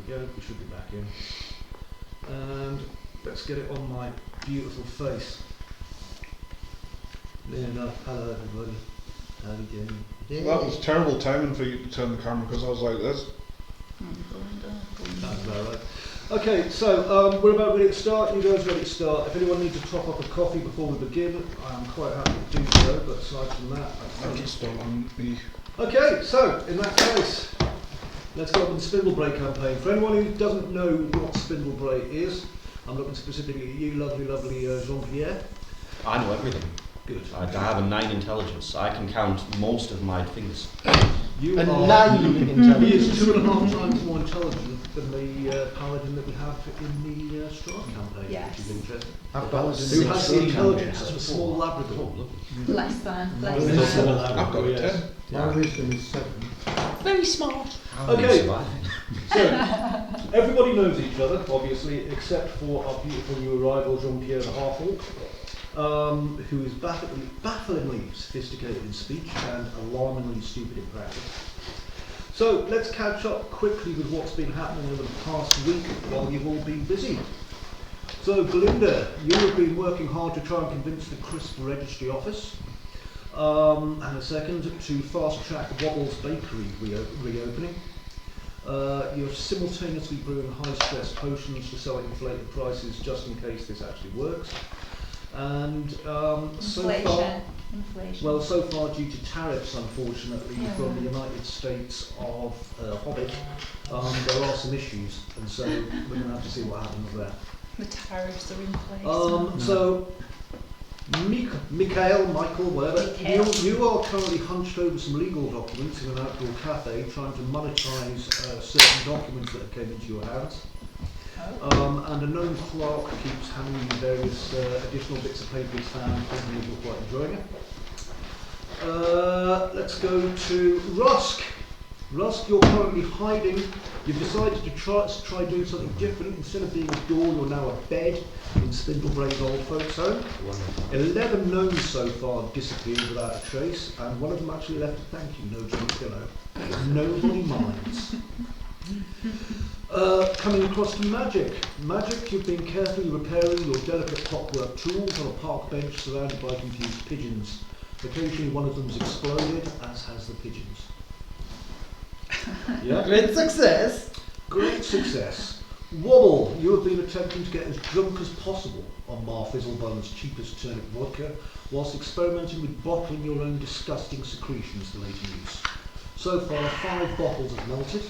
go, we should be back in. And let's get it on my beautiful face. Near enough. Hello everybody. How are you doing? That was terrible timing for you to turn the camera because I was like this. That's about right. Okay, so we're about ready to start. You guys ready to start? If anyone needs to top up a coffee before we begin, I'm quite happy to do so, but aside from that, I've just done on me. Okay, so in that case, let's go on the Spindlebrae campaign. For anyone who doesn't know what Spindlebrae is, I'm looking specifically at you, lovely Jean-Pierre. I know everything. Good. I have a 9 intelligence. I can count most of my fingers. You A are 9 intelligence. He is 2.5 times more intelligent than the paladin that we have in the Strahd campaign, Yes. which is interesting. I've got Who has the intelligence of a small Labrador. Less than. I've got a 10. My wisdom is 7. Very smart. Okay, so everybody knows each other, obviously, except for our beautiful new arrival, Jean-Pierre the Half-Orc, who is bafflingly sophisticated in speech and alarmingly stupid in practice. So let's catch up quickly with what's been happening over the past week while you've all been busy. So Glinda, you have been working hard to try and convince the Crisp Registry Office, and a second to fast-track Wobble's bakery reopening. You're simultaneously brewing high-stress potions to sell at inflated prices just in case this actually works. And so far due to tariffs, unfortunately, from the United States of Hobbit, there are some issues, and so we're going to have to see what happens there. The tariffs are in place. So, Michael, whatever, you are currently hunched over some legal documents in an outdoor cafe trying to monetize certain documents that have came into your hands. And a gnome clerk keeps handing you various additional bits of paper he's found, and you're quite enjoying it. Let's go to Rusk. Rusk, you're currently hiding. You've decided to try doing something different. Instead of being a door, you're now a bed in Spindlebrae's old folks' home. 11 gnomes so far have disappeared without a trace, and one of them actually left a thank you note on the pillow. Nobody minds. Coming across to Magic. Magic, you've been carefully repairing your delicate clockwork tools on a park bench surrounded by confused pigeons. Occasionally one of them's exploded, as has the pigeons. Yeah. Great success! Great success. Wobble, you have been attempting to get as drunk as possible on Mar Fizzlebun's cheapest turnip vodka, whilst experimenting with bottling your own disgusting secretions for later use. So far, 5 bottles have melted,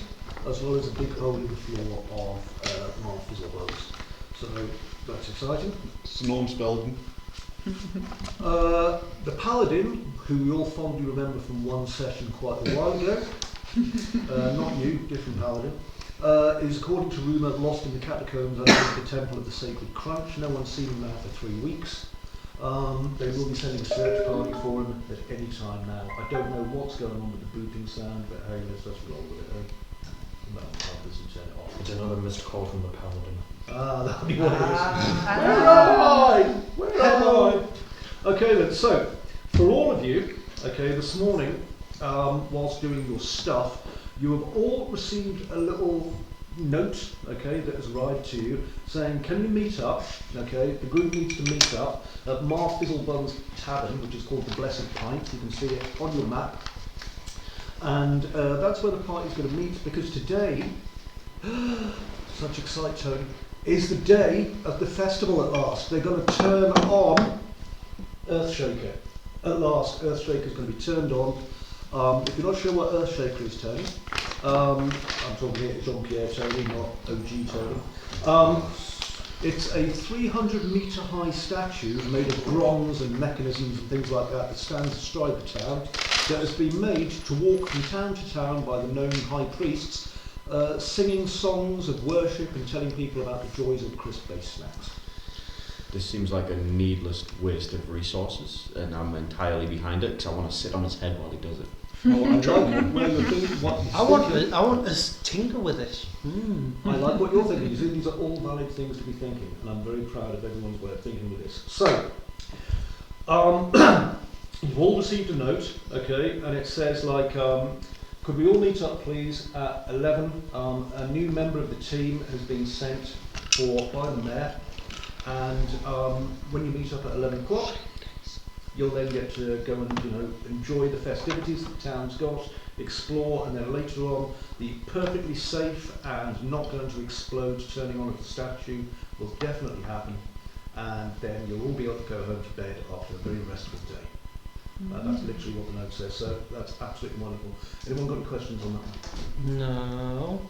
as well as a big hole in the floor of Mar Fizzlebun's. So that's exciting. It's Gnomes building. The Paladin, who you'll fondly remember from one session quite a while ago, not you, different Paladin, is, according to rumour, lost in the catacombs underneath the Temple of the Sacred Crunch. No one's seen him now for 3 weeks. They will be sending a search party for him at any time now. I don't know what's going on with the booping sound, but hey, let's just roll with it. Turn it off. It's another missed call from the Paladin. That'll be what it is. Where am I? Okay then, so, for all of you, okay, this morning, whilst doing your stuff, you have all received a little note, okay, that has arrived to you, saying, can you meet up, okay, the group needs to meet up at Mar Fizzlebun's Tavern, which is called the Blessed Pint. You can see it on your map. And that's where the party's going to meet, because today, such excitement, is the day of the festival at last. They're going to turn on Earthshaker. At last, Earthshaker's going to be turned on. If you're not sure what Earthshaker is, Tony, I'm talking here to Jean-Pierre Tony, not OG Tony. It's a 300-metre high statue made of bronze and mechanisms and things like that stands astride the town, that has been made to walk from town to town by the gnome high priests, singing songs of worship and telling people about the joys of crisp-based snacks. This seems like a needless waste of resources, and I'm entirely behind it because I want to sit on his head while he does it. I want to tinker with it. I like what you're thinking. You see, these are all valid things to be thinking, and I'm very proud of everyone's way of thinking with this. So, you've all received a note, okay, and it says like, could we all meet up, please, at 11? A new member of the team has been sent by the mayor, and when you meet up at 11 o'clock, you'll then get to go and enjoy the festivities that the town's got, explore, and then later on, the perfectly safe and not going to explode turning on of the statue will definitely happen, and then you'll all be able to go home to bed after a very restful day. That's literally what the note says, so that's absolutely wonderful. Anyone got any questions on that one? No.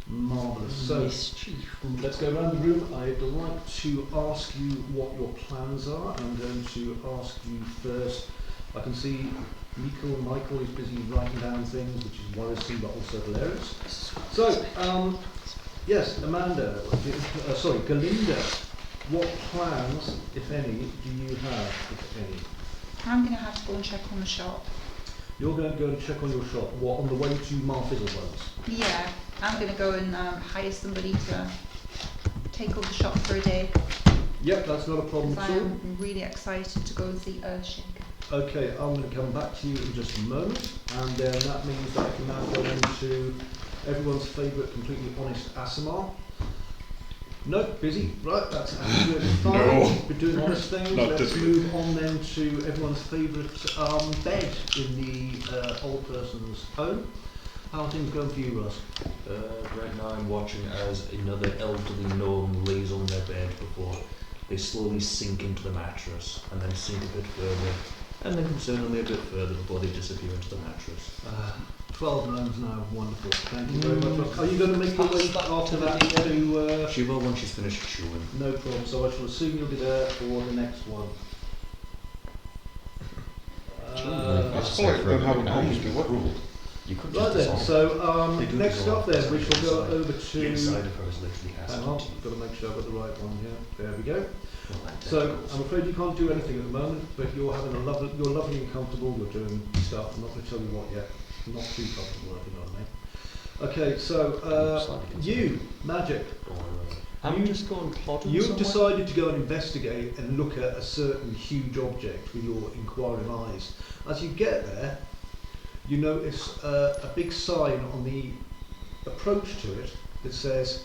Marvellous. So, Mischief. let's go around the room. I'd like to ask you what your plans are. I'm going to ask you first. I can see Michael is busy writing down things, which is worrisome but also hilarious. So, yes, Amanda, sorry, Galinda, what plans, if any, do you have, if any? I'm going to have to go and check on the shop. You're going to go and check on your shop, what, on the way to Marfiddlebones? Yeah, I'm going to go and hire somebody to take over the shop for a day. Yep, that's not a problem Because at all. I'm really excited to go and see Earthshaker. Okay, I'm going to come back to you in just a moment, and then that means that I can now go into everyone's favourite completely honest Asimar. No, busy. Right, that's absolutely fine. No. We're doing honest things. Not Let's difficult. move on then to everyone's favourite bed in the old person's home. How are things going for you, Russ? Right now I'm watching as another elderly gnome lays on their bed before they slowly sink into the mattress and then sink a bit further and then concerningly a bit further before they disappear into the mattress. 12 gnomes now, wonderful. Thank you very much, Russ. Are you going to make your way after that to... She will when she's finished chewing. No problem, so I shall assume you'll be there for the next one. That's like them having homes to work. You could Right just then, dissolve. so They do next dissolve. up then we shall go Inside. over The to... inside of her is literally Hang on, acid. got to make sure I've got the right one here. There we go. Well, that So tentacles. I'm afraid you can't do anything at the moment, but you're having a lovely, you're lovely and comfortable. You're doing stuff. I'm not going to tell you what yet. Not too comfortable, if you know what I mean. Okay, so you, Magic, I'm You- just going plodding you've somewhere. decided to go and investigate and look at a certain huge object with your inquiring eyes. As you get there, you notice a big sign on the approach to it that says,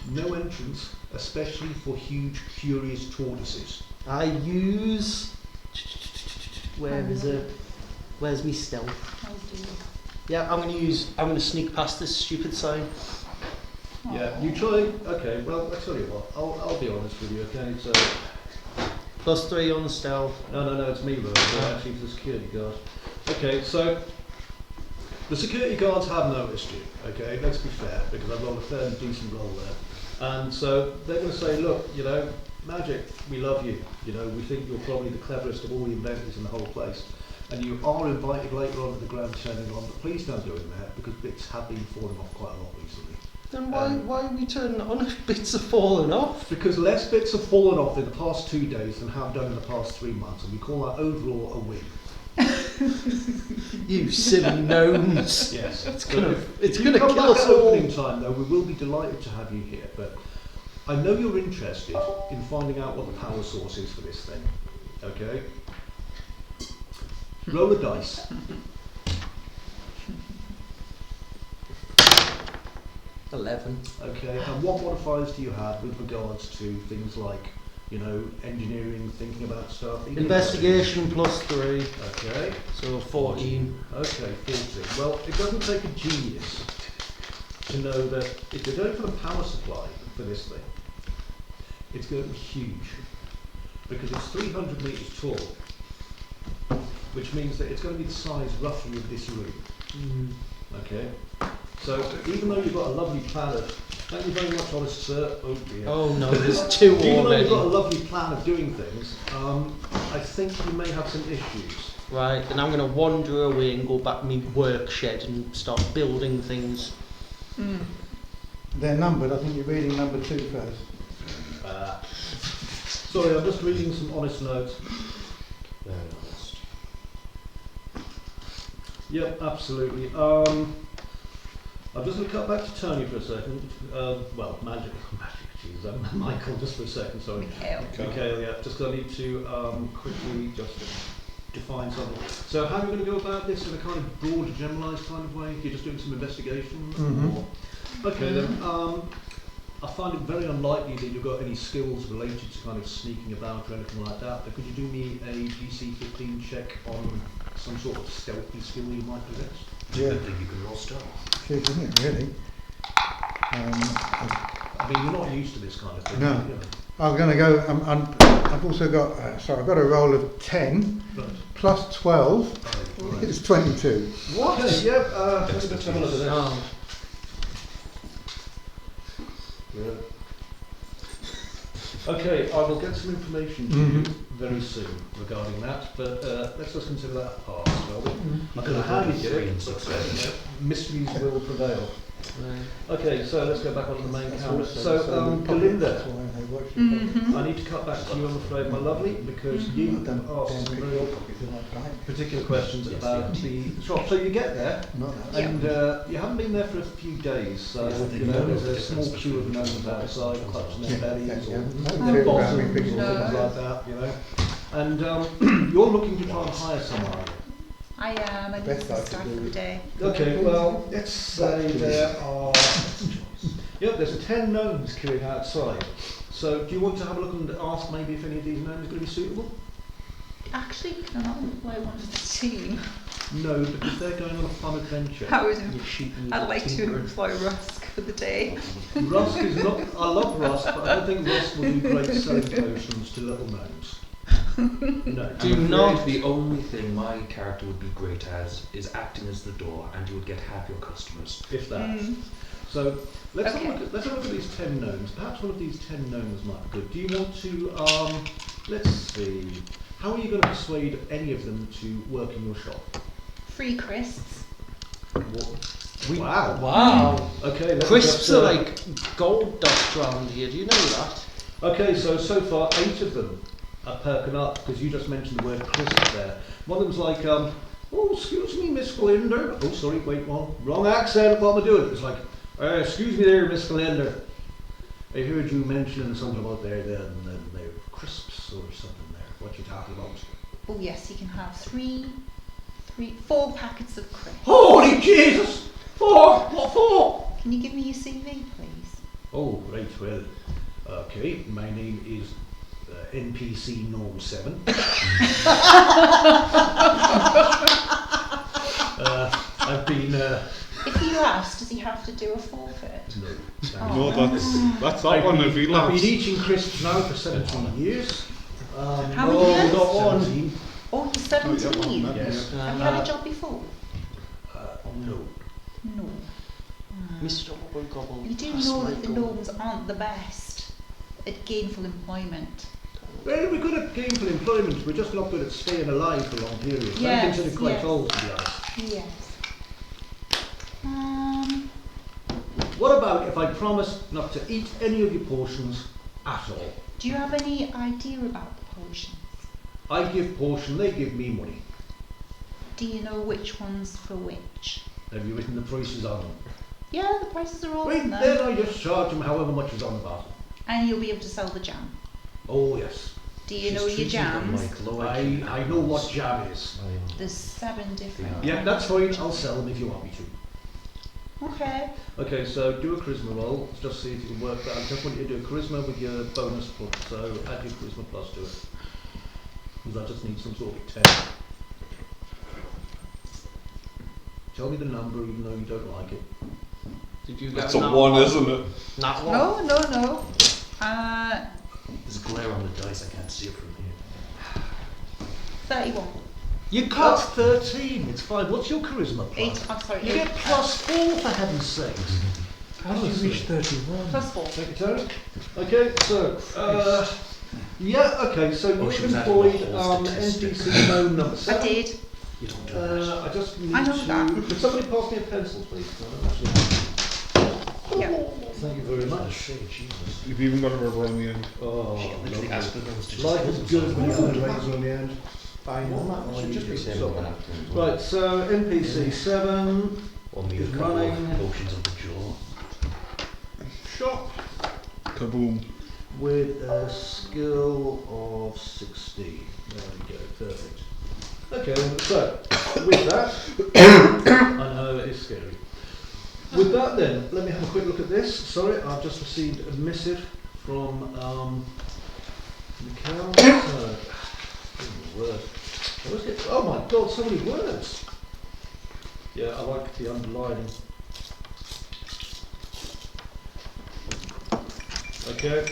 "No entrance, especially for huge, curious tortoises." I use... Where is it? Where's me stealth? I'll do it. Yeah, I'm going to sneak past this stupid sign. Yeah, you try. Okay, well, I tell you what. I'll be honest with you. Okay, so +3 on the stealth. no, it's me, Rowan. Actually, it's the security guard. Okay, so the security guards have noticed you. Okay, let's be fair, because I've got a fairly decent role there, and so they're going to say, look, Magic, we love you. We think you're probably the cleverest of all the inventors in the whole place. And you are invited later on to the grand turning on, but please don't do it there because bits have been falling off quite a lot recently. Then why are we turning on if bits are falling off? Because less bits have fallen off in the past 2 days than have done in the past 3 months, and we call that overall a win. You silly gnomes. Yes. It's So gonna if you kill come back us at all. opening time though, we will be delighted to have you here, but I know you're interested in finding out what the power source is for this thing. Okay? Roll a dice. 11. Okay, and what modifiers do you have with regards to things like, engineering, thinking about stuff? Investigation +3, Okay, so 14. okay, 14. Well, it doesn't take a genius to know that if you're going for the power supply for this thing, it's going to be huge. Because it's 300 metres tall, which means that it's going to be the size roughly of this room. Okay, so even though you've got a lovely plan of, thank you very much, honest sir. Oh dear. Oh no, there's 2 Even though already. you've got a lovely plan of doing things, I think you may have some issues. Right, then I'm going to wander away and go back to my work shed and start building things. They're numbered. I think you're reading number 2 first. Sorry, I'm just reading some honest notes. Very honest. Yep, absolutely. I'm just going to cut back to Tony for a second. Magic, Jesus, Michael, just for a second, sorry. Mikhail. Okay, yeah, just I need to quickly just define something. So how are you going to go about this in a kind of broad, generalised kind of way? You're just doing some investigation? Or? Okay then, I find it very unlikely that you've got any skills related to kind of sneaking about or anything like that, but could you do me a DC 15 check on some sort of stealthy skill you might possess? I don't think you can roll stealth. Cheers, isn't it, really? I mean, you're not used to this kind of thing. No. You know. I'm going to go, I've also got, I've got a roll of 10 Right. plus 12, Right. it's 22. What? Okay, yep, let's have a look at this. Yeah. Okay, I will get some information to you very soon regarding that, but let's just consider that part, shall we? I don't know how you get it, but mysteries will prevail. Okay, so let's go back onto the main camera. So, Belinda, I need to cut back to you, I'm afraid, my lovely, because you asked some very particular questions about the shop. So you get there, and you haven't been there for a few days, so you know, there's a small queue of gnomes outside, clutching their bellies or their bottoms or things like that, you know. And you're looking to try and hire someone. I am, I need some staff for the day. Okay, well, let's say there are, yep, there's 10 gnomes queuing outside. So do you want to have a look and ask maybe if any of these gnomes are going to be suitable? Actually, can I not employ one of the team? No, because they're going on a fun adventure. I'd like to employ Rusk for the day. Rusk is not, I love Rusk, but I don't think Rusk will do great selling potions to little gnomes. No. Do not. The only thing my character would be great as is acting as the door, and you would get half your customers. If that. So let's Okay. have a look at these 10 gnomes. Perhaps one of these 10 gnomes might be good. Do you want to, let's see, how are you going to persuade any of them to work in your shop? Free crisps. Wow. Wow. Okay, let's Crisps just, are like gold dust round here, do you know that? Okay, so far 8 of them are perking up because you just mentioned the word crisp there. One of them's like, oh, excuse me, Miss Galinder. Oh, sorry, wait, wrong accent, what am I doing? It's like, excuse me there, Miss Galinder. I heard you mentioning something about there, their crisps or something there. What you talking about? Oh yes, you can have 4 packets of crisps. Holy Jesus! 4! What for? Can you give me your CV, please? Oh, right, well, okay, my name is NPC Gnome 7. I've been, If you ask, does he have to do a forfeit? No, that's that one if he I've been laughs. eating crisps now for 17 years. How many years? Not one. 17. Oh, you're 17. Yes. Have you had a job before? No. No. Mr. Wobble Gobble. You do know that the gnomes aren't the best at gainful employment. Well, we're good at gainful employment, we're just not good at staying alive for long periods. Yes, I'm considered quite yes. old, to be honest. Yes. What about if I promise not to eat any of your portions at all? Do you have any idea about the potions? I give portion, they give me money. Do you know which one's for which? Have you written the prices on them? Yeah, the prices are all Right, in then there. I just charge them however much is on the bottom. And you'll be able to sell the jam. Oh yes. Do you know your jams? I know what jam is. There's 7 different. Yeah, that's fine, I'll sell them if you want me to. Okay. Okay, so do a charisma roll, let's just see if you can work that. I just want you to do a charisma with your bonus plus, so add your charisma plus to it. Because I just need some sort of 10. Tell me the number even though you don't like it. Did you get It's a 1, isn't it? Not one. No. There's glare on the dice, I can't see it from here. 31. You got 13, it's fine. What's your charisma plus? 8. I'm sorry. You 8, get plus 4 for heaven's sakes. How did you reach 31? plus 4. Thank you, Tony. Okay, so, yeah, okay, so Oh, you've she was adding the employed whole statistic. NPC gnome number 7. I did. You don't do that. I just need I know to... that. Could somebody pass me a pencil, please? Yeah. Thank you very much. Jesus. You've even got a river on the end. Oh, Literally lovely. asked the girls to just Life is good when you have a Well, razor on the end. Should just be simple enough to- Right, so NPC 7 Or maybe a is couple running of potions of the jaw. shop Kaboom. with a skill of 16. There we go, perfect. Okay, so with that, I know it is scary. With that then, let me have a quick look at this. Sorry, I've just received a missive from Mikhail. So, word. Oh my god, so many words. Yeah, I like the underlining. Okay.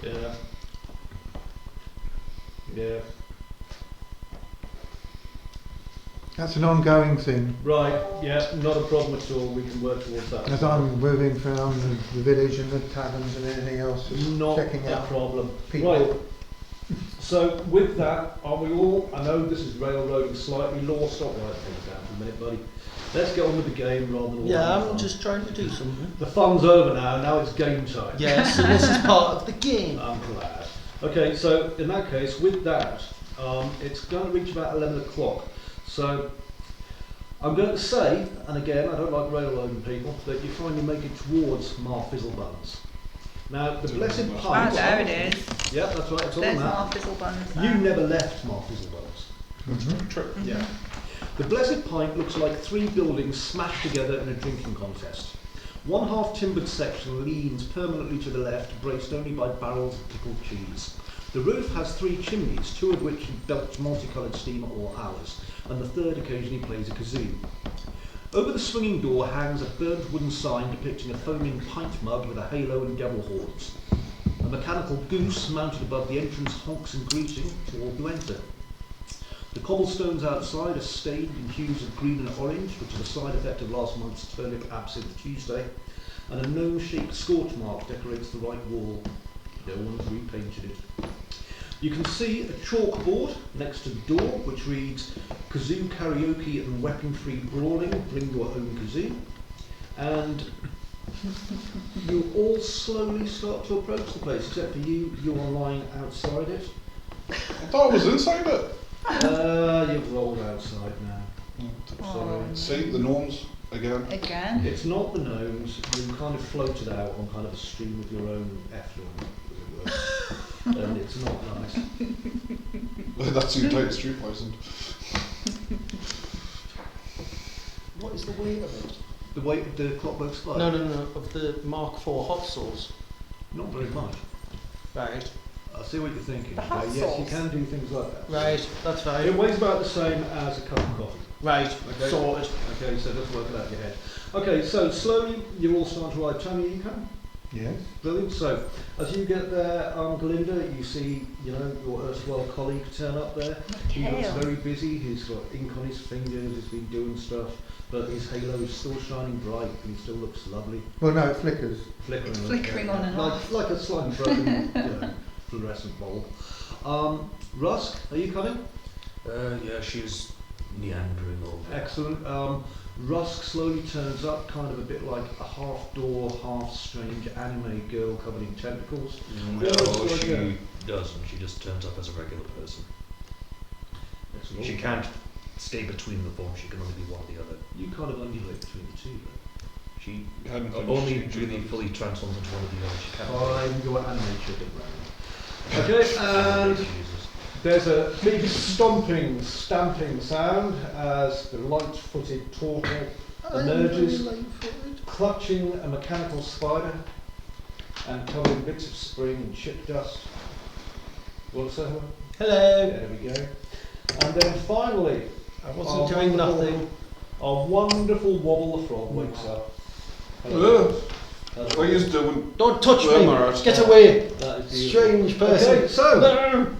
Yeah. Yeah. That's an ongoing thing. Right, yeah, not a problem at all. We can work towards that. As I'm moving around the village and the taverns and anything else, just Not checking a out problem. people. Right. So with that, are we all? I know this is railroading slightly. Law, stop writing things down for a minute, buddy. Let's get on with the game rather than all Yeah, that I'm fun. just trying to do something. The fun's over now. Now it's game time. Yes, and this is part of the game. I'm glad. Okay, so in that case, with that, it's going to reach about 11 o'clock. So I'm going to say, and again, I don't like railroading people, that you finally make it towards Marfizzlebuns. Now, the blessed Ah, pint. there it is. Yeah, that's right. It's on There's that. more fizzlebuns. You never left Marfizzlebuns. Mhm. True. Yeah. The blessed pint looks like 3 buildings smashed together in a drinking contest. One half-timbered section leans permanently to the left, braced only by barrels of pickled cheese. The roof has 3 chimneys, 2 of which belch multicoloured steam at all hours, and the third occasionally plays a kazoo. Over the swinging door hangs a burnt wooden sign depicting a foaming pint mug with a halo and devil horns. A mechanical goose mounted above the entrance honks in greeting to all who enter. The cobblestones outside are stained in hues of green and orange, which is a side effect of last month's turnip absinthe Tuesday, and a gnome-shaped scorch mark decorates the right wall. No one's repainted it. You can see a chalkboard next to the door which reads Kazoo Karaoke and Weapon-Free Brawling, bring your own kazoo. And you all slowly start to approach the place, except for you, you're lying outside it. I thought I was inside it. You've rolled outside now. Sorry. See, the gnomes again. Again. It's not the gnomes, you kind of floated out on kind of a stream of your own effluent, as it were. And it's not nice. That's your tight street license. What is the weight of it? The weight of the clockwork spike? No, of the Mark IV hot sauce. Not very much. Right, I see what you're thinking. The hot Yes, you sauce. can do things like that. right, that's It fine. weighs about the same as a cup of coffee. Right, Okay. sorted. Okay, so let's work it out in your head. Okay, so slowly you're all starting to ride. Tell me you can. Yes. Brilliant. So, as you get there, Galinda, you see, your erstwhile colleague turn up there. He looks Mikhail. very busy. He's got ink on his fingers. He's been doing stuff, but his halo is still shining bright, and he still looks lovely. Well, no, it flickers. Flickering, Flickering on and off. like a slightly broken, fluorescent bulb. Rusk, are you coming? Yeah, she's meandering over. Excellent. Rusk slowly turns up, kind of a bit like a half-door, half-strange anime girl covered in tentacles. No, it's like she doesn't. She just turns up as a regular person. Excellent. She can't stay between the forms. She can only be one or the other. You kind of undulate between the two, though. She Hadn't finished only changing really them. fully transforms into one or the other. She can't. Fine, your anime chicken round. Okay, and Jesus. there's a big stamping sound as the light-footed turtle emerges, clutching a mechanical spider and covered in bits of spring and chip dust. You want to say hello? Hello. There we go. And then finally, I wasn't doing nothing. our wonderful Wobble the Frog wakes up. Hello. Hello. What are you doing? Don't touch Well, me. Marat. Get away. That is beautiful. Strange person. Okay, so No.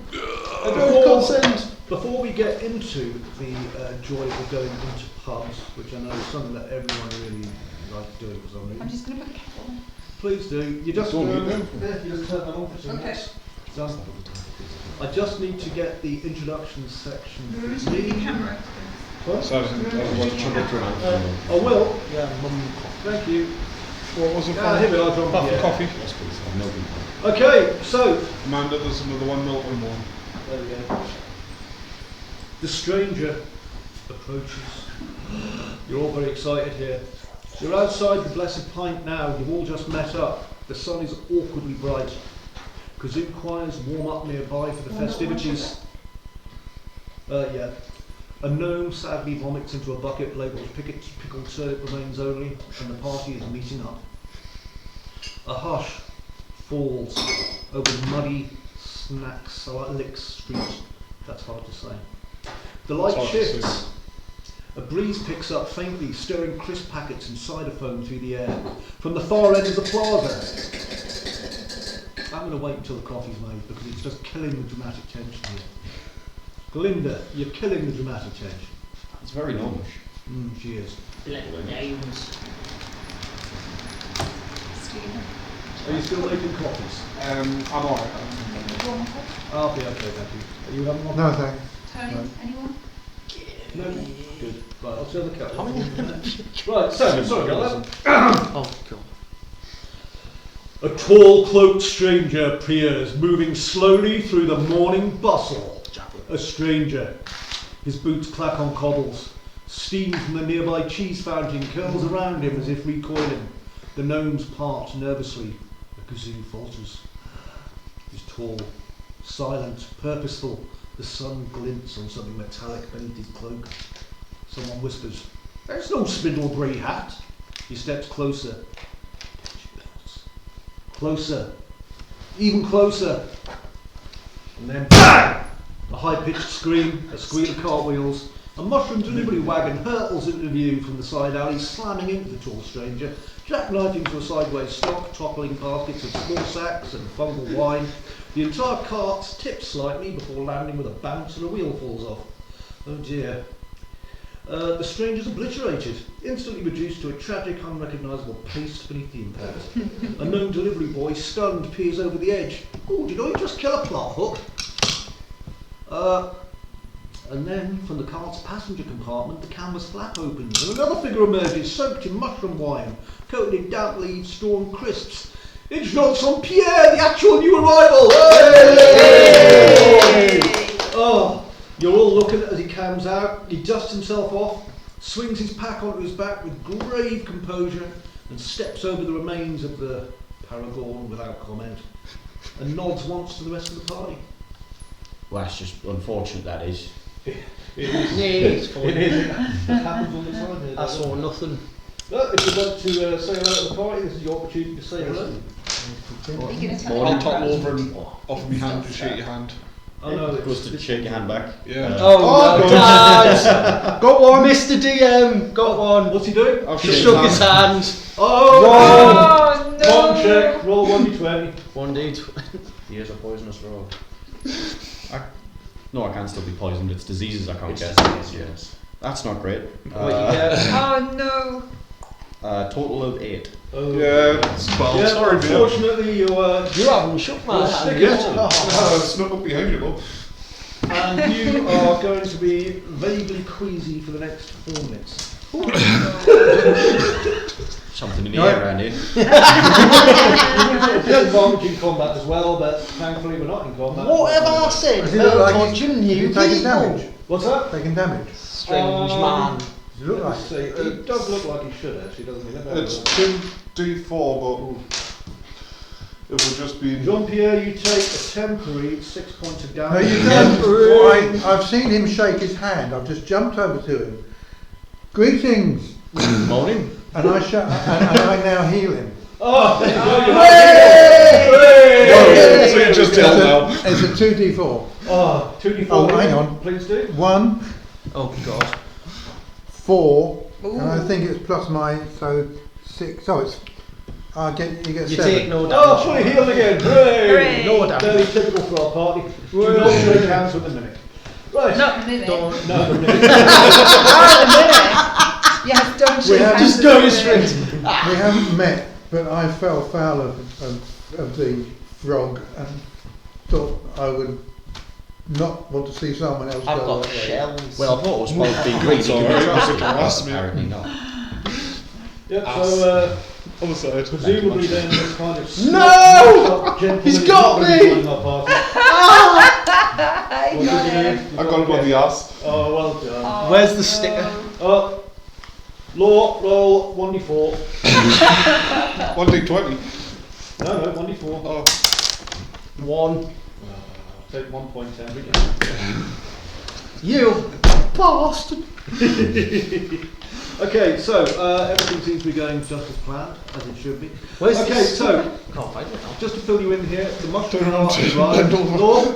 I don't consent. before we get into the joy of going into pubs, which I know is something that everyone really likes doing for some I'm reason, just going to put a kettle on. please do. You just Don't need them. you just turn that on for 2 Okay. minutes. Done. I just need to get the introduction section. Where's the camera? What? So I was children. I will. Yeah, mum. Thank you. What was it? Here we are, John. Half a Yeah. coffee. Yes, please. I've no people. Okay, so Amanda, there's another 1 milk and one. there we go. The stranger approaches. You're all very excited here. You're outside the Blessed Pint now. You've all just met up. The sun is awkwardly bright. Kazoo choirs warm up nearby for the festivities. Yeah. A gnome sadly vomits into a bucket labelled pickled turnip remains only, and the party is meeting up. A hush falls over the muddy lick street. That's hard to say. The light shifts. A breeze picks up faintly, stirring crisp packets and styrofoam through the air. From the far end of the plaza. I'm going to wait until the coffee's made because it's just killing the dramatic tension here. Glinda, you're killing the dramatic tension. It's very Gnomish. She is. Little names. Are you still making coffees? I'm alright. I'll be okay, thank you. Are you having one? No, thanks. Tony, No. anyone? No? Good. Right, I'll turn the kettle. Right, so, sorry about that. Oh god. A tall, cloaked stranger appears, moving slowly through the morning bustle. A stranger. His boots clack on cobbles. Steam from the nearby cheese fountain curls around him as if recoiling. The gnomes part nervously. The kazoo falters. He's tall, silent, purposeful. The sun glints on something metallic beneath his cloak. Someone whispers, "There's no Spindlebrae hat." He steps closer. Closer. Even closer. And then BANG! A high-pitched scream, a squeal of cartwheels. A mushroom delivery wagon hurtles into view from the side alley, slamming into the tall stranger, jackknifing to a sideways stop, toppling baskets of small sacks and fungal wine. The entire cart tips slightly before landing with a bounce and a wheel falls off. Oh dear. The stranger's obliterated, instantly reduced to a tragic, unrecognisable paste beneath the impact. A gnome delivery boy, stunned, peers over the edge. Oh, did I just kill a plot hook? And then, from the cart's passenger compartment, the canvas flap opens, and another figure emerges, soaked in mushroom wine, coated in damp leaves, straw and crisps. It's Jean-Pierre, the actual new arrival! Hey! Oh, you're all looking as he comes out. He dusts himself off, swings his pack onto his back with grave composure, and steps over the remains of the Paragon without comment, and nods once to the rest of the party. Well, that's just unfortunate, that is. It is. It's fine. It is. It happens all the time here. I saw nothing. Well, if you'd like to say hello to the party, this is your opportunity to say hello. Are you going to tell Morning. I'll me? topple over and offer me hand to shake your hand. Oh no, It goes to shake your hand back. Yeah. Oh, no, God. Dad! Got one! Mr. DM! Got one! What's he doing? I've He shook his hand. Oh! Oh no! One check, roll 1d20. 1d20. The ears are poisonous for all. No, I can still be poisoned. It's diseases I can't It's get. disease, yes. That's not great. What you get? Oh no! Total of 8. Oh. Yeah, it's 12. Yeah, Sorry, mate. unfortunately, you You haven't shook my you're hand sticking yet. on. Oh, it's snuck up behind you, though. And you are going to be vaguely queasy for the next 4 minutes. Something in the air around here. Disadvantage in combat as well, but thankfully we're not in combat. What have I said Does he look about like touching he's new taking people? damage? What's that? Taking damage. Strange man. Does he look like? Let's see. He does look like he should actually, doesn't he? Let me have a It's look. 2d4, but it would just be. Jean-Pierre, you take a temporary 6 points of No, damage. you don't. I've seen him shake his hand. I've just jumped over to him. Greetings, Morning. and I now heal him. Oh! So you just tell now. It's a 2d4. Oh, 2d4. Oh, hang on. Please do. 1, Oh god. 4, and I Ooh. think it's plus my 6. So it's you get You 7. take no Oh, damage. fully healed again. Hooray! Hooray. No damage. Very typical for our party. Do not shake hands with the mimic. Right. Not the minute. Don't. No, the mimic. Not the minute. Yes, don't shake have- hands Just with go the straight. minute. We haven't met, but I fell foul of the frog and thought I would not want to see someone else I've go got that way. shells. Well, I thought it was supposed to be greedy. Sorry, Give me a I was chance. gonna ask me. Apparently not. Yep, so On the side. presumably then this kind of No! gentleman He's is got not gonna be me! joining our party. I What got did you it. do? I got him on the ass. Oh, well done. Oh, Where's the sticker? Oh, law, roll 1d4. 1d20. No, 1d4. Oh, 1. Take 1 point every. You bastard! Okay, so everything seems to be going just as planned, as it should be. Where's Okay, this? so Can't find it now. just to fill you in here, the mushroom Turn around, cart turn arrived. around. Norm?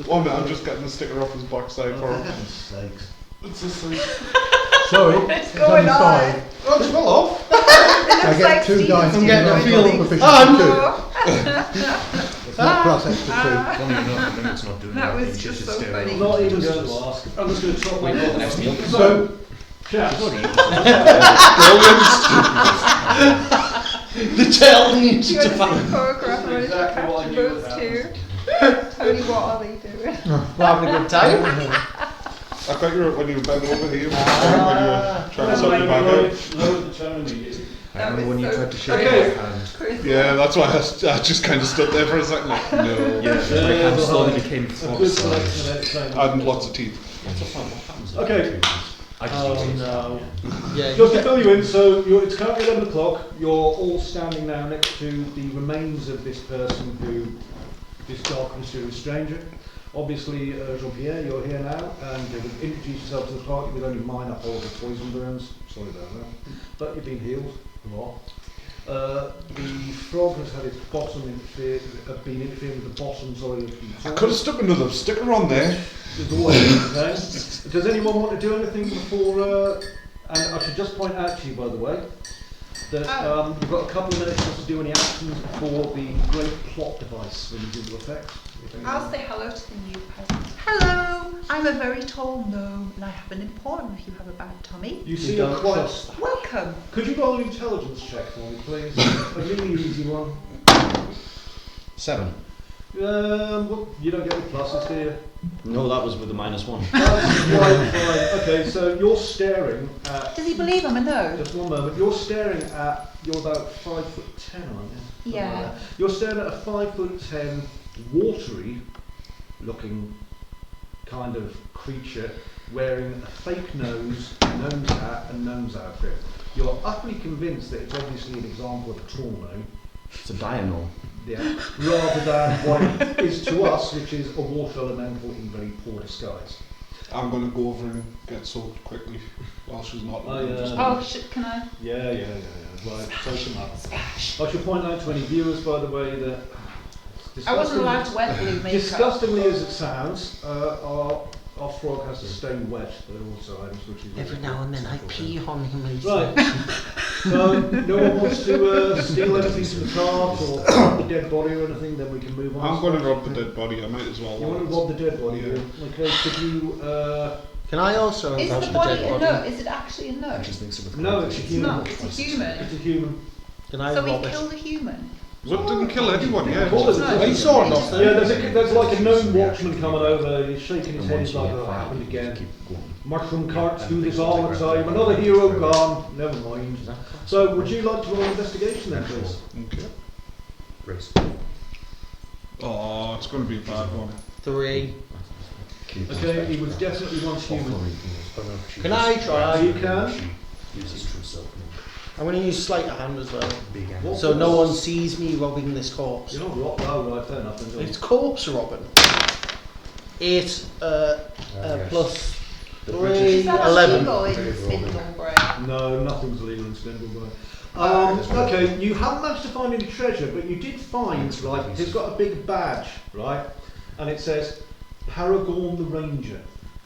1 minute, I'm just getting the sticker off his backside for him. heaven's sakes. It's just like, Sorry, What's it's going only on? 5. Oh, it's fell off. I get 2 dice. I'm getting a feel. Proficiency Oh, 2. It's not plus extra 2. Funny enough, I think it's not doing That was anything, just it's so stare funny. at Not it. even going to ask. I'm just going to try my Wait, what, the next meal? So, chaps. The tail needs do you to want to see find. the photograph? I wanted to Exactly what I capture knew those would two. happen. Tony, what are they doing? We're having a good time. I thought you were when you were bending over here, when you were trying to sort your bag out. Lower the tone immediately. I remember when you so tried to shake Okay. my hand. Chris, Yeah, that's why I just kind of stood there for a second, like, no. Yeah, my hand slowly became A good frog-sized. selection of entertainment. And lots of teeth. What's the fun? What happens? Okay. I just Oh ate it. no. Yeah. Just to fill you in, so it's currently 11 o'clock. You're all standing now next to the remains of this person who, this dark mysterious stranger. Obviously, Jean-Pierre, you're here now, and you've introduced yourself to the party with only minor horrible poison burns. Sorry about that. But you've been healed a lot. The frog has had its bottom been interfering with the bottom, sorry, of the I could have stuck another sticker on there. There's always okay. Does anyone want to do anything before? And I should just point out to you, by the way, that you've got a couple of minutes just to do any actions before the great plot device will into effect. I'll say hello to the new person. Hello, I'm a very tall gnome, and I have an important if you have a bad tummy. You see a don't quite. trust that. Welcome. Could you roll an intelligence check for me, please? A really easy one. 7. Well, you don't get the pluses, do you? No, that was with the -1. That's quite fine. Okay, so you're staring at. Does he believe I'm a gnome? Just one moment. You're staring at. You're about 5'10", aren't you? Yeah. You're staring at a 5'10", watery looking kind of creature wearing a fake nose, gnome's hat and gnome's outfit. You're utterly convinced that it's obviously an example of a tall gnome, It's a diurnal. yeah, rather than what it is to us, which is a water elemental in very poor disguise. I'm going to go over and get soaked quickly while she's not looking. yeah. Oh, can I? Yeah. Right, soak them up. I should point out to any viewers, by the way, that I wasn't allowed to wear blue makeup. disgustingly as it sounds, our frog has to stay wet at all times, which is Every now and then I pee on him and he's Right. So no one wants to steal anything from the cart or rob the dead body or anything, then we can move on. I'm going to rob the dead body, I might as well. You want to rob the dead body? Yeah. Okay, could you? Can I also Is rob the the body dead a body? gnome? Is it actually a gnome? Just mix it with No, it's a It's human. not. It's a human. It's a human. Can I So rob he it? killed a human. What didn't kill anyone, yeah. Of course, No. it's a- I saw nothing. Yeah, there's like a gnome watchman coming over. He's shaking his head. He's like, "Oh, it happened again." Mushroom carts do this all the time. Another hero gone. Never mind. So, would you like to roll an investigation then, please? Okay. Race. Oh, it's going to be a bad one. 3. Okay, he was definitely once human. Can I try? You can. Uses true self. I'm going to use sleight of hand as well. Big What? So no one sees me robbing this corpse. You're not rock. Oh, right, fair enough. Then. It's corpse robbing. 8 plus Is 3, that 11. illegal in Spindlebrae? No, nothing's illegal in Spindlebrae. Okay, you haven't managed to find any treasure, but you did find, right, he's got a big badge, right, and it says Paragon the Ranger.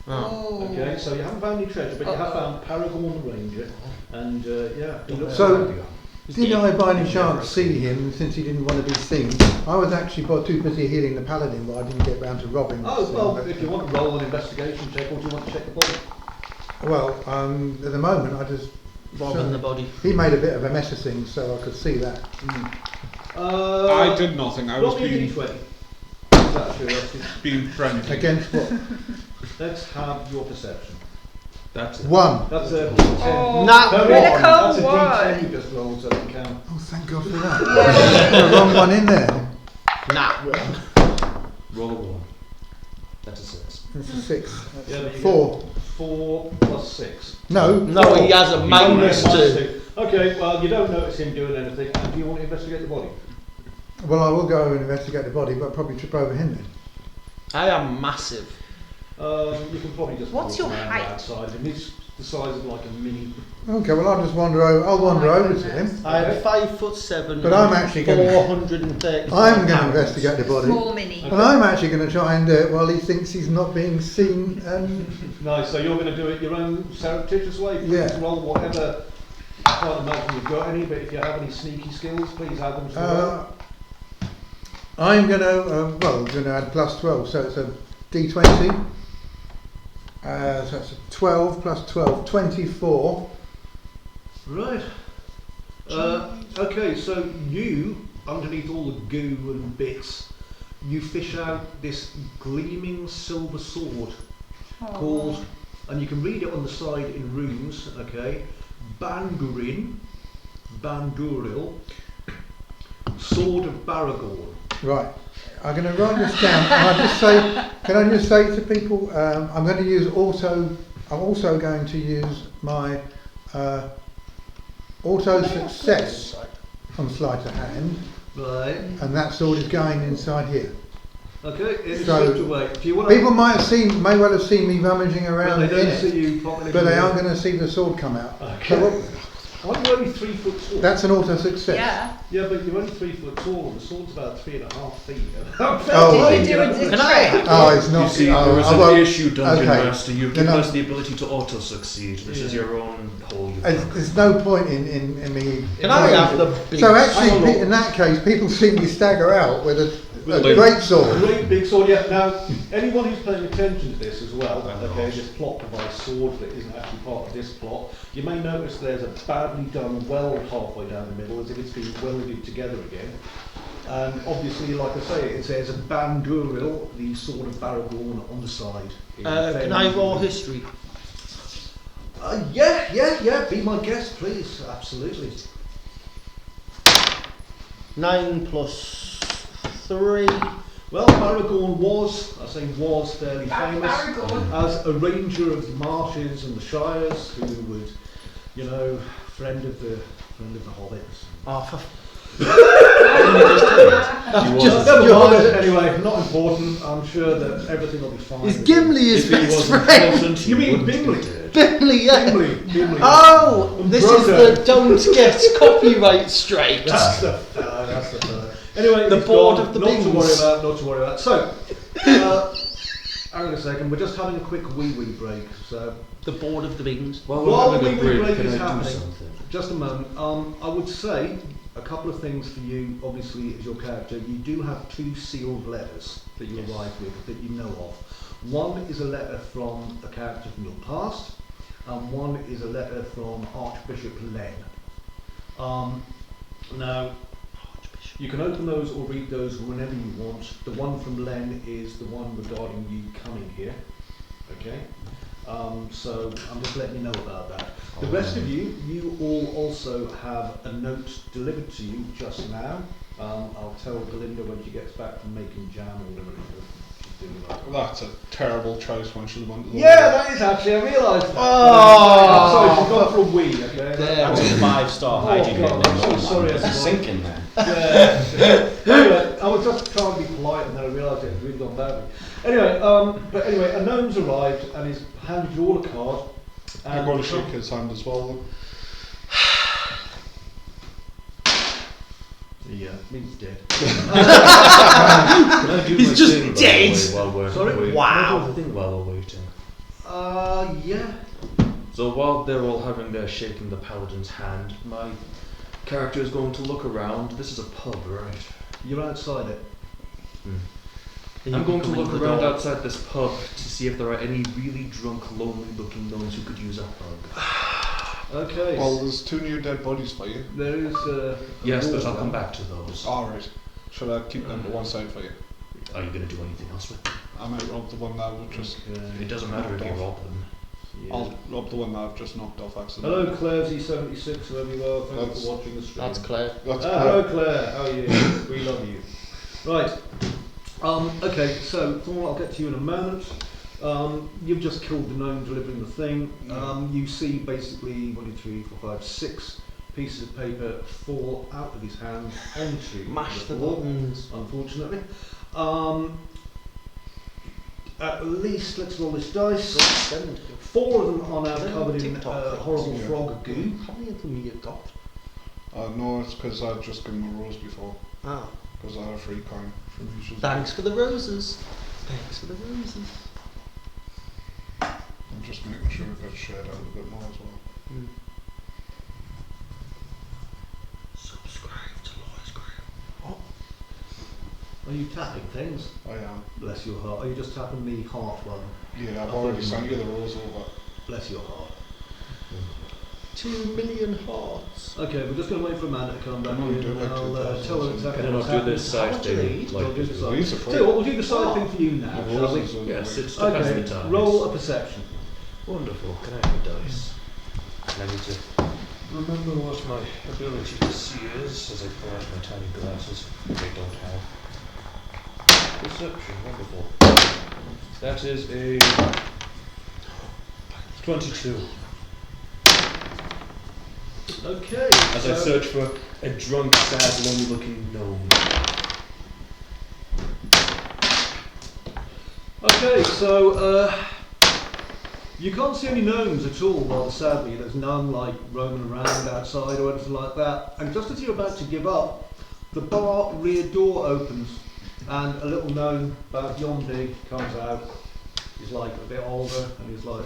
Oh. Okay, so you haven't found any treasure, but you have found Paragon the Ranger, and yeah, he looks So, did I by any chance see him since he didn't want to be seen? I was actually too busy healing the paladin, but I didn't get round to robbing. Oh, this well, thing, if you want to roll an investigation check, or do you want to check the body? Well, at the moment, I just Robbing the body. he made a bit of a mess of things, so I could see that. I did nothing, I was roll me a being, d20. Just out of curiosity. being friendly. Against what? Let's have your perception. That's it. 1. That's a D10. Oh, Nat No, one. That's a critical D10 one. you just rolled, so it can count. Oh, thank God for that. The wrong one in there. Nat 1. Roll a 1. That's a 6. It's a 6. Yeah, but you 4. get 4 plus 6. No. No, he has a Oh, minus no, 2. 2. Okay, well, you don't notice him doing anything, and do you want to investigate the body? Well, I will go and investigate the body, but I'll probably trip over him then. I am massive. You can probably just What's walk your around height? outside him. He's the size of like a mini. Okay, well, I'll just wander over. I'll wander my over to goodness. him. I am 5'7". But I'm actually gonna- 430. I'm going to investigate the body. Small mini. And I'm actually going to try and do it while he thinks he's not being seen. Nice. So you're going to do it your own surreptitious way. Please Yeah. roll whatever. I can't imagine you've got any, but if you have any sneaky skills, please add them to the roll. I'm going to, I'm going to add plus 12, so it's a D20. So that's a 12 plus 12, 24. Right. Okay, so you, underneath all the goo and bits, you fish out this gleaming silver sword called, and you can read it on the side in runes, okay, Banduril, Sword of Baragorn. Right. I'm going to write this down. Can I just say to people, I'm going to use I'm also going to use my auto success on sleight of hand, Right. and that sword is going inside here. Okay, it's So, slipped away. Do you want to? People may well have seen me rummaging around Well, they in don't see it, you properly. but they aren't going to see the sword come out. Okay. So I'm only 3 foot tall. that's an auto success. Yeah. Yeah, but you're only 3 foot tall, and the sword's about 3.5 feet. Oh, Did you do a Can I- trick? Oh, it's You not. see, oh, there is I an won't- issue, Dungeon okay. Master. You've Then given I'll- us the ability to auto-succeed. This is Yeah. your own hole. There's no point in me. Can I have the big So actually, Hang on. in that case, people see me stagger out with a With great sword. Great big sword, yeah. Now, anyone who's paying attention to this as well, okay, this plot device sword that isn't actually part of this plot, you may notice there's a badly done well halfway down the middle, as if it's been welded together again. And obviously, like I say, it says Banduril, the sword of Baragorn, on the side. Can I roll history? Yeah, be my guest, please. Absolutely. 9 plus 3. Well, Baragorn was, I say was, fairly famous Baragorn. as a ranger of the marshes and the shires, who would, you know, friend of the hobbits. Oh, for Just never mind. Anyway, not important. I'm sure that everything will be fine. Is Gimli his If he best wasn't friend? important, You he mean wouldn't Bingley? be dead. Gimli, yeah. Gimli. Oh, this is Brother. the don't get copyright straight. That's the fellow. That's the fellow. Anyway, The he's board gone. of the Not to Bings. worry about. Not to worry about. So, hang on a second. We're just having a quick wee break. So, The board of the Bings. While While we're the having a wee break, break can is I do happening, something? just a moment. I would say a couple of things for you. Obviously, as your character, you do have 2 sealed letters that you arrived with that you know of. One is a letter from a character from your past, and one is a letter from Archbishop Len. Now, you can open those or read those whenever you want. The one from Len is the one regarding you coming here. Okay? So I'm just letting you know about that. The rest of you, you all also have a note delivered to you just now. I'll tell Belinda when she gets back from making jam or whatever she's doing. That's a terrible choice when she's wanted. Yeah, that is actually, I realised that. Oh. Sorry, she's gone for a wee, okay? There. That's a 5-star Oh, hygiene God, rating. I'm so sorry, It's everyone. sinking there. Yeah. Anyway, I was just trying to be polite and then I realised it had really gone badly. Anyway, a gnome's arrived and he's handed you all a card. I'm going to shake his hand as well. Yeah, he's dead. Can I do He's my just thing, by the dead. way, while we're Sorry? waiting? Wow. Can I do the thing while we're waiting? Yeah. So while they're all having their shaking the paladin's hand, my character is going to look around. This is a pub, right? You're outside it. I'm going to look the around door. outside this pub to see if there are any really drunk, lonely-looking gnomes who could use a hug. Okay. Well, there's 2 new dead bodies for you. there is a Yes, but wall I'll come there. back to those. Alright. Should I keep them to one side for you? Are you going to do anything else with them? I might rob the one that I've just. It doesn't matter if you rob them. Yeah. I'll rob the one that I've just knocked off accidentally. Hello, Clairsy76, whoever you are. Thank you That's- for watching the stream. That's Claire. That's Hello, Claire. How are you? We love you. Right. Okay, so Thorn, I'll get to you in a moment. You've just killed the gnome delivering the thing. You see basically 1, 2, 3, 4, 5, 6 pieces of paper fall out of his hand onto Mash the floor, buttons. unfortunately. At least, let's roll this dice. 4 of them are now covered in horrible frog goo. How many of them you got? No, it's because I'd just given him a rose before. Ah. Because I had a free coin from Usual. Thanks for the roses. Thanks for the roses. I'm just making sure it gets shared out a bit more as well. Mm. Subscribe to Lois Graham. Are you tapping things? I am. Bless your heart. Are you just tapping the heart one? Yeah, I've already sent you the rose over. Bless your heart. 2 million hearts. Okay, we're just going to wait for Amanda to come back I'm in gonna do and like I'll 2,000. tell her exactly Can I what's not do happening. this side thing? We'll do the side. These are Tell you what, we'll do the side thing for you now, The shall we? roses are Yes, the it's to pass the Okay, time. roll a perception. Wonderful. Can I have a dice? I need to remember what my ability to see is as I pull out my tiny glasses, which I don't have. Perception, wonderful. That is a 22. Okay. As I search for a drunk, sad, lonely-looking gnome. Okay, so you can't see any gnomes at all. Well, sadly, there's none like roaming around outside or anything like that. And just as you're about to give up, the bar rear door opens, and a little gnome about yon big comes out. He's like a bit older, and he's like,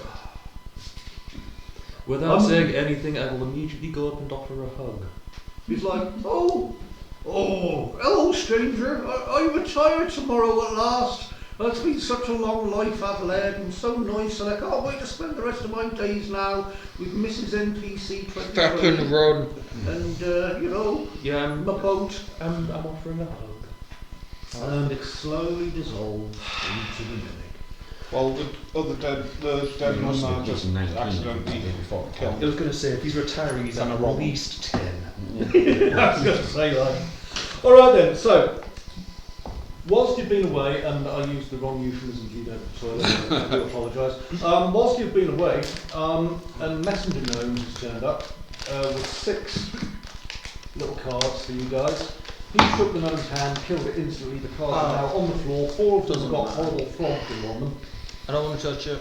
Without saying anything, I will immediately go up and offer a hug. he's like, oh, hello, stranger. Are you retired tomorrow at last? It's been such a long life I've led, and so nice, and I can't wait to spend the rest of my days now with Mrs. NPC 23. Step and run. And, you know, Yeah, my boat. I'm offering a hug. And it slowly dissolves into the mimic. Well, the dead man Must have just just 19 accidentally before. killed I was going to say, if he's retiring, he's And at a robber. least 10. I was going to say that. Alright then, so, whilst you've been away, and I used the wrong euphemism, you don't, so I do apologise. Whilst you've been away, a messenger gnome has turned up with 6 little cards for you guys. He shook the gnome's hand, killed it instantly. The cards are now on the floor. 4 of them have got horrible frog glue on them. I don't want to touch it.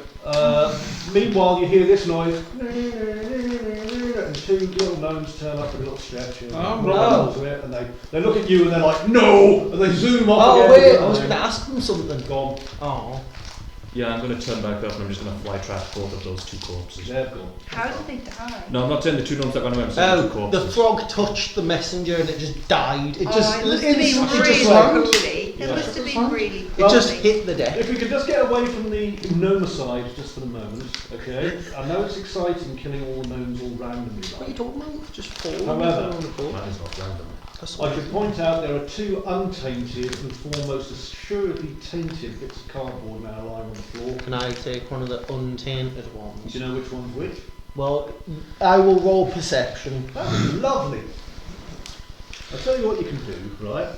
Meanwhile, you hear this noise, and 2 little gnomes turn up with a little stretch and no. it, and they look at you and they're like, no! And they zoom off Oh again. wait, I was going to ask them something. Gone. Oh. Yeah, I'm going to turn back up and I'm just going to fly trap both of those 2 corpses. They're gone. How did they die? No, I'm not saying the 2 gnomes that ran away, I'm saying the 2 Oh, corpses. the frog touched the messenger and it just died. It just It must have been instantly really just went. poorly. It must have been really It poorly. just hit the deck. If we could just get away from the gnomicide just for the moment, okay? I know it's exciting killing all the gnomes all randomly. What are you talking about? Just fall However, on the floor. That is not random. That's I should point out there are 2 untainted and 4 most assuredly tainted bits of cardboard now lying on the floor. Can I take one of the untainted Do ones? you know which one's which? Well, I will roll perception. That would be lovely. I'll tell you what you can do, right?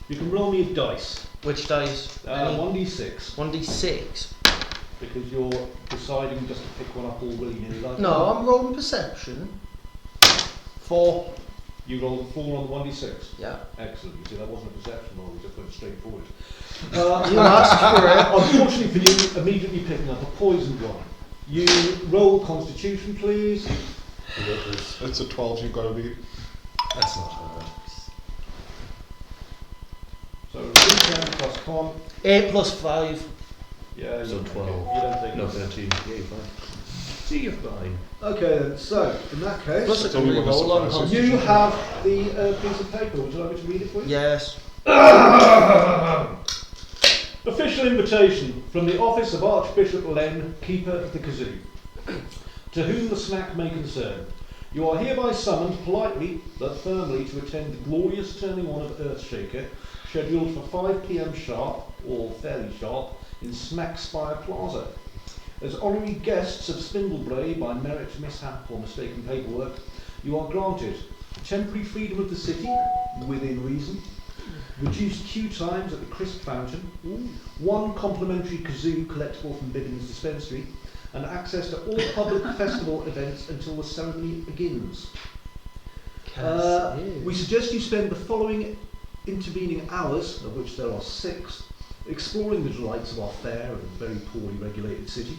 You can roll me a dice. Which dice? Any? 1d6. 1d6. Because you're deciding just to pick one up all willy-nilly like No, that. I'm rolling perception. 4. You rolled a 4 on the 1d6. Yeah. Excellent. You see, that wasn't a perception roll, we just went straight forward. You asked for it. Unfortunately for you, immediately picking up a poisoned one. You roll Constitution, please. It's a 12, you've got to beat. That's not hard. So, D10 plus con. 8 plus 5. Yeah, So you 12. You don't take No, it. 13. Yeah, you're fine. See, you're fine. Okay then, so, in that case, Plus It's a only when roll on it's you constitution. have the piece of paper. Would you like me to read it for you? Yes. Official invitation from the office of Archbishop Len, Keeper of the Kazoo, to whom the snack may concern. You are hereby summoned politely but firmly to attend the glorious turning on of Earthshaker, scheduled for 5 p.m. sharp, or fairly sharp, in Smackspire Plaza. As honorary guests of Spindlebrae by merit, mishap or mistaken paperwork, you are granted temporary freedom of the city, within reason, reduced queue times at the crisp fountain, 1 complimentary kazoo collectible from Bibbin's dispensary, and access to all public festival events until the ceremony begins. We suggest you spend the following intervening hours, of which there are 6, exploring the delights of our fair and very poorly regulated city.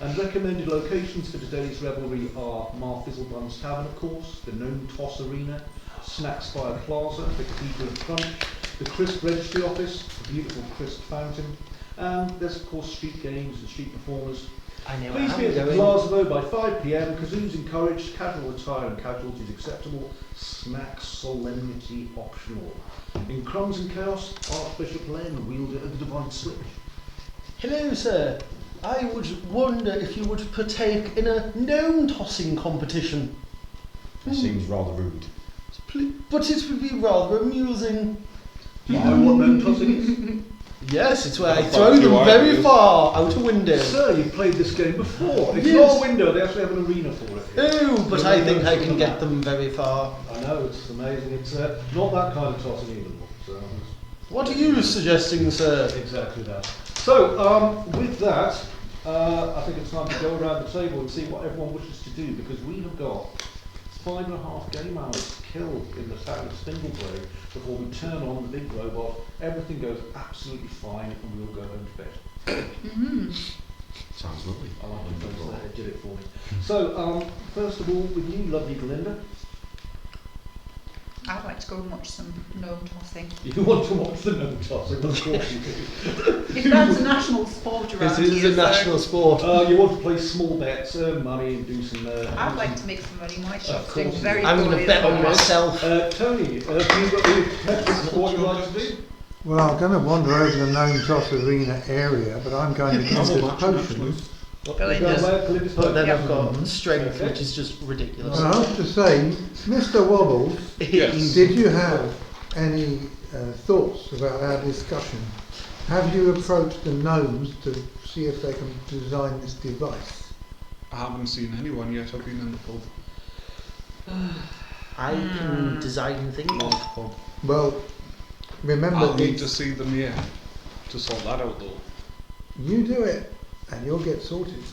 And recommended locations for today's revelry are Mar Fizzlebum's Tavern, of course, the Gnome Toss Arena, Snack Spire Plaza, the Cathedral of Crunch, the Crisp Registry Office, the beautiful Crisp Fountain, and there's of course street games and street performers. I know. Please be at the Plaza by 5 PM. Kazoos encouraged, casual attire and casualties acceptable, snack solemnity optional. In Crumbs and Chaos, Archbishop Len, wielder of the Divine Switch. Hello, sir. I would wonder if you would partake in a gnome tossing competition. It seems rather rude. But it would be rather amusing. Do you know what gnome tossing is? Yes, it's where I I've throw got a few them very ideas. far out a window. Sir, you've played this game before. It's Yes. not a window, they actually have an arena for it. Oh, but I think I can get them very far. I know, it's amazing. It's not that kind of tossing either. So, What are you suggesting, sir? exactly that. So, with that, I think it's time to go around the table and see what everyone wishes to do, because we have got 5.5 game hours to kill in the town of Spindlebrae before we turn on the big robot. Everything goes absolutely fine and we'll go home to bed. Sounds lovely. I like the folks that did it for me. So, first of all, with you, lovely Glinda, I'd like to go and watch some gnome tossing. you want to watch the gnome tossing, of course you do. If that's a national sport around This is here, a national sport. You want to play small bets, earn money and do some... I'd like to make some money. My shop's course doing you very I'm going poorly to bet at the on moment. myself. Tony, have you got any preference for what you'd like to do? Well, I'm going to wander over the Gnome Toss Arena area, but I'm going to get Double this match, potions. Belinda's. But then I've Yeah. got strength, Okay. which is just ridiculous. And I have to say, Mr. Wobble, Yes. did you have any thoughts about our discussion? Have you approached the gnomes to see if they can design this device? I haven't seen anyone yet. I've been in the pub. I can design things. Well, remember, I'll need to it's, see the mayor to sort that out though. you do it and you'll get sorted.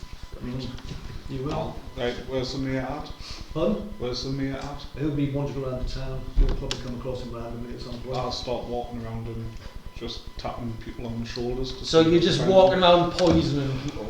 You will. Right, where's the mayor at? Fun? Where's the mayor at? He'll be wandering around the town. You'll probably come across him randomly at some point. I'll start walking around and just tapping people on the shoulders. To So see you're if I just can walking around poisoning people.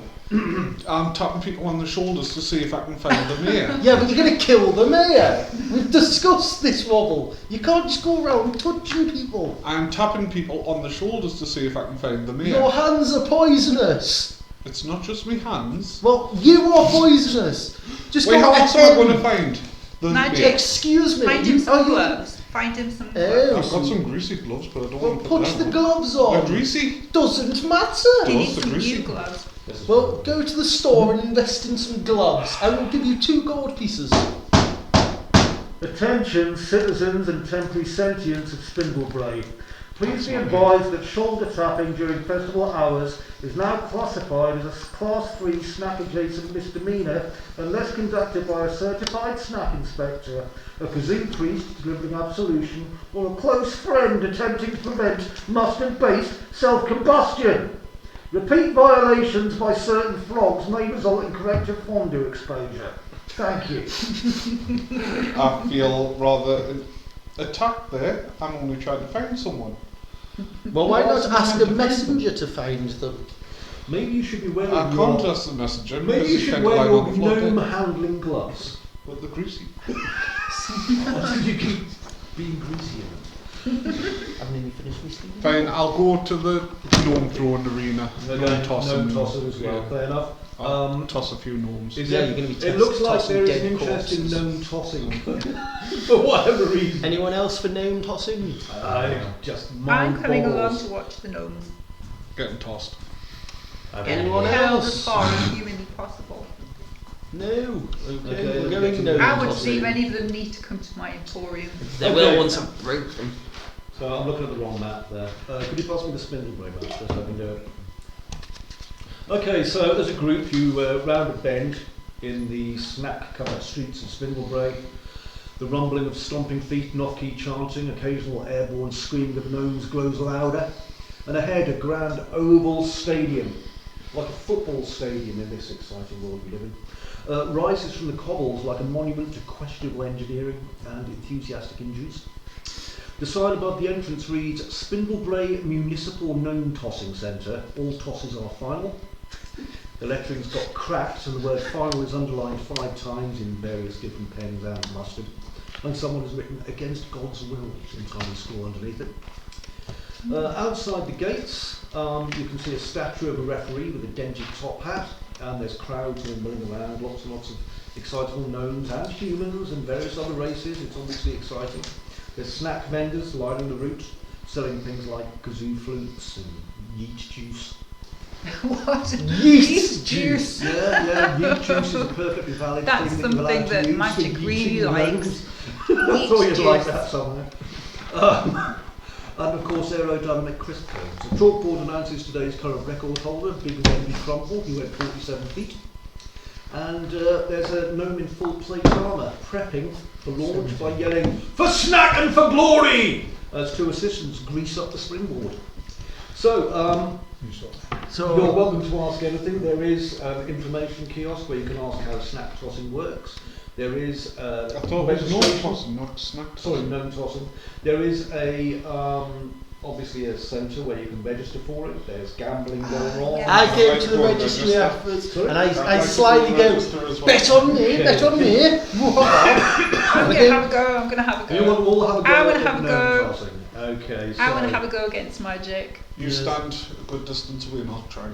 I'm tapping people on the shoulders to see if I can find the mayor. Yeah, but you're going to kill the mayor. We've discussed this, Wobble. You can't just go around touching people. I'm tapping people on the shoulders to see if I can find the mayor. Your hands are poisonous. It's not just me hands. Well, you are poisonous. Just Wait, go how else am I ahead. going to find the Magic. mayor? Excuse me. Find him are some you- gloves. Find him some Oh. gloves. I've got some greasy gloves, but I don't Well, want to put them the on. gloves They're on. greasy. Doesn't matter. He Gloves needs are some greasy. new gloves. Well, go to the store and invest in some gloves. I will give you 2 gold pieces. Attention, citizens and temporary sentients of Spindlebrae. Please be advised that shoulder tapping during festival hours is now classified as a Class 3 snack adjacent misdemeanour unless conducted by a certified snack inspector, a kazoo priest delivering absolution, or a close friend attempting to prevent mustard-based self-combustion. Repeat violations by certain frogs may result in corrective fondue exposure. Thank you. I feel rather attacked there. I'm only trying to find someone. Well, why not ask a messenger to find them? Maybe you should be wearing I your... can't trust the messenger. Maybe because you he's should kind of wear lying your on the floor gnome there. handling gloves. But the greasy. Or did you keep being greasy in them? Haven't even finished my sleep. Fine, I'll go to the gnome throwing arena. Gnome tossing. Gnome tosser as well, Yeah. fair enough. I'll toss a few gnomes. Is Yeah, it, you're gonna be it looks like tossing there is dead an interest in corpses. gnome tossing for whatever reason. Anyone else for gnome tossing? I just I'm mind coming along boggles. to watch the gnomes. Getting tossed. Anyone Get held else? as far as humanly possible. No. Okay, Okay, we're let's going get gnome I would tossing. see if any of them need to come to my emporium. They Okay. will once I've broke them. So I'm looking at the wrong map there. Could you pass me the Spindlebrae map just so I can do it? Okay, so as a group you round a bend in the snack-covered streets of Spindlebrae. The rumbling of stomping feet and off-key chanting, occasional airborne screaming of gnomes grows louder. And ahead a grand oval stadium like a football stadium in this exciting world we live in, rises from the cobbles like a monument to questionable engineering and enthusiastic injuries. The sign above the entrance reads, Spindlebrae Municipal Gnome Tossing Centre, all tosses are final. The lettering's got cracked and the word final is underlined 5 times in various different pens and mustard. And someone has written, against God's will, in tiny scrawl underneath it. Outside the gates, you can see a statue of a referee with a dented top hat, and there's crowds all milling around, lots and lots of excitable gnomes and humans and various other races. It's obviously exciting. There's snack vendors lining the route, selling things like kazoo flutes and yeet juice. What? Yeast juice. Yeah, yeet juice is a perfectly valid That's thing that you're allowed something to that use Magic for really yeeting likes. gnomes. I thought you'd like juice. that somewhere. And of course aerodynamic crisp cones. The chalkboard announces today's current record holder, Big Wendy Crumple, who went 47 feet. And there's a gnome in full plate armour, prepping for launch by yelling, for snack and for glory! As 2 assistants grease up the springboard. So, you're welcome to ask anything. There is an information kiosk where you can ask how snack tossing works. There is I thought it was gnome tossing, not snack tossing. Sorry, gnome tossing. There is a obviously a centre where you can register for it. There's gambling going on. Yeah. I go Like to the one registry register. afterwards Sorry? and I Like slyly one go, register as well. bet on me, bet on me. I'm going to have a go, I'm going to have a You want go. to all have a go I wanna at have a gnome go. tossing? Okay, so I want to have a go against Magic. You stand a good distance away, not try.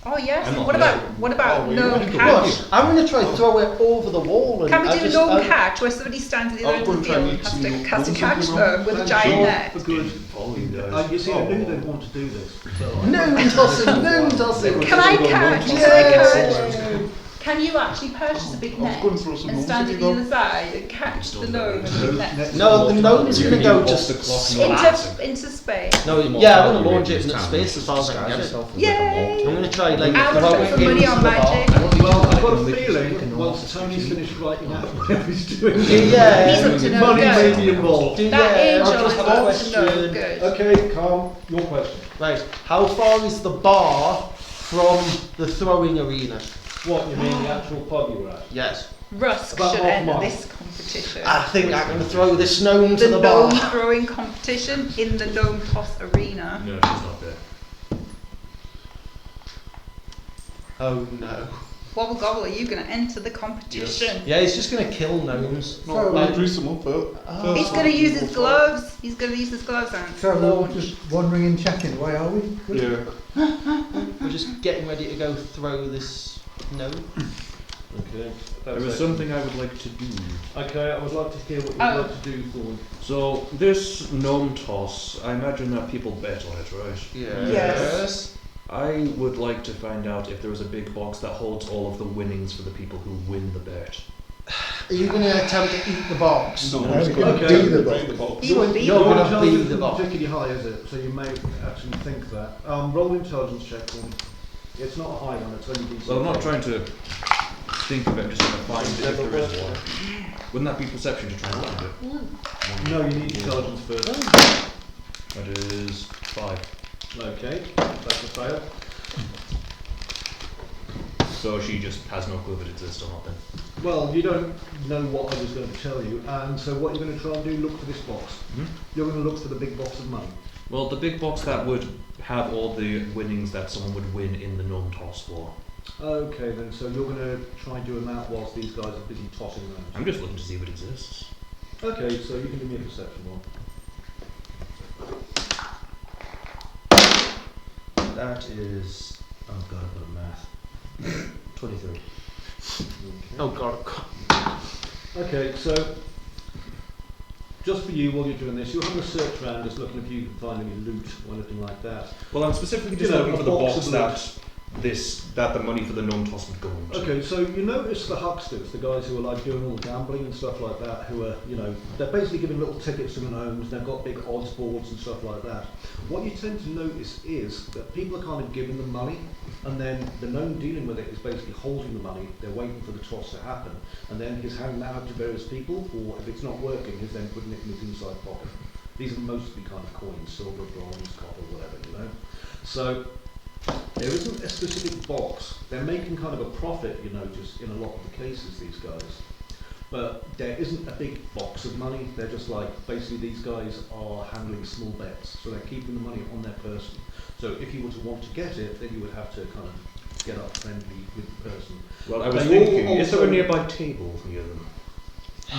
Oh yes, I'm not what there. about Oh, gnome you- catch? What? I'm going to try throw it over the wall. And Can we I do just, gnome catch where somebody stands at the I'll other go end of and the try field and and has meet to you. cast a Won't catch you them with a Thank giant you net? for good. Follow you guys. You see, I knew they'd want to do this. So Gnome tossing, gnome tossing. Can I catch? Can I catch? Can you actually purchase a big I was net going to throw some and gnomes stand at at you, the though. other side and catch the gnome in the net? No, the gnome's going to go just Into space. No, yeah, I'm going to launch it into space as far as I can get it. Yay! I'm going to try like I would throw put it some money into on the bar. Magic. Well, I've got a feeling once Tony's finished writing out whatever he's doing, Yeah. He's up to no money may good. be involved. Do- That yeah, angel I'll is just have a up to no question. good. Okay, calm. Your question. Right, how far is the bar from the throwing arena? What, you mean the actual pub you were at? Yes. Rusk About should half a enter mile. this competition. I think I'm going to throw this gnome to The the gnome bar. throwing competition in the Gnome Toss Arena. No, she's not there. Oh no. Wobble Gobble, are you going to enter the competition? Yeah, he's just going to kill gnomes. No, So, I'll grease them up first. Oh. He's going to use his gloves. He's going to use his gloves and So we're all launch. just wandering and chatting away, are we? Good. Yeah. We're just getting ready to go throw this gnome. Okay. There is something I would like to do. Okay, I would like to hear what you'd Oh. like to do, Thorn. So, this gnome toss, I imagine that people bet on it, right? Yes. I would like to find out if there is a big box that holds all of the winnings for the people who win the bet. Are you going to attempt to eat the box? No, No, it's we going can to be be the the box. box. He would be. You're Your gonna intelligence be the isn't box. particularly high, is it? So you may actually think that. Roll intelligence check for me. It's not a high one, it's only decent. Well, I'm not trying to think of it, I'm just trying to find it if there is one. Wouldn't that be perception to try and find it? No, you need intelligence first. That is 5. Okay, that's a fail. So she just has no clue if it exists or not then. Well, you don't know what I was going to tell you, and so what you're going to try and do, look for this box. Hmm? You're going to look for the big box of money. Well, the big box that would have all the winnings that someone would win in the gnome toss for. Okay then, so you're going to try and do them out whilst these guys are busy tossing them. I'm just looking to see if it exists. Okay, so you can give me a perception one. That is. Oh god, I've got a math. 23. Oh god. Okay, so just for you while you're doing this, you're having a search around just looking if you can find any loot or anything like that. Well, I'm specifically just You know, looking a for the box box of that the money for the gnome toss would go into. Okay, so you notice the hucksters, the guys who are like doing all the gambling and stuff like that, who are, you know, they're basically giving little tickets to the gnomes, they've got big odds boards and stuff like that. What you tend to notice is that people are kind of giving them money, and then the gnome dealing with it is basically holding the money, they're waiting for the toss to happen, and then he's handing that out to various people, or if it's not working, he's then putting it in his inside pocket. These are mostly kind of coins, silver, bronze, copper, whatever, you know. So There isn't a specific box. They're making kind of a profit, you notice, in a lot of the cases, these guys. But there isn't a big box of money. They're just like, basically these guys are handling small bets. So they're keeping the money on their person. So if you were to want to get it, then you would have to kind of get up friendly with the person. Well, I was They all thinking, is there a also- nearby table near them?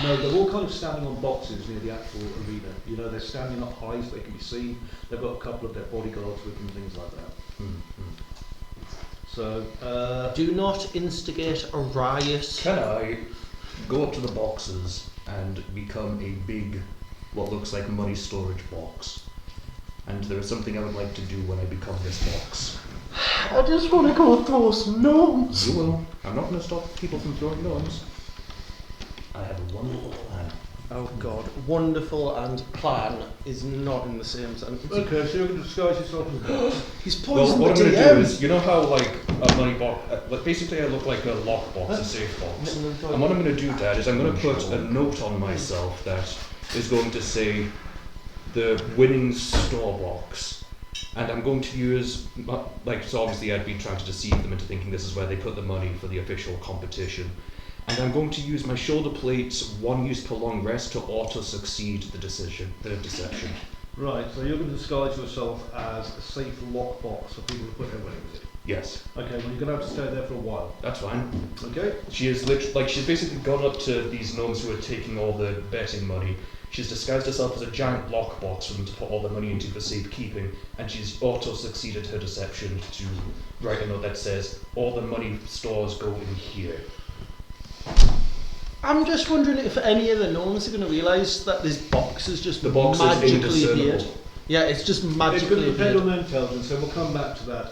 No, they're all kind of standing on boxes near the actual arena. You know, they're standing up high so they can be seen. They've got a couple of their bodyguards with them, things like that. So, Do not instigate a riot. Can I go up to the boxes and become a big, what looks like money storage box? And there is something I would like to do when I become this box. I just want to go throw some gnomes. You will. I'm not going to stop people from throwing gnomes. I have a wonderful plan. Oh God, wonderful and plan is not in the same sentence. okay, so you're going to disguise yourself as a box. He's Well, poisoned what I'm the going to DM. do is, you know how like a money box, like basically I look like a lock box, a safe box. And what I'm going to do, Dad, is I'm going to put a note on myself that is going to say the winning store box. And I'm going to use, like, so obviously I'd be trying to deceive them into thinking this is where they put the money for the official competition. And I'm going to use my shoulder plates, 1 use per long rest, to auto-succeed the deception. Right, so you're going to disguise yourself as a safe lockbox for people to put their winnings in. Yes, Okay, well you're going to have to stay there for a while. that's fine. Okay? She is literally, like, she's basically gone up to these gnomes who are taking all the betting money. She's disguised herself as a giant lockbox for them to put all the money into for safekeeping, and she's auto-succeeded her deception to write a note that says, all the money stores go in here. I'm just wondering if any of the gnomes are going to realise that this box is just The box is magically indiscernible. appeared. Yeah, it's just It's going magically to depend appeared. on their intelligence, so we'll come back to that.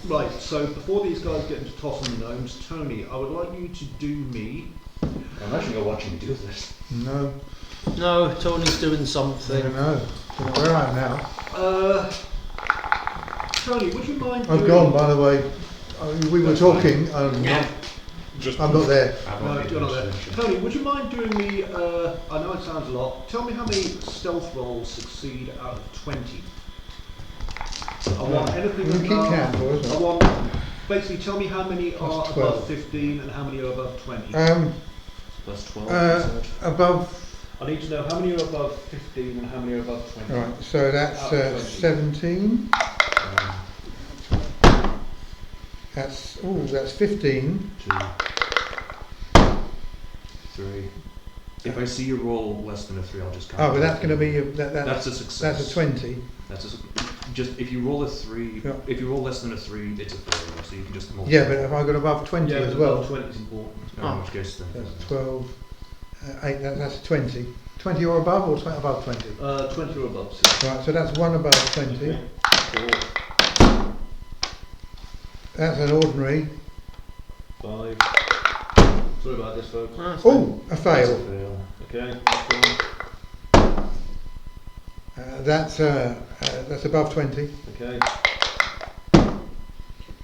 Right, so before these guys get into tossing the gnomes, Tony, I would like you to do me. I'm actually going to watch you do this. No, No, Tony's doing I something. don't know. Don't know where I am now. Tony, would you mind I've doing... gone, by the way. We were talking. Just I'm not there. No, you're not there. Tony, would you mind doing me, I know it sounds a lot, tell me how many stealth rolls succeed out of 20? I want anything You keep count for us, I huh? want, basically tell me how many are Plus above 12. 15 and how many are above 20. Plus 12, Above. I need to know how many are above 15 and how many are above 20. Right, so that's Out of 20. 17. That's 15. 2, 3. If I see you roll less than a 3, I'll just count. Oh, but that's going to be That's a success. that's a 20. That's just if you roll a 3, Yeah. if you roll less than a 3, it's a failure. So you can just multiply. Yeah, but if I got above 20 Yeah, as but well, above 20 is important. In which case then. that's 12. 8. That's 20. 20 or above, or above 20. 20 or above. So. Right, so that's one above 20. Okay. 4, That's an ordinary. 5. Sorry about this, folks. Oh, a That's a fail. fail. Okay, next one. That's above 20. Okay,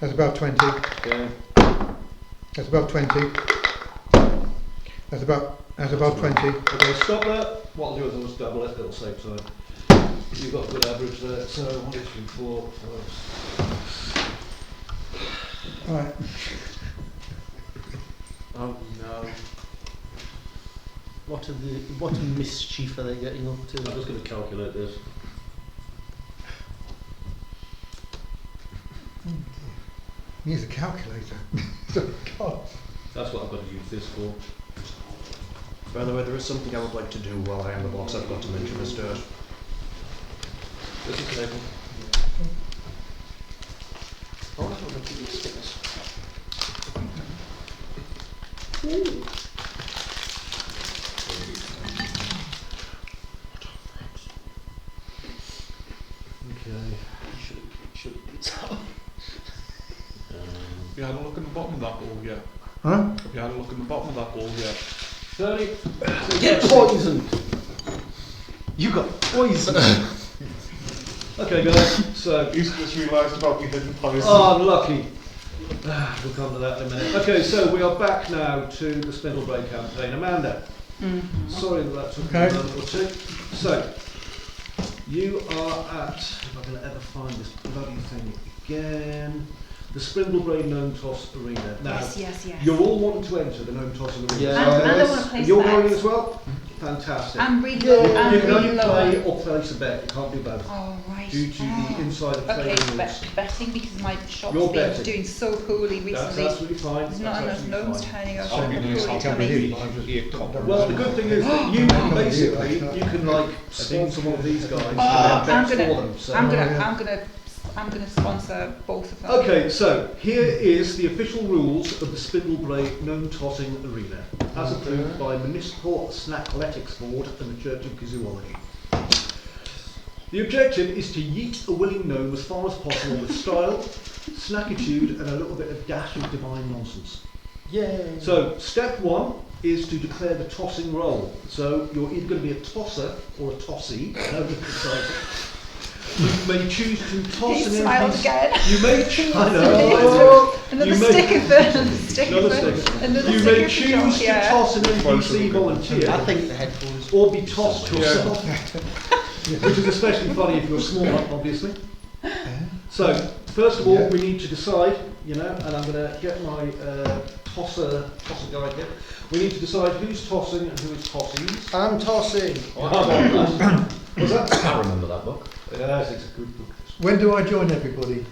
That's above 20. okay. That's above 20. That's above 20. Okay, stop there. What I'll do is I'll just double it, it'll save time. You've got a good average there, so 1, 2, 3, 4, 5. Right. Oh no. What mischief are they getting up I'm to? just going to calculate this. Use a calculator. God. That's what I've got to use this for. By the way, there is something I would like to do while I am the box. I forgot to mention this, Stuart. This is the table. Oh, I'm going to use stickers. Okay. Should be so. Have you had a look in the bottom of that bowl yet? Huh? Have you had a look in the bottom of that bowl yet? 30. Get poisoned! You got poisoned! Okay, guys, so. He's just realised about your hidden poison. Oh, unlucky. We'll come to that in a minute. Okay, so we are back now to the Spindlebrae campaign. Amanda, sorry that took Okay. a moment or two. So, you are at, if I can ever find this bloody thing, again. The Spindlebrae Gnome Toss Arena. Now, Yes. you're all wanting to enter the Gnome Tossing Arena. Yeah. And I want to play You're going bet. as well? Fantastic. I'm really you I'm can only really play low. or place a bet. You can't do both. Oh, right. Due to the insider Okay, trading rules. betting because my shop's You're been betting. doing so poorly That's recently. absolutely fine. There's not That's enough absolutely gnomes fine. turning up. I'll I'm be poorly nice, I'll coming. Well, the good thing is that you can basically you can like sponsor one of these guys and then bet for them. So. I'm gonna sponsor both of them. Okay, so here is the official rules of the Spindlebrae Gnome Tossing Arena, as approved by Municipal Snackletics Board and the Church of Zoology. The objective is to yeet a willing gnome as far as possible with style, snackitude, and a little bit of dash of divine nonsense. Yay! So, step one is to declare the tossing role. So, you're either going to be a tosser or a tossee. You may choose to toss He an smiled NPC. again. You may choose. I know. Another You may- sticker version. Sticker Another version. sticker. Another You sticker may for choose John, to yeah. toss an NPC volunteer, I think the headphones. or be tossed yourself, which is especially funny if you're small, obviously. So, first of all, we need to decide, and I'm going to get my tosser guide here. We need to decide who's tossing and who is tossies. I'm tossing. Was that? I remember that book. Yes, it's a good book. When do I join everybody?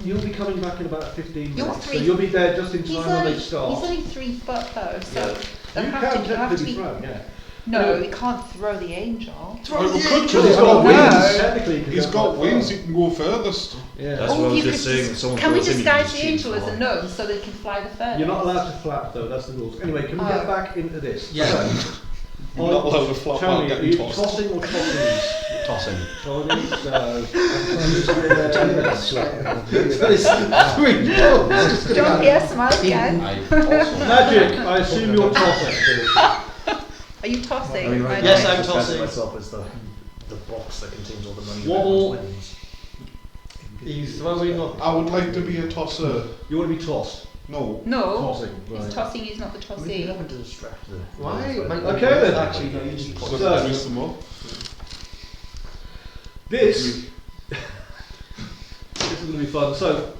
You'll be coming back in about 15 You're minutes, so three- you'll be there just in He's time when only, they start. he's only 3 foot though, so You they'll can have to technically be be. thrown, yeah. No, you can't throw the angel. Well, we could Because he's throw got the wings, wings. technically. he can He's go got quite wings, far. he can go furthest. Yeah. That's what I was you just could saying. If someone can we throws him, you disguise just the shoot angel as a for gnome so they can fly the furthest? You're not allowed to flap though, that's the rules. Anyway, can we get Oh. back into this? Yeah. So, You're not allowed to flap tell out me, are getting you tossed. tossing or tossing? Tossing. Tossing, so... John Pierre, smile again. I also Magic, I assume you're tossing. Are you tossing? I mean, right Yes, now, I'm I just tossing. myself as the box that contains all the money. Wobble. that wins. He's throwing up. I would like to be a tosser. You want to be tossed? No. No, Tossing, it's right. tossing is not the I mean, you tossee. haven't to distract the. Why? Okay then. Actually, no, you just So, So- twist them up. This is going to be fun. So,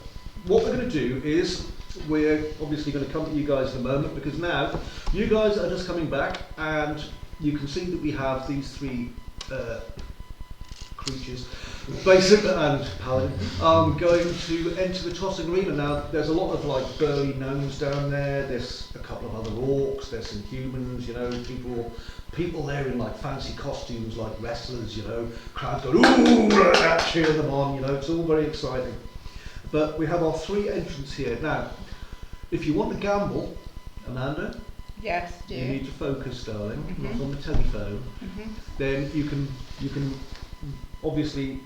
what we're going to do is we're obviously going to come to you guys in a moment because now you guys are just coming back and you can see that we have these 3 creatures, basic and paladin, going to enter the tossing arena. Now, there's a lot of like burly gnomes down there. There's a couple of other orcs. There's some humans. People there in like fancy costumes, like wrestlers. Crowds go ooh, cheering them on. It's all very exciting. But we have our 3 entrants here now. If you want to gamble, Amanda, Yes, do. you need to focus, darling, Mhm. not on the telephone. Mhm. Then you can obviously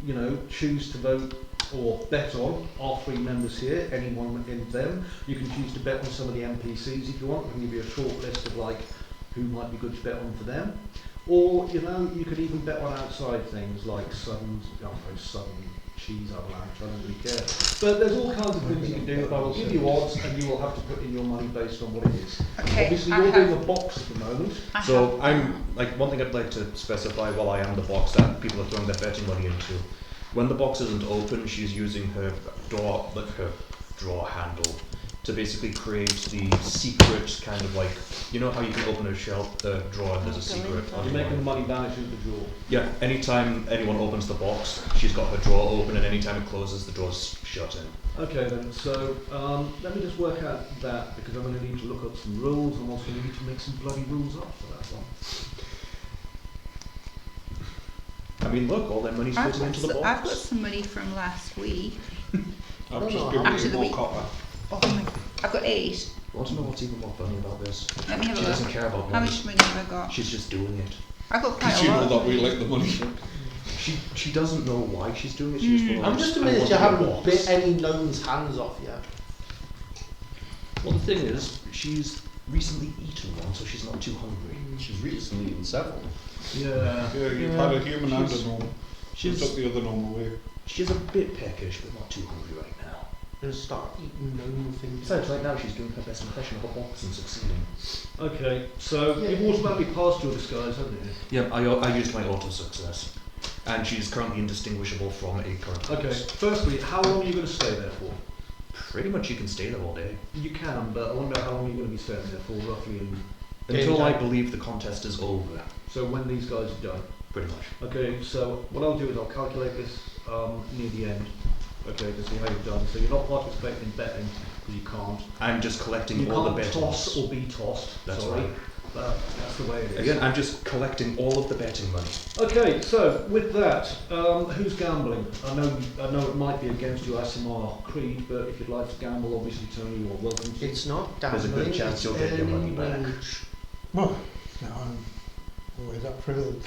choose to vote or bet on our 3 members here, any one in them. You can choose to bet on some of the NPCs if you want. We can give you a short list of like who might be good to bet on for them. Or you could even bet on outside things like sudden cheese avalanche, I don't really care. But there's all kinds of things you can do, but I will give you odds and you will have to put in your money based on what it is. Okay, Obviously I you're have- doing a box at the moment. I have- So I'm like one thing I'd like to specify while I am the box that people are throwing their betting money into. When the box isn't open, she's using her draw handle to basically create the secret kind of like how you can open a shelf, the drawer and there's a secret. on You're the making the bottom. money vanish into the drawer. Yeah, anytime anyone opens the box, she's got her drawer open, and anytime it closes, the door's shut in. Okay then, so let me just work out that because I'm going to need to look up some rules. I'm also going to need to make some bloody rules up for that one. I mean, look, all their money's I've floating into the box. I've got some money from last week. I've No, just no, given after you the more week. copper. Oh my! I've got 8. Want to know what's even more funny about this? Let me have She a doesn't look. care about How money. much money have I got? She's just doing it. I've got Because quite you a know lot. that we like the money. She doesn't know why she's doing it. She's just I'm just I amazed want you the haven't box. bit any gnomes' hands off yet. Well, the thing is, she's recently eaten one, so she's not too hungry. She's recently eaten several. Yeah. Yeah, you've had a human and a gnome. You She's took the other gnome away. she's a bit peckish, but not too hungry right now. And start eating gnome things. Besides, right now she's doing her best impression of a box and succeeding. Okay, so you've automatically passed your disguise, haven't you? Yeah, I used my auto success. And she's currently indistinguishable from a current Okay, host. firstly, how long are you going to stay there for? Pretty much you can stay there all day. You can, but I wonder how long you're going to be staying there for, roughly. Until I believe the contest is over. So when these guys are done. Pretty much. Okay, so what I'll do is I'll calculate this near the end, okay, to see how you've done. So you're not participating in betting, because you can't. I'm just collecting You all the can't betting. toss or be tossed, That's sorry. right. But that's the way it is. Again, I'm just collecting all of the betting money. Okay, so with that, who's gambling? I know it might be against your ASMR creed, but if you'd like to gamble, obviously, Tony, you're welcome to. It's not There's a gambling. good chance you'll get your money back. Well, no, I'm always up for a little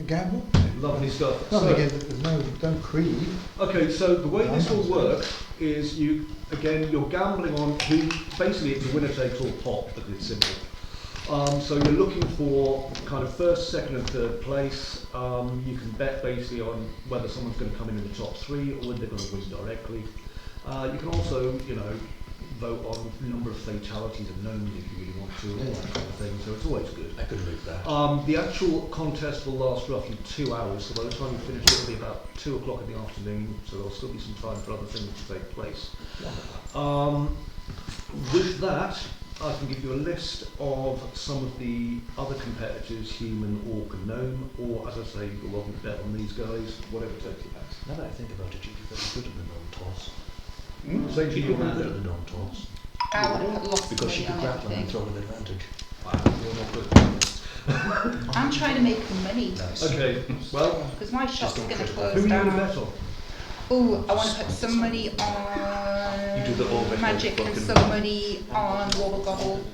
gamble. Lovely stuff. Not So- again, there's no creed. Okay, so the way this will work is you're gambling on who, basically it's a winner takes all pot, but it's simple. So you're looking for kind of first, second and third place. You can bet basically on whether someone's going to come in the top 3 or whether they're going to win directly. You can also, vote on number of fatalities of gnomes if you really want to, all that kind of thing, so it's always good. I could move that. The actual contest will last roughly 2 hours, so by the time you finish it will be about 2 o'clock in the afternoon, so there'll still be some time for other things to take place. With that, I can give you a list of some of the other competitors, human, orc and gnome, or as I say, you can well bet on these guys, whatever takes you best. Now that I think about it, you'd be very good at the gnome toss. Same to You'd you, be very man. good at the gnome toss. I would have lost Because she money could on grab them and everything. throw with advantage. You're not good. I'm trying to make money Nice. Okay, well, because my shop's don't going to critical. close who are you going to down. bet on? Oh, I want to put some money on You do the overhead magic and fucking- some money on Wobble Gobble.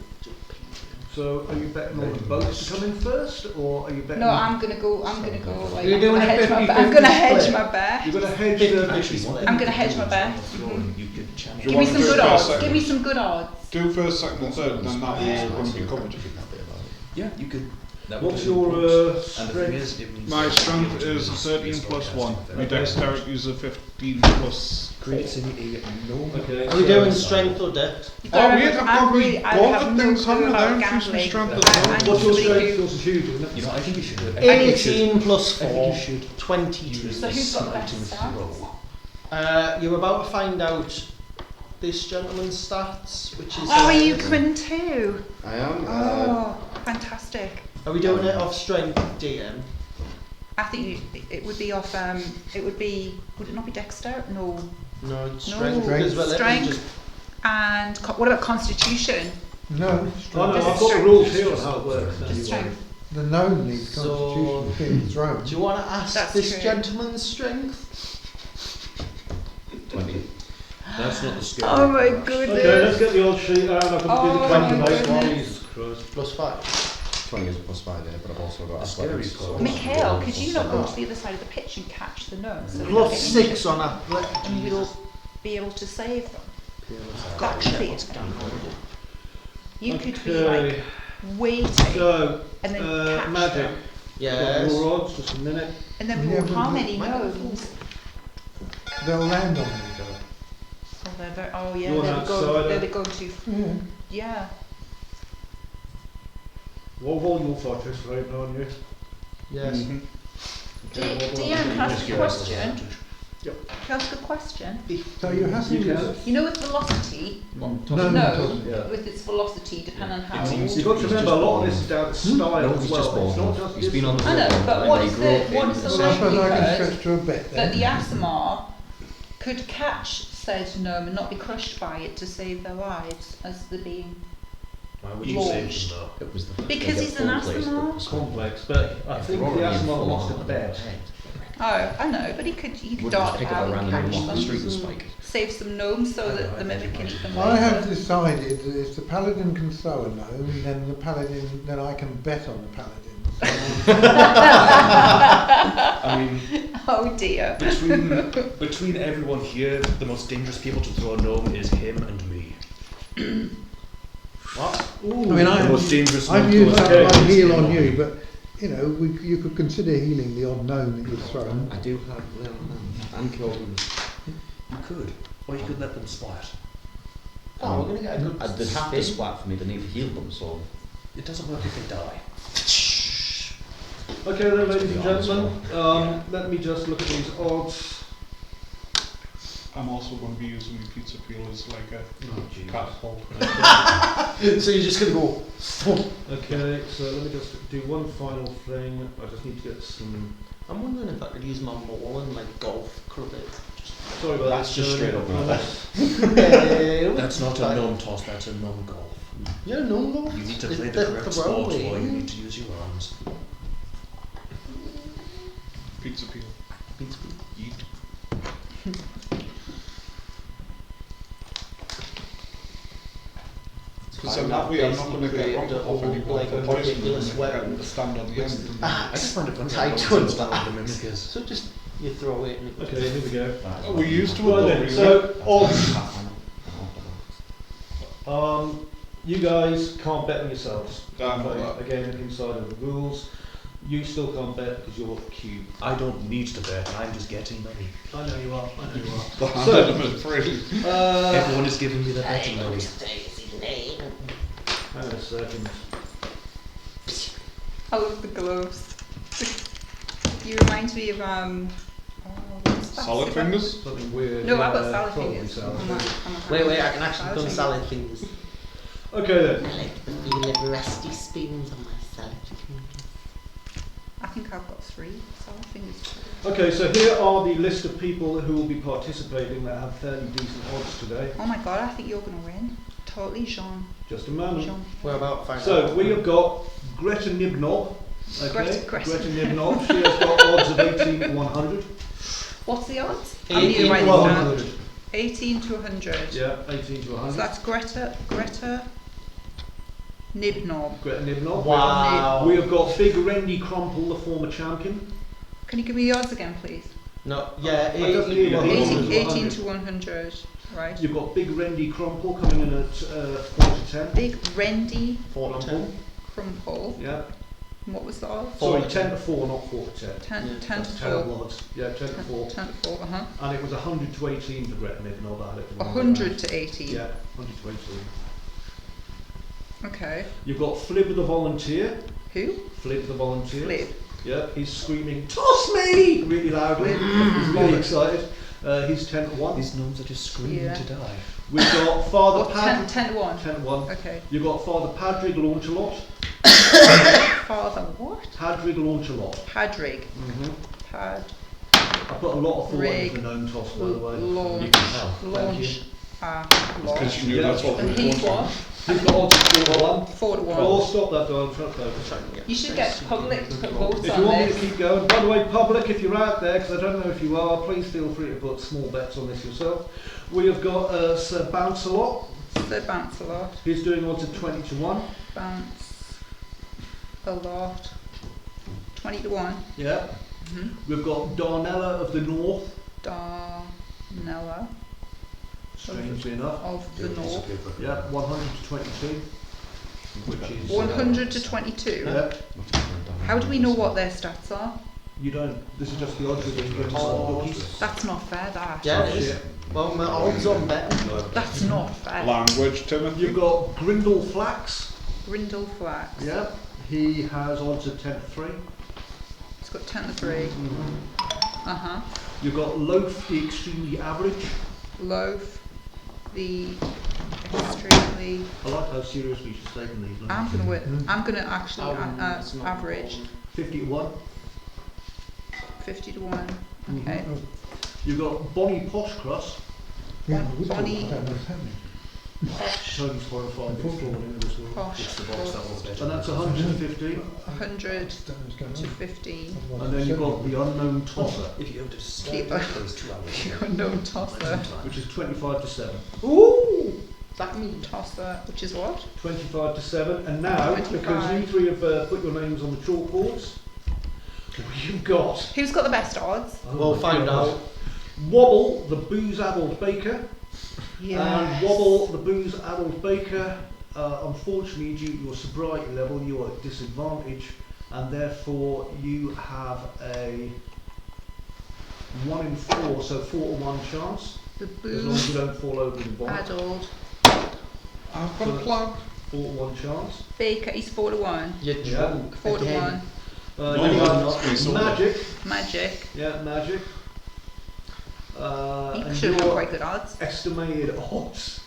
So, are you betting on the boats to come in first, or are you betting? No, I'm gonna go. Like, You're I'm doing gonna a hedge my 50-50 bet. I'm gonna hedge split. my bet. You're going to hedge the. Actually, I'm gonna hedge my bet. You could channel. Do you Give me want some to do good first, odds. second? Give me some good odds. Do first, second and third, then that is going to be covered. Yeah, you could. That would What's be your And the thing strength? is, it means My that strength you'll be able is to 13 use plus spellcasting 1. there. My dexterity is a 15 plus. Creating a gnome. Okay. Are we doing strength or dex? You Oh, gotta wait, remember, I've got I'm my really- I gauntlet have no things, clue haven't I? about Don't choose my gambling. strength I- as well. I'm What's your somebody strength? who- Yours is huge, isn't it? You know, I think you should. I think you should 18 plus I 4, think you should 22. use So a who's got the best smiting stats? throw. You're about to find out this gentleman's stats, which is. Oh, are you coming too? I am. Oh, fantastic. Are we doing it off strength, DM? I think it would be off. It would be. Would it not be Dexter? No. No, it's No. strength. Because well, let me Strength. just. And what about Constitution? No, Oh no, strength. I've got the strength. rules here on how it works. Just Anyway. strength. The gnome needs So- constitution to be thrown. Do you want to ask That's this true. gentleman's strength? 20. That's not the scale. Oh my Okay, let's goodness. get the old sheet out. I can Oh do the my calculation. goodness. Jesus Christ. Plus 5. 20 is a plus 5 there, but I've also got The scary athletics. colour. so- Mikhail, could you not go to the other side of the pitch and catch the gnomes? So we don't Plus get 6 injured? on athletics. And we'll be able to save them. Actually, you could be like Okay, waiting so and then catch magic. them. Yes. Got more odds, just a minute. And then we Yeah, will but how the- many gnomes? They'll land on me Oh, they're very, oh yeah, You're they're an going, outsider. they're going to, though. yeah. What volume will participate on you? Yes. DM, can I ask you a question? Yep. Can I ask a question? So you have to You use can. it. You know with velocity, No, no, Yeah. with its velocity, depending on how. You've got to remember a lot of this is down to style No, as he's well. just It's not born. just He's been on the I know, field but and what they is grew the- up what in is the So I suppose I can likelihood stretch to a bit that then. the Asimar could catch said gnome and not be crushed by it to save their lives as they're being. Why would you save Launched. them though? It was the Because they he's get an full place, Asimar? but the small- complex, but I if think they're the already Asimar full wants on, to they're bet. ahead. Oh, I know, but he could Wouldn't dart just pick up about a and random catch one on the street and them, spike. save some gnomes so that the mimic can eat them I have later. decided that if the paladin can throw a gnome, then I can bet on the paladin. I mean, Oh dear. between everyone here, the most dangerous people to throw a gnome is him and me. What? I mean, The most dangerous I've gnome used to that throw one is heal him on and you, me. but you know, you could consider healing the odd gnome that you've thrown. I do have them and killed them. You could, or you could let them splat. Oh, we're going to get a good They'd have to spin. splat for me to need to heal them, so It doesn't work if they die. Okay then, ladies and gentlemen, let me just look at these odds. I'm also going to be using the pizza peel as like a catapult. So you're just going to go. Okay, so let me just do one final thing. I just need to get some. I'm wondering if I could use my maul and like golf cricket. Sorry about That's that. just straight up not that. That's not a gnome toss, that's a gnome golf. Yeah, no golf. You need to play the correct sport, or you need to use your arms. Pizza peel. Pizza peel. Yeet. Because in that way I'm not going to get rocked off anymore. Like a ridiculous weapon to stand on the end. I just find it funny tight how ones, it's one of the mimickers. So just you throw it and it Okay, here we go. We used to Right then, it. so odds. You guys can't bet on yourselves. I know Okay, that. again, inside of the rules. You still can't bet because you're cube. I don't need to bet, I'm just getting money. I know you are. I know you are. The hand So- element free. Everyone is giving me the betting money. Hang on a second. I love the gloves. You remind me of what's that? Solid fingers? Something weird. No, I've got yeah, salad probably fingers. salad I'm fingers. a Wait, I can actually Salad done fingers. salad fingers. Okay then. I like the feel of rusty spoons on my salad fingers. I think I've got 3 salad fingers. Okay, so here are the list of people who will be participating that have fairly decent odds today. Oh my god, I think you're going to win. Totally, Jean. Just a moment. Jean. We're about to find So out. we have got Greta Nibnob. Okay, Greta. Nibnob. She has got odds of 18 to 100. What's the odds? 18 I need to write to this down. 100. 18 to 100. Yeah, 18 to So 100. that's Greta Nibnob. Greta Nibnob. Wow. We have got Big Randy Crumple, the former champion. Can you give me the odds again, please? No, yeah, I don't 18 need one. 18, 18 100. to 100. Right. You've got Big Randy Crumple coming in at 4 to 10. Big Rendy Crumple. Crumple. Yeah. And what was the odds? Sorry, 10 to 4, not 4 to 10. 10, Yeah, 10 to That's 4. terrible odds. Yeah, 10 to 4. 10 to 4, uh-huh. And it was 100 to 18 for Greta Nibnob. I had it for 100 to 18. Yeah, 100 to 18. Okay. You've got Flib the Volunteer. Who? Flib the Volunteer. Flip. Yeah, he's screaming, "Toss me!" really loudly. He's really excited. He's 10 to 1. These gnomes are just screaming Yeah. to die. We've got Father What, 10, Padrig. 10 to 1? 10 to 1. Okay. You've got Father Padrig Launchalot. Father what? Padrig Launchalot. Padrig. Mm-hmm. Pad. I put a lot of thought Rig. into the gnome toss, by the way. Launch. You can tell. Launch. Because Launch. you knew that's what we And were he's going what? He's got odds of 4 to 1. 4 to 1. Oh, stop that, Don. Shut up. You should get public to put votes If on you want me to this. keep going, by the way, public, if you're out there, because I don't know if you are, please feel free to put small bets on this yourself. We have got Sir Bounce a Lot. They bounce a lot. He's doing odds of 20 to 1. Bounce a lot. 20 to 1. Yeah. Mm-hmm. We've got Darnella of the North, Darnella strangely enough. of the North. Yeah, 100 to 22. Which is 100 to 22. Yeah. How do we know what their stats are? You don't. This is just the odds we've been given on bookies. That's not fair, that. Yeah, it is. Well, my odds on betting. That's not fair. Language, Timothy. You've got Grindle Flax. Grindle Flax. Yeah. He has odds of 10 to 3. It's got 10 to 3. Uh-huh. You've got Loaf, the extremely average. Loaf. The extremely... I like how seriously she's taken these. I'm going to win. I'm going to actually It's not average 50 to 1. 50 to 1. Okay. You've got Bonnie Posh Cross. Yeah, we talk Bonnie- about what's happening. Posh. Tony's horrified it's fallen into this world. Posh. And that's 150. 100 It's going to on. 15. And then you've got the Unknown Tosser, If you have to start Keep those 2 hours. Unknown tosser. which is 25 to 7. Ooh! That means tosser, which is what? 25 to 7. And now, because 25. you three have put your names on the chalkboards, you've got... Who's got the best odds? We'll find out. Wobble, the booze-addled baker. Yeah. And Wobble, the booze-addled baker, unfortunately, due to your sobriety level, you are at disadvantage, and therefore you have a 1 in 4, so 4 to 1 chance, The as long as you booze don't fall over the bomb. addled I've got a plug. 4 to 1 chance. baker. He's 4 to 1. You're Yeah. drunk. 4 to again. 1. You have magic. Magic. Yeah, magic. You And should have your quite good odds. estimated odds.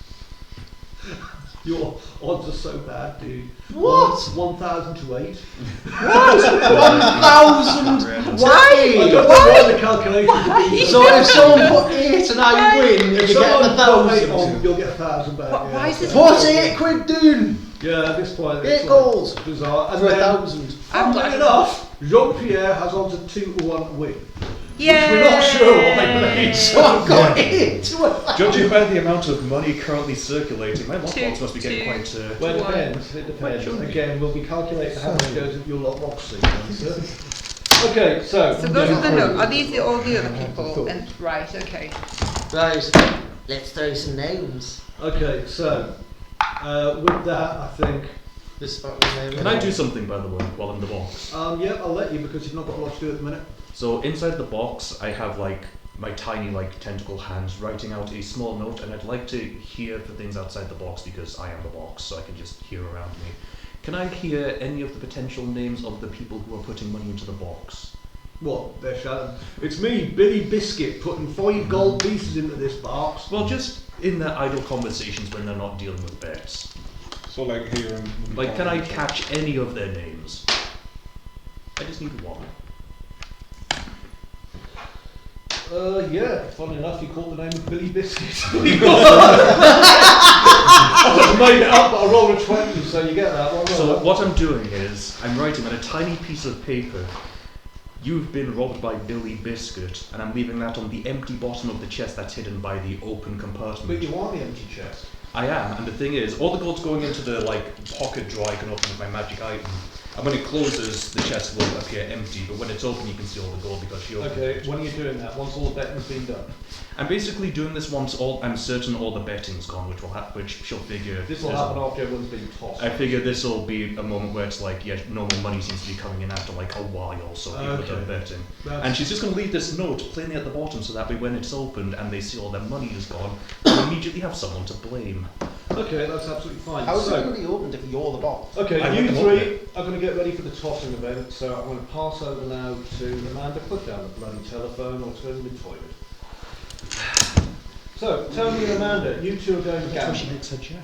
Your odds are so bad, dude. What? 1,000 to 8. I 1,000! Why? don't know why the calculations are being So if someone put 8 and I win, If you get someone put 8 1,000. on, you'll get 1,000 back. What- yeah. why is this- What's 8 quid doing? Yeah, at this point, 8 it's goals like bizarre. And for then, 1,000. funnily enough, Jean-Pierre has odds of 2 to 1 to win. Yeah. We're not sure why, but So I've got 8. Judging by the amount of money currently circulating, my lot Two- odds must be getting two. quite. Well, it One. depends. It depends. Quite Again, we'll be calculating how much goes into your lot Roxy. Okay, so. So those are the notes. Are these all the other people? And right, okay. Right, let's throw some gnomes. Okay, so with that, I think. This spot with gnome. Can I do something, by the way, while I'm in the box? Yeah, I'll let you because you've not got a lot to do at the minute. So inside the box, I have like my tiny like tentacle hands writing out a small note, and I'd like to hear for things outside the box because I am the box, so I can just hear around me. Can I hear any of the potential names of the people who are putting money into the box? What? They're shouting. It's me, Billy Biscuit, putting 5 gold pieces into this box. Well, just in their idle conversations when they're not dealing with bets. So like here and Like, can I catch any of their names? I just need one. Yeah, funny enough, you called the name of Billy Biscuit. I just made it up, but I rolled a 20, so you get that one. So what I'm doing is, I'm writing on a tiny piece of paper, "You've been robbed by Billy Biscuit," and I'm leaving that on the empty bottom of the chest that's hidden by the open compartment. But you want the empty chest. I am, and the thing is, all the gold's going into the like pocket drawer I can open with my magic item. And when it closes, the chest will appear empty, but when it's open, you can see all the gold because she opened Okay, it. when are you doing that? Once all the betting's been done? I'm basically doing this once I'm certain all the betting's gone, which she'll figure. This will happen after everyone's been tossed. I figure this will be a moment where it's like, yeah, normal money seems to be coming in after like a while, so people are done betting. And she's just going to leave this note plainly at the bottom so that way when it's opened and they see all their money is gone, they'll immediately have someone to blame. Okay, that's absolutely fine. How's So- it going to be opened if you're the boss? Okay, I you want them three are going to get ready for the tossing event, so I'm going to pass over now to Amanda. Put down the bloody telephone or it's going to the toilet. So, Tony and Amanda, you two are going to That's how she gamble. makes her jam.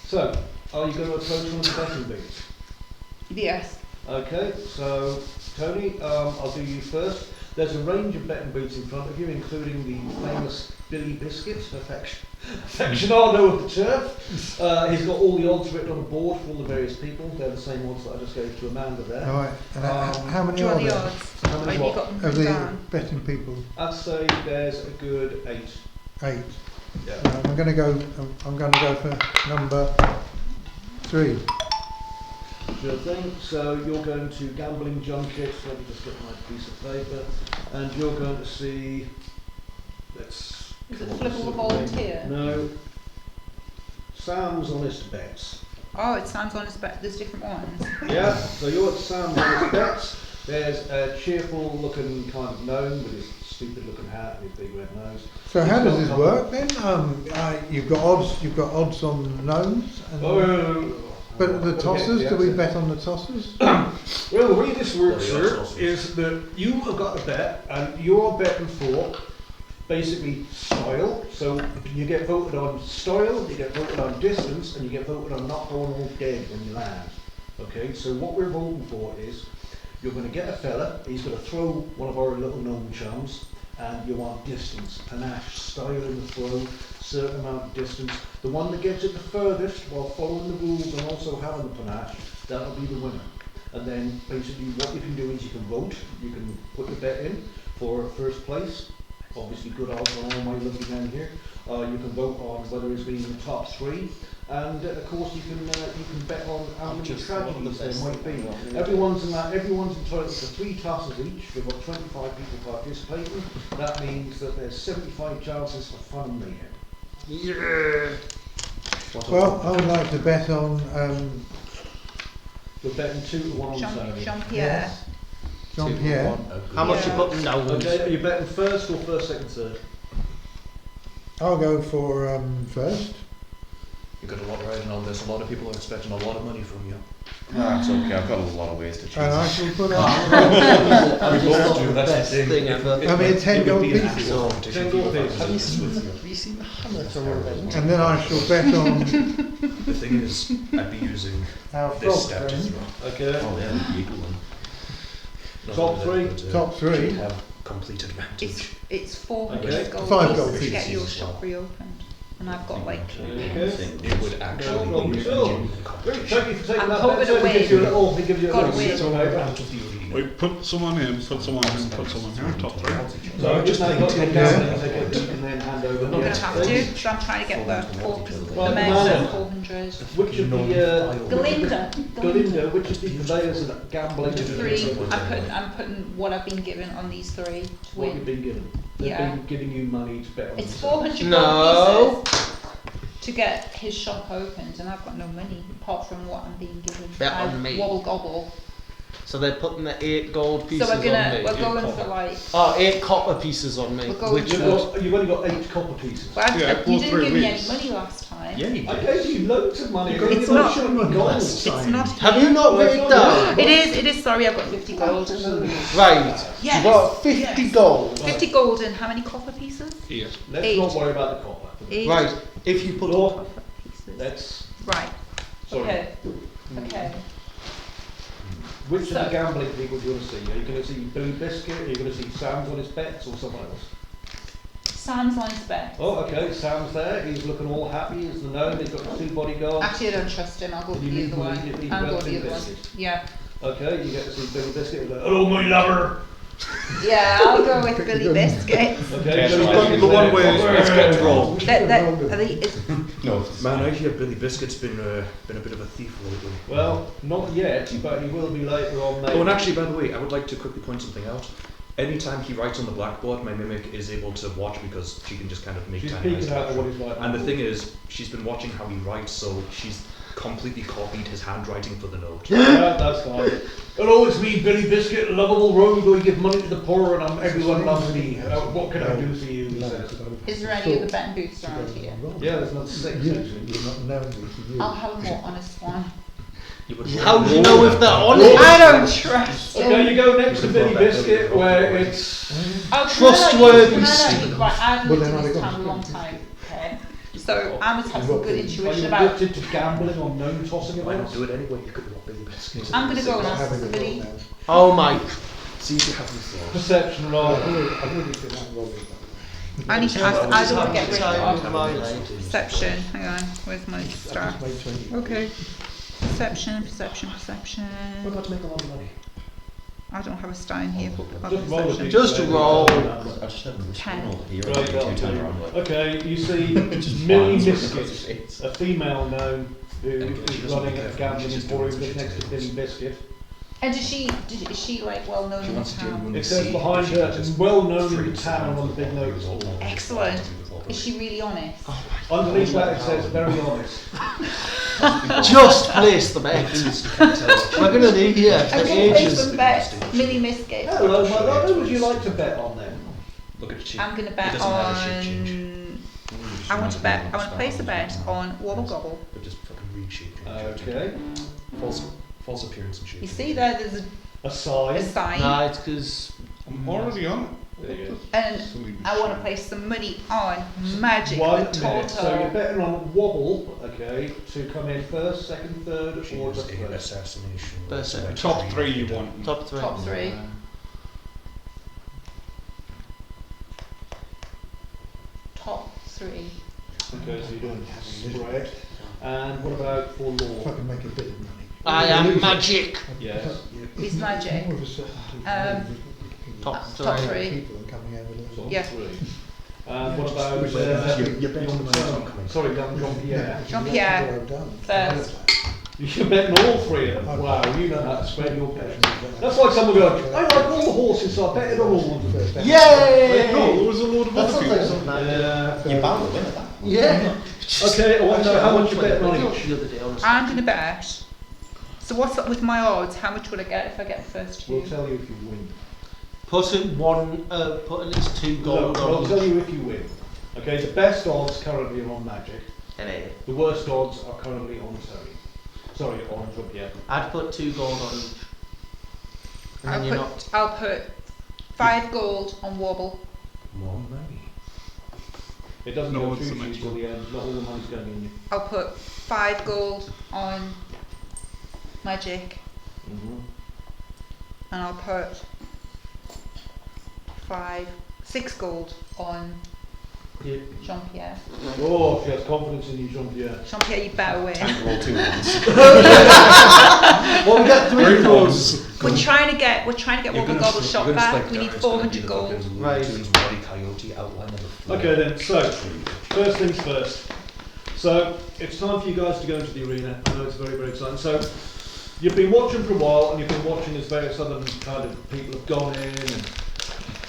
So, are you going to approach one of the betting booths? Yes. Okay, so Tony, I'll do you first. There's a range of betting booths in front of you, including the famous Billy Biscuit, aficionado of the turf. He's got all the odds written on a board for all the various people. They're the same odds that I just gave to Amanda there. Alright, and how many Do you are want the there odds? How many Have you what? got them of the down? betting people? I'd say there's a good 8. 8. Yeah. I'm going to go for number 3. Sure thing. So you're going to gambling junket. Let me just get my piece of paper, and you're going to see. Let's. Is it come on, flip of a super volunteer? No. Sam's Honest Bets. Oh, it sounds on there's different ones. Yeah. So you're at Sam's Honest Bets. There's a cheerful looking kind of gnome with his stupid looking hat and his big red nose. So how He's does got this a work then? You've got odds on gnomes, and but the tossers, do we bet on the tossers? Well, the way this works, Well, the sir, odds is that you have got a bet, and you're betting for basically style. So you get voted on style, you get voted on distance, and you get voted on not going all dead when you land. Okay, so what we're voting for is you're going to get a fella, he's going to throw one of our little gnome chums, and you want distance, panache, style in the throw, certain amount of distance. The one that gets it the furthest while following the rules and also having the panache, that'll be the winner. And then basically what you can do is you can vote, you can put the bet in for first place. Obviously good odds on all my lovely men here. You can vote on whether it's being the top 3, and of course you can bet on how many tragedies there might be. Everyone's entitled to 3 tosses each. We've got 25 people participating. That means that there's 75 chances for fun and mayhem. Yeah. Well, I would like to bet on. We're betting 2 to 1 on Saturday. Jean-Pierre. Yes. Jean-Pierre. How much you putting down? Okay, are you betting first or first, second, third? I'll go for first. You got a lot riding on this. A lot of people are expecting a lot of money from you. Nah, it's okay. I've got a lot of ways to choose. And I shall put We on. both do. That's the thing. I mean, 10 gold pieces. 10 gold pieces. Have you seen the hammer to revenge? And then I shall bet on The thing is, I'd be using our this frog step to friend. throw. Okay. Oh yeah, the eagle one. Not Top that, three. but, Top three. should have complete advantage. It's 400 Okay. gold 5 gold pieces to get pieces your as well. shop reopened. And I've got like... It would actually No be problem. Great, thank you for taking I'm that. hoping bet. to So it gives you a win. little, it gives you a Gotta little win. sit on over. out of the arena. Wait, put someone in, put someone in, put someone here. Top 3. So I've just now got thinking, the gambling ticket, you can then hand over. I'm the going to have to, things. because I'm trying to get the Right, mayor's man. at 400. Which of the Galinda. Galinda, which of the purveyors of gambling? The 3. I'm putting what I've been given on these 3 to What win. you've been given. They've Yeah. been giving you money to bet on. It's yourself. 400 No. gold pieces to get his shop opened, and I've got no money apart from what I'm being given. Bet I on me. Wobble gobble. So they're putting the 8 gold pieces So we're on me. going for like. Oh, 8 copper pieces on me. We're going Which for- would... You've only got 8 copper pieces. But Yeah, you all didn't 3 give me any weeks. money last time. Yeah, you I did. gave you loads of money. It's You've not- shown me gold. It's not. Have you not Well, it's written not down? It is. Sorry, I've got 50 gold. Right. Yes. You got 50 Yes. gold. 50 gold and how many copper pieces? Yeah. Let's 8. not worry about the copper. 8 Right. If you put Law. copper pieces. Let's. Right. Sorry. Okay. Okay. Which of So- the gambling people do you want to see? Are you going to see Billy Biscuit? Are you going to see Sam's on his bets or someone else? Sam's on his bet. Oh, okay, Sam's there. He's looking all happy. He's the gnome. He's got 2 bodyguards. Actually, I don't trust him. I'll go with You the leave other one. immediately, I'll you go won't with the do other one. this. Yeah. Okay, you get to see Billy Biscuit. He's like, hello, my lover. Yeah, I'll go with Billy Biscuit. Okay, So Billy the Biscuit's one there. where it's gets rolled. No. Man, I hear Billy Biscuit's been a bit of a thief lately. Well, not yet, but he will be later on. Maybe. Oh, and actually, by the way, I would like to quickly point something out. Anytime he writes on the blackboard, my mimic is able to watch because she can just kind of make She's tiny peeking out at what he's like. And the thing is, she's been watching how he writes, so she's completely copied his handwriting for the note. Yeah, that's fine. Hello, it's me, Billy Biscuit, lovable rogue who give money to the poor and everyone loves me. What can I do for you? He says. Is there any of the betting booths around here? Yeah, there's not 6 actually. You're not known to you. I'll have a more honest one. You would How do you know if they're on it? I don't trust him. Okay, you go next to Billy Biscuit where it's. Oh, Trustworthy Right, Well, I've lived then in I've this got town a long to- time. Okay. So I must have some good Are you intuition about. addicted to gambling or gnome tossing Why not events? do it anyway? You could want Billy Biscuit. I'm gonna go and ask Having a somebody. roll now. Oh my. See if you have any thoughts. Perception roll. I've already been that rolling. I need to ask. I don't want to get rid Time of with my life. perception. Hang on. Where's my star? Made 20. Okay. Perception. Perception. We're about to make a lot of money. I don't have a star in here for Just roll perception. it. Just roll. I just had this 10. one over here. Right, Two that'll times do. around. Like, Okay, you see just Millie one. Biscuit, a female gnome who And again, she is doesn't running be a careful, gambling she's just emporium doing just what next she to Billy tells. Biscuit. And is she like well known She in the wants to do town? It says behind her, well known in the town on the big notice board. Excellent. Is she really honest? Underneath that it says very honest. Just place the bet. We're gonna need here I for can place ages. some bets. Millie Misgate. Hello, my love, who would you like to bet on then? Look at the I'm gonna bet It doesn't matter, she'd change. on. I want to place a bet on Wobble Gobble. But just fucking read shape. Okay. False appearance and shape. You see there's A a sign. sign, Nah, it's because I'm already on it. There you go. and Silly I want to shit. place some money on Magic One the minute. So you're Total. betting on Wobble, okay, to come in first, second, third, or Choose just a first. assassination. First, So I Top trade 3 you it. want. top 3. Top 3. Top 3. Okay, so you're doing spread. And what about for If I law? can make a bit of money. I am magic. Yes. He's magic. More of a certainty. Top Top 3. 3. People and coming over there. Top Yeah. 3. And what about You're betting on the Jean- sorry, Jean-Pierre. Jean-Pierre. What I've done. First. You're betting all 3 of them. Wow, you know how to spread your bets. That's like someone going, I like all the horses, so I bet it on all of them. Wait, Yay! no, there was a load of That other sounds like people. something I did. You're bound to win at that. Yeah. Okay, I want to know how much you're betting on The each. other day, honestly. I'm going to bet. So what's up with my odds? How much would I get if I get the first 2? We'll tell you if you win. Putting at least 2 Look, gold we'll on tell you if you win. Okay, the best odds currently are on Magic. Hello. The worst odds are currently on Terry. Sorry, on Jean-Pierre. I'd put 2 gold on each. And then you're not. I'll put 5 gold on Wobble. More money. It doesn't No go one's through so you much till the end. Not all the money's going in you. I'll put 5 gold on Magic. And I'll put 6 gold on Yeah. Jean-Pierre. Oh, she has confidence in you, Jean-Pierre. Jean-Pierre, you better win. Roll 2 ones. Well, we got 3 goals. We're trying to get Wobble Gobble shot back. We need 400 gold. Right. Coyote outline of the floor. Okay then, so, first things first. So, it's time for you guys to go into the arena. I know it's very, very exciting. So, you've been watching for a while, and you've been watching as various other kind of people have gone in, and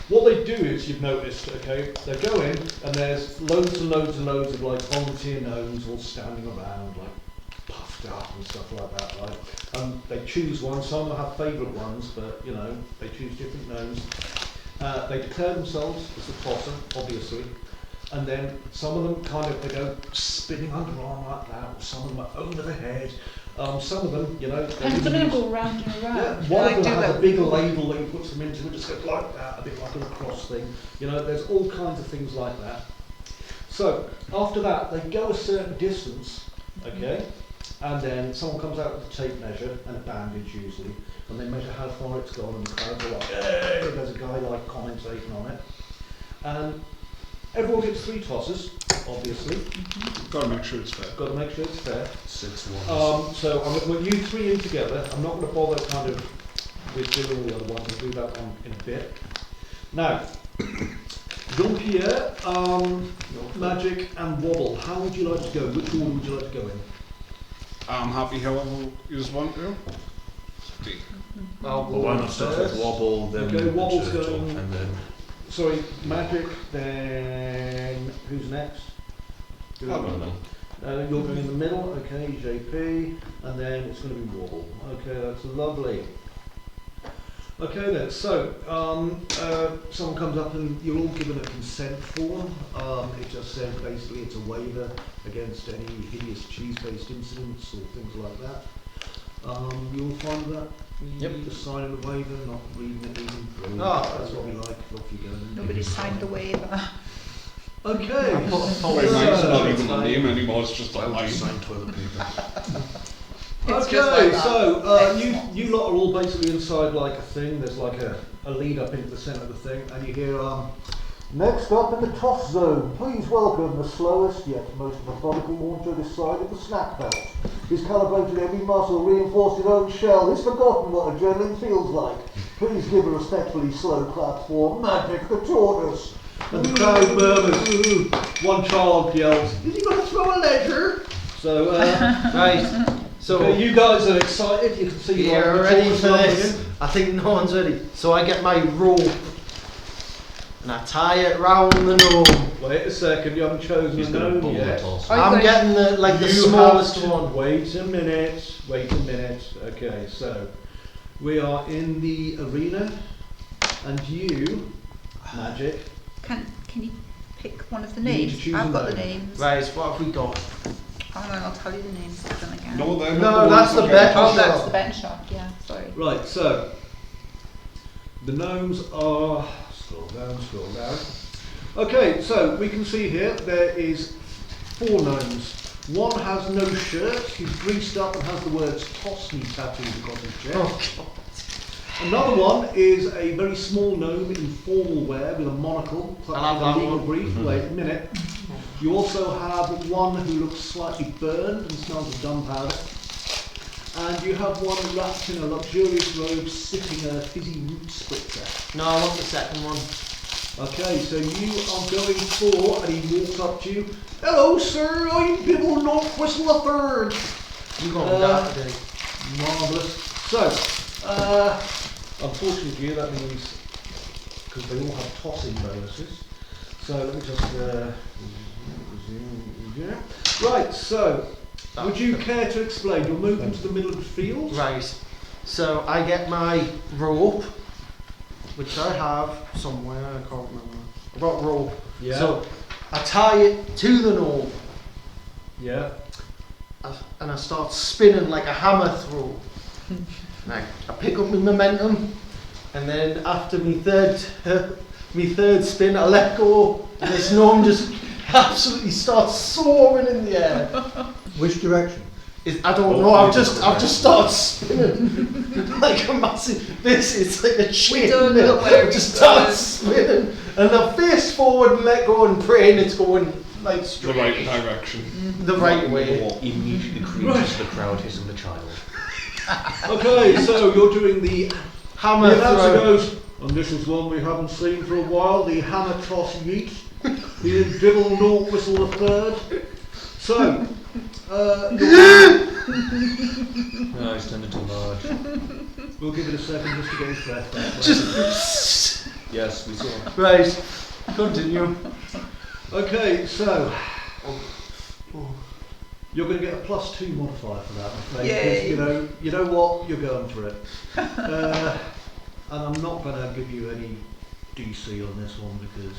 what they do is, you've noticed, okay, they go in, and there's loads and loads and loads of like volunteer gnomes all standing around, like puffed up and stuff like that, right? They choose one, some of them have favourite ones, but you know, they choose different gnomes. They declare themselves as the tosser, obviously, and then some of them they go spinning underarm like that, or some of them are over the head. Some of them, you know, I'm going to go round and round. yeah, one of them has a big ladle that he puts them into and just goes like that, a bit like a lacrosse thing. You know, there's all kinds of things like that. So, after that, they go a certain distance, okay, and then someone comes out with a tape measure and a bandage usually, and they measure how far it's gone, and the crowd go like, hey! There's a guy like commentating on it. And everyone gets 3 tosses, obviously. Got to make sure it's fair. Got to make sure it's fair. 6 ones. So I'm going to put you 3 in together. I'm not going to bother kind of with doing all the other ones. I'll do that one in a bit. Now, Jean-Pierre, Magic and Wobble. How would you like to go? Which order would you like to go in? I'm happy however you just want to. Well, why not start with Wobble, then Okay, the Wobble's turtle, going- and then Sorry, Magic, then who's next? I'll go in the middle. You're going in the middle, okay, JP, and then it's going to be Wobble. Okay, that's lovely. Okay then, so someone comes up and you're all given a consent form. It just says basically it's a waiver against any hideous cheese-based incidents or things like that. You'll find that. Yep. Just signing the waiver, not reading it even through. Oh, That's what we like. Off you go. Nobody signed the waiver. Okay. Wait, mine's not even the name anymore, it's just a I'll line. just sign toilet paper. It's Okay, just like that. so you lot are all basically inside like a thing. There's like a lead up into the centre of the thing, and you hear next up in the toss zone, please welcome the slowest yet most methodical launcher this side of the snack belt. He's calibrated every muscle, reinforced his own shell. He's forgotten what adrenaline feels like. Please give a respectfully slow clap for Magic the Tortoise. And the crowd murmurs. Ooh. One child yells, "Is he going to throw a ledger?" So, Right. So okay, you guys are excited. You can see you're the ready tortoise for lumbering this? in. I think no one's ready. So I get my rope and I tie it round the gnome. Wait a second, you haven't chosen He's a going to gnome bubble yet. toss. Are you I'm going- getting the You smallest have to- one. Wait a minute. Okay, so we are in the arena, and you, Magic. Can you pick one of the You need to names? choose I've a got the name. names. Right, what have we got? Hang on, I'll tell you the names of them again. No, they're No, not the that's ones the that bet. count. Oh, that's shop. the bench shop, yeah, sorry. Right, so the gnomes are. Scroll down. Okay, so we can see here there is 4 gnomes. One has no shirt, he's greased up and has the words "Toss Me" tattooed across his chest. Oh, God. Another one is a very small gnome in formal wear with a monocle, I'll have a that legal one. brief. Wait a minute. You also have one who looks slightly burned and smells of gunpowder. And you have one wrapped in a luxurious robe sipping a fizzy root spritzer. No, I want the second one. Okay, so you are going for, and he walks up to you. "Hello, sir, I'm Bibble Northwhistle III. You got that today. Marvellous. So, unfortunately for you, that means, because they all have tossing bonuses. So let me just, right, so, would you care to explain? You'll move into the middle of the field. Right. So I get my rope, which I have somewhere, I can't remember. I've got rope. Yeah. So I tie it to the gnome. Yeah. And I start spinning like a hammer throw. I pick up my momentum, and then after me third spin, I let go, and this gnome just absolutely starts soaring in the air. Which direction? I don't know. I've just started spinning like a massive. It's like a chain. don't know where I just it's start going. spinning, and I face forward and let go and pray, and it's going like The straight right direction. the right way. Immediately creates the crowd hitting the child. Okay, so you're doing the Hammer The announcer throw. goes, and this is one we haven't seen for a while, the hammer toss yeet, the dribble naught whistle the third. So, No, he's turned too large. we'll give it a second just to get his breath back. Just Yes, we saw. right. Continue. Okay, so you're going to get a +2 modifier for that, I'm afraid, Yay. because you know what, you're going for it. And I'm not going to give you any DC on this one because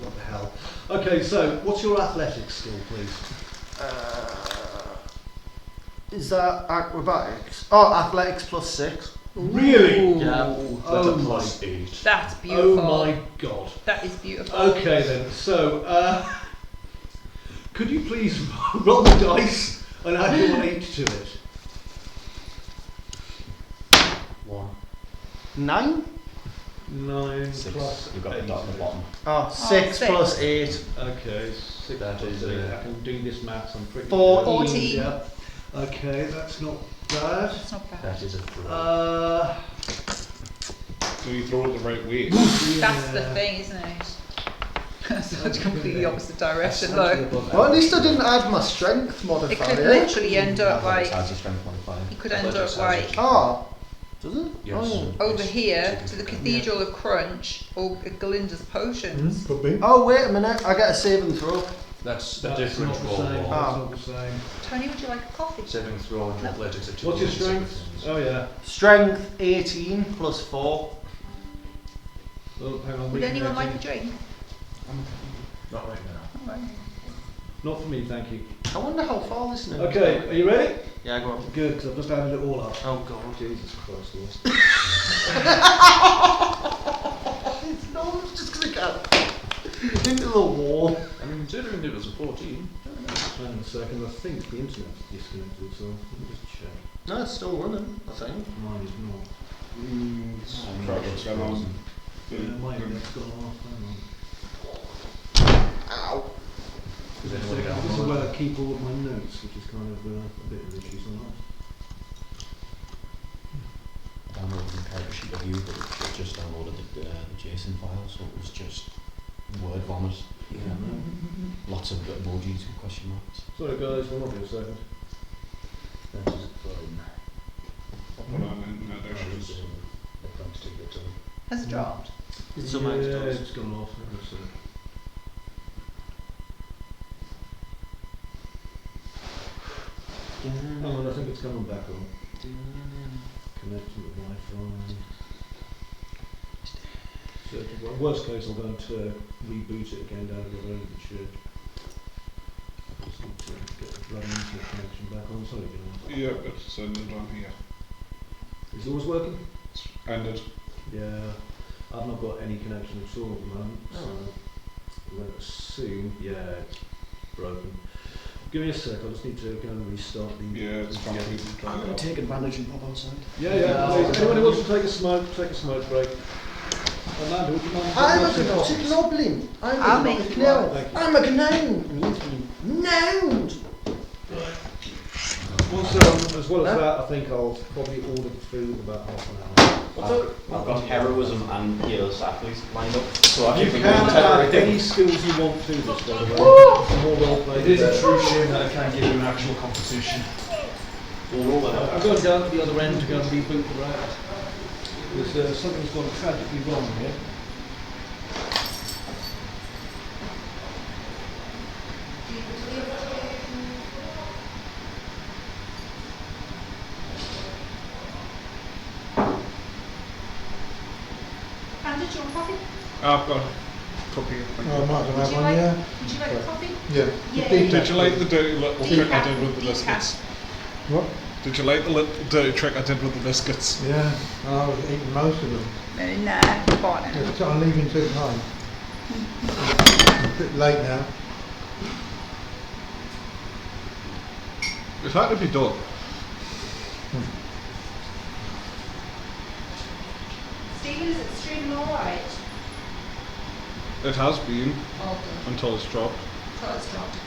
what the hell. Okay, so what's your athletics skill, please? Is that acrobatics? Oh, athletics +6. Really? Yeah. That's Oh a my, +8. That's beautiful. oh my god. That is beautiful. Okay then, so could you please roll the dice and add your 8 to it? 1. 9? 9 6. plus You've got the 8. dot at the bottom. Oh, 6 6. plus 8. Okay, 6 That plus is, 8. I can do this maths, I'm pretty 14. good. Yeah. Okay, that's not bad. That's not bad. That is a throw. Do you throw it the right way? That's the thing, isn't it? Such completely opposite direction, though. Well, at least I didn't add my strength It modifier. could literally end up Athletics like, has a strength modifier. you could end Athletics up has like Oh, does it? Yes. Oh. over here to the Cathedral of Crunch or Galinda's Potions. Could be. Oh, wait a minute. I get a saving throw. That's a That's different not the roll. same. Roll. That's not the same. Tony, would you like a coffee? Saving throw and athletics are 2 What's your different strength? things. Oh yeah. Strength 18 plus 4. Oh, hang on. Would we anyone can like a make drink? Not right now. Alright. it. Not for me, thank you. I wonder how far this is. Okay, are you ready? Yeah, go on. Good, because I've just added it all up. Oh, God. Jesus Christ, Lord. It's no, it's just going to get into the wall. I mean, considering it was a 14. Hang on a second, I think the internet's disconnected, so let me just check. No, it's still running, I think. Mine is not. What's going on? Yeah, my internet's gone off, hang on. Ow. Does anyone This get is on? where I keep all of my notes, which is kind of a bit of an issue sometimes. Downloaded the character sheet of you, but it just downloaded the JSON file, so it was just word vomit. Yeah. Lots of emojis and question marks. Sorry guys, we'll not be a second. That is fine. Put on internet issues. Has it dropped? It's some extra. Yeah, it's gone off. Hang on a sec. Hang on, I think it's coming back on. Connect to the Wi-Fi. So, well, worst case, I'm going to reboot it again down to the road it should. Just need to get the bloody internet connection back on. Sorry, John. Yeah, it's ended on here. Is it always working? Ended. Yeah, I've not got any connection at all at the moment, so I'm going to assume, yeah, it's broken. Give me a sec, I just need to go and restart the... Yeah, it's trying to try I'm it going out. to take advantage and pop outside. Yeah, please. Anyone who wants to take a smoke break. Amanda, would you mind... I'm a making gnostic coffees? goblin. I'll I'm a make gnostic you gnome. one. Thank you. I'm a gnome. Gnome. Also, as well as that, I think I'll probably order the food in about half an hour. I've got heroism and healers athletes lined up, so I You can can add everything. any skills you want to this, by the way. The more well played. It is a true shame that I can't give you an actual competition. We'll roll that out. I'm going down to the other end to go and reboot the route. Because something's gone tragically wrong here. Andy, do you want coffee? I've got Cup here. Thank Oh, I you. might as well Would have you one, like? yeah. Would you like a coffee? Yeah. Yeah. Did you like the dirty little trick I did with the Decaf. biscuits? What? Did you like the little dirty trick I did with the biscuits? Yeah. I was eating most of them. Nah, got it. Yeah, so I'm leaving too behind. It's a bit late now. It's had to be done. Stephen, is it streaming alright? It has been Oh, good. until it's dropped. So it's dropped down.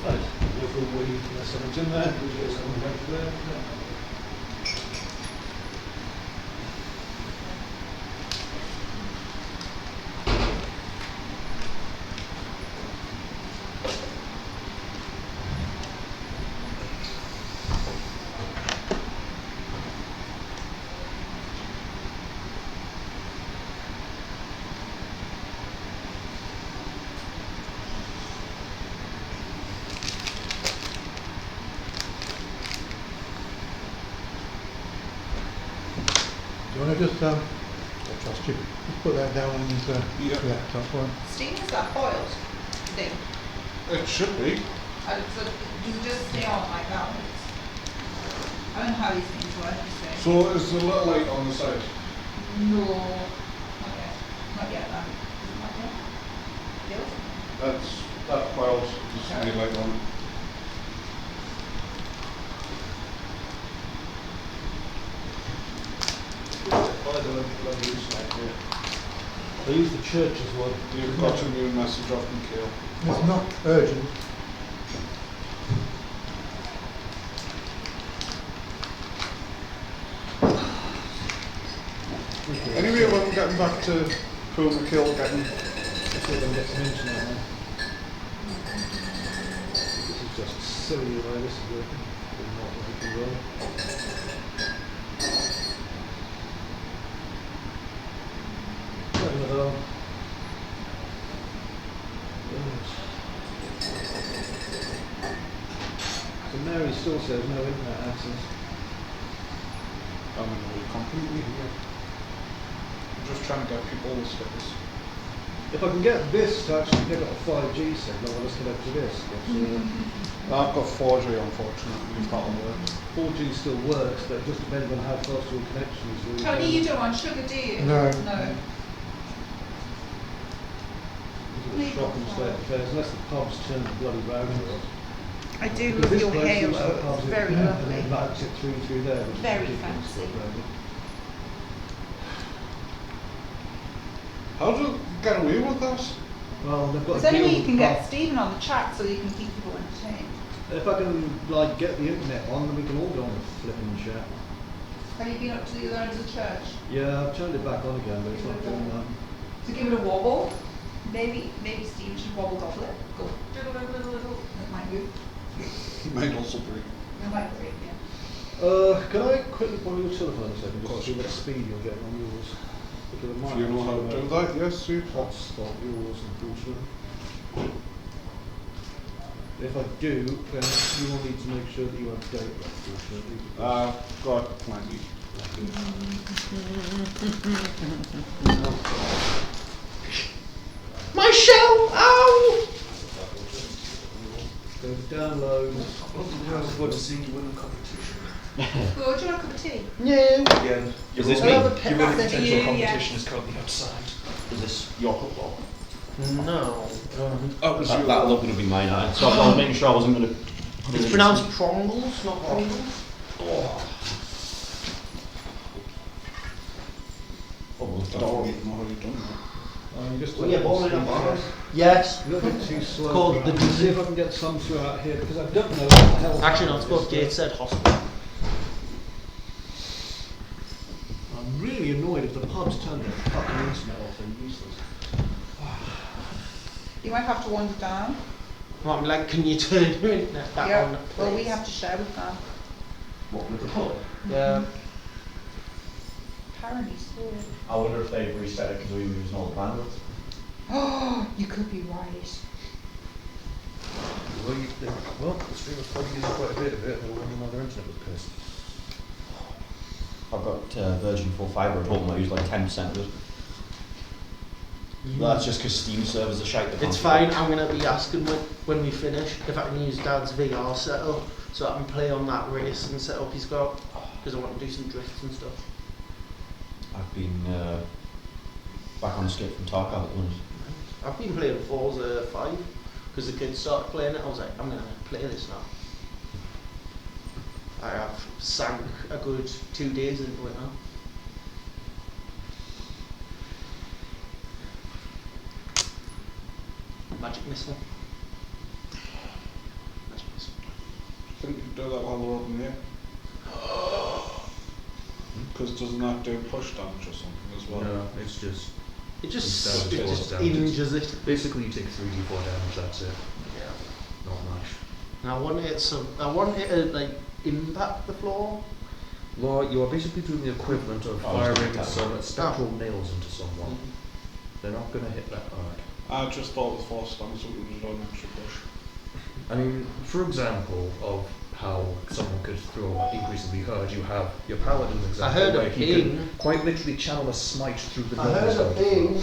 Right, little weed, there's something in there, we'll get something back there. Do you want to just, I trust you, just put that down on his laptop, right? Stephen, is that boiled? Thing. It should be. So you just stay on like that. I don't know how these things work, you say. So is the little light on the side? No, not yet. Not yet, then. Not yet. Yes? That file's just Okay. the light on it. I use the church as well. You've got a new message off from Kale. It's not urgent. Anyway, when we're getting back to Pool McKill getting... Let's see if I can get some internet now. This is just silly the way this is working. It's not what we can roll. Put in the hole. So Mary still says no internet access. I'm in the completely here. I'm just trying to get people the stickers. If I can get this to actually pick up a 5G signal, I'll just connect to this. I've got 4G unfortunately, if that'll work. 4G still works, but it just depends on how fast your connection is. Tony, you don't want sugar, do you? No. No. It's a shocking state of affairs, unless the pubs turn the bloody router off. I do Because love this your place seems to halo. have It's it, very and lovely. then routes it through there, which Very is ridiculous. fancy. How do you get away with this? Well, they've got Is a there any deal way you with can the get pub. Stephen on the chat so you can keep people entertained? If I can like get the internet on, then we can all go on the flipping chat. Have you been up to the other end of the church? Yeah, I've turned it back on again, but it's not doing that. To give it a wobble? Maybe Steve should wobble gobble it. Go. Diddle, diddle, diddle, diddle. That might move. Might also break. That might break, yeah. Can I quickly borrow your telephone a second, just to see what speed you're getting on yours? Because it might If you know how to do that, yes, Steve. hotspot yours, unfortunately. If I do, then you will need to make sure that you update that, unfortunately. because- Got plenty. My shell! Ow! Go to downloads. What to see you win the competition? Well, do you want a cup of tea? No. Again, Is this I'll me? have a pet your back potential Yeah, yeah. competition is currently outside. Is this your football? No. That was That look going to be mine. So I was making sure I wasn't going to. It's pronounced prongles, not prongles. Oh, I don't know how you've done that. You just Oh, yeah, let ball it in a speed bar. up. Yes. A little bit too slow. called for the that. See if I can get some throughout here, because I don't know what the hell. Actually, not supposed to. It said hospital. I'm really annoyed if the pods turn the fucking internet off, they're useless. You might have to wander down. Well, I'm like, can you turn your internet back on? Well, we please? have to share with them. What, with the pod? Yeah. Apparently so. I wonder if they've reset it because we were using all the bandwidth. Oh, you could be right. Well, the streamer's probably using quite a bit of it, they're running on their internet was pissed. I've got Virgin full fibre at home. I use like 10% of it. Well, that's just because Steam servers are shite. It's fine. I'm gonna be asking when we finish if I can use Dad's VR setup so I can play on that racing setup he's got because I want to do some drifts and stuff. I've been back on Escape from Tarkov at the moment. I've been playing Forza 5 because the kids started playing it. I was like, I'm gonna play this now. I have sank a good 2 days into it now. Magic missile. Magic missile. I think you can do that while we're up in the air. Because doesn't that do push damage or something as well? No, it's just It just It's injures it. basically you take 3d4 damage, that's it. Yeah. Not much. And I want it to like impact the floor. Well, you are basically doing the equivalent of I was gonna firing tell some spectral nails into someone. They're not going to hit that hard. I just thought with force damage it would just do an extra push. I mean, for example of how someone could throw increasingly hurt, you have your paladin example I heard a where he ping. can quite literally channel a smite through the I heard a nose, ping.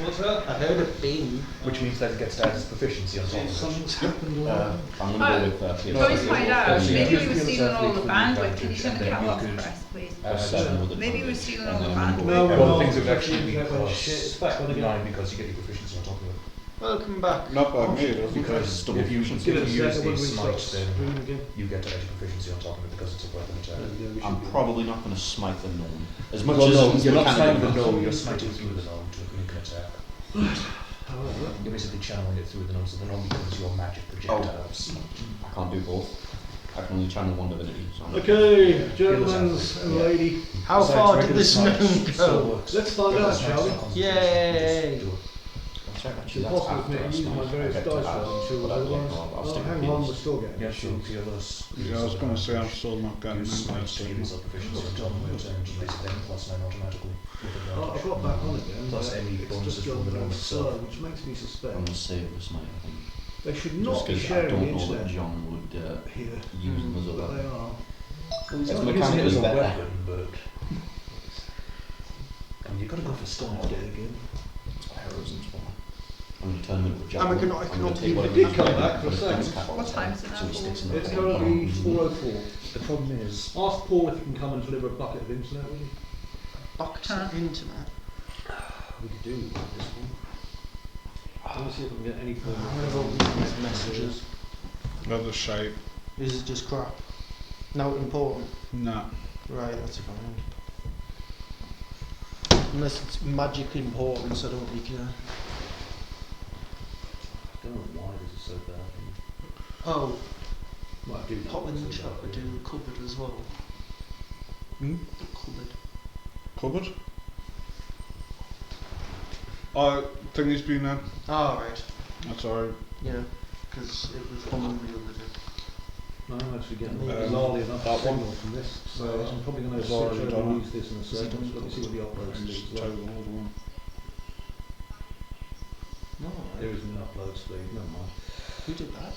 What's that? I heard a bing. which means that it gets to add its proficiency on top of it. Something's happened. I'm going to go with PS4. Please find out. Yeah. Maybe we were Yeah. stealing all the Yeah. bandwidth. Can you turn the Yeah. camera off, Yeah. Chris, please? 7 with Maybe we're advantage. stealing And all then the I'm gonna bandwidth. go No, with we're Well, not. things have actually Shit, been it's back on again. 9 because you get your proficiency on top of it. Welcome back. Not by me, it doesn't. Because double if you proficiency. Give it a use second when a we start smite, then streaming again. you get to add your proficiency on top of it because it's a weapon attack. I'm probably not going to smite the gnome. As much Well, as no, it's you're not smiting the mechanical. gnome, you're smiting through the gnome to make an attack. You're basically channeling it through the gnome, so the gnome becomes your magic projectiles. I can't do both. I can only channel one divinity. So I'm not- Okay, gentlemen and Yeah. lady, How Besides, far did regular this smites gnome still go? works. let's find out, shall we? Yay. That's right, It's actually, that's impossible for me after to I use my smite. various I dice get to add, rolls until but I'll otherwise. stick Hang with on, we're these. still getting Yeah, it. sure, fearless. Yeah, I was going to say I'm still not getting Use smite that. to use up proficiency on top of it and just makes it then +9 automatically with Oh, I advantage. got back on again. Plus but any it's bonuses just from the gone gnome slow, itself. which makes me I'm suspect going to save the smite, I think. they should Just not be because I sharing the don't know that internet John would here, use them as a but they weapon. are. It's Using it mechanically as a better. weapon, but I mean, you've got to go for style again. Arrows and so on. I'm going to turn them into a javelin. I cannot I'm going to take leave whatever it. It did he's come got, back for a put it in his second. cap What on time is it so now? he sticks in the It's thing. currently 4:04. The problem is, Ask Paul if he can come and deliver a bucket of internet, will you? Box Huh. internet. We could do with this one. I want to see if I can get any form I'm gonna go read these messages. Leather shape. Is it just crap? Not important. Nah. Right, that's fine. Unless it's magic importance, I don't really care. I don't know why this is so bad. Oh, Might do pop in the chat, I do the cupboard as well. Hmm? The cupboard. Cupboard? Oh, thingy's been in. Oh, right. That's alright. Yeah, because it was humming the other day. No, I'm actually getting Um, bizarrely enough that one? signal from this, so I'm probably going to It's switch already over done and it. use this in a second. Let me see what the upload And just speed is take like. the old one. No, There is an upload speed, never mind. who did that?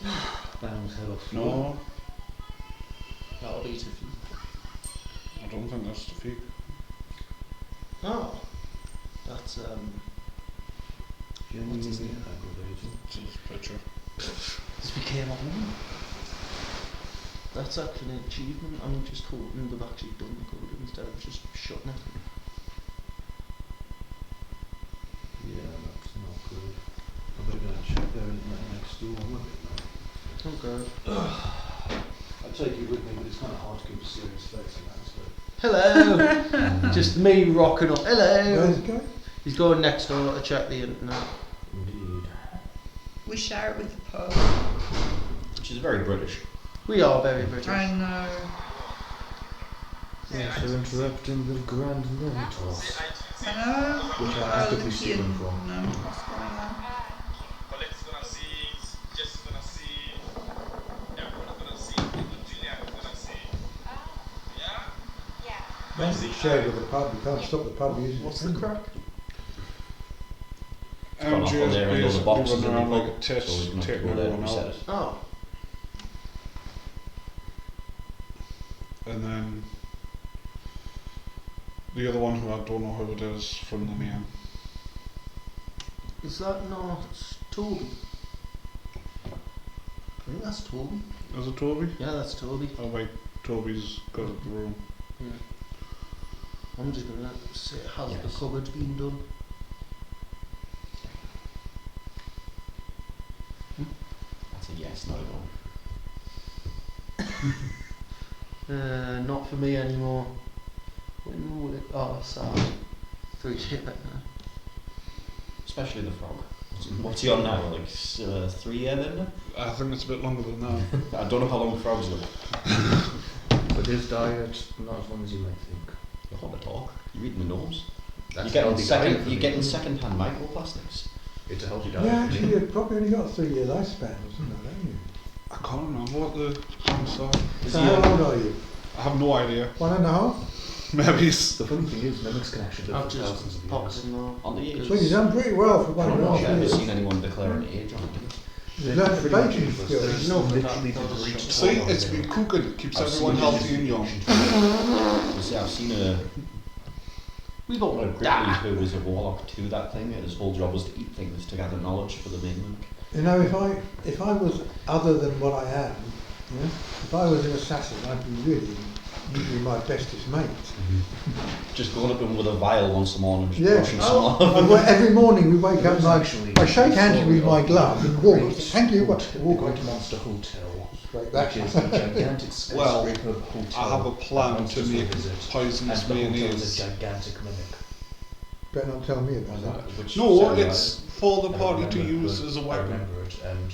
Bounds head off. No, That'll be Tiffy. I don't think that's the feet. Oh, that's Genuinely What's his name? aggravating. It's this picture. this became a woman. That's actually an achievement. I'm just hoping they've actually done the code instead of just shutting it. Yeah, that's not good. I better go and check their internet next door. I'm a bit now. Oh god. I take you with me, but it's kind of hard to keep a serious face in that. So. Hello! Just me rocking up. Hello! Where's it going? He's going next door to check the internet. Indeed. We share it with the pub. Which is very British. We are very British. I know. Yes, they're interrupting the grand gnome toss. Hello? Which I actively steal them from. No, what's going on? Colette's gonna see, Jess is gonna see, everyone's gonna see, even Julian is gonna see. Yeah? Once it's shared with the pub, you can't stop the pub using What's it. the crack? gone off on there and all the boxes running in the around pub, like a test, so we're going to have to taking go there and everyone reset out. it. Oh. And then the other one who I don't know who it is from the name. Is that not Toby? I think that's Toby. Is it Toby? Yeah, that's Toby. Oh wait, Toby's got the room. Yeah. I'm just gonna say, has Yes. the cupboard been done? That's a yes, not a no. Not for me anymore. When will it? Oh, sad. 3 shit right now. Especially the frog. What's he on now? Like 3 year then? I think it's a bit longer than that. I don't know how long frogs live. But his diet, not as long as you might think. You hold a talk. You're eating the gnomes. That's You're healthy diet for me. getting second-hand microplastics. It's a healthy diet. Yeah, for actually, me. you've probably only got a 3 year lifespan or something like that, haven't you? I can't remember what the answer. Is So he, how old are you? I have no idea. 1.5? Maybe it's The funny thing is, mimics can actually live I've for thousands just of popped years. in there. on the age? So you've done pretty well for I've 1.5 never years. seen anyone declare an age on it. You've learned the Pretty much baking useless. skills. There's No, literally that the does breed show. see, tolerance it's in been it. cooking. It keeps I've everyone seen healthy and young. You see, I've seen a We've all Grippy who was a warlock to that thing, and his whole job was to eat things to gather knowledge for the mainland. You know, if I was other than what I am, yeah, if I was an assassin, I'd be really usually my bestest mate. Just going up to him with a vial once a morning and just Yeah. brushing some off. Every morning we wake up and Actually, I shake hands story with my of glove and walk. Thank you. The Walk Great Monster Hotel, like that. which is a gigantic Well, skyscraper hotel. I have a plan to monsters will make visit. poisonous And the hotel is mayonnaise. a gigantic mimic. Better not tell me about that. Which No, sounded it's for the I party to remember, use but as a I weapon, remember it, and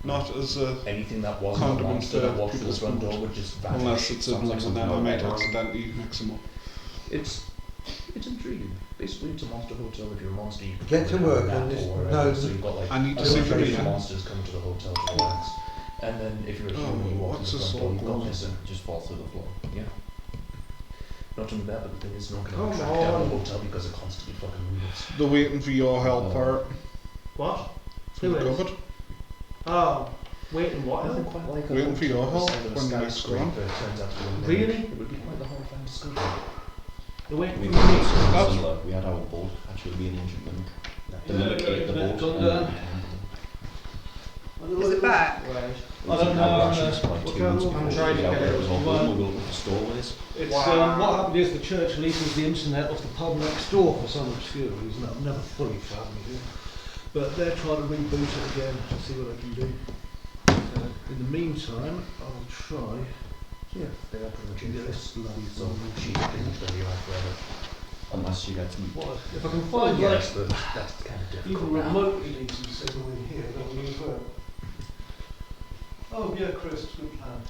not as a. anything that wasn't a Condiment monster for that walked through the people's front food. door would just vanish. Unless it's a Sounds like and something then I I might read. accidentally mix them up. It's intriguing. Basically, it's a monster hotel. If you're a monster, you can Get to go work nap on this or whatever. gnome. So you've got like I need to a see bunch of the different video. monsters come to the hotel to relax. And then if you're a Oh, human, you walk in what's the this front door, all you've got called? missing. just fall through the floor. Yeah. Not only that, but the thing is, no one can Come ever track down on. the hotel because it constantly fucking moves. They're waiting for your help, part. What? From the cupboard. Oh, waiting what? Nothing quite like a Waiting for your hotel help beside of a when the next skyscraper one. turns out to be a mimic. Really? It would be quite the horrifying discovery. You're waiting We for me. That's- similar. We had our boat actually be an ancient mimic. The mimic ate the boat. Gone and down. Is it back? Right. It was I don't in know, our I'm, rations for like what 2 kind months of- before I'm trying to we get it it. was all Well, good. We were looking for stowaways. It's Wow. what happened is the church leases the internet off the pub next door for some obscure reason. I've never fully fathomed it, but they're trying to reboot it again to see what they can do. In the meantime, I'll try. Yeah, they are pretty much Yeah, useless. it's bloody So she's pretty much going to be around forever. Unless you get to What if I can find Yes, but that's kind of like difficult even now. remotely decent signal in here? That would be well. Oh yeah, Chris, good plan.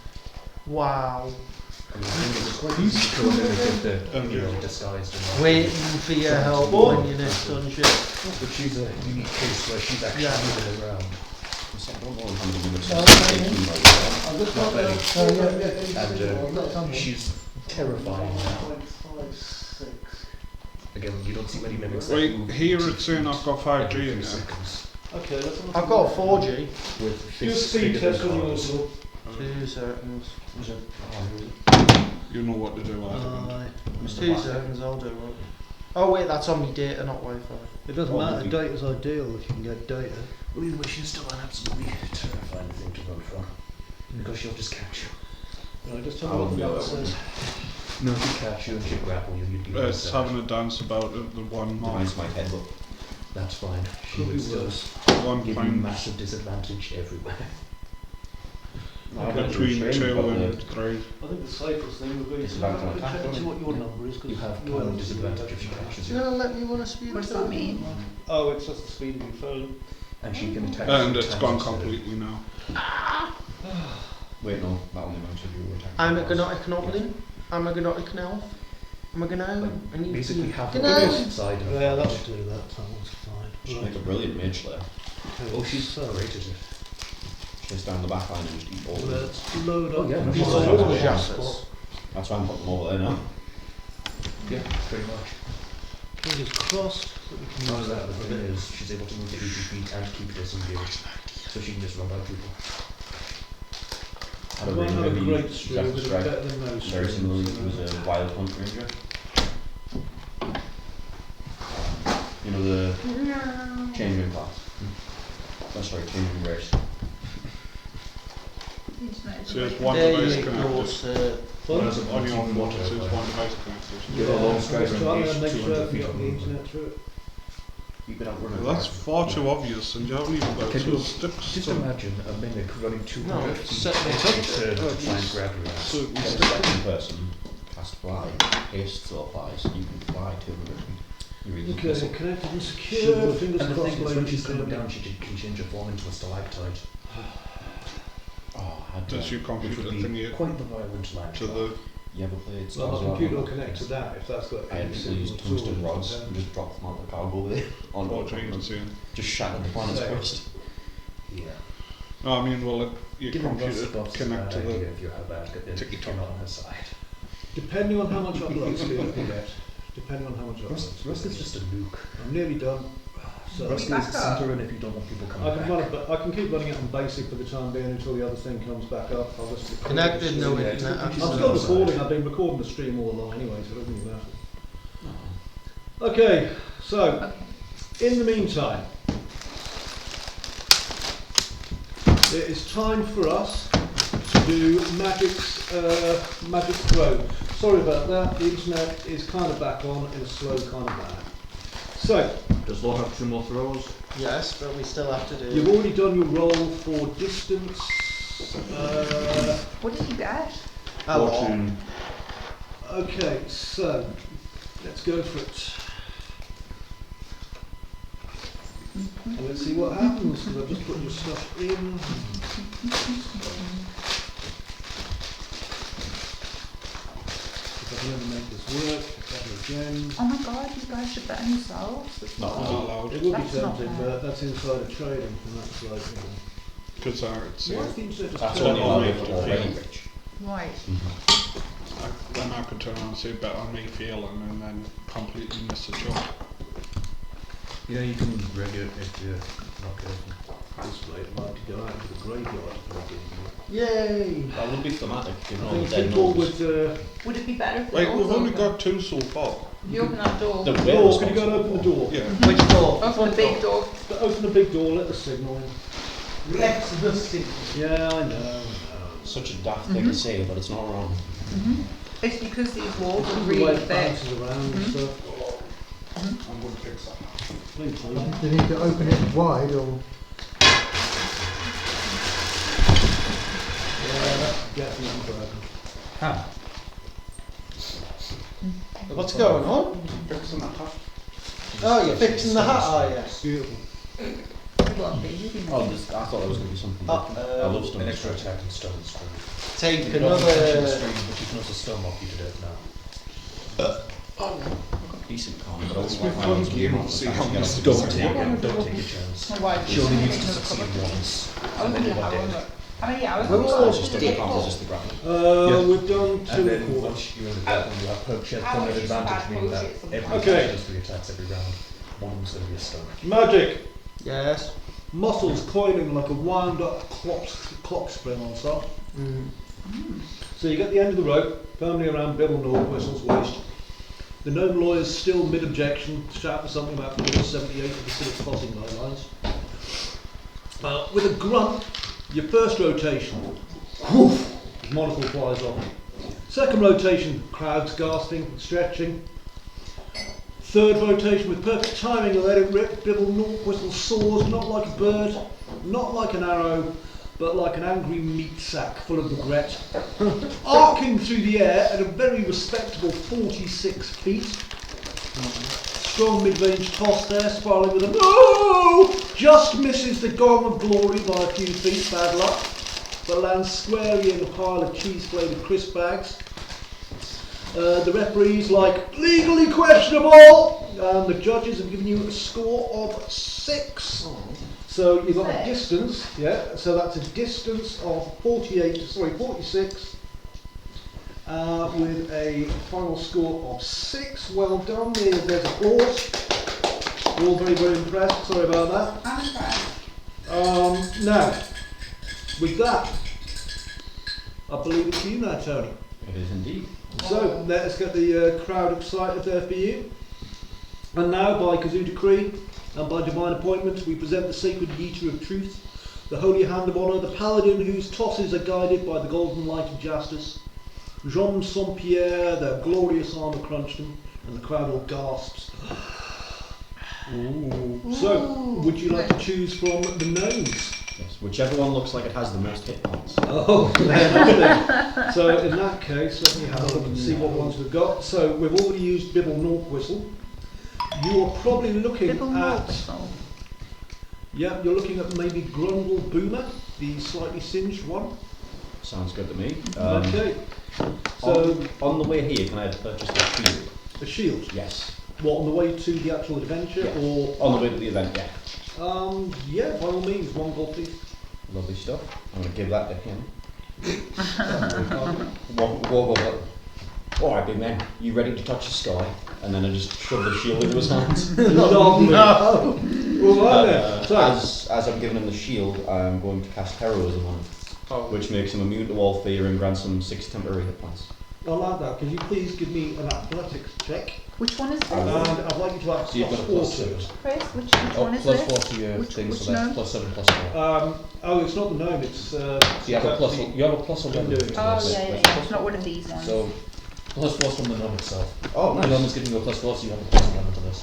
Wow. I mean, the thing is, it's quite easy to go in there and think that you're disguised and Waiting for your help when you're next done shit. But she's a unique case where she's actually Yeah. moving around. I don't know how many minutes Oh, it's okay. taking right now. I've just Not got many. And She's terrifying now. 0.56. Again, you don't see many mimics that Right, move here to it's saying I've got every 5G in few there. seconds Okay, let's have a I've got a 4G. with Do a fists speed bigger than test on cars. yours. 2 seconds. You know what to do, I think. Aye. 2 seconds, I'll do it. Oh wait, that's on me data, not Wi-Fi. It doesn't What matter, would be- data's ideal if you can get data. Well, either way, she's still an absolutely terrifying thing to run from. Because she'll just catch you. Right, just I tell me what wouldn't the be map able to. says. No, she'd catch you and she'd grapple you. You'd be It's upset. having a dance about the one mark. Reminds my head, but That's fine. She Could would be still worse. One give you point massive disadvantage everywhere. Okay. between Shame, 2 but and 3. I think the safest thing would be It's to about to attack, check isn't what your number is. 'cause You have you're time on disadvantage if she catches So you. you're gonna let me run a speed? What does that mean? Oh, it's just the speed of your phone. And she can attack And you it's 10 gone instead of- completely now. wait, no, that only mounted you were attacking. I'm a cars. Gnotic Goblin. I'm a Gnotic Elf. Am I gonna? I need Basically, to. half the Gnomes! biggest side of Yeah, the that village. would do that. That one's fine. She'd make a brilliant mage slayer. Oh, she's so great at it. Just down the back line and just eat all of them. Let's load up. Oh, yeah, the she's fire so good. jackets. That's why I'm putting them over there now. Yeah, pretty much. Fingers crossed that we can Not use only that. that, the thing is, she's able to move to 80 feet and keep disengaged. So she can just run by people. Had a Might have a ranger great who stream, left but it's strike. better than no Very stream, similarly, so- he was a wild hunt ranger. You know the changing class? Oh, sorry, changing race. So there's one There device you go, connected. sir. Whereas On your water, water, so there's one device connected. You're a long strider Let's try and and reach make sure 200 I've feet got on the the internet through it. You've been out running. Well, that's far too obvious, and you haven't even got Can two you sticks. just so- imagine a mimic running 200 No, feet certainly every turn Oh, to try and jeez. grab your ass? So we Get a stick second person, cast fly, haste or fly, so you can fly 200 feet. You're easy to Okay, missile. connected and She secure. would, Fingers and the crossed, thing is, when ladies she's coming and down, she can change her form into a stalactite, Oh, I had Does your which computer would be thingy quite the violent lag. to the... You ever played Well, Stars my of computer will Armor? connect to that if that's got I had to use tungsten rods and just drop them out the cargo there on Or the change it to... just shattered the planet's So- crust. Yeah. No, I mean, well, your Giving Russ computer the buffs is a connect bad to idea the... if you have bad, then ticky you're not on her side. Depending on how much upload speed I can get. Depending on how much upload Russ is speed. just a nuke. I'm nearly done. So Russ back is the up. center, and if you don't want people coming I can, back. run it, but I can keep running it on basic for the time being until the other thing comes back up. I'll just Connected, no Yeah, internet. I'm she's still on the recording. side. I've been recording the stream all along anyway, so it doesn't even matter. Okay, so in the meantime, it is time for us to do Magic's Throw. Sorry about that. The internet is kind of back on in a slow kind of manner. So Does Law have 2 more throws? Yes, but we still have to do. you've already done your roll for distance. What did you get? a lot. Fortune. Okay, so let's go for it. And let's see what happens, because I've just put your stuff in. If I can ever make this work, that again. Oh my god, you guys should bet on yourselves. That's No, Not not- allowed. It would be That's not tempting, fair. but that's insider trading, and that's like, Because it's... why is the internet just That's turned only on? on if you're already rich. Right. Then I could turn around and say bet on me failing and then completely miss a job. Yeah, you can rig it if you're not careful. This way, it might go out into the graveyard for a game. Yay! That would be thematic, you I know, think dead people gnomes. would. Would it be better if Wait, they we've also only open? got 2 so far. If you open that door. The Door, whale can you go and open the door? Yeah. Which door? Open the big door. Open the big door, let the signal in. Let the signal. Yeah, I know. Such a daft thing to say, but it's not wrong. It's because these walls are The way really it thick. bounces around and stuff. I'm going to fix that. Please, please. Do you need to open it wide or? Yeah, that's definitely broken. Ha! What's going on? Fixing that hat. Oh, you're fixing the hat, are you? Beautiful. What, baby? Oh, I thought it was going to be something different. I love stone. An extra attack and stone screw. Take You're not touching the another. string, but you can also stone mock you to death now. Decent con, but I wouldn't my like my fun ones to be game wrong. to see I how can't get much off it the is. door. Don't take a chance. My wife She only needs to just succeed once. I And then wouldn't you are have dead. How many hours? We're have we all It's got? just you can't resist the ground. Yeah. We've done And 2 then quarters. once you're in the death, you have perk shed How from much an is that advantage, meaning that bullshit from every the Okay. attack does 3 attacks every round. One of them's going to be a stone. Magic. Yes. Muscles coiling like a wound up clock spring on top. Mm. So you get the end of the rope, firmly around Bill Northwhistle's waist. The gnome lawyer's still mid-objection, shouting something about Clause 78 of the Civic Tossing Guidelines. With a grunt, your first rotation, whoof, monocle flies off. Second rotation, crowds gasping, stretching. Third rotation, with perfect timing, let it rip. Bibble Northwhistle soars, not like a bird, not like an arrow, but like an angry meat sack full of regret, arcing through the air at a very respectable 46 feet. Strong mid-range toss there, spiraling with a no! Just misses the gong of glory by a few feet, bad luck, but lands squarely in a pile of cheese-flavoured crisp bags. The referee's like, legally questionable! And the judges have given you a score of 6. So you've got a distance, yeah, so that's a distance of 46, with a final score of 6. Well done, there's applause. We're all very, very impressed, sorry about that. I'm impressed. Now, with that, I believe it's you now, Tony. It is indeed. So, let's get the crowd excited there for you. And now, by Kazoo decree and by divine appointment, we present the sacred Yeater of Truth, the holy hand of honour, the paladin whose tosses are guided by the golden light of justice, Jean Saint Pierre, their glorious armour crunched him, and the crowd all gasps. Ooh. So, would you like to choose from the gnomes? Yes, whichever one looks like it has the most hit points. Oh, so in that case, let me have a look and see what ones we've got. So we've already used Bibble North Whistle. You are probably looking at... Yeah, you're looking at maybe Grundle Boomer, the slightly singed one. Sounds good to me. Okay. So on the way here, can I purchase a shield? A shield? Yes. What, on the way to the actual adventure, or on the way to the event? Yeah. Yeah, by all means, 1 gold, please. Lovely stuff. I'm going to give that to him. Wobble. Alright, big man, you ready to touch the sky? And then I just shove the shield into his hands. No! Well, as I'm giving him the shield, I'm going to cast Heroism on him, which makes him immune to all fear and grants him 6 temporary hit points. I like that. Can you please give me an athletics check? Which one is this? And I'd like you to have So you've got a plus +2. 4 to it. Chris, which one is Plus this? 4 to your Which thing, so gnome? that's +7, +4. Oh, it's not the gnome, it's... So you have a plus. You have a +11. Oh, to Oh, this. yeah. It's not one of these ones. So +4 from the gnome itself. Oh, The nice. gnome is giving you a +4, so you have a +11 to this.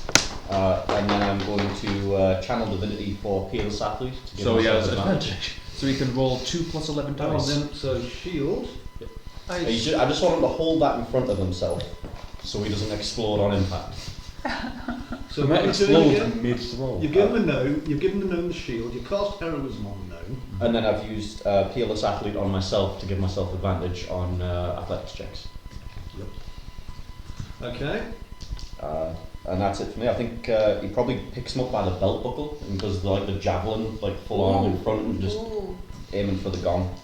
And then I'm going to channel divinity for Peerless Athlete. To give So he myself has advantage. So he can roll 2 + 11 Hang on dice. then, so shield. I just want him to hold that in front of himself, so he doesn't explode on impact. So He might what you're doing explode again, mid-throw. you've given the gnome the shield, you cast heroism on the gnome. And then I've used Peerless Athlete on myself to give myself advantage on athletics checks. Okay. And that's it for me. I think he probably picks him up by the belt buckle and does like the javelin like full on in front and just aiming for the gong.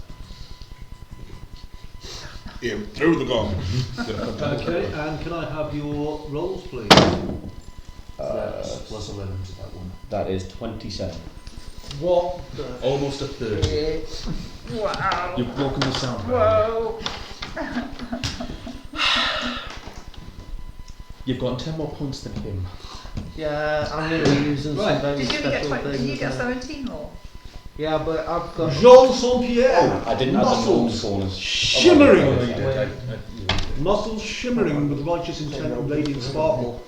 Aim through the gong. Okay, and can I have your rolls, please? That's +11 to that one. That is 27. What the... Almost a third. Wow. You've broken the sound barrier. Whoa. You've gotten 10 more points than him. Yeah, I'm going to be using Right. some very Did you special get things. Did you get now. 17 more? Yeah, but I've got... Jean Saint Pierre! Oh, I didn't have the Muscles gnomes bonus. shimmering! Oh, no, you did. Muscles shimmering with righteous intent and radiant sparkle.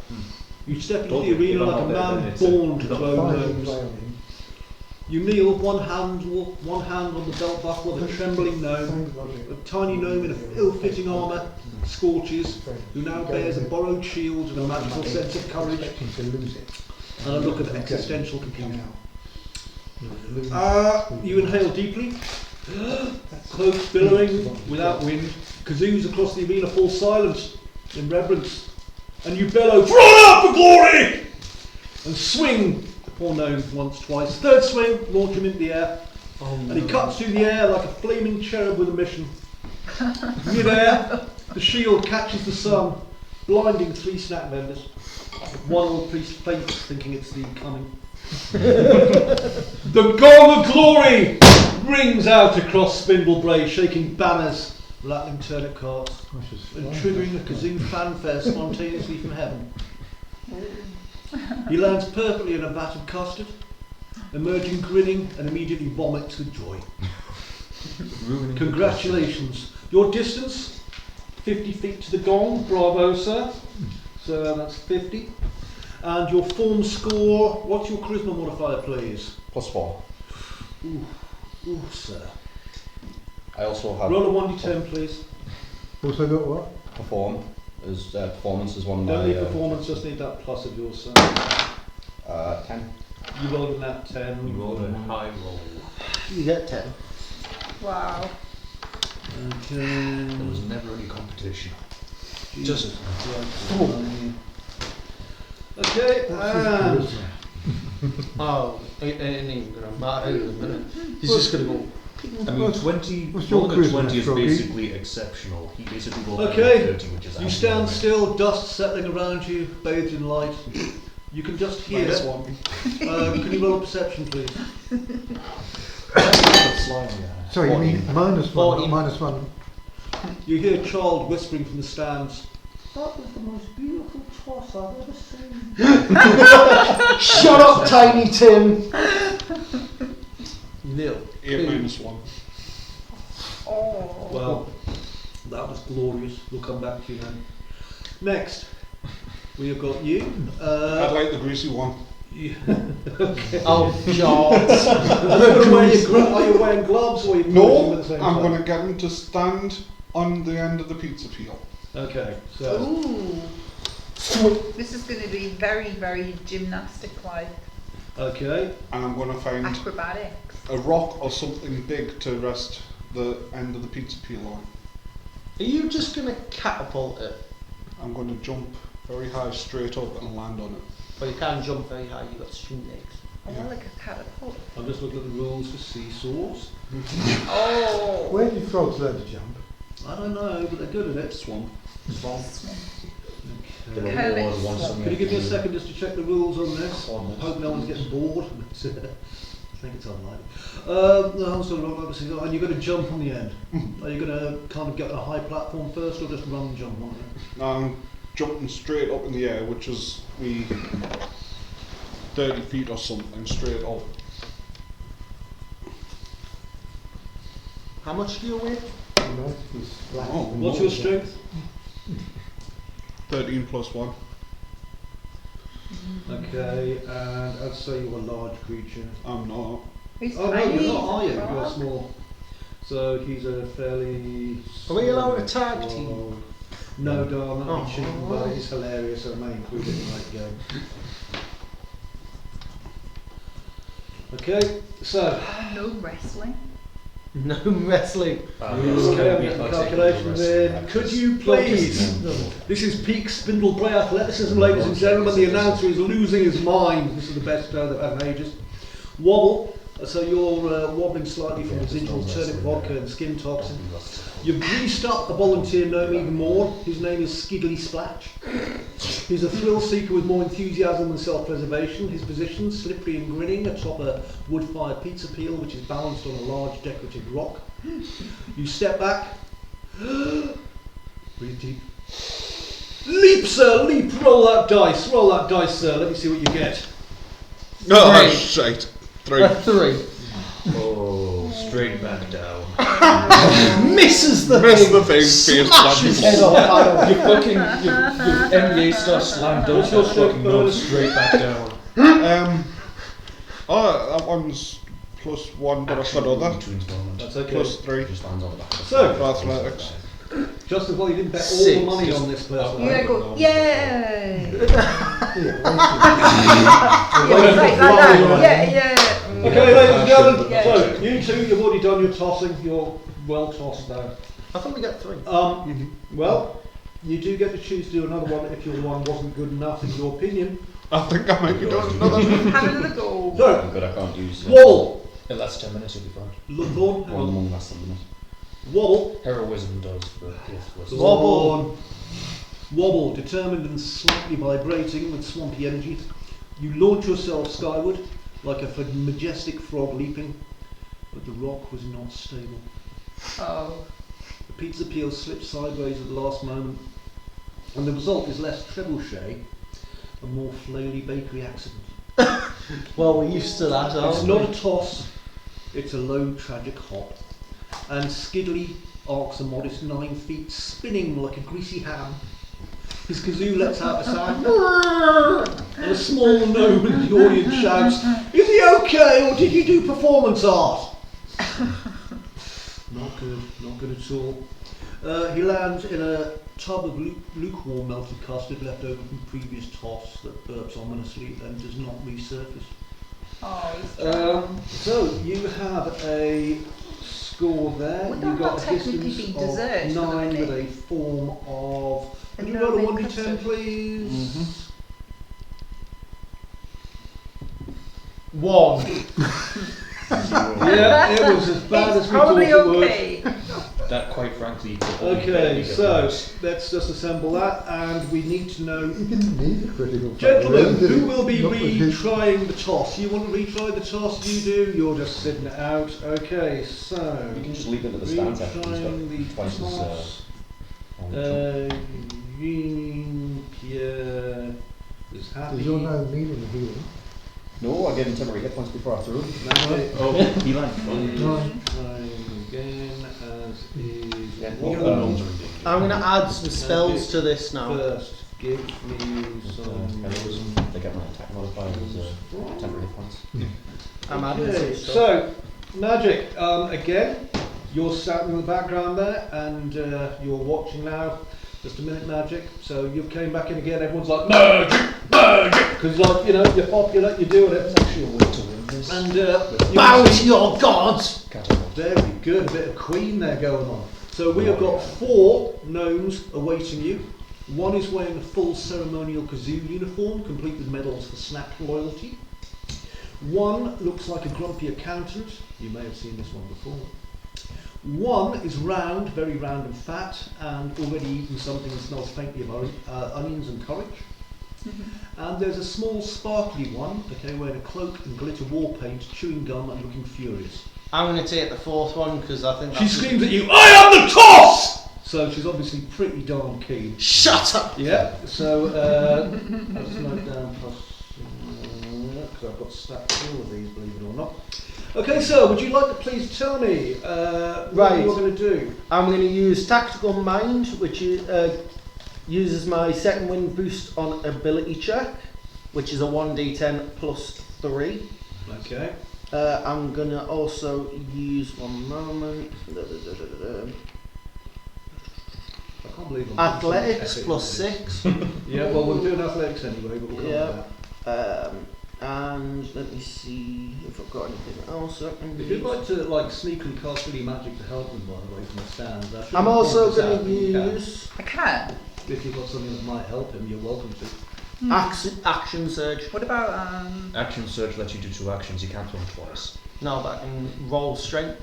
You step into the arena like a man born to throw gnomes. You kneel, one hand on the belt buckle of a trembling gnome, a tiny gnome in a ill-fitting armour, Scorches, who now bears a borrowed shield and a magical sense of courage, and a look of existential confusion. You inhale deeply, cloaks billowing without wind, kazoos across the arena fall silent in reverence, and you bellow, "Throw out for glory!" and swing the poor gnome once, twice. Third swing, launch him into the air, and he cuts through the air like a flaming cherub with a mission. Mid-air, the shield catches the sun, blinding 3 snack vendors. One old priest faints, thinking it's the coming. The gong of glory rings out across Spindlebrae, shaking banners, rattling turnip carts, and triggering a kazoo fanfare spontaneously from heaven. He lands perfectly in a vat of custard, emerging grinning and immediately vomits with joy. Congratulations. Your distance, 50 feet to the gong, bravo sir. So that's 50. And your form score, what's your charisma modifier please? +4. Ooh sir. I also have Roll a 1d10 please. Also got what? performance is one of Don't my need performance, just need that plus of yours sir. 10. You rolled a nat 10. You rolled a high roll. You get 10. Wow. Okay. There was never any competition. Jesus. Okay, and Oh, it ain't even gonna matter in a minute. He's just gonna go. I mean, 20, what's your rolling a charisma, 20 is Froggy? basically exceptional. He basically rolled Okay, 30, which is you out stand of the still, dust settling around you, bathed in light. You can just hear. Minus 1. Can you roll a perception, please? Sorry, you mean minus 1, 14. not minus 1. You hear a child whispering from the stands. That was the most beautiful toss I've ever seen. Shut up, Tiny Tim! Nil. 8 minus 1. Oh. Well, that was glorious. We'll come back to you then. Next, we have got you. I'd like the greasy one. Okay. Oh, God. Are you wearing gloves or are you No, posing at the same I'm time? going to get him to stand on the end of the pizza peel. Okay, so Ooh. This is going to be very, very gymnastic-like, okay, And I'm going to find acrobatics. a rock or something big to rest the end of the pizza peel on. Are you just gonna catapult it? I'm going to jump very high straight up and land on it. Well, you can't jump very high, you've got string legs. Oh, like a catapult. I'm just looking at the rules for seesaws. Oh. Where do frogs learn to jump? I don't know, but they're good at it. Swamp. The Okay. Kermit reward once swamp. Can you give me a second just to check the rules on this? Almost. Hope no one's getting bored. I think it's unlikely. No, so and you're going to jump on the end. Are you going to kind of get on a high platform first, or just run and jump on it? Now I'm jumping straight up in the air, which is 30 feet or something, straight up. How much do you weigh? Oh, What's your strength? 13 plus 1. Okay, and I'd say you're a large creature. I'm not. He's Oh no, tiny, you're not, are you? he's a You're frog. small. So he's a fairly. Are we allowed a small tag team? frog. No, darn, Oh. not cheating, but he's hilarious, so I may include it in the late game. Okay, so. No wrestling. No wrestling. Okay, I'm getting calculations in. Could you please? This is peak Spindlebrae athleticism, ladies and gentlemen. The announcer is losing his mind. This is the best they've had in ages. Wobble. So you're wobbling slightly from residual turnip vodka and skin toxin. You've greased up the volunteer gnome even more. His name is Skiggly Splatch. He's a thrill seeker with more enthusiasm than self-preservation. His position, slippery and grinning atop a wood-fired pizza peel which is balanced on a large decorative rock. You step back. Breathe deep. Leap, sir, leap! Roll that dice, sir. Let me see what you get. Oh, shite. 3. 3. Oh, straight back down. Misses the Miss thing. the thing, face Smash his head off. You fucking, your MBA stuff slammed dunk What's your that fucking strength knob bonus? straight back down. Oh, that one's plus 1, but I've got other. That's okay. Plus 3 Just lands on the back. So, for athletics. just as well you didn't bet all Six. the money on this person. You're going to go, yay! Right, Right, like that. Yeah. Okay, ladies and gentlemen, Yeah. so you two, you've already done your tossing, you're well tossed now. I thought we got 3. Well, you do get to choose to do another one if your one wasn't good enough in your opinion. I think I might be doing another. Have another go. So, I'm good, I can't use Wobble, It lasts 10 minutes, you'll be fine. Lorne, hang one on. among less than a minute. Wobble, Heroism does, but yes, was Lorne. Wobble, determined and slightly vibrating with swampy energy, you launch yourself skyward like a majestic frog leaping, but the rock was not stable. Oh. The pizza peel slipped sideways at the last moment, and the result is less trebuchet, a more flaily bakery accident. Well, we're used to that, It's aren't not we? a toss, it's a low tragic hop. And Skiddly arcs a modest 9 feet, spinning like a greasy ham. His kazoo lets out a sound, and a small gnome in the audience shouts, "Is he okay, or did you do performance art?" Not good at all. He lands in a tub of lukewarm melted custard left over from previous toss that burps ominously and does not resurface. Oh, he's drowned. So you have a score there. Would You that got not a technically distance be dessert of for the 9 with minute? a form of Could A you roll a gnome 1d10, custard. please? 1. Yeah, it was as bad It's as we thought probably it would. okay. That, quite frankly, Okay, so let's just assemble that, and we need to know, You didn't need a critical failure, gentlemen, did who it? will be Not with his- retrying the toss? You want to retry the toss? You do. You're just sitting it out. Okay, so You can just leave it at the stands after retrying he's the got twice as toss. Pierre is happy. Does your gnome need any healing? No, I gave him temporary hit points before I threw him. Magic. Oh, he like Trying again as is. Yeah, You know the gnomes are ridiculous. I'm going to add some spells to this now. First, give me some. They get my attack modifier as temporary hit points. I'm adding Okay, some stuff. so magic. Again, you're sat in the background there, and you're watching now. Just a minute, magic. So you came back in again. Everyone's like magic, magic, because like you're popular, you're doing it. It's actually a way to win this. And you Bow can to your gods! Catapult. very good, a bit of queen there going on. So we have got 4 gnomes awaiting you. One is wearing a full ceremonial kazoo uniform, complete with medals for snap loyalty. One looks like a grumpy accountant. You may have seen this one before. One is round, very round and fat, and already eaten something that smells faintly of onions and courage. And there's a small sparkly one, okay, wearing a cloak and glitter war paint, chewing gum and looking furious. I'm going to take the 4th one because I think She that's screams at you, I am the toss! So she's obviously pretty darn keen. Shut up! Yeah, so let's note down plus, because I've got stacked all of these, believe it or not. Okay, so would you like to please tell me what Right. you're going to do? I'm going to use Tactical Mind, which is, uses my second wind boost on ability check, which is a 1d10 plus 3. Okay. I'm going to also use, one moment, I can't believe I'm Athletics epic plus with this. 6. Yeah, well, we're doing athletics anyway, but we'll come Yeah. to that. And let me see if I've got anything else I can If you'd use. like to sneakily cast any magic to help them, by the way, from the stands, I should I'm have also pointed this going out, to but you can. use I can. If you've got something that might help him, you're welcome to. action surge. What about Action surge lets you do 2 actions, you can't do them twice. No, but I can roll strength.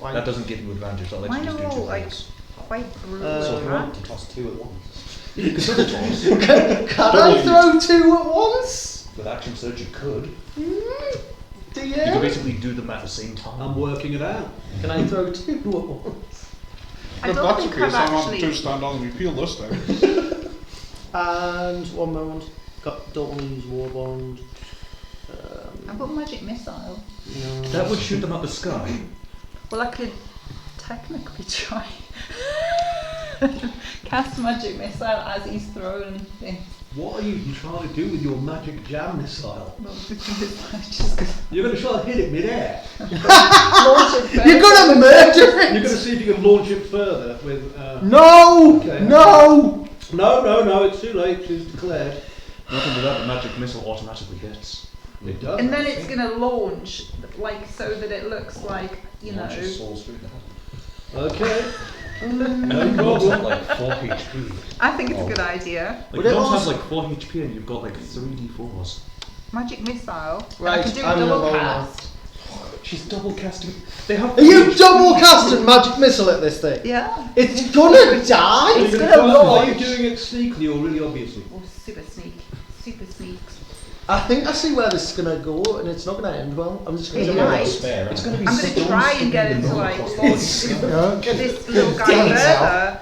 That doesn't give you advantage, that lets Mine you just are do 2 all, like, rolls. quite brutal? So if you want right? to toss 2 at once. You can still toss. Can I throw 2 at once? With action surge you could. Do You can you? basically do them at the same time. I'm working it out. Can I throw 2 at once? I If don't that's think the case, I've I'm actually. to stand on and repeal this thing. And one moment. Don't want to use Warbond. I've got magic missile. No. That would shoot them at the sky. Well, I could technically try cast magic missile as he's throwing things. What are you trying to do with your magic jam missile? Well, because I just gonna You're going to try to hit it mid-air. launch it first. You're gonna murder You're going it! to see if you can launch it further with... No! Okay. No! No, it's too late. She's declared. Nothing to that, the magic missile automatically hits. It does. And then it's gonna launch, like, so that it looks like, you know. Launch his souls through the head. Okay. No problem. have like 4 HP. I think it's a good idea. Like Would it Gnomes also- has like 4 HP and you've got like 3d4s. Magic missile. Right, I can do I'm gonna double roll cast. She's double casting. They have. Are you double casting magic missile at this thing? Yeah. It's gonna die! Are you gonna try- are launch. you doing it sneakily or really obviously? Oh, super sneak. Super sneak. I think I see where this is gonna go, and it's not gonna end well. I'm just gonna It go. might. Spare, It's isn't going it? to be. I'm gonna stones try and sticking get in him the to middle like across launch Yeah. this little guy Damn it, further.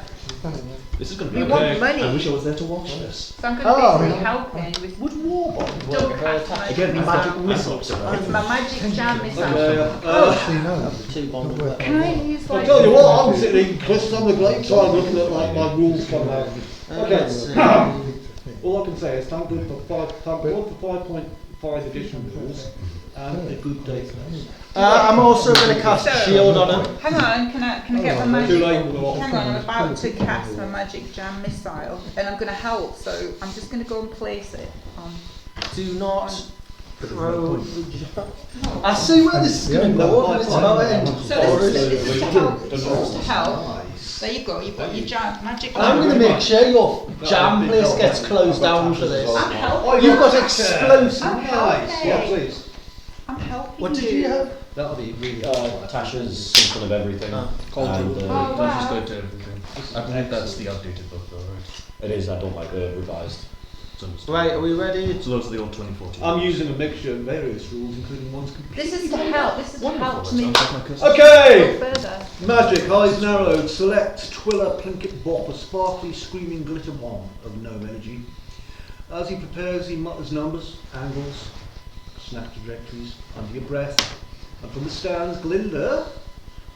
This is going to be We want okay. money. I wish I was there to watch this. So I'm gonna Oh. basically help him with Would Warbond double work if I cast attack? magic Again, missile. magic missiles. It's my magic jam missile. Actually, no. The 2 bond will work. Can I use I'll like? tell you what, I'm sitting in Chris on the glade time looking at like my rules come out. Okay. All I can say is thank God for 5.5 additional rules and a good day space. I'm also going to cast shield on him. Hang on, can I get my Too magic? late. Hang on, I'm about to cast my magic jam missile, and I'm going to help. So I'm just going to go and place it on. Do not throw the jab. I see where this is going to go, and it's about to end So this is to help. This is to help. Nice. There you go, you've got your magic. I'm going to very make much. sure your jam That'd be place helpful. gets closed down for I've got this. tashes as I'm well. helping. You've got I'm explosive. helping. Yeah, please. I'm helping What did you have? That'll be really Tasha's something of everything. Oh. And, Oh, That's wow. just go to everything. I believe that's the updated book though, right? it is, I don't like the revised. It's understood. Right, are we ready? So those are the old 2014. I'm using a mixture of various rules, including ones completely. This is to help. This is to help me Sounds like my cousin. Okay! go further. Magic, eyes narrowed, select Twiller, Plinkett, Bop, a sparkly, screaming glitter wand of gnome energy. As he prepares, he mutters numbers, angles, snap directories under your breath. And from the stands, Glinda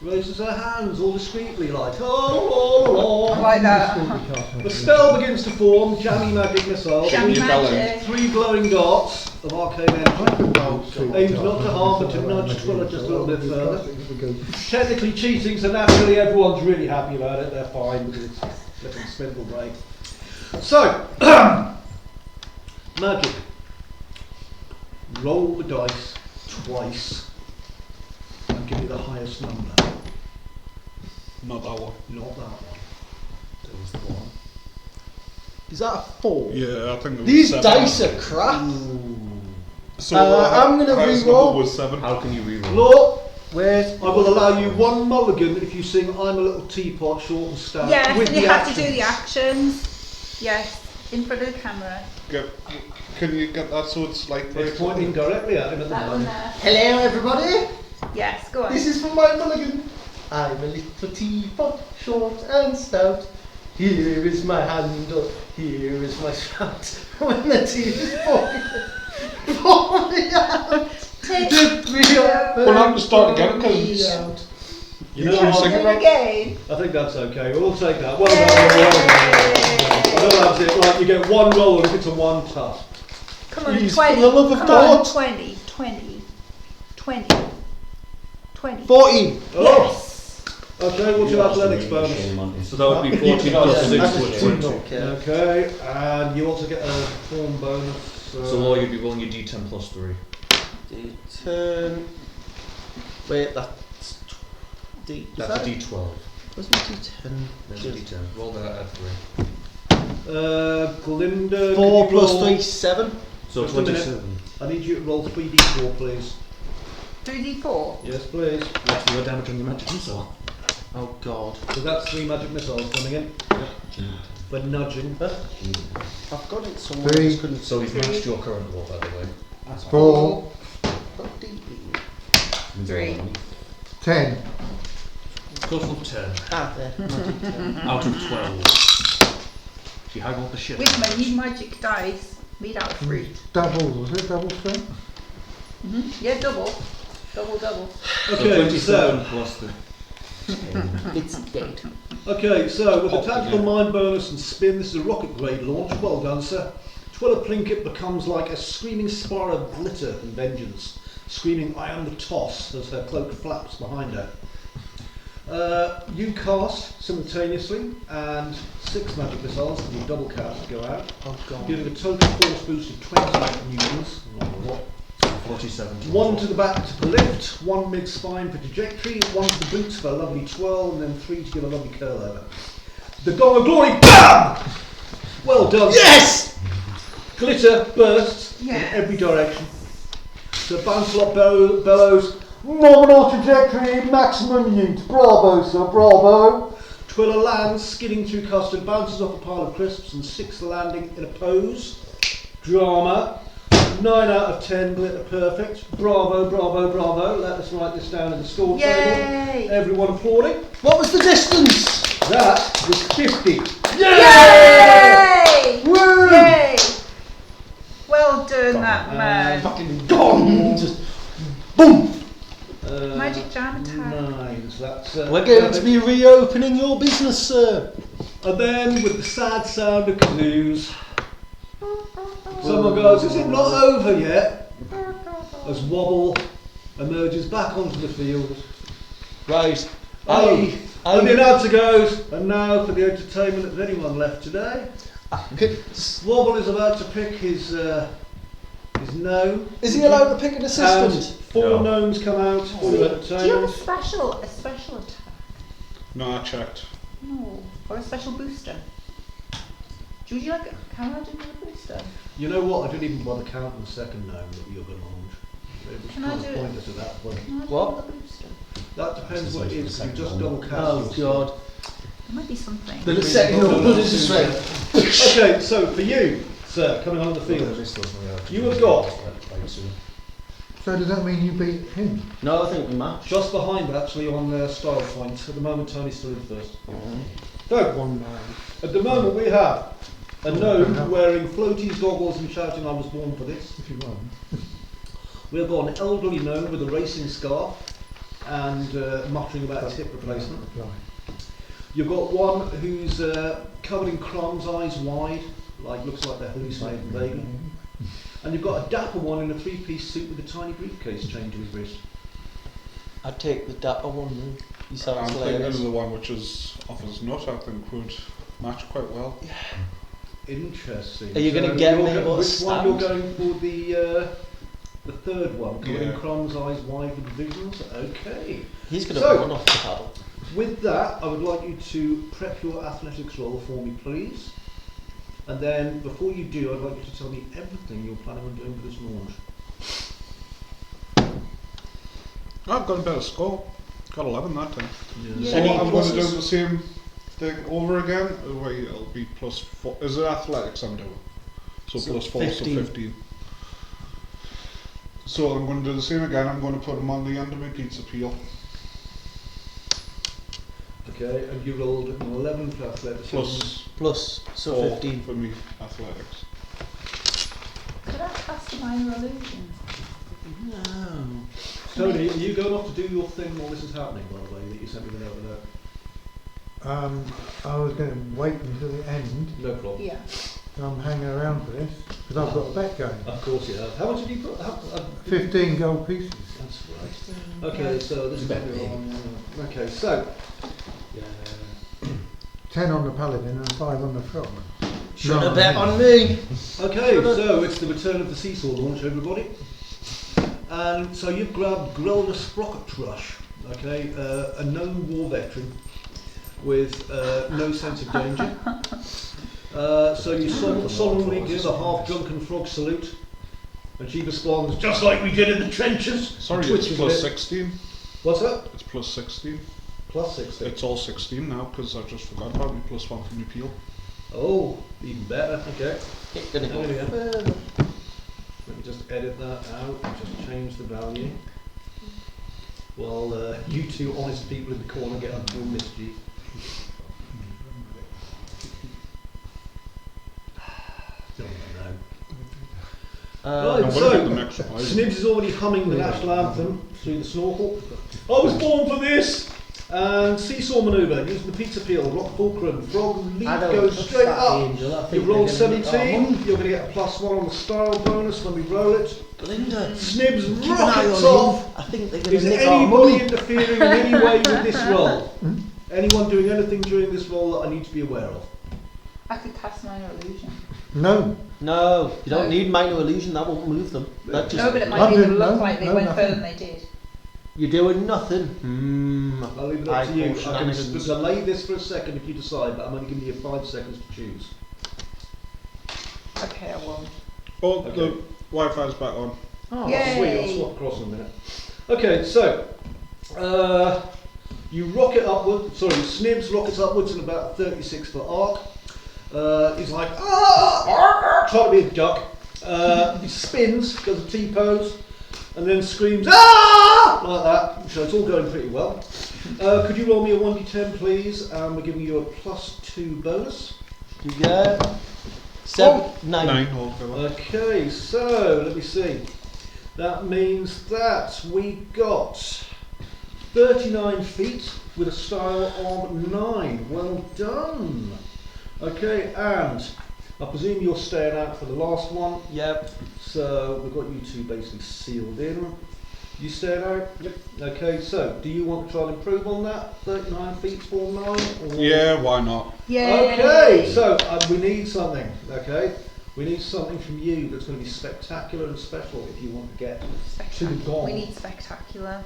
raises her hands all discreetly like, oh, I like that. The spell begins to form, jammy magic missile, Jammy three, magic. three glowing dots of arcane energy. Aims not to harm but to nudge Twiller just a little bit further. Technically cheating, so naturally everyone's really happy about it, they're fine because it's flipping Spindlebrae. So, magic. Roll the dice twice and give me the highest number. Not that one. Not that one. That was the one. Is that a 4? Yeah, I think it was These 7. dice are crap. So I'm gonna highest re-roll. number was 7. How can you reroll? Look, Wait. I will allow you one mulligan if you sing I'm a little teapot, short and stout. Yes, with and you the have to do actions. the actions. Yes, in front of the camera. Can you get that so it's like It's pointing directly at him at the That one moment. there. Hello, everybody. Yes, go on. This is for my mulligan. I'm a little teapot, short and stout. Here is my handle, here is my spout. When the tea is boiling, pour me out. Take Dip me up. We'll have to start again pour me because out. You You know should what? sing Do it it right. again. I think that's okay. We'll take that. Well done. Well done. I know that's it. Right, you get one roll if it's a one tough. Come on, Please, 20. for the love of Come God. on, 20, 20, 20, 20. 14. Oh. Yes. Okay, what's your athletics bonus? So that would be 14 plus 6, That's which a would 2 20. okay. Okay, and you also get a form bonus. So Laura, you'd be rolling your d10 plus 3. D10. Wait, that's D. That's a d12. What's my D10? There's a d10. Roll that at 3. Glinda. 4 can you plus roll- 3, 7. So Just a minute. 27. I need you to roll 3d4, please. 3d4. Yes, please. That's your damage on your magic missile. Oh God. So that's 3 magic missiles coming in. For nudging. I've got it somewhere. 3. I just couldn't. So he's matched your current roll, by the way. 4, Got D. 3. 10. Total of 10 Ah, there. Magic 10. out of 12. She haggled the shit. Wait a minute, you magic dice made out of fruit. Doubles, was it? Double strength? Yeah, double. Double, double. Okay, 27 so. plus the. It's dead. Okay, so with a tactical mind bonus and spin, this is a rocket grade launch. Well done, sir. Twiller Plinkett becomes like a screaming spire of glitter and vengeance, screaming "I am the toss" as her cloak flaps behind her. You cast simultaneously, and 6 magic missiles that you double cast go out, Oh God. giving a total force boost of 20 newtons. 47. 1 to the back to lift, 1 mid-spine for trajectory, 1 to the boots for a lovely twirl, and then 3 to give a lovely curl over. The Gong of Glory, BAM! Well done. Yes! Glitter bursts Yes. in every direction. So Bouncelot bellows, nominal trajectory, maximum ute. Bravo, sir, bravo. Twiller lands, skidding through custard, bounces off a pile of crisps, and 6th landing in a pose. Drama. 9 out of 10, glitter perfect. Bravo, bravo, bravo. Let us write this down in the score table. Yay! Everyone applauding. What was the distance? That was 50. Yay! Woo! Yay! Well done, that man. Fucking gone. Just boom. Magic jam attack. 9. So that's. We're going to be reopening your business, sir. And then with the sad sound of kazoos, someone goes, "Is it not over yet?" As Wobble emerges back onto the field. Right. And the announcer goes, "And now for the entertainment of anyone left today." Wobble is about to pick his gnome. Is he allowed to pick an And assistant? 4 gnomes come out for the Do you have a entertainment. special attack? No, I checked. No. Or a special booster. Would you like a camera to do a booster? You know what? I didn't even bother counting the second gnome that you're going to launch. It was Can I kind do of it? pointless at that point. Can I do What? a booster? That depends what it is. You just Second double one. cast. Oh your God. There might be something. The second one is strength. Okay, so for you, sir, coming on the field, you have got So does that mean you beat him? No, I think we match. just behind actually on style point. At the moment, Tony's still in first. So, 1 9. at the moment, we have a gnome wearing floaties, goggles, and shouting, "I was born for this." If you won. We've got an elderly gnome with a racing scarf and muttering about his hip replacement. You've got one who's covered in crumbs, eyes wide, looks like they're hallucinating baby. And you've got a dapper one in a 3-piece suit with a tiny briefcase chained to his wrist. I'd take the dapper one. Man. He I'm sounds thinking hilarious. the one which is off his nut, I think would match quite well. Interesting. Are you gonna get you're me what which one you're stand? going for? The third one, covered in Yeah. crumbs, eyes wide with visions. Okay. He's going to So- run off the paddle. With that, I would like you to prep your athletics roll for me, please. And then, before you do, I'd like you to tell me everything you're planning on doing for this launch. I've got a better score. Got 11 that time. Yeah. So Any I'm going to do pluses? the same thing over again. Wait, it'll be +4. Is it athletics I'm doing? So So +4, 15. so 15. So I'm going to do the same again. I'm going to put them on the end of my pizza peel. Okay, and you rolled an 11 for athletics. Plus, so 4 15. for me athletics. Could I cast a minor illusion? No. Tony, are you going off to do your thing while this is happening, by the way, that you sent me the note about? I was going to wait until the end. No problem. Yeah. I'm hanging around for this because I've got a bet going. Of course you have. How much did you put? 15 gold pieces. That's right. Okay, so this is okay, so 10 on the paladin and 5 on the frog. Should have bet on me. okay, so it's the return of the seesaw launch, everybody. And so you've grabbed Grelna Sprocketrush, okay, a known war veteran with no sense of danger. So you solemnly give a half-drunken frog salute, and she responds, "Just like we did in the trenches." Sorry, Twitches it's a bit. +16. What's that? It's +16. Plus 16. It's all 16 now because I just forgot about me +1 for my peel. Oh, even better. Okay. It's going to go There we go. further. Let me just edit that out and just change the value. While you two honest people in the corner get up to your mischief. Don't know. Uh, I'm so, going to get the next one. Snibs is already humming the national anthem through the snorkel. I was born for this! And seesaw manoeuvre, using the pizza peel, rock fulcrum, frog leap I don't goes trust straight that up. angel. I You think rolled they're gonna make our 17, money. you're going to get a +1 on the style bonus when we roll it. Belinda, Snibs keep an eye rockets on off. him. I think they're going Is to nick our anybody money. interfering in any way with this roll? Anyone doing anything during this roll that I need to be aware of? I could cast minor illusion. No. No, you don't No. need minor illusion. That won't move them. That just No, but it might I make them didn't look know. like they No, went nothing. further than they did. You're doing nothing. I'll leave it up I to you. call I can shenanigans. delay this for a second if you decide, but I'm only giving you 5 seconds to choose. Okay, I won't. Oh, Okay. the Wi-Fi's back on. Oh, Yay. sweet, I'll swap across in a minute. Okay, so, you rocket upward, Snibs rockets upwards in about a 36-foot arc. He's like, trying to be a duck. He spins, does a T-pose, and then screams, ah! Like that. So it's all going pretty well. Could you roll me a 1d10, please? We're giving you a +2 bonus. Yeah. 7, 9. 9 altogether. Okay, so let me see. That means that we got 39 feet with a style of 9. Well done. Okay, and I presume you're staying out for the last one. Yep. So we've got you two basically sealed in. You staying out? Yep. Okay, so do you want to try and improve on that? 39 feet, 4, 9? Or? Yeah, why not? Yay! Okay, so we need something, okay? We need something from you that's going to be spectacular and special if you want to get to the goal. We need spectacular.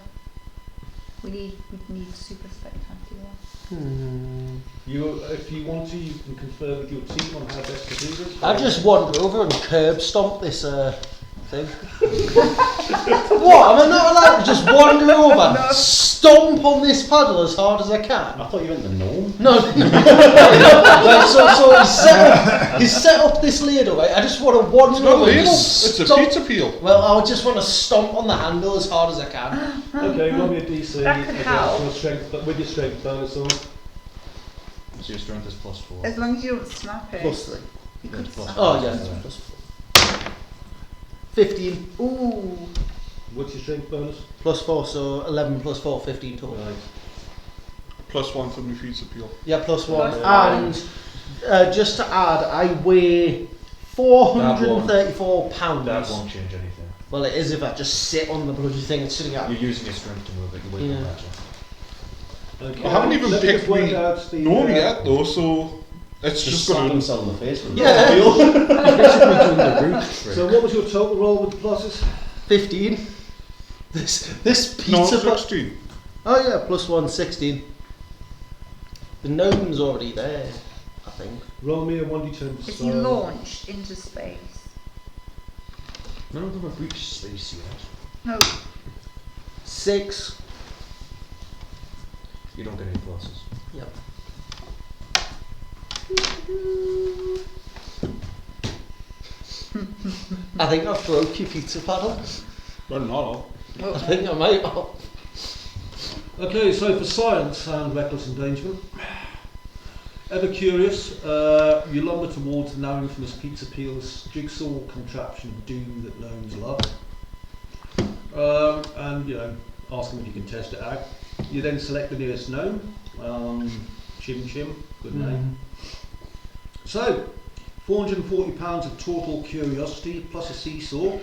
We need super spectacular. If you want to, you can confer with your team on how best to do this. I just wander over and curb stomp this thing. What? Am I not allowed to just wander over, stomp on this paddle as hard as I can? I thought you meant the gnome. No. Right, so he's set up this ladle, right? I just want to wander It's not a over. and ladle, just it's a stomp- pizza peel. Well, I just want to stomp on the handle as hard as I can. Okay, roll me a DC That could help. your strength, but with your strength bonus on. So your strength is +4. As long as you don't snap it. Plus 3. You could plus snap Oh, it. yeah. Plus 4. 15. Ooh. What's your strength bonus? Plus 4, so 11 plus 4, 15 total. Right. +1 for my pizza peel. Yeah, plus 1. Plus And just to add, I weigh 434 pounds. That won't change anything. Well, it is if I just sit on the bloody thing and sitting out. You're using your strength to move it. You won't Yeah. matter. Okay. I haven't even Let me picked just work me out the, gnome yet though, so it's Just just slap gonna. himself in the face with Yeah. Basically doing the root trick. So what was your total roll with the pluses? 15. This No, pizza. 16. Oh yeah, plus 1, 16. The gnome's already there, I think. Roll me a 1d10 to Is start. he launched into space? None of them have reached space yet. No. 6. You don't get any pluses. Yep. I think I broke your pizza paddle. Well, not all. I think I might have. Okay, so for science and reckless endangerment, ever curious, you lumber towards the now infamous pizza peel's jigsaw contraption of doom that gnomes love, and ask them if you can test it out. You then select the nearest gnome, Chim Chim, good name. So, £440 of total curiosity plus a seesaw.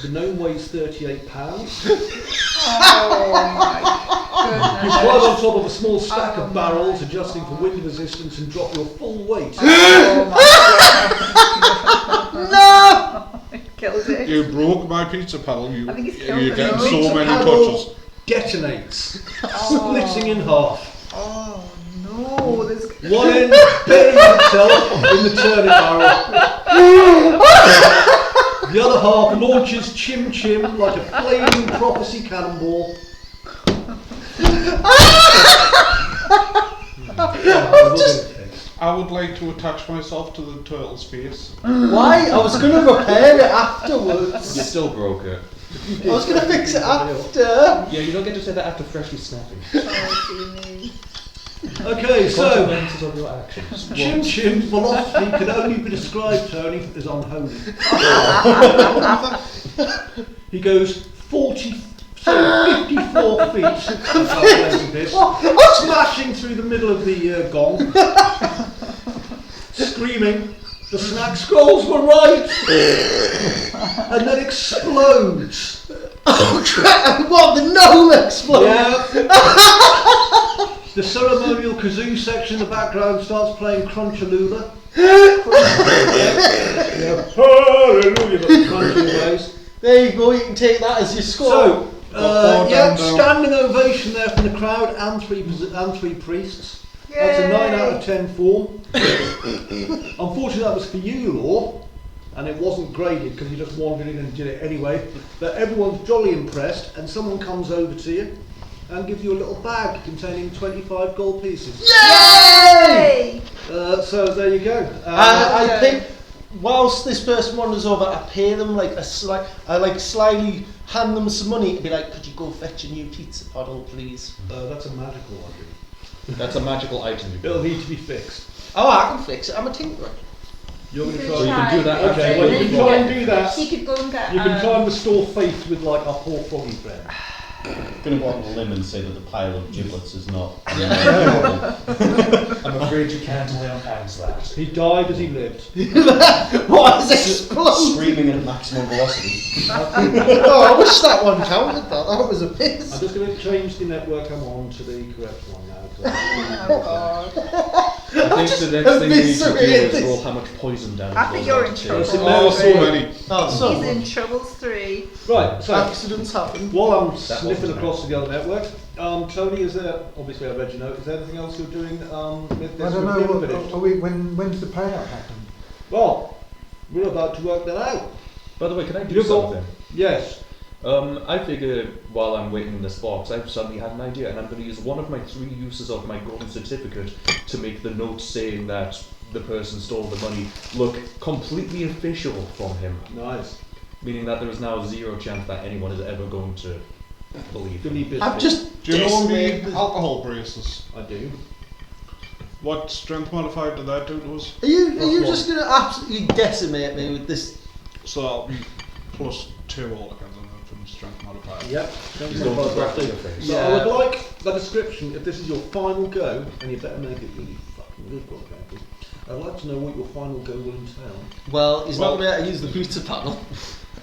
The gnome weighs 38 pounds. Oh my You goodness. climb on top of a small stack of barrels, adjusting for wind resistance, and drop your full weight. Oh my goodness. No! Killed it. You broke my pizza paddle. I think he's killed You're it. getting Pizza so many paddle touches. detonates, Oh. splitting in half. Oh no, there's One end buries itself in the turnip barrel. The other half launches Chim Chim like a flaming prophecy cannonball. I would like to attach myself to the turtle's face. Why? I was going to repair it afterwards. You still broke it. I was going to fix it after. Yeah, you don't get to say that after freshly snapping. oh, dear me. Okay, so Consequences of your actions. Chim Chim's velocity can only be described, Tony, as unholy. He goes 54 feet, smashing through the middle of the gong, screaming, "The snack scrolls were right!" and then explodes. Oh crap! What? The gnome exploded? Yeah. The ceremonial kazoo section in the background starts playing Crunchalula. Hallelujah, but crunching ways. There you go, you can take that as your score. So, down. standing ovation there from the crowd and three priests. That's a 9 out of 10 form. Unfortunately, that was for you, Law, and it wasn't graded because you just wandered in and did it anyway. But everyone's jolly impressed, and someone comes over to you and gives you a little bag containing 25 gold pieces. Yay! So there you go. I think whilst this person wanders over, I pay them like I slyly hand them some money to be like, could you go fetch a new pizza paddle, please? That's a magical one. That's a magical item. It'll need to be fixed. Oh, I can fix it. I'm a tinkerer. You're going to You try. can You can do that. Okay, well, you can try and do that. He could go and get. You can try and restore faith with like our poor froggy friend. I'm going to go out on a limb and say that the pile of giblets is not. I'm afraid you can't lay on hands that. He died as he lived. What is exploding? Screaming at maximum velocity. Oh, I wish that one counted. That was a I'm piss. just going to change the network I'm on to the correct one now. Oh god. I think the next thing we need to do eviscerate is roll how much poison damage. I think goes you're on in to trouble. taste. Oh, so many. Oh, so He's in troubles 3. Right, so accidents happen. while I'm That sniffing wasn't across to the other network, Tony, is there, obviously I read your note, is there anything else you're doing with this? I don't with know. the village? When's the payout happen? Well, we're about to work that out. By the way, can I do You've got- something? Yes. I figure while I'm waiting in this box, I've suddenly had an idea, and I'm going to use one of my 3 uses of my golden certificate to make the note saying that the person stole the money look completely official from him. Nice. Meaning that there is now 0 chance that anyone is ever going to believe him. Believe I've just Do you know decimated the the- alcohol braces? I do. What strength modifier did that do to us? Are you just going to absolutely decimate me with this? So that'll be +2 altogether from the strength modifier. Yep. He's going to grapple your face. So I would like the description, if this is your final go, and you better make it really fucking good, God, Frankie. I'd like to know what your final go will entail. Well, he's not going to be able to use the booster panel.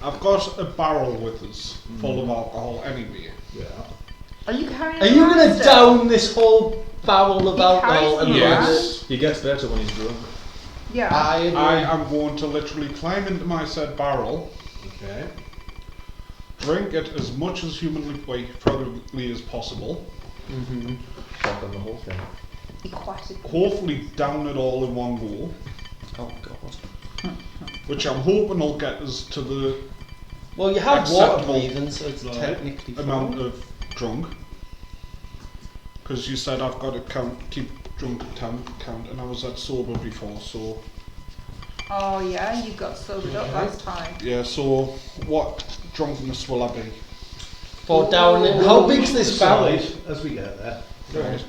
I've got a barrel with us, full of alcohol anyway. Yeah. Are you carrying Are you going to down this whole barrel of He alcohol carries and the Yes. He gets better when he's drunk. Yeah. I am going to literally climb into my said barrel, Okay. drink it as much as humanly probably as possible, Shotgun the whole thing. Aquatic. hopefully down it all in one go, Oh god. which I'm hoping will get us to the Well, you have water acceptable, breathing, so it's technically amount fine. of drunk. Because you said I've got to keep drunk count, and I was at sober before, so Oh yeah, you got sobered up last time. yeah. So what drunkenness will I be? For down it. How big's this barrel? As we get there. Right.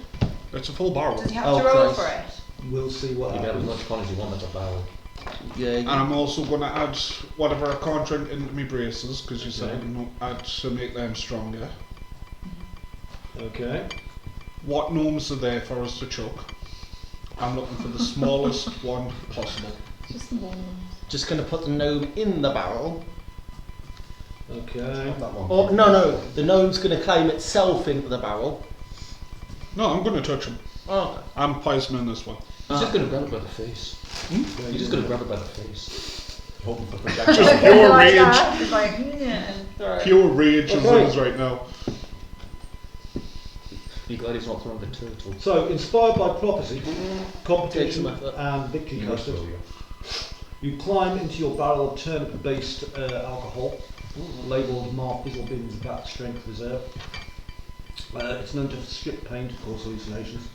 It's a full barrel, Does he have Oh, to roll Christ. for it? We'll see what You get as happens. much con as you want, that's a barrel. Yeah. and I'm also going to add whatever I can't drink into my braces, because you said I can add to make them stronger. Okay. What gnomes are there for us to chuck? I'm looking for the smallest one possible. Just one. Just going to put the gnome in the barrel. Okay. That one. Oh, no. The gnome's going to climb itself into the barrel. No, I'm going to touch him. Oh. I'm poisoning this one. He's just going to grab it by the face. You're just going to grab it by the face. Hoping for protection. Just pure Like rage. that. It's like, and throw it. Pure rage is Okay. in us right now. Be glad he's not throwing the turtle. So, inspired by prophecy, Takes competition, some effort. and victory custard, you climb into your barrel of turnip-based alcohol, labelled Mark Bizzle Bins Bat Strength Reserve. It's known to strip pain, to cause hallucinations.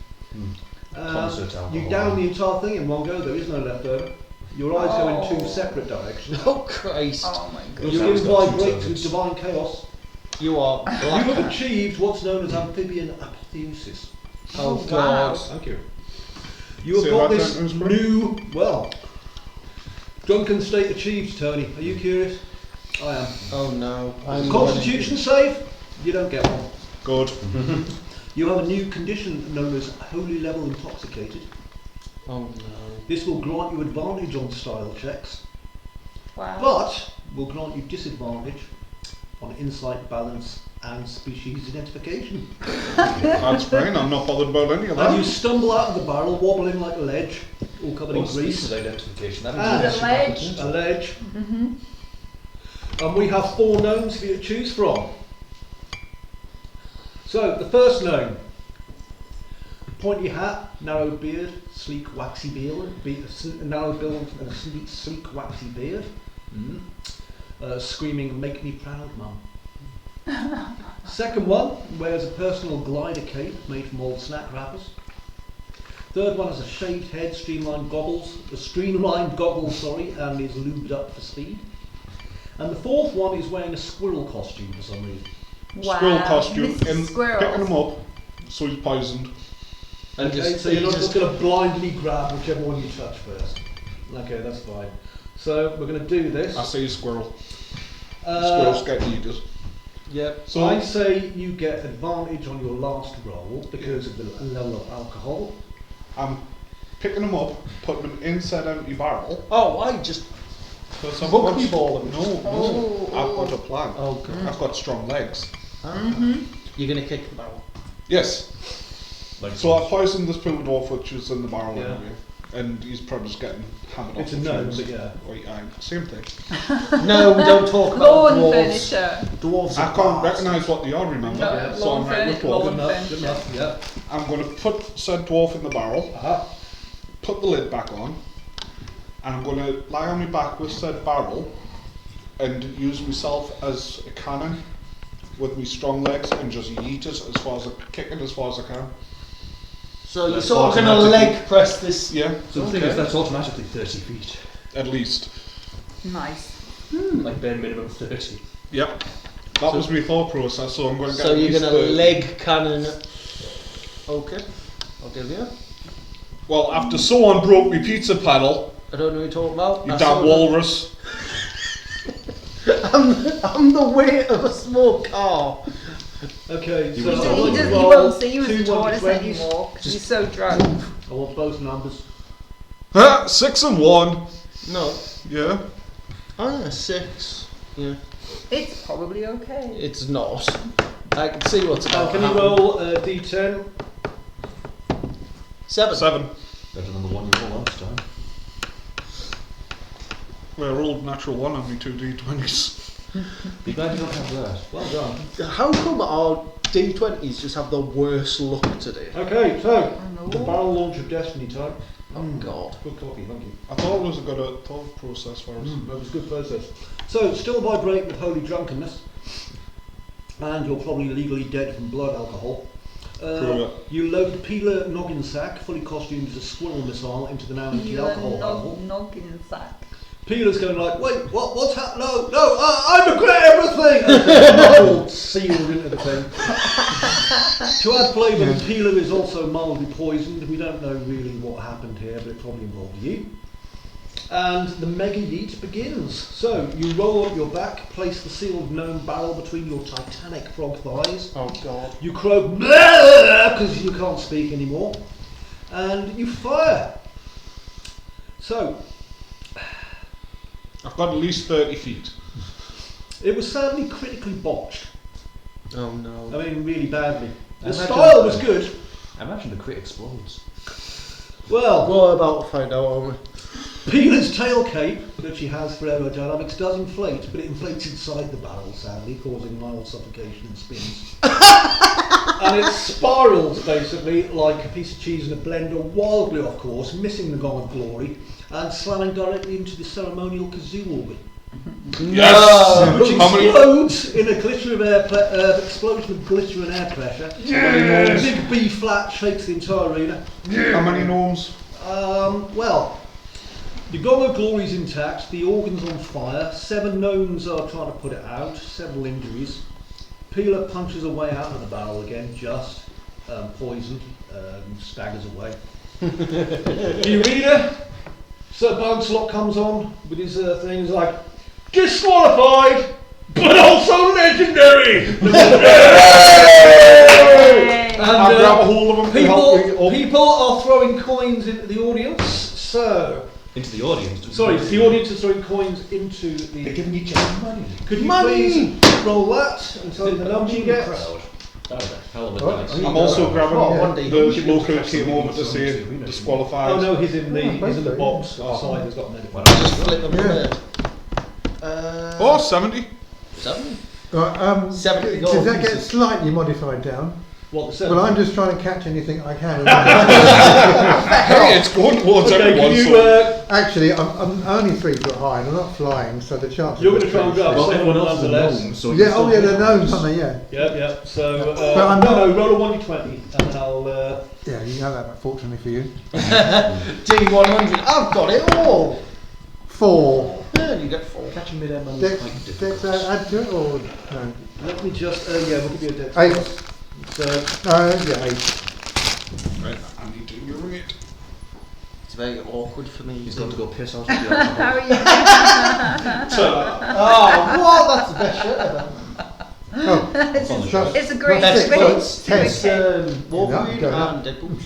Concert alcohol. You down the entire thing in one go, there is no left over. Your eyes go in 2 Oh. separate directions. Oh, Christ. Oh my god. Your Sounds skin got two vibrates with turrets. divine chaos. You are You black. have achieved what's known as amphibian apotheosis. Oh, wow. God. Thank you. You have Say got that this sentence, bro. new, well, drunken state achieved, Tony. Are you curious? I am. Oh, no. Constitution save? You don't get one. Good. You have a new condition known as holy level intoxicated. Oh, no. This will grant you advantage on style checks, Wow. but will grant you disadvantage on insight, balance, and species identification. That's fine. I'm not bothered about any of And you that. stumble out of the barrel, wobbling like a ledge, all covered in Oh, species grease. identification. That Ah. means The ledge. A ledge. And we have 4 gnomes for you to choose from. So, the first gnome. Pointy hat, narrow beard, sleek waxy beard, narrow build and a sleek waxy beard. Screaming, make me proud, mum. Second one wears a personal glider cape made from old snack wrappers. Third one has a shaved head, streamlined goggles, and is lubed up for speed. And the fourth one is wearing a squirrel costume for some reason. Wow. Squirrel costume. Mr. And Squirrel. picking him up, so he's poisoned. And Okay, just, so you're not you just going to blindly grab whichever one you touch first. Okay, that's fine. So we're going to do this. I say squirrel. Squirrels get eaten. Yep. So I say you get advantage on your last roll because of the level of alcohol. I'm picking him up, putting him inside empty barrel. Oh, I just... Because I've Rugby got, ball him. no, I've got a plan. Oh, God. I've got strong legs. You're going to kick the barrel. Yes. Like So I poisoned this pool dwarf which was in the barrel Yeah. anyway. and he's probably just getting hammered It's off a the gnome, fuse. but yeah. Right, aye, same thing. No, we don't talk about Lawn dwarves. furniture. Dwarves I are can't bastards. recognise what they are, remember? No, Yeah, so lawn I'm right with furniture. dwarf. Good enough, good furniture. enough, yeah. I'm going to put said dwarf in the barrel, put the lid back on, and I'm going to lie on my back with said barrel and use myself as a cannon with my strong legs and just yeet it as far as kick it as far as I can. So you're That's sort of going to automatically- leg press this. Yeah, So the thing is, that's automatically 30 feet. at least. Nice. Like bare minimum 30. Yep. That was my thought process, so I'm going to get So at you're least going to 30. leg cannon. Okay, I'll give you. Well, after someone broke my pizza pedal, I don't know what you're talking about. you I damn saw walrus. I'm the weight of a small car. Okay, He so was I told. want He to doesn't- he roll won't see you as a 2 tortoise 1d20s. anymore because he's so drunk. I want both numbers. 6 and 1. No, Yeah. I'm a 6. Yeah, It's probably okay. it's not. I can see what's Now, about can to you happen. roll D10? 7. 7. Better than the one you rolled last time. Well, I rolled natural 1 on me 2 D20s. Be glad you don't have that. Well done. How come our D20s just have the worst luck today? Okay, so know. the barrel launch of destiny time. Oh God. Good coffee, thank you. I thought it was a good thought process for us. That was a good process. So, still vibrate with holy drunkenness, and you're probably legally dead from blood alcohol. Prove it. You load Peeler Noggin Sack, fully costumed as a squirrel missile, into the now empty alcohol barrel. Noggin sack. Peeler's going like, wait, what's happening? No, I regret everything! And the muzzle sealed into the thing. To add flavour, Peeler is also mildly poisoned. We don't know really what happened here, but it probably involved you. And the mega yeet begins. So, you roll up your back, place the sealed gnome barrel between your titanic frog thighs. Oh God. You croak because you can't speak anymore, and you fire. So, I've got at least 30 feet. it was sadly critically botched. Oh no. I mean, really badly. The Imagine- style was good. I imagine the crit explodes. Well, We're about to find out, aren't we? Peeler's tail cape that she has for aerodynamics does inflate, but it inflates inside the barrel, sadly, causing mild suffocation and spins. And it spirals basically like a piece of cheese in a blender, wildly off course, missing the gong of glory, and slamming directly into the ceremonial kazoo organ, Yes! which How many? explodes in a glitter of explosion of glitter and air pressure. A big B flat shakes the entire arena. How many gnomes? Well, the gong of glory's intact, the organ's on fire, 7 gnomes are trying to put it out, several injuries. Peeler punches a way out of the barrel again, just poisoned, staggers away. The arena, Sir Bouncelot comes on with his thing, he's like, disqualified, but also legendary! And I'll grab a hold of them. people are throwing coins into the audience, so... Into the audience. Sorry, the audience is throwing coins into the... They're giving each other money. Could you Money! please roll that and tell me the number you get? Crowd. That was a hell of a Right. dice. I'm also grabbing Oh, one day. the should local catch came some over to people say too, we know. disqualified. Oh no, he's in the box Oh. side. He's got an edit. Why don't you Just flip them Yeah. there. Oh, 70. 7? Right, 70 does that gold get pieces. slightly modified down? What the Well, 7? I'm just trying to catch anything I can. Hey, it's going towards Okay, everyone. can you? So Actually, I'm only 3 foot high and I'm not flying, so the chances. You're going to try and grab Well, someone everyone else is a nonetheless. gnome, so Yeah, oh yeah, the gnomes, aren't they? Yeah. Yep. So But I'm no, not- roll a 1d20, and then I'll. Yeah, you know that, fortunately for you. D100. I've got it all. 4. Yeah, you get 4. Catching mid-air money is Dex, quite Dex difficult. add to it or no? Let me just. Yeah, we'll give you a dex. 8. So Yeah, 8. right, I need to urinate. It's very awkward for me. He's got to go piss out of the How alcohol. are you? Oh, what? That's the best shirt ever. Oh, It's a great That's switch. six. It's a great It's cape. Wolverine Yeah, go ahead. and Deadpool.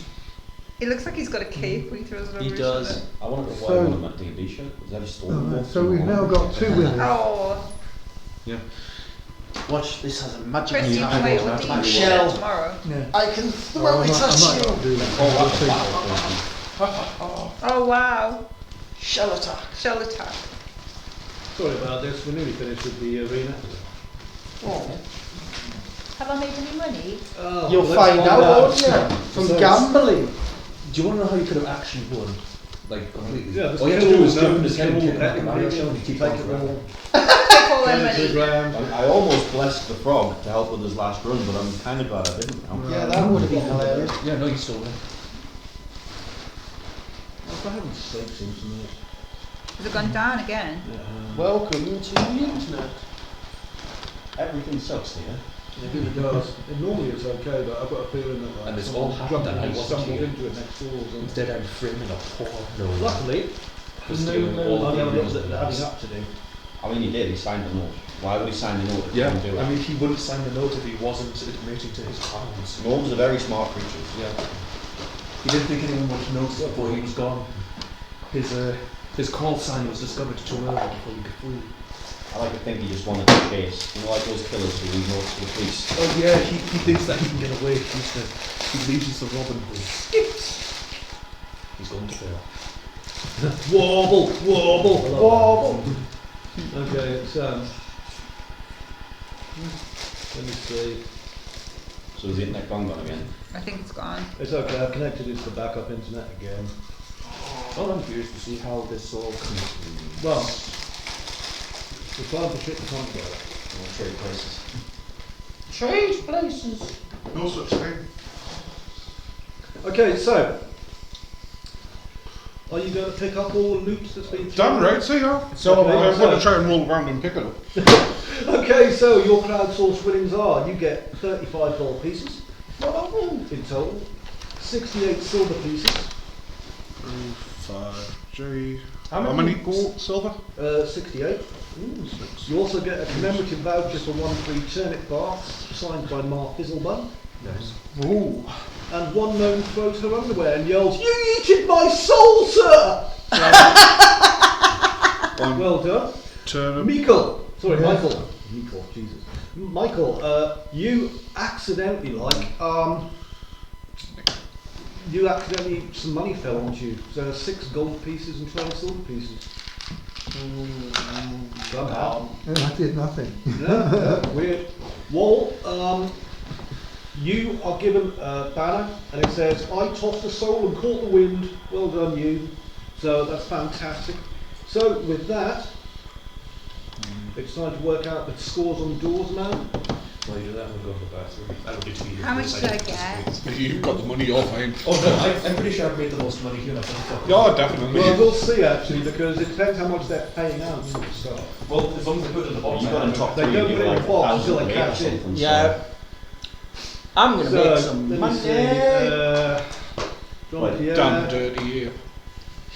It looks like he's got a cape when he throws it over He his does. shoulder. I want to go So- why on that D&D shirt. Is that a storm? Alright, so we've now got 2 winners. Oh, Watch, this has a magic Chris, you can wait till attack. the Shell. tomorrow. Yeah. I can throw it I at might you. not do that. Oh, that's a battle. Oh wow. Shell attack. Shell attack. Sorry about this, we're nearly finished with the arena. Oh. Have I made any money? Oh, You'll let's find out, won't you? So From it's- gambling. Do you want to know how you could have actually won? Like completely. Yeah, all you have to do is jump in his get head all and the kick him betting out money, and keep take on it forever. all. Take all their Turn it to the money. ground. I almost blessed the frog to help with his last run, but I'm kind of glad I didn't now. Yeah, that would have been hilarious. Yeah, no, you still win. Oh, for heaven's sake, Simpson. Has it gone down again? Welcome to the internet. Everything sucks here. It really does. It normally is okay, but I've got a feeling that like, And it's someone all happened jumped and I and wasn't stumbled here. into it next door or something. Instead, I'm framing a poor no. Luckily, Just no, doing all I the have a little reasons bit that of adding is. up to do. I mean, he did. He signed the note. Why would he sign the note if he Yeah, didn't do it? I mean, he wouldn't sign the note if he wasn't admitting to his crimes. Gnomes are very smart creatures. Yeah. He didn't think anyone would notice before he was gone. His call sign was discovered too early before he could flee. I like to think he just wanted to chase. You know, like those killers who leave notes to the police. Oh yeah, he thinks that he can get away. He believes he's the Robin Hood. He's going to fail. Wobble, wobble, wobble. Okay, it's let me see. So is the internet gone again? I think it's gone. It's okay. I've connected it to the backup internet again. Well, I'm curious to see how this all comes. Well, it's time for shit to come together. Or trade places. Trade places. No such thing. Okay, so are you going to pick up all the loot that's been Damn thrown? right, see ya. So I'm going to try and roll around and pick it up. Okay, so your crowdsource winnings are: you get 35 gold pieces in total, 68 silver pieces, 5, G. How How many many gold, silver? 68. You also get a commemorative voucher for 1 free turnip bath signed by Mark Fizzlebun. Nice. Ooh. And one gnome throws her underwear and yells, "You eated my soul, sir!" Well done. Turnip. Michael, Jesus. Michael, you accidentally, some money fell onto you. So 6 gold pieces and 12 silver pieces. Somehow. I did nothing. Yeah, weird. Wall, you are given a banner and it says, "I tossed a soul and caught the wind." Well done, you. So that's fantastic. So with that, it's time to work out the scores on the doors now. While you do that, we'll go to the bathroom. That would be too easy. How much did I get? You've got the money, you're fine. Oh no, I'm pretty sure I've made the most money here. Yeah, definitely. Well, we'll see actually, because it depends how much they're paying out. So Well, as long as I put it in the box. You've got in top They 3, don't you're put it in like the box 1,000 until they or cash in. something. Yeah. I'm going to so make some let me money. see. John Right, Pierre. Damn dirty here.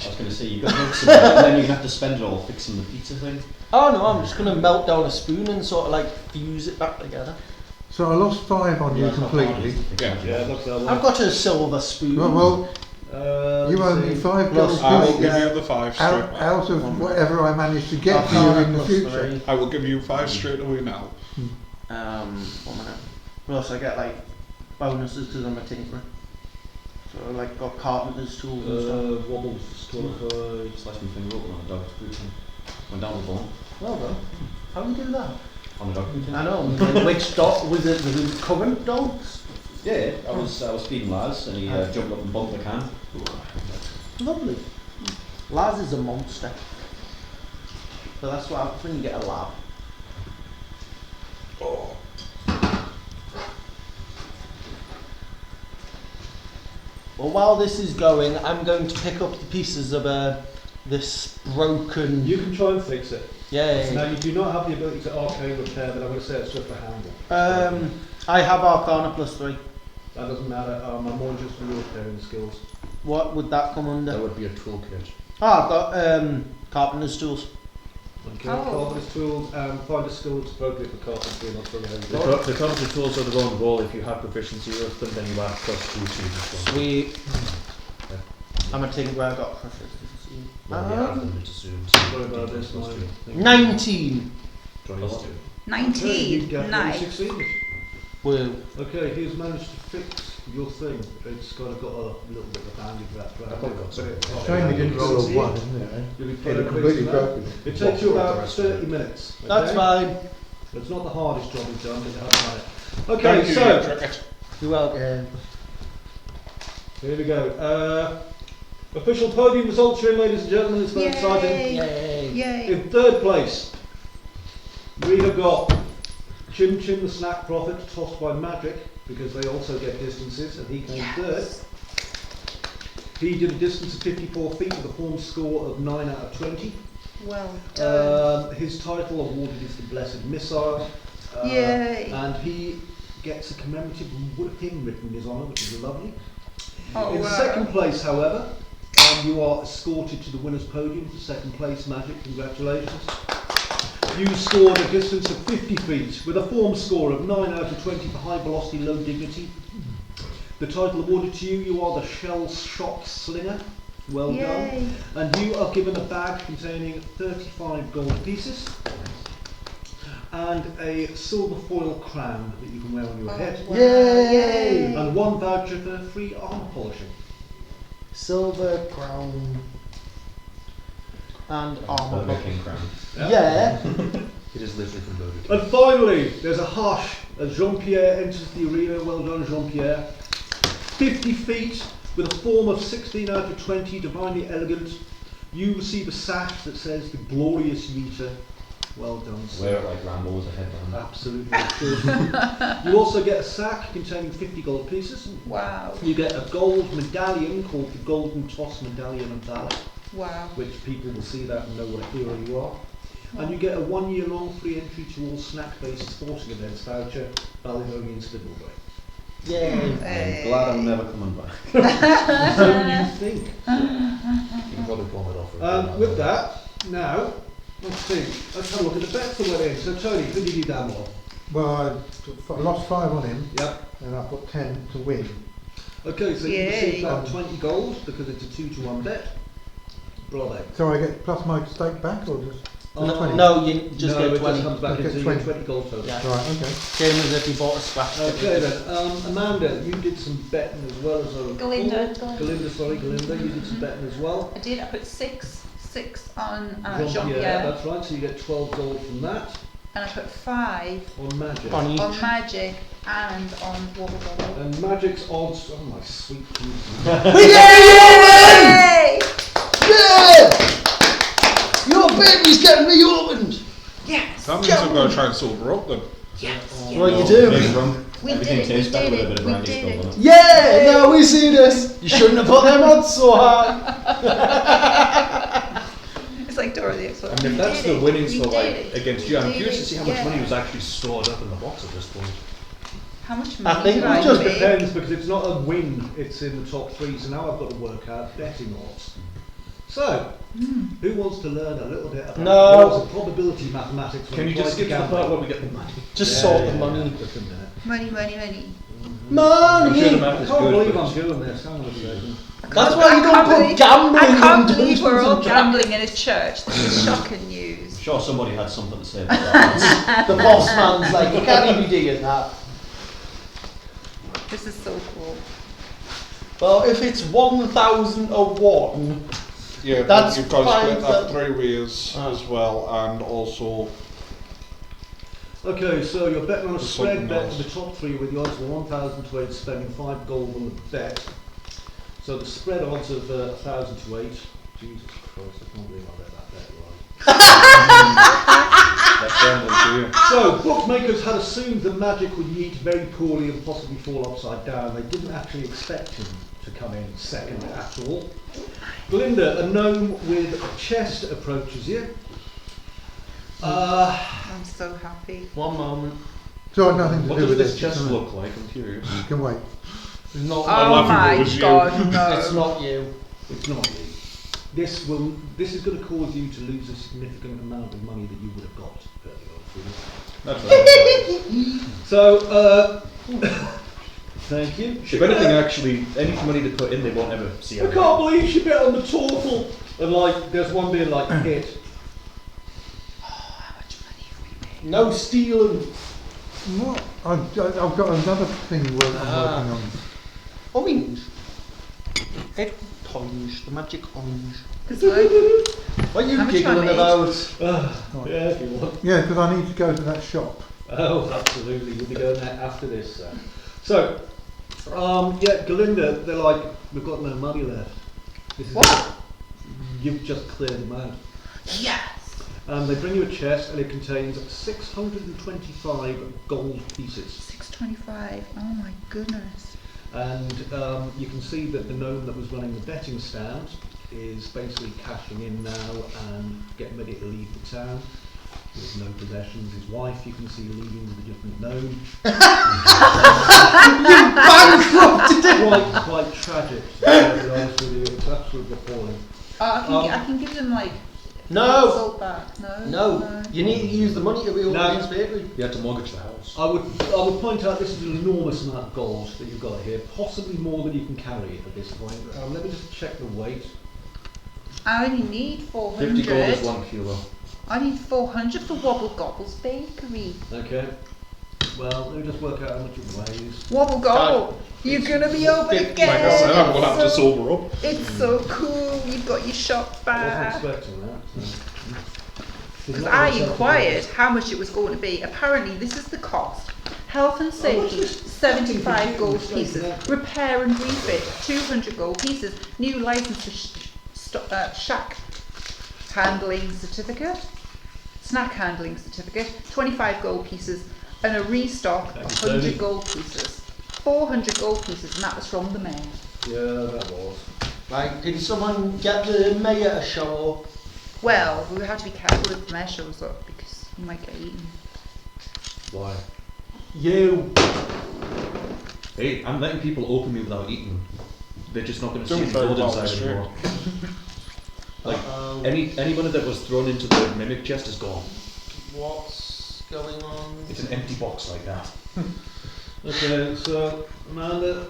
I was going to say, you've got to make some, and then you're going to have to spend it all fixing the pizza thing. Oh no, I'm just going to melt down a spoon and sort of like fuse it back together. So I lost 5 on you completely. Yeah. Yeah, looks that way. I've got a silver spoon. Well, Let you me owe me see. 5 Plus, gold I will pieces give you the 5 straight. out of whatever I manage to get for you Arcana in the plus future. 3. I will give you 5 straight away now. 1 minute. Plus I get like bonuses because I'm a tinkerer. So I like got carpenter's tools and stuff. Wobbles 25. Slash my finger open on a dog's boot. Went down the bone Well done. How do you do that? on a dog boot. I know. Which dog was it? The current dogs? Yeah, I was feeding Laz and he jumped up and bumped the can. Lovely. Laz is a monster. So that's what happens when you get a lab. Oh. Well, while this is going, I'm going to pick up the pieces of this broken. You can try and fix it. Yeah. Now you do not have the ability to arcane repair, but I'm going to say it's just a handle. I have Arcana plus 3. That doesn't matter. I'm more interested in your repairing skills. What would that come under? That would be a toolkit. Ah, I've got carpenter's tools. Okay, Oh. carpenter's tools and find a skill that's appropriate for carpentry and I'll throw it over. The carpenter tools are the wrong roll. If you have proficiency with them, then you have plus 2 to this one. Sweet. Yeah. I'm a tinkerer, I got proficiency. Well, you have them, it's assumed. Sorry about this, Plus mine. 19! Plus 2. 19. You Nice. succeeded. Woo. Okay, he's managed to fix your thing. It's got a little bit of a bandage wrapped around I've probably it. got some. But Shame we didn't roll a 1, isn't it? You'll be It'd playing have completely that. broken it. It takes you about 30 minutes. Okay? That's fine. It's not the hardest job you've done, but you have done it. Okay, Thank you, so Cricket. You're welcome. here we go. Official podium results are in, ladies and gentlemen. It's very exciting. Yay. Yay. In third place, we have got Chim Chim the Snack Prophet, tossed by Magic, because they also get distances, and he came third. He did a distance of 54 feet with a form score of 9 out of 20. Well done. His title awarded is the Blessed Missile. Yay. And he gets a commemorative wood pin written in his honour, which is lovely. Oh, In wow. second place, however, you are escorted to the winner's podium for second place, Magic. Congratulations. You scored a distance of 50 feet with a form score of 9 out of 20 for high velocity, low dignity. The title awarded to you, you are the Shell Shock Slinger. Well Yay. done. And you are given a bag containing 35 gold pieces and a silver foil crown that you can wear on your head. Wow. Yay. And one voucher for free armour polishing. Silver crown and armour. Burger King crown. Yeah. It is literally from Burger King. And finally, there's a hush as Jean-Pierre enters the arena. Well done, Jean-Pierre. 50 feet with a form of 16 out of 20, divinely elegant. You receive a sash that says the Glorious Yeeter. Well done, sir. Wear it like Rambo with a headband. Absolutely. You also get a sack containing 50 gold pieces. Wow. You get a gold medallion called the Golden Toss Medallion of Valor, Wow. which people will see that and know what a hero you are. And you get a 1 year long free entry to all snack-based sporting events voucher, Ballyhoney and Spindlebrae. Yay. I'm glad I'm never coming back. So you think. You can probably palm it off. With that, now, let's see. Let's have a look at the bets that went in. So Tony, who did you down on? Well, I lost 5 on him, Yep. and I put 10 to win. Okay, so you Yay. received about 20 gold because it's a 2-to-1 bet. Bravo. So I get plus my stake back, or just? No, you just no, get it 20. just comes back Okay, into 20. your 20 gold total. Yeah. Right, okay. Same as if you bought a scratch. Okay then, Amanda, you did some betting as well as I recall. Galinda. Galinda, you did some betting as well. I did. I put six on Jean-Pierre, Jean-Pierre, that's right, so you get 12 gold from that. and I put 5 On Magic. On each. on Magic and on Wobble. And Magic's odds, oh my sweet Jesus. Yay! Yeah! Your baby's getting reopened! Yes! That means I'm going to try and sober up then. Yes! What you do? Big rum. We Everything did it, tastes we better did with a bit it, of we brandy did still it. on it. Yeah! Now we see this! You shouldn't have put them odds so high! It's like Dora the Explorer. I mean, if We that's did the it, winnings we for did like it, against we you, I'm did curious to it, see how much money yeah. was actually stored up in the box at this point. How much I money think did it I It just make? depends because it's not a win, it's in the top 3, so now I've got to work out betting odds. So, who wants to learn a little bit about No. odds and probability mathematics? when Can you try just to skip to the gamble? part where we get the money? Just sort the money. Just a minute. Money. I'm sure the Money! math I is can't good. believe but I'm it's- doing this. Hang on a second. That's why you I don't can't put believe- gambling I can't in believe we're all Dungeons and Dragons. gambling in a church. This is shocking news. I'm sure somebody had something to say about that. The boss man's like, you can't even be doing that. This is so cool. Well, if it's 1,001, Yeah, That's but you've got to split fine, that 3 ways as well, and also Okay, so you're betting on a There's spread something bet else. for the top 3 with the odds of 1,000 to 8, spending 5 gold on the bet. So the spread odds of 1,000 to 8. Jesus Christ, I can't believe I bet that bet right. That's gambling too. So, bookmakers had assumed that Magic would yeet very poorly and possibly fall upside down. They didn't actually expect him to come in second at all. Glinda, a gnome with a chest, approaches you. I'm so happy. one moment. So I've nothing to What do does with this this. chest isn't it? look like? I'm curious. You can wait. It's not Oh laughing my it was you. god, no. It's not you. It's not you. This is going to cause you to lose a significant amount of money that you would have got earlier on. That's right. So, thank you. If anything, actually, any money to put in, they won't ever see. I can't believe she bet on the Tortle. And like, there's one being like hit. How much money have we made? No stealing. What? I've got another thing I'm working on. Orange. Ed orange, the magic orange. It's like, What are you How much giggling time about? Yeah, if you want. Yeah, because I need to go to that shop. Oh, absolutely. You'll be going there after this. So, yeah, Galinda, they're like, we've got no money left. This is what? You've just cleared them out. Yes. They bring you a chest and it contains 625 gold pieces. 625. Oh my goodness. And you can see that the gnome that was running the betting stand is basically cashing in now and getting ready to leave the town. With no possessions. His wife, you can see, leaving with a different gnome. Quite tragic. To be honest with you, it's absolutely appalling. I can give them like No! salt back. No. No. You need to use the money to reopen No. his bakery. You had to mortgage the house. I would point out this is an enormous amount of gold that you've got here, possibly more than you can carry at this point. Let me just check the weight. I only need 400. 50 gold is 1 kilo. I need 400 for Wobble Gobble's bakery. Okay. Well, let me just work out how much it weighs. Wobble Gobble, you're gonna be open again. Like I said, I'm going to have to sober up. It's so cool. You've got your shop I back. wasn't expecting that. Because I inquired how much it was going to be. Apparently, this is the cost. Health and safety, 75 gold pieces. Repair and refit, 200 gold pieces. New license to shack handling certificate. Snack handling certificate, 25 gold pieces. And a restock of 100 gold pieces. 400 gold pieces, and that was from the mayor. Yeah, that was. Right, did someone get the mayor to show up? Well, we have to be careful if the mayor shows up because he might get eaten. Why? You. Hey, I'm letting people open me without eating. They're just not going to see Don't the very gold well, inside straight. anymore. Like, anybody that was thrown into the mimic chest is gone. What's going on? It's an empty box like that. Okay, so Amanda,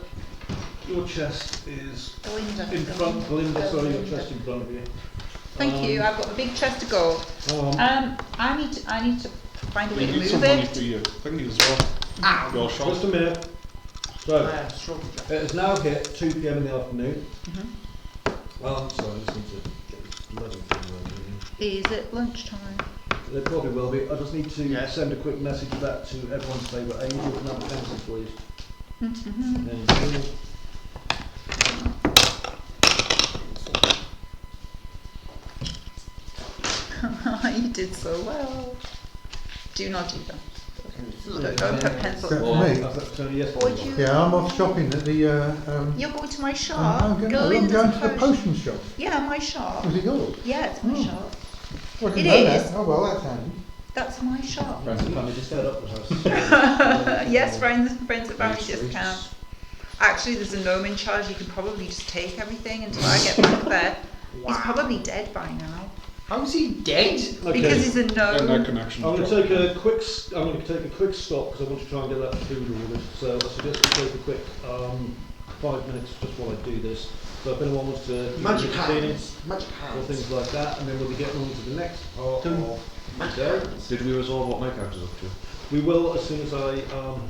your chest is Belinda. in front. Belinda, sorry, your chest in front of you. Thank you. I've got a big chest of gold. I need to find a way You to need some move money it. for your thingy as well. Ow. Your shop. Just a minute. So, Struggle. it has now hit 2 PM in the afternoon. Mhm. Sorry, I just need to get this bloody thing working. Is it lunchtime? There probably will be. I just need to send a quick message back to everyone's favourite angel. Can I have a pencil, please? Thank you. You did so well. Do not do that. Don't put pencil. Except Oh, for me. that's Tony, yes. Would you? Yeah, I'm off shopping at the. You're going to my shop. I'm going Galinda's to the potion shop. Yeah, my shop. Was it yours? Yeah, it's my Oh. shop. Well, I It didn't know is. that. Oh well, that's handy. That's my shop. Friends and family discount up the house. Yes, friends and family Nice discount. sweets. Actually, there's a gnome in charge. You can probably just take everything until I get back there. He's probably dead by now How's he dead? Okay. because he's a And that gnome. connection. I'm going to take a quick. I'm going to take a quick stop because I want to try and get that food ordered. So I suggest we take a quick 5 minutes just while I do this. So if anyone wants to Magic cleaning hands. Magic or hands. things like that, and then we'll be getting on to the next part Done. of the day. Did we resolve what my character's up to? We will as soon as I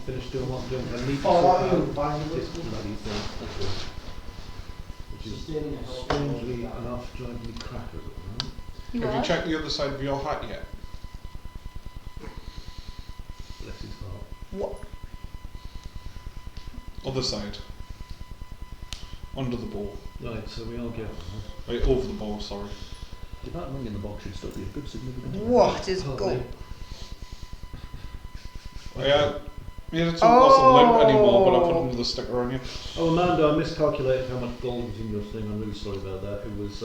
finish doing what I'm doing. I need to Oh, sort are you out buying this this? bloody thing. Which is strangely enough driving me crackers at the moment. You Have are? you checked the other side of your hat yet? Bless his heart. What? Other side. Under the bowl. Right, so we are getting Right, over the bowl, sorry. That money in the box should still be a good significant. What is Partly. gold? Yeah, it's not some limp anymore, but I put another sticker on you. Oh, Amanda, I miscalculated how much gold was in your thing. I'm really sorry about that. It was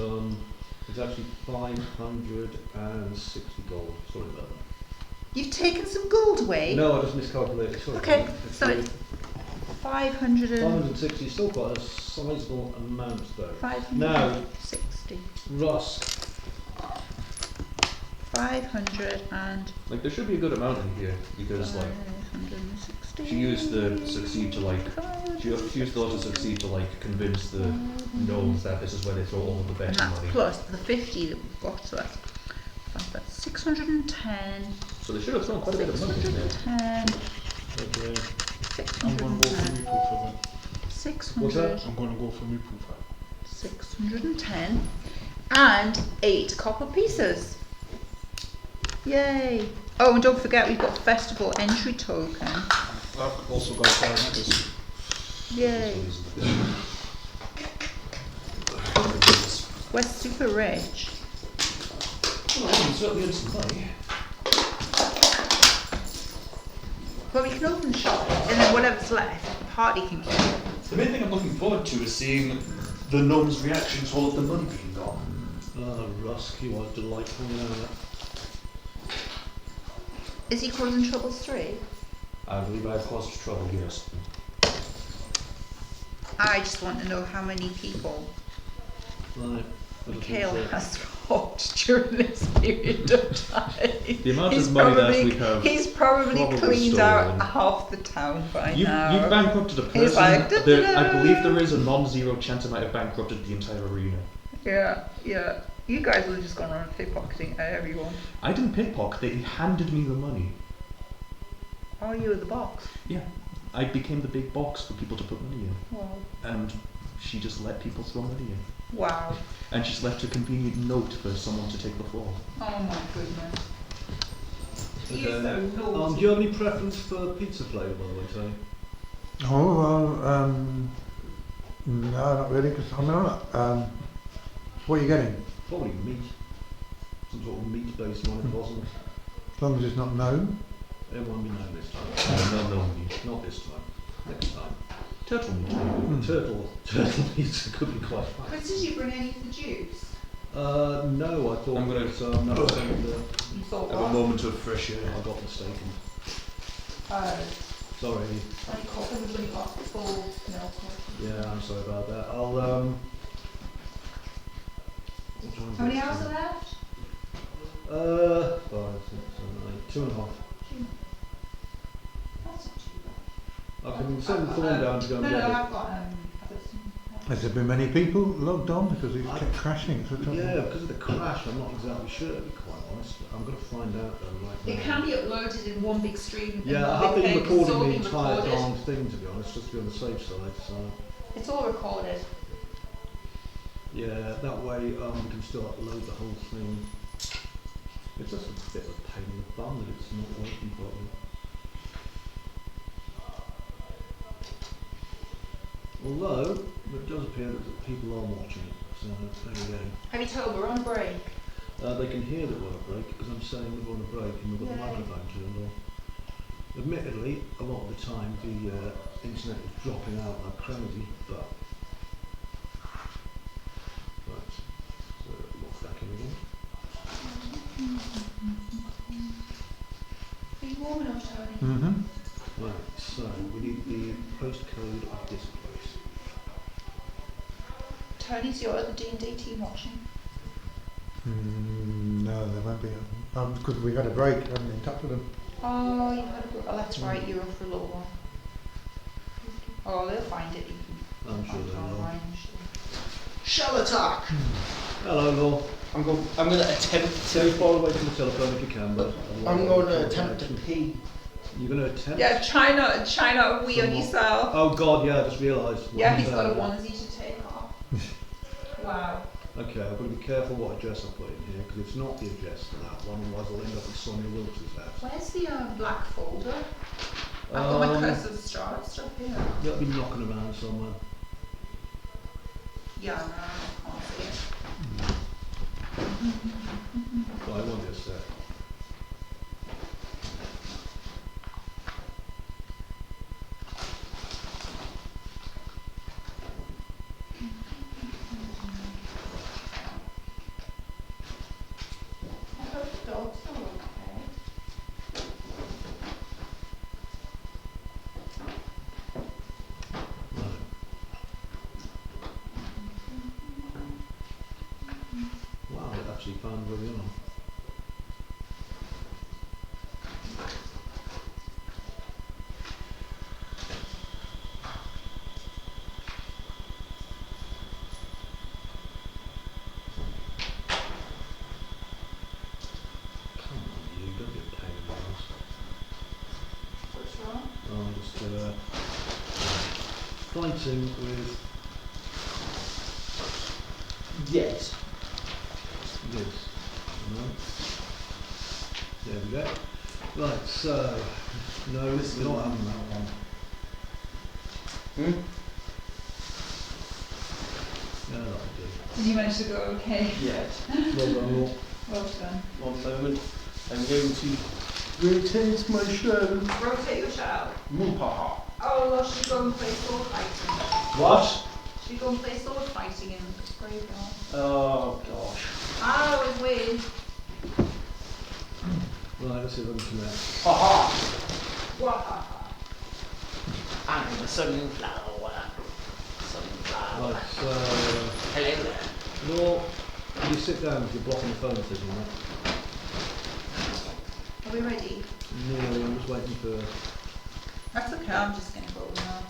it's actually 560 gold. Sorry about that. You've taken some gold away? No, I just miscalculated. Sorry. Okay, It's so it's 500 and 560 is still quite a sizable amount though. 560. Russ, 500 and Like, there should be a good amount in here because, like, 560. she used the succeed to like. She used those to succeed to like convince the gnomes that this is where they throw all of the And betting that's money. plus the 50 that we've got, so that's 610. So they should have thrown quite a bit of money in there. 610. okay. I'm going to vote for 610. you for that. What's that? 600, I'm going to go for my profile. 610, and 8 copper pieces. Yay! Oh, and don't forget we've got festival entry token. I've also got clarinetist. Yay! We're super rich. Well, I can certainly earn some money. Well, we can open the shop, and then whatever's left, the party can keep. The main thing I'm looking forward to is seeing the gnomes' reaction to all of the money being gone. Oh, Rusk, you are delightful, you know that. Is he causing troubles 3? I believe I've caused trouble, yes. I just want to know how many people Right. I don't Mikhail think so. has robbed during this period of time. The amount of money that we have He's probably probably cleaned stolen. out half the town by You've now. bankrupted a person. He's like, I "Da-da-da." believe there is a non-zero chance I might have bankrupted the entire arena. Yeah, yeah. You guys have just gone around pickpocketing everyone. I didn't pickpocket, they handed me the money. Oh, you were the box. Yeah. I became the big box for people to put money in. Wow. And she just let people throw money in. Wow. And she's left a convenient note for someone to take the fall. Oh my goodness. He Okay. is so naughty. Do you have any preference for pizza flavour, by the way, Tony? Oh, well, no, not really, because I'm not. What are you getting? Probably meat. Some sort of meat-based one, if possible. As long as it's not known. It won't be known this time. No meat. Not this time. Next time. Turtle meat. Turtle meat could be quite fun. But did you bring any of the juice? No, I thought I'm gonna- that, no, You thought Have a what? moment of fresh air. I got mistaken. Oh, Sorry. only coffee was only got full milk. Yeah, I'm sorry about that. I'll try and How many get hours some- are left? 5, 6, 7, 8, 2.5. That's not too bad. I can send Thorn down to go and No, get it. I've got others. Has there been many people logged on because it kept crashing? So Yeah, because of the crash, I'm not exactly sure, to be quite honest. I'm going to find out though right now. It can be uploaded in one big stream. in Yeah, I one have big been thing, 'cause it's all recording the been entire recorded. darn thing, to be honest, just to be on the safe side. So It's all recorded. yeah, that way we can still upload the whole thing. It's just a bit of a pain in the bum that it's not working properly. Although it does appear that people are watching it, so there we go. Have you told we're on break? They can hear that we're on a break because I'm saying that we're on a break and we've got the Yay. microphone turned on. Admittedly, a lot of the time the internet is dropping out like crazy, but right, so lock back in again. Are you warm enough, Tony? Mm-hmm. Right, so we need the postcode of this place. Tony's your other D&D team watching? No, there won't be. Because we've had a break, haven't we? In touch with them. Oh, you had a good. Oh, that's right. You were off for a little while. Oh, they'll find it. You can I'm sure find it they will. online, I'm sure. Shell attack! Hello, Law. I'm going to attempt Stay far away from the telephone if you can, but I'm going to attempt to pee. You're going to attempt? Yeah, try not to wee on Somewhat. yourself. Oh God, yeah, I just realised. Yeah, he's got a onesie to take off. Wow. Okay, I've got to be careful what address I put in here because it's not the address for that one, otherwise I'll end up at Sonia Wilkes' house. Where's the black folder? I've got my Curse of Strahd stuff here. That'll be knocking around somewhere. Yeah, no, I can't see it. Right, I won't be a sec. I hope the dogs are okay. Right. Wow, it actually found where we are. Come on, you don't be a pain in the ass. What's wrong? I'm just trying fighting with Yes. this. Right. There we go. Right, so no, this is not having that one. No, that'll do. Did you manage to go okay? Yes. Well done, all. Well done. One moment. I'm going to rotate my show. Rotate your shell. Mumpaha. Oh, well, should we go and play sword fighting? What? Should we go and play sword fighting in the graveyard? Oh gosh. Ah, it was weird. Right, let's see if I can connect. Haha. Wahaha. I'm a sunflower. Sunflower. Right, so Hello there. Law, you sit down if you're blocking the phone signal, right? Are we ready? No, I'm just waiting for. That's okay, I'm just going to go now.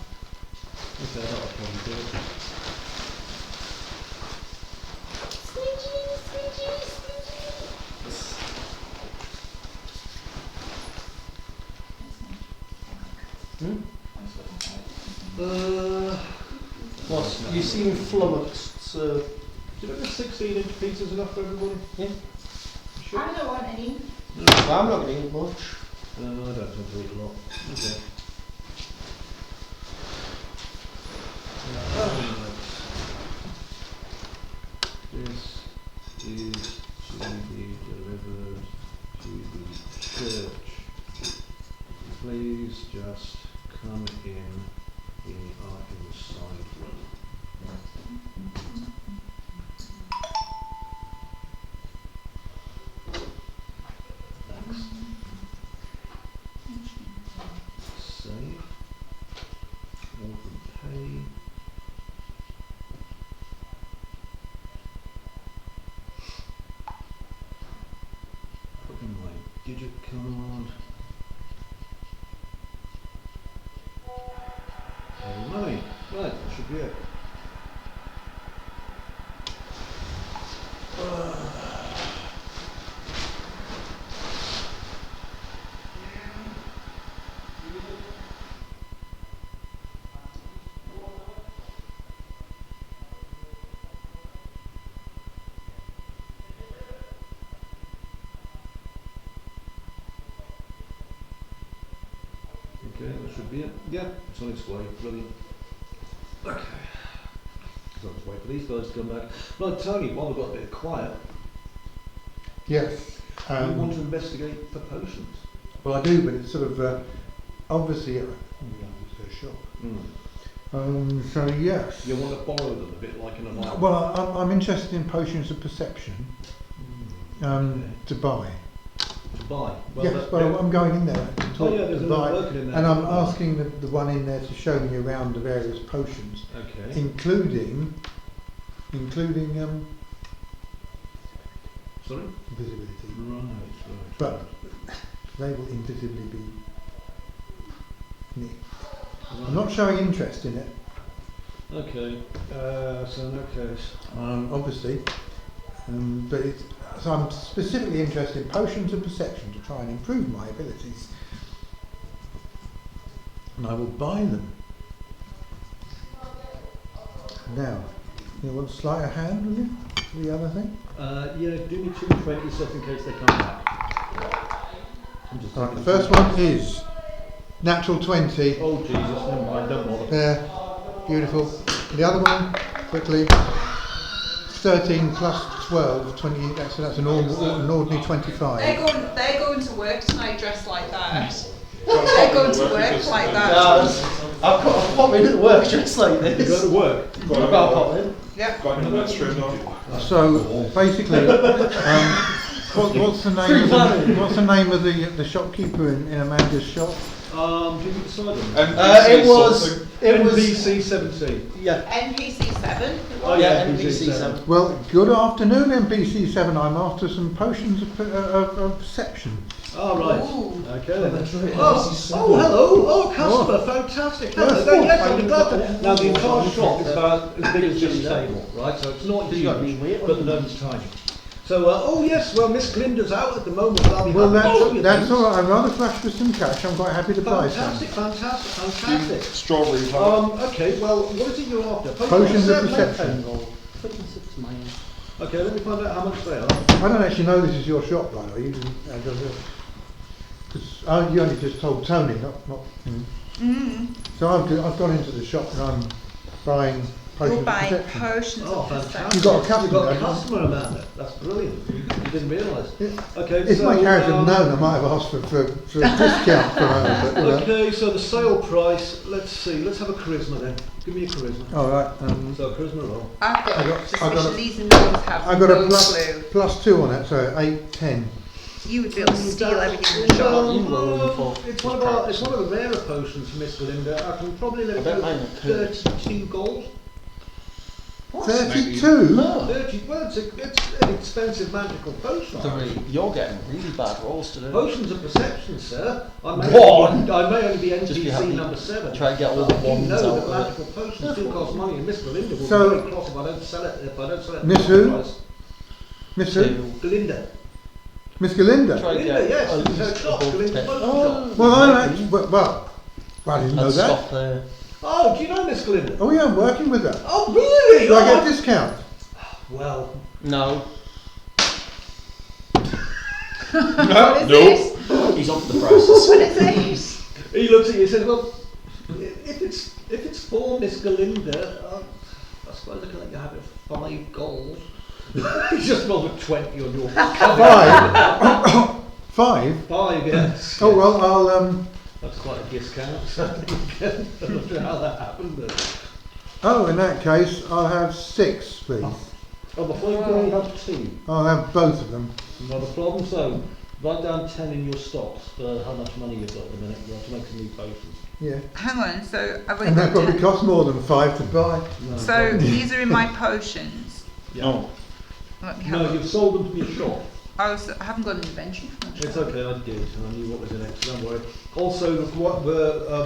Okay, that'll probably do it. What? You seem flummoxed, so. Do you reckon 16-inch pieces enough for everybody? Yeah. You sure? I don't want any. Well, I'm not going to eat much. No, I don't tend to eat a lot. Okay. This is to be delivered to the church. Please just come in. We are inside room. Thanks. Save. Open pay. Put in my digit card. Money. Right, that should be it. Okay, that should be it. Yeah, it's on its way. Brilliant. Okay. So let's wait for these guys to come back. Right, Tony, while we've got a bit of quiet, Yes. you want to investigate for potions. Well, I do, but it's sort of obviously it's a shop. So yes. You want to borrow them a bit like in a mine. Well, I'm interested in potions of perception to buy. To buy. Well, Yes, well, I'm going in there to talk Oh yeah, there's to another buy, working in there. and I'm asking the one in there to show me around the various potions, Okay. including Sorry? visibility. Right. But they will invisibly be nicked. I'm not showing interest in it, Okay. So in that case. obviously, but it's, so I'm specifically interested in potions of perception to try and improve my abilities, and I will buy them. Now, you want to sleight of hand, will you, for the other thing? Yeah, do me 2 20s just in case they come back. I'm just Right, the thinking- first one is natural 20. Oh Jesus, never mind, don't bother. There, beautiful. And the other one, quickly, 13 plus 12, 20. That's an ordinary 25. They're going to work tonight dressed like that. They're going to work like that. I've got to pop in at work just like You this. go to work. I've got to pop in. Yep. Got any of that straight on? So basically, what's the name? What's the name of the shopkeeper in Amanda's shop? Do you decide on It was NPC 17. yeah. NPC 7. Oh Yeah, yeah, NPC 7. Well, good afternoon, NPC7. I'm after some potions of perception. Oh right. Ooh. Okay then. That's right. Oh, hello. Oh, customer, fantastic. Hello. Yes. Yes, I'm glad to. Now the entire shop is about as big as just a table, right? So it's not You got any huge, weight on but the you? gnome's tiny. So, oh yes, well, Miss Glinda's out at the moment, but I'll be Well, happy to show you that's things. all right. I'm rather flush with some cash. I'm quite happy to buy some. Fantastic. Strawberries, huh? Okay, well, what is it you're after? Potions of perception. Okay, let me find out how much they are. I don't actually know this is your shop, by the way. Because you only just told Tony, not. So I've gone into the shop and I'm buying potions You're of buying perception. potions of Fantastic. perception. You've got a customer, You've got a haven't you? customer, Amanda. That's brilliant. You didn't realise. Okay, If so, my character had known, I might have asked for a discount for her. But, you know. Okay, so the sale price, let's see, let's have a charisma then. Give me a charisma. All right. So a charisma roll. I've got I a got suspicion a- these gnomes have I got no a clue. +2 on it, so 8, 10. You would be able to steal everything in the shop. It's one of the rarer potions for Miss Glinda. I can probably let it don't go mind for 32 gold. 32? 30, well, it's an expensive magical potion. You're getting really bad rolls today. Potions of perception, sir. I may One. only be Just be happy. NPC number 7. Try and get all the You ones know out that of it. magical potions do cost money, and Miss Glinda will So- be very cross if I don't sell it. Miss at who? full price. Miss who? Glinda. Miss Galinda? Try and Glinda, get yes. at It's her least shop. above Glinda's 10. potion shop. Well, I don't actually. Well, I didn't know I'd that. stop there. Oh, do you know Miss Glinda? Oh, yeah, I'm working with her. Oh, really? Do I Oh, get a discount? well, No. What is this? He's up the prices. What is this? he looks at you and says, well, if it's for Miss Galinda, I suppose I can let you have it for 5 gold. He's just rolled a 20 on your 5? 5? 5, yes. Oh, well, I'll, That's quite a discount. I'm not sure how that happened. But... Oh, in that case, I'll have 6, please. Oh, before you go, you have 2. I'll have both of them. Not a problem. So, write down 10 in your stocks for how much money you've got at the minute. You have to make some new potions. Yeah. Hang on, so I've only And that got probably 10. costs more than 5 to buy. No, So problem. these are in my potions. Yeah. Let me have No, a- you've sold them from your shop. Oh, so I haven't got an inventory for my It's shop. okay, I did, and I knew what was in it, so don't worry. Also,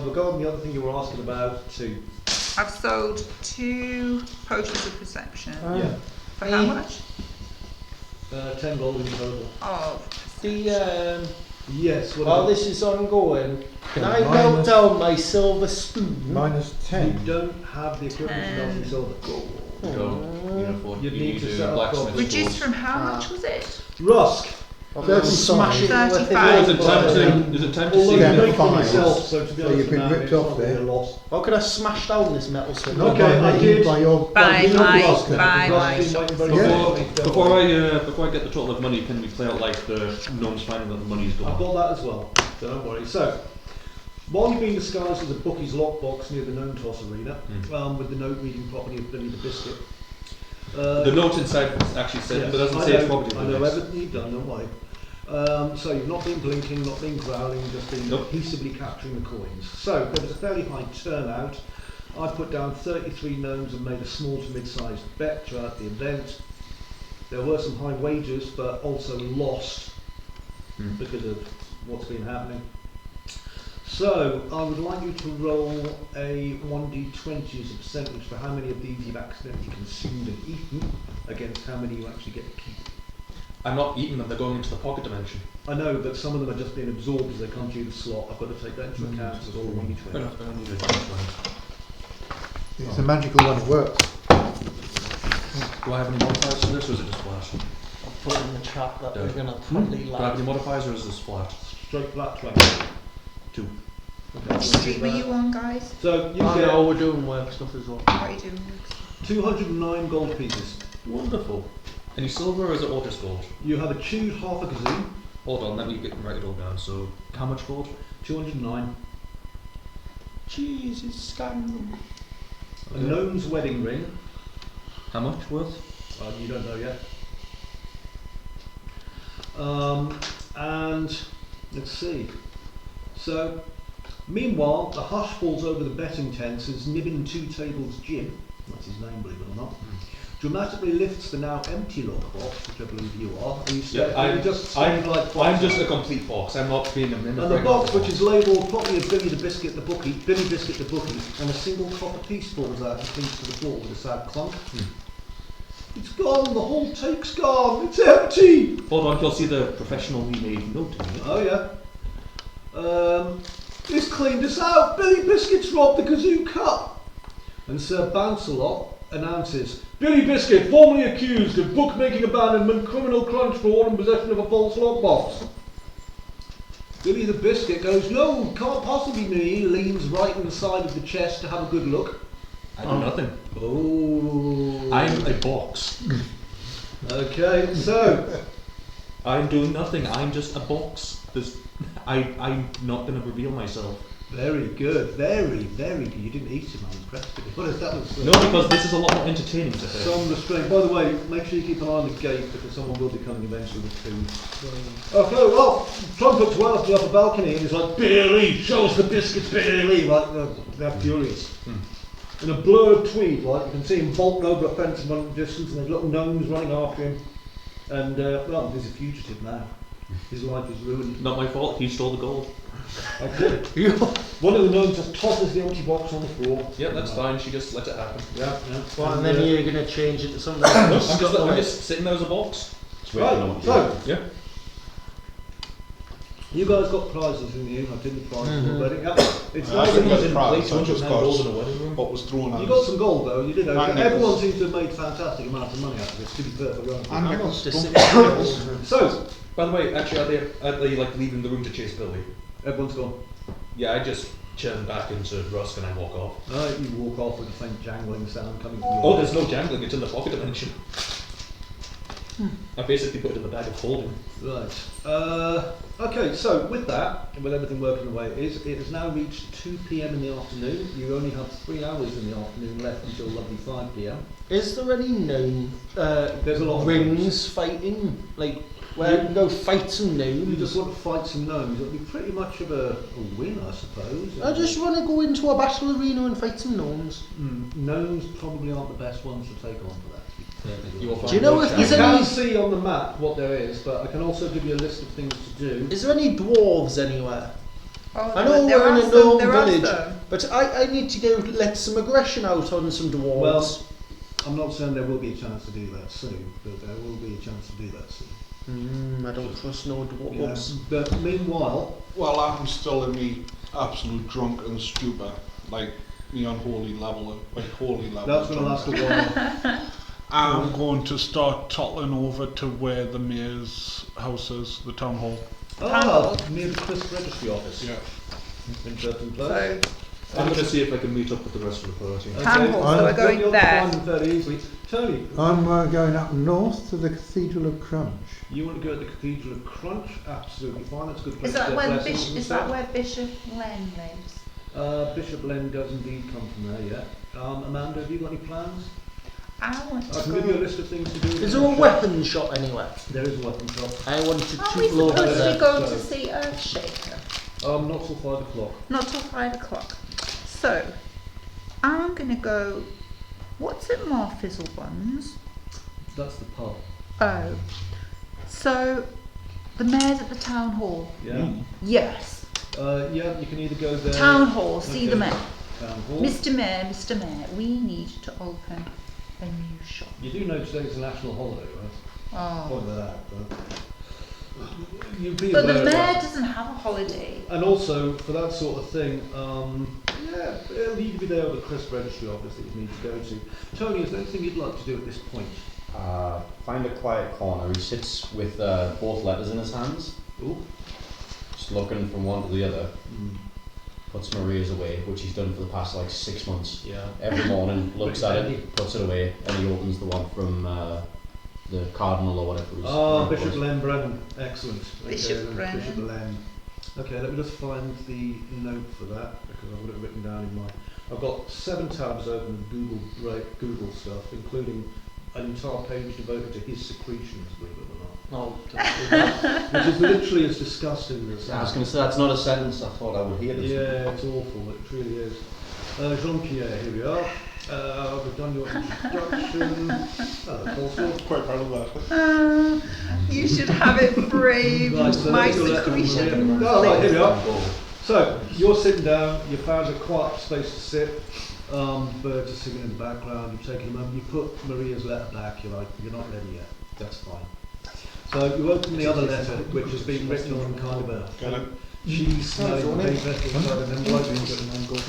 regarding the other thing you were asking about, too. I've sold 2 potions of perception. Yeah. For how much? 10 gold in total. Oh, Yes, While what this is ongoing, can I Minus- melt down my silver spoon? Minus you 10. don't have the equipment to melt in silver. Go. Uniform. You'd You need need to to set up blacksmith properly. reduced tools. from how much was it? Rusk! Smash it with 35. Is it time to Although see you Down to make them 5. yourself, so to be So honest, you've been now, ripped it's off not really there. a loss. How can I smash down this metal spoon? Okay, I By did. your Bye, you know bye, Rusk, bye, Rusk bye. been waiting very Yeah. patiently, don't Before worry. before I get the total of money, can we play out like the gnomes finding that the money's I've gone? got that as well, so don't worry. So, while you've been disguised as a bookie's lockbox near the Gnome Tossing Arena, with the note reading property of Billy the Biscuit. The note inside actually said, Yes, but doesn't I say know, it's property. I know everything you've done, don't worry. So you've not been blinking, not been growling, just been Nope. peaceably capturing the coins. So there was a fairly high turnout. I put down 33 gnomes and made a small to mid-sized bet throughout the event. There were some high wagers, but also lost because of what's been happening. So I would like you to roll a 1d20 as a percentage for how many of these you've accidentally consumed and eaten against how many you actually get to keep. I'm not eating them, they're going into the pocket dimension. I know, but some of them are just being absorbed as they come through the slot. I've got to take that into account as all a 1d20. Fair enough, I don't need it. It's a magical one, it works. Do I have any modifiers to this, or is it just flat? I'll put in the chat that Yeah. we're gonna probably Do I have any like. modifiers, or is this flat? Stroke flat 20. 2. Okay, Which street were you on, guys? So you Oh get no, we're doing work stuff as well. What are you doing? 209 gold pieces. Wonderful. Any silver, or is it all just gold? You have achieved half a gazoon. Hold on, let me write it all down. So, how much gold? 209. Jesus, scandal. A gnome's wedding ring. How much worth? You don't know yet. And let's see. So, meanwhile, the hush falls over the betting tents as Nibbin Two Tables Jim, that's his name, believe it or not, dramatically lifts the now empty lockbox, which I believe you are. And you say, I'm just a complete box. I'm not being a mimic. And the box, which is labelled properly as Billy Biscuit the Bookie, and a single copper piece falls out and clings to the floor with a sad clunk. It's gone, the whole take's gone, it's empty! Hold on, you'll see the professionally made note in it. Oh yeah. He's cleaned us out, Billy Biscuit's robbed the kazoo cup. And Sir Bounce-a-Lot announces, Billy Biscuit, formerly accused of bookmaking abandonment, criminal crunch fraud and possession of a false lockbox. Billy the Biscuit goes, no, can't possibly be me. He leans right in the side of the chest to have a good look. I do nothing. Oh. I'm a box. Okay, so. I'm doing nothing, I'm just a box. I'm not going to reveal myself. Very good, very good. You didn't eat him, I was impressed with you. What is that? No, because this is a lot more entertaining to her. Some restraint. By the way, make sure you keep an eye on the gate because someone will be coming eventually with food. Okay, well, Trump looks well up the upper balcony and he's like, Billy, show us the biscuits, Billy! Like, they're furious. In a blur of tweed, like, you can see him bolting over a fence in one distance and there's little gnomes running after him. And, well, he's a fugitive now. His life is ruined. Not my fault, he stole the gold. Okay. One of the gnomes just tosses the empty box on the floor. Yeah, that's fine, she just let it happen. Yeah. Well, and then you're going to change it to something I'm else. just sitting there as a box. Right, so, Yeah. you guys got prizes in you. I did the prizes already. Yep. It's I nice didn't that get you the prize, I £200 just gold in a got wedding room. what was thrown at You us. got some gold though, you did okay. And Everyone nickels. seems to have made fantastic amounts of money out of this, to be perfectly honest. And I'm nickels. not So, By the way, actually, are they like leaving the room to chase Billy? everyone's gone. Yeah, I just turn back into Rusk and I walk off. You walk off with a faint jangling sound coming from your Oh, there's no jangling, it's in the pocket dimension. I basically put it in the bag of holding. Right. Okay, so with that, and with everything working the way it has now reached 2 p.m. in the afternoon. You only have 3 hours in the afternoon left until lovely 5 p.m. Is there any known There's a lot of rings fighting? Like, where you can go fight some You just gnomes? want to fight some gnomes. It'll be pretty much of a win, I suppose. I just want to go into a battle arena and fight some gnomes. Gnomes probably aren't the best ones to take on for that. You will find Do you know no if You there's jangling. can any- see on the map what there is, but I can also give you a list of things to do. Is there any dwarves anywhere? Oh, I know there we're in are a some, gnome there are village, some. but I need to go let some aggression out on some dwarves. Well, I'm not saying there will be a chance to do that soon, but there will be a chance to do that soon. I don't trust no Yeah. dwarves. But meanwhile, Well, I'm still in the absolute drunken stupor, like the unholy level, like holy level. that's going to last a while. I'm going to start toddling over to where the mayor's house is, the town hall. Near the Crisp Registry office. Yeah. Interesting place. So, I'm going to see if I can meet up with the rest of the party. Town hall, so we're going you'll there. find them fairly easily. Tony, I'm going up north to the Cathedral of Crunch. you want to go to the Cathedral of Crunch? Absolutely fine. That's a good place Is that to get where blessings and Is that stuff. where Bishop Len lives? Bishop Len does indeed come from there, yeah. Amanda, have you got any plans? I want I to can give you a go. list of things to do. Is there a weapon shop anywhere? There is a weapon shop. I want to Are we toot loads supposed to there. go So- to see Earthshaker? Not till 5 o'clock. Not till 5 o'clock. So, I'm going to go. What's at Marfizzle Buns? That's the pub. Oh. So, the mayor's at the town hall. Yeah. Yes. Yeah, you can either go there. Town hall, see Okay. the mayor. Town hall. Mr. Mayor, we need to open a new shop. You do know today's a national holiday, right? Oh. Point that out, but you'd be But the aware of mayor that. doesn't have a holiday. And also, for that sort of thing, yeah, it'll need to be there with the Crisp Registry office that you need to go to. Tony, is there anything you'd like to do at this point? Find a quiet corner. He sits with both letters in his hands, Ooh. just looking from one to the other. Puts Maria's away, which he's done for the past like 6 months. Yeah. Every morning, looks at it, puts it away, and he opens the one from the Cardinal or whatever it was. Bishop Len Brennan. Excellent. Bishop then Brennan. Bishop Len. Okay, let me just find the note for that because I've got it written down in my. I've got 7 tabs open of Google stuff, including an entire page devoted to his secretions, believe it or not. Oh, Which is literally as disgusting as I was going to say, that's not a sentence I thought I would hear this. Yeah, it's awful, it truly is. Jean-Pierre, here we are. We've done your introduction. Tolstoy. Quite proud of that. You should have it framed. Right, so My let's go back to secretion. Maria. Oh, right, here we are. So, you're sitting down, you found a quiet space to sit. Birds are singing in the background. You've taken a moment. You put Maria's letter back. You're like, you're not ready yet. That's fine. So you open the other letter, which has been written on kind of a cheese smelling paper inside an envelope.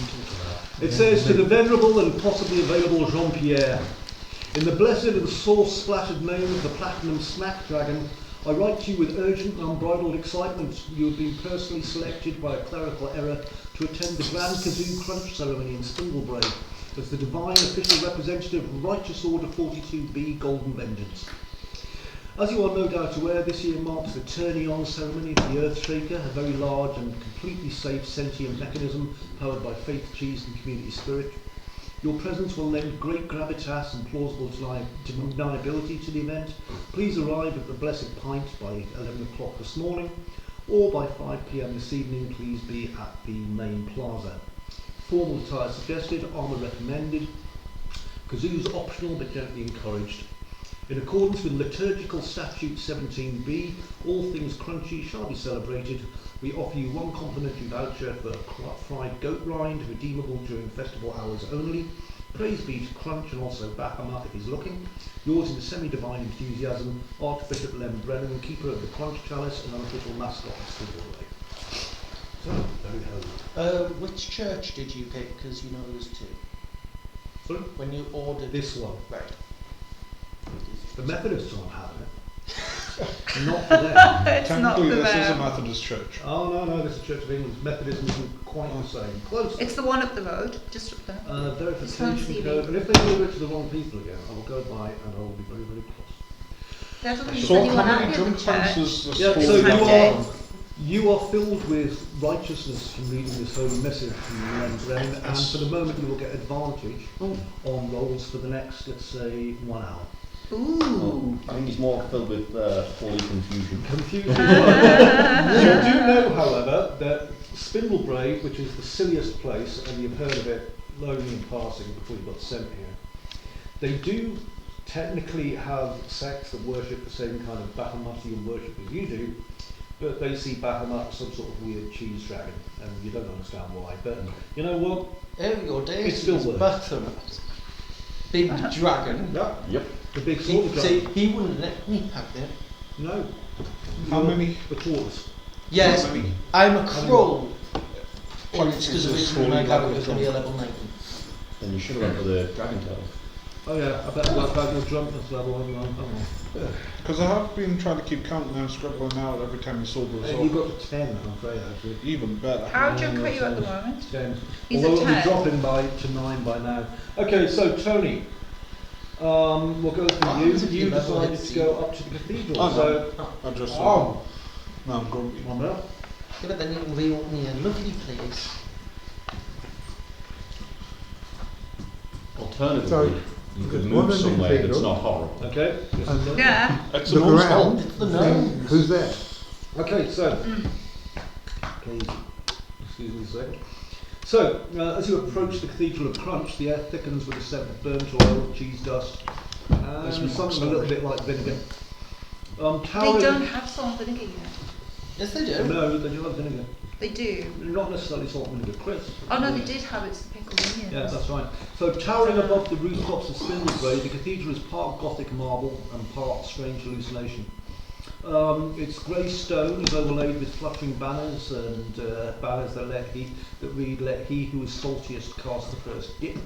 It says, to the venerable and possibly available Jean-Pierre, in the blessed and sauce-splattered name of the Platinum Snack Dragon, I write to you with urgent and unbridled excitement. You have been personally selected by a clerical error to attend the Grand Kazoo Crunch ceremony in Spindlebrae as the divine official representative of Righteous Order 42B Golden Vengeance. As you are no doubt aware, this year marks the turning on ceremony of the Earth Shaker, a very large and completely safe sentient mechanism powered by faith, cheese and community spirit. Your presence will lend great gravitas and plausible deniability to the event. Please arrive at the Blessed Pint by 11 o'clock this morning, or by 5 PM this evening, please be at the main plaza. Formal attire suggested, armour recommended. Kazoos optional but gently encouraged. In accordance with Liturgical Statute 17B, all things crunchy shall be celebrated. We offer you one complimentary voucher for fried goat rind, redeemable during festival hours only. Praise be to Crunch and also Bahamut if he's looking. Yours in the semi-divine enthusiasm, Archbishop Lem Brennan, keeper of the Crunch Chalice and unofficial mascot of Spindlebrae. So, there we go. Which church did you pick? Because you know there's two. Sorry? When you ordered This one. Right. The Methodists aren't having it. Not for them. It's not Technically, for this is a them. Methodist church. Oh no, this is Church of England. Methodism isn't quite the same. Close. It's the one up the road, just up there. Verification code. And if they deliver it to the wrong people again, I will go by and I will be very, very cross. That doesn't So mean how anyone many out jump of the church. fences are Yeah, supposed so to Monday. you are filled with righteousness from reading this holy message from Lem Brennan, and for the moment you will get advantage on rolls for the next, let's say, 1 hour. Ooh. I think he's more filled with holy confusion. Confusing. You do know, however, that Spindlebrae, which is the silliest place, and you've heard of it only in passing before you got sent here, they do technically have sects that worship the same kind of Bahamutian worship as you do, but they see Bahamut as some sort of weird cheese dragon, and you don't understand why. But you know what? Oh, your day It still is works. Bahamut. Big dragon. Yeah. Yep. The big sword See, dragon. he wouldn't let me have it. No. How many? The tortoise. Yes, How many? I'm a crow. What And it's because of is it, my holy character's level only a level 90. Then you should have went for the dragon tail. Oh yeah, I better work out your drunkenness level on Because I have been trying to keep counting and scribbling out every time you sober us You up. got to 10, I'm afraid, actually. Even better. How drunk are you at the moment? 10. He's Although a it'll be 10. dropping to 9 by now. Okay, so Tony, we'll go for What you. happens if You you level decided it to go up to the cathedral. Oh, so, I just oh, no, I'm grumpy. one minute. Yeah, but then you can reopen me a lovely place. Alternatively, So, you could there's move one in the somewhere that's cathedral. not horrible. Okay. And Yeah. It's a look gnome's around. fault. It's the gnomes. Who's there? Okay, so, please, excuse me a second. So, as you approach the Cathedral of Crunch, the air thickens with the scent of burnt oil, cheese dust, That's and my something a little bit like vinegar. They Towering- don't have salt and vinegar yet. Yes, they do. No, they do have vinegar. They do. Not necessarily salt and vinegar crisp. Oh no, they did have it, it's the pickled onions. Yeah, that's right. So towering above the rooftops of Spindlebrae, the cathedral is part Gothic marble and part strange hallucination. Its grey stone is overlaid with fluttering banners and banners that read "Let he who is saltiest cast the first dip."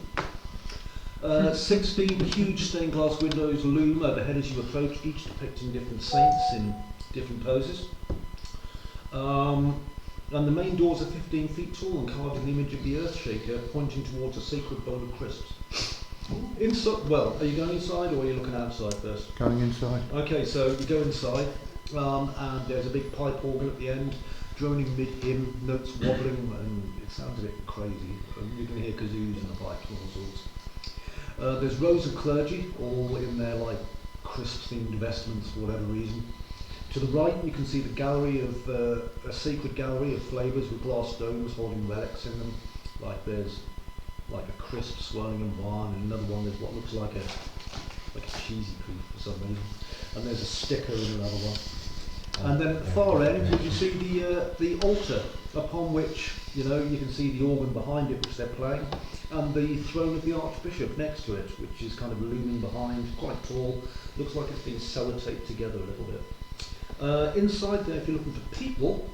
16 huge stained glass windows loom overhead as you approach, each depicting different saints in different poses. And the main doors are 15 feet tall and carved in the image of the Earth Shaker, pointing towards a sacred bowl of crisps. Inside, well, are you going inside or are you looking outside first? Going inside. Okay, so you go inside, and there's a big pipe organ at the end, droning mid-hymn, notes wobbling, and it sounds a bit crazy. You can hear kazoos in the pipes and all sorts. There's rows of clergy, all in their like crisp-themed vestments for whatever reason. To the right, you can see the gallery of a sacred gallery of flavours with glass domes holding relics in them. Like there's like a crisp swirling in one, and another one there's what looks like a cheesy cream for some reason. And there's a sticker in another one. And then at the far end, you can see the altar upon which, you can see the organ behind it, which they're playing, and the throne of the Archbishop next to it, which is kind of looming behind, quite tall. Looks like it's been sellotaped together a little bit. Inside there, if you're looking for people,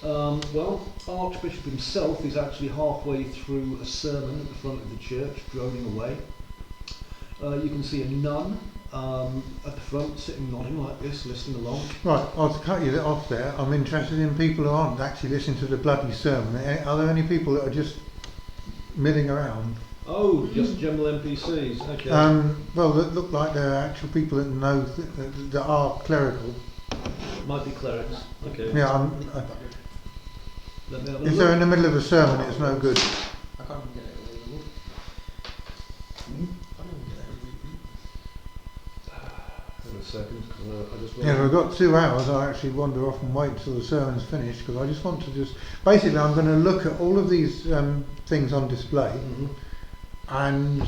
well, Archbishop himself is actually halfway through a sermon at the front of the church, droning away. You can see a nun at the front, sitting nodding like this, listening along. Right, I'll cut you off there. I'm interested in people who aren't actually listening to the bloody sermon. Are there any people that are just milling around? Oh, just general NPCs, okay. Well, that look like they're actual people that know, that are clerical. Might be clerics, okay. Yeah, Let me have a if look. they're in the middle of a sermon, it's no good. I can't even get it available. Hang on a second, 'cause, I just Yeah, we've got 2 hours. I actually wander off and wait till the sermon's finished because I just want to basically I'm going to look at all of these things on display and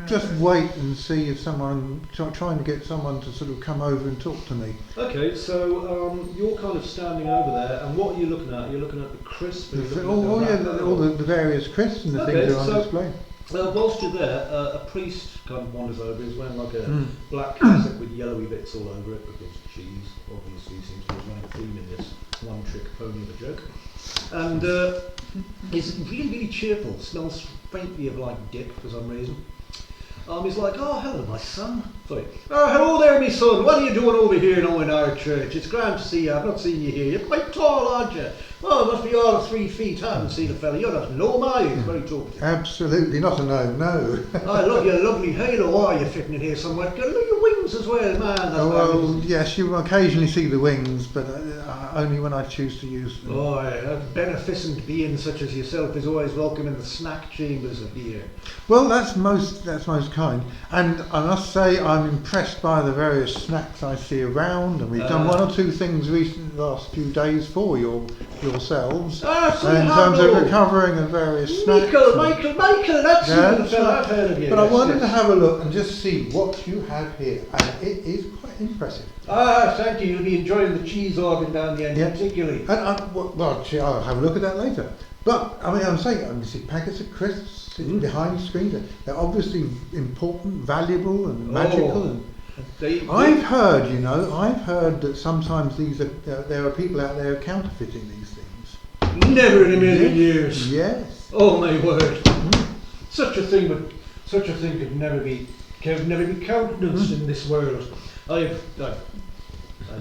just wait and see if someone, trying to get someone to sort of come over and talk to me. Okay, so you're kind of standing over there, and what are you looking at? You're looking at the crisp? All the various crisps and the things that are on display. Whilst you're there, a priest kind of wanders over. He's wearing like a black cassock with yellowy bits all over it because cheese obviously seems to be running a theme in this one-trick pony of a joke. And he's really, really cheerful. Smells faintly of like dip for some reason. He's like, oh, hello, my son. Sorry. Oh, hello there, my son. What are you doing over here now in our church? It's grand to see you. I've not seen you here. You're quite tall, aren't you? Oh, must be all 3 feet. I haven't seen a fella. You're not a gnome, are you? He's very talkative. Absolutely not a no, no. I love your lovely halo. Are you fitting in here somewhere? Look at your wings as well, man. That's well, yes, you occasionally see the wings, but only when I choose to use them. Oh, a beneficent being such as yourself is always welcome in the snack chambers of here. Well, that's most kind, and I must say I'm impressed by the various snacks I see around, and we've done 1 or 2 things recently, the last few days for yourselves, in terms of recovering of various snacks. Michael, that's the fella. I've heard of you. But I wanted to have a look and just see what you have here, and it is quite impressive. Ah, thank you. You'll be enjoying the cheese organ down the end, particularly. And I'll have a look at that later. But I mean, I'm saying, I see packets of crisps sitting behind the screen. They're obviously important, valuable, and magical. And I've heard that sometimes there are people out there counterfeiting these things. Never in a million years. Yes. Oh my word. Such a thing could never be countenanced in this world. I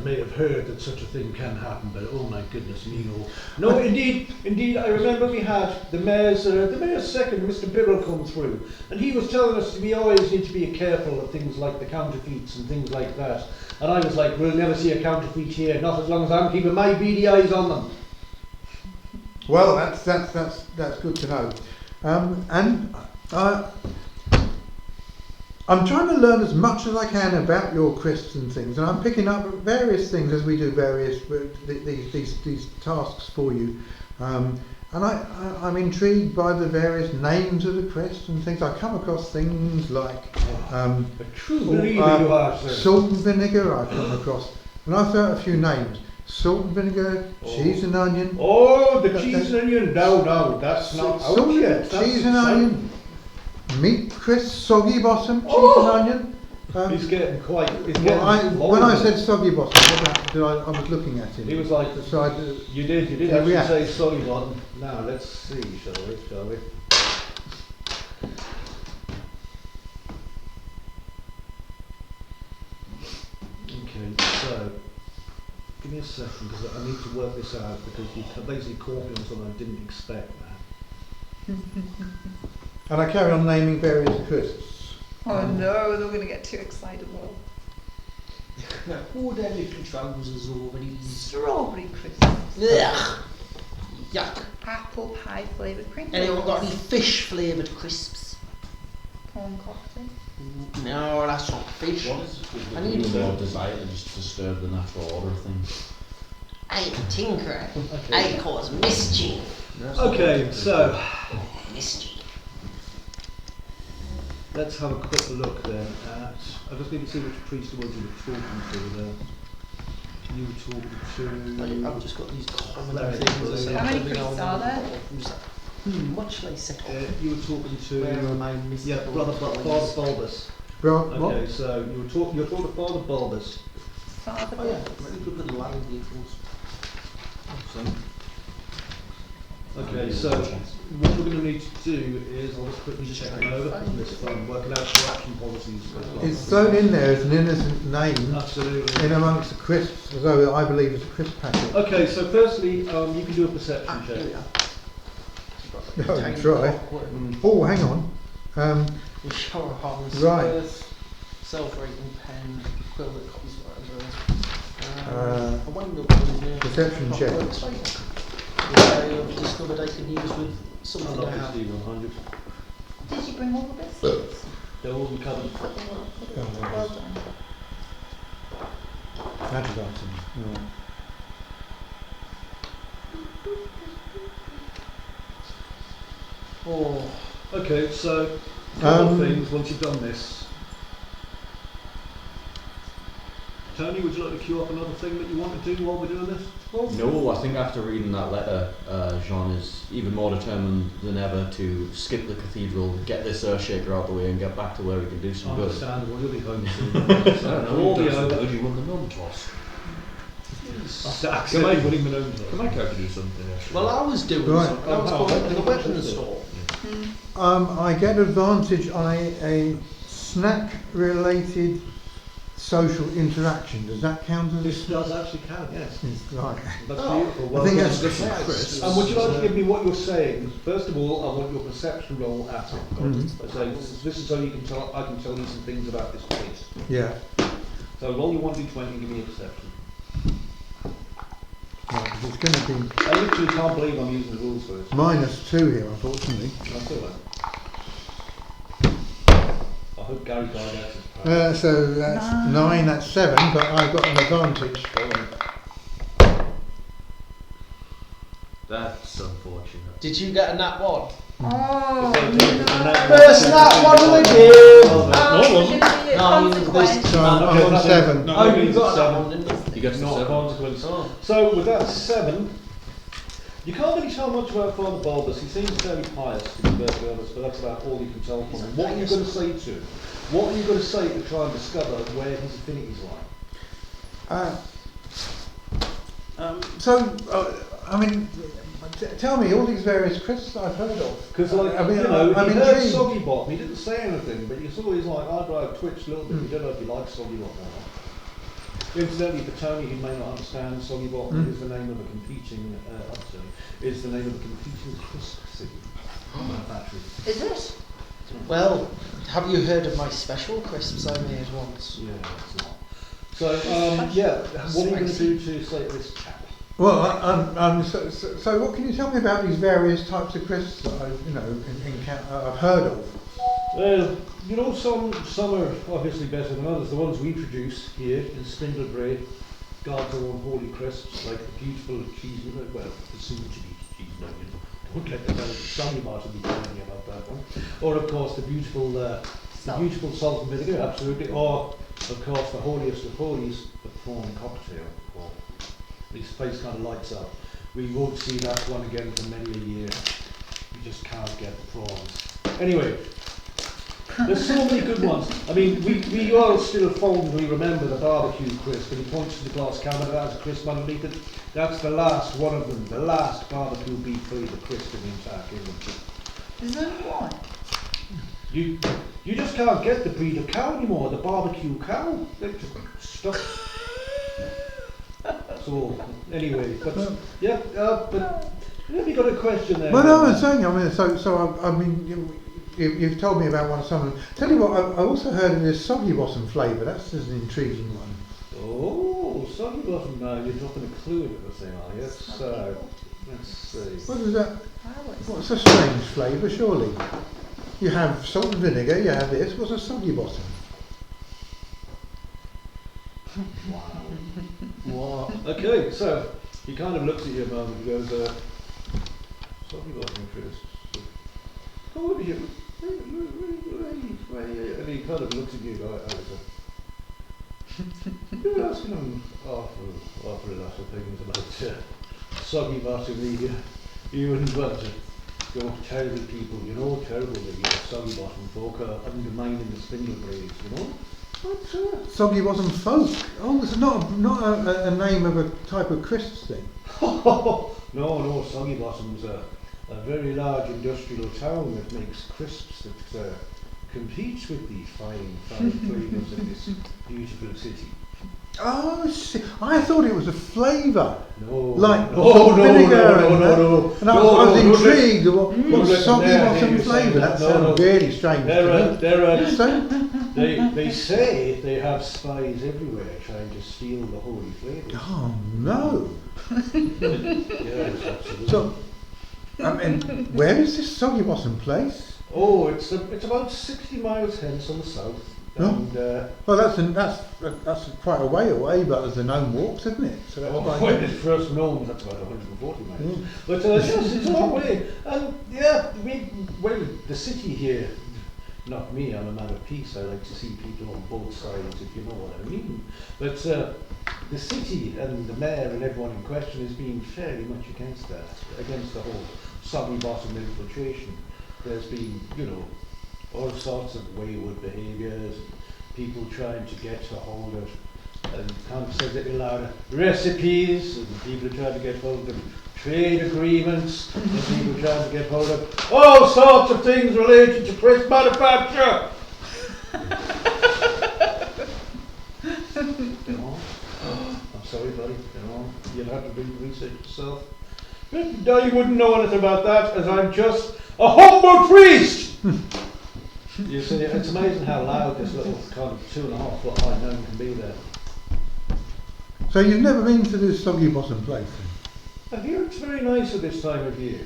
may have heard that such a thing can happen, but oh my goodness me, no. No, indeed, I remember we had the mayor's second, Mr. Birrell, come through, and he was telling us we always need to be careful of things like the counterfeits and things like that. And I was like, we'll never see a counterfeit here, not as long as I'm keeping my beady eyes on them. Well, that's good to know. I'm trying to learn as much as I can about your crisps and things, and I'm picking up various things as we do these tasks for you. And I'm intrigued by the various names of the crisps and things. I come across things like a true believer you are, sir. Salt and vinegar. I come across, and I've got a few names. Salt and vinegar, cheese and onion. Oh, the cheese and onion. No, that's not out yet. Cheese and onion. Meat crisp, soggy bottom, cheese and onion. He's getting quite. When I said soggy bottom, I was looking at him. He was like, you did actually say soggy bottom. Now let's see, shall we? Okay, so give me a second because I need to work this out because you basically caught me on something I didn't expect now. And I carry on naming various crisps. Oh no, they're going to get too excitable. Oh, their little trousers over these. Strawberry crisps. Ugh. Yuck. Apple pie flavoured crinkles. Anyone got any fish flavoured crisps? Corn cocktail. No, that's not fish. What is it? I need more desire to just disturb the natural order of things. I ain't a tinkerer. I cause mischief. Okay, so Mischief. let's have a quick look then at. I just need to see which priest it was you were talking to there. You were talking I've just got these common Very things. good. How many crisps are there? What shall I set up? you were talking Where to am I missing? yeah, Father Bulbous. Bro, Okay, so you're talking to Father Bulbous. Father Oh yeah, very good with land vehicles. Okay, so what we're going to need to do is I'll just quickly check them over on this phone, working out corruption policies. it's thrown in there as an innocent name Absolutely. in amongst the crisps, as though I believe it's a crisp packet. Okay, so firstly, you can do a perception Here we check. are. Oh, try. Oh, hang on. We shower harness. Right. Self-rating pen, quill that copies whatever. I wonder what perception check. I've discovered I can use with something I'll I just have. do 100. Did you bring all the biscuits? They're all recovered. Well done. Magic item. Right. Oh, Okay, so a couple of things once you've done this. Tony, would you like to queue up another thing that you want to do while we're doing this? No, I think after reading that letter, Jean is even more determined than ever to skip the cathedral, get this Earthshaker out the way and get back to where we can do some good. Understandable, you'll be home soon. I don't know, All you the over. good, you won the gnome toss. Can I winning the gnome toss? Can I go to do something actually? well, I was doing Right. something. I was going to the weapons store. I get advantage on a snack-related social interaction. Does that count as This does actually count, yes. Right. That's Oh, beautiful. I think Well that's done. Yes. And would you like to give me what you're saying? First of all, I want your perception roll at it. Mhm. So this is so you can tell. I can tell you some things about this place. Yeah. So roll your 1d20 and give me a perception. Right, it's going to be I literally can't believe I'm using the rules for this. -2 here, unfortunately. That's all right. I hope Gary Gygax is proud. So that's 9, that's 7, but I've got an advantage. That's unfortunate. Did you get a nat 1? Oh, First nat 1 of the game! No, it wasn't. Consequence. So I'm on 7. No, Oh, it you means got that seven. one, didn't you? You get to Not a 7. consequence. Oh. So with that 7, you can't really tell much about Father Bulbous. He seems fairly pious, to be perfectly honest, but that's about all you can tell from him. What are you going to say to him? What are you going to say to try and discover where his affinities lie? I mean, tell me all these various crisps I've heard of. Because, like, I mean, you know, I'm he heard intrigued. Soggy Bottom, he didn't say anything, but you saw his like eyebrow twitched a little bit. You don't know if he likes Soggy Bottom or not. Incidentally, for Tony, who may not understand, Soggy Bottom is the name of a competing, is the name of a competing crisp city manufacturer. Is it? Well, have you heard of my special crisps I made once? Yeah, that's it. So, yeah, what are you going to do to say to this chap? Well, so what can you tell me about these various types of crisps that I've heard of? Well, you know, some are obviously better than others. The ones we produce here in Spindlebrae, God's own holy crisps, like the beautiful cheese, well, the soon to be cheese, no, you don't let the Sonny Martin be telling you about that one. Or, of course, the beautiful salt and vinegar, absolutely. Or, of course, the holiest of holies, the prawn cocktail. Or, this place kind of lights up. We won't see that one again for many a year. You just can't get the prawns. Anyway, there's so many good ones. I mean, we all still fondly remember the barbecue crisp, and he points to the glass cabinet that has a crisp underneath it. That's the last one of them, the last barbecue beef flavour crisp in the entire kingdom. There's only one. You just can't get the breed of cow anymore, the barbecue cow. They just stuff. So anyway, but yeah, but have you got a question there? Well, no, I was saying, I mean, you've told me about some of them. Tell you what, I also heard of this soggy bottom flavour. That's just an intriguing one. Oh, soggy bottom. Now you're dropping a clue into the thing, are you? Let's see. What is that? What's a strange flavour, surely? You have salt and vinegar, you have this. What's a soggy bottom? Wow. Wow. Okay, so he kind of looks at you a moment and goes, soggy bottom crisp. Come over here. And he kind of looks at you like, You're asking an awful lot of things about soggy bottom. You wouldn't want to go terrible people, you know, terrible the soggy bottom folk are undermining the Spindlebraes, you know. But, Soggy Bottom Folk. Oh, it's not a name of a type of crisps thing. no, Soggy Bottom's a very large industrial town that makes crisps that competes with the fine flavours of this beautiful city. Oh, shit. I thought it was a flavour. No. Like No. vinegar And I was No, intrigued. What Soggy there, Bottom you flavour? say That sounds really strange to me. They say they have spies everywhere trying to steal the holy flavours. Oh, no. Yes, absolutely. So, where is this Soggy Bottom place? Oh, it's about 60 miles hence on the south. Oh. And, Well, that's quite a way away, but there's the Gnome Walks, isn't it? So that's quite well, good. it's first Gnomes, that's about 140 miles. Mm. But yes, it's a long way. And yeah, the city here, not me, I'm a man of peace. I like to see people on both sides, if you know what I mean. But the city and the mayor and everyone in question has been fairly much against the whole soggy bottom infiltration. There's been, all sorts of wayward behaviours, people trying to get a hold of, and can't say it louder, recipes, and people trying to get hold of trade agreements, and people trying to get hold of all sorts of things related to crisp manufacture. I'm sorry, buddy, you'll have to do the research yourself. But no, you wouldn't know anything about that, as I'm just a humble priest! You see, it's amazing how loud this little kind of 2.5 foot high gnome can be there. So you've never been to this Soggy Bottom place? I hear it's very nice at this time of year.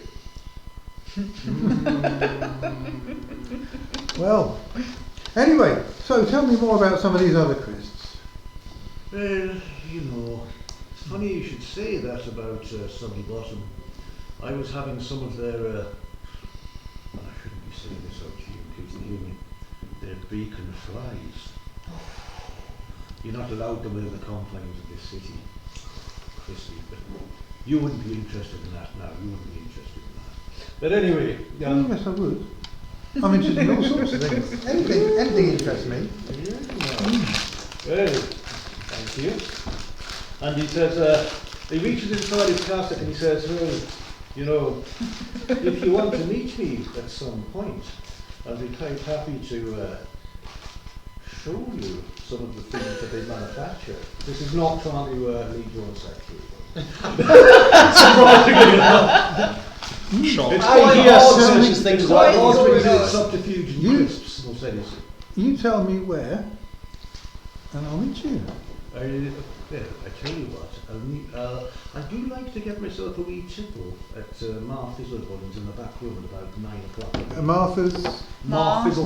Well, anyway, so tell me more about some of these other crisps. Well, it's funny you should say that about Soggy Bottom. I was having some of their, I shouldn't be saying this out to you in case you hear me, their bacon fries. You're not allowed them in the confines of this city, Chrissy, but you wouldn't be interested in that now, you wouldn't be interested in that. But anyway, yes, I would. I'm interested in all sorts of things. Anything interests me. Well, thank you. And he says, he reaches inside his casket and he says, well, if you want to meet me at some point, I'll be quite happy to show you some of the things that they manufacture. This is not trying to lead you on sexually. Surprisingly enough. Sure. It's I hear such as things like it's subterfuge and crisps, we'll say this. You tell me where, and I'll meet you. I tell you what, I do like to get myself a wee tipple at Fizzlebuns in the back room at about 9 o'clock. Martha's. Martha's.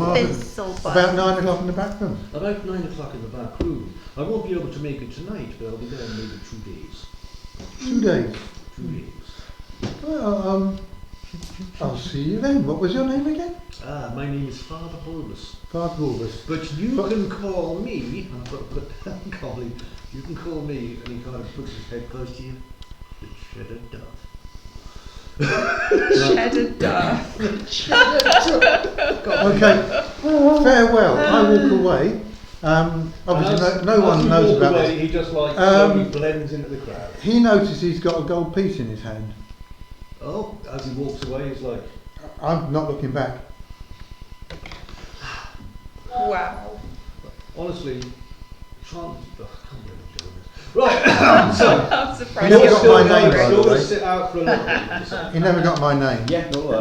About 9 o'clock in the back room. About 9 o'clock in the back room. I won't be able to make it tonight, but I'll be there in maybe 2 days. 2 days. 2 days. Well, I'll see you then. What was your name again? My name is Father Bulbous. Father Bulbous. But you can call me, I've got to put down calling, you can call me, and he kind of puts his head close to you, the Cheddar Dove. Cheddar Dove. Okay, farewell. I walk away. Obviously, no one knows about away, this. he just slowly blends into the crowd. He notices he's got a gold piece in his hand. Oh, as he walks away, he's like, I'm not looking back. Wow. honestly, right, so, I'm surprised He never you're got still my name, by going. the you're going way. to sit out for a little bit. He never got my name. Yeah, no,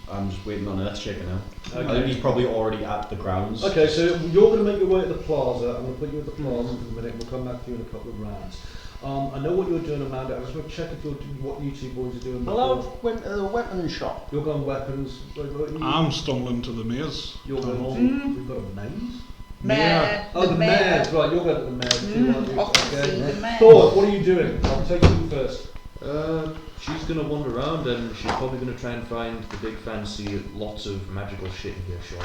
I'm just waiting on Earthshaker now. I Okay. think he's probably already at the grounds. Okay, so you're going to make your way to the plaza. I'm going to put you at the plaza for a minute. We'll come back to you in a couple of rounds. I know what you're doing, Amanda. I just want to check if you're doing what you two boys are doing. Well, before. I went to the weapons shop. You're going weapons. I'm stumbling to the maze. You're Come going home. to, we've got a maze. Mayor. Oh, the mayor's right. You're going to the mayor's too, aren't you? Obviously, the mayor. Thor, what are you doing? I'll take you first. She's going to wander around and she's probably going to try and find the big fancy lots of magical shit in here shop.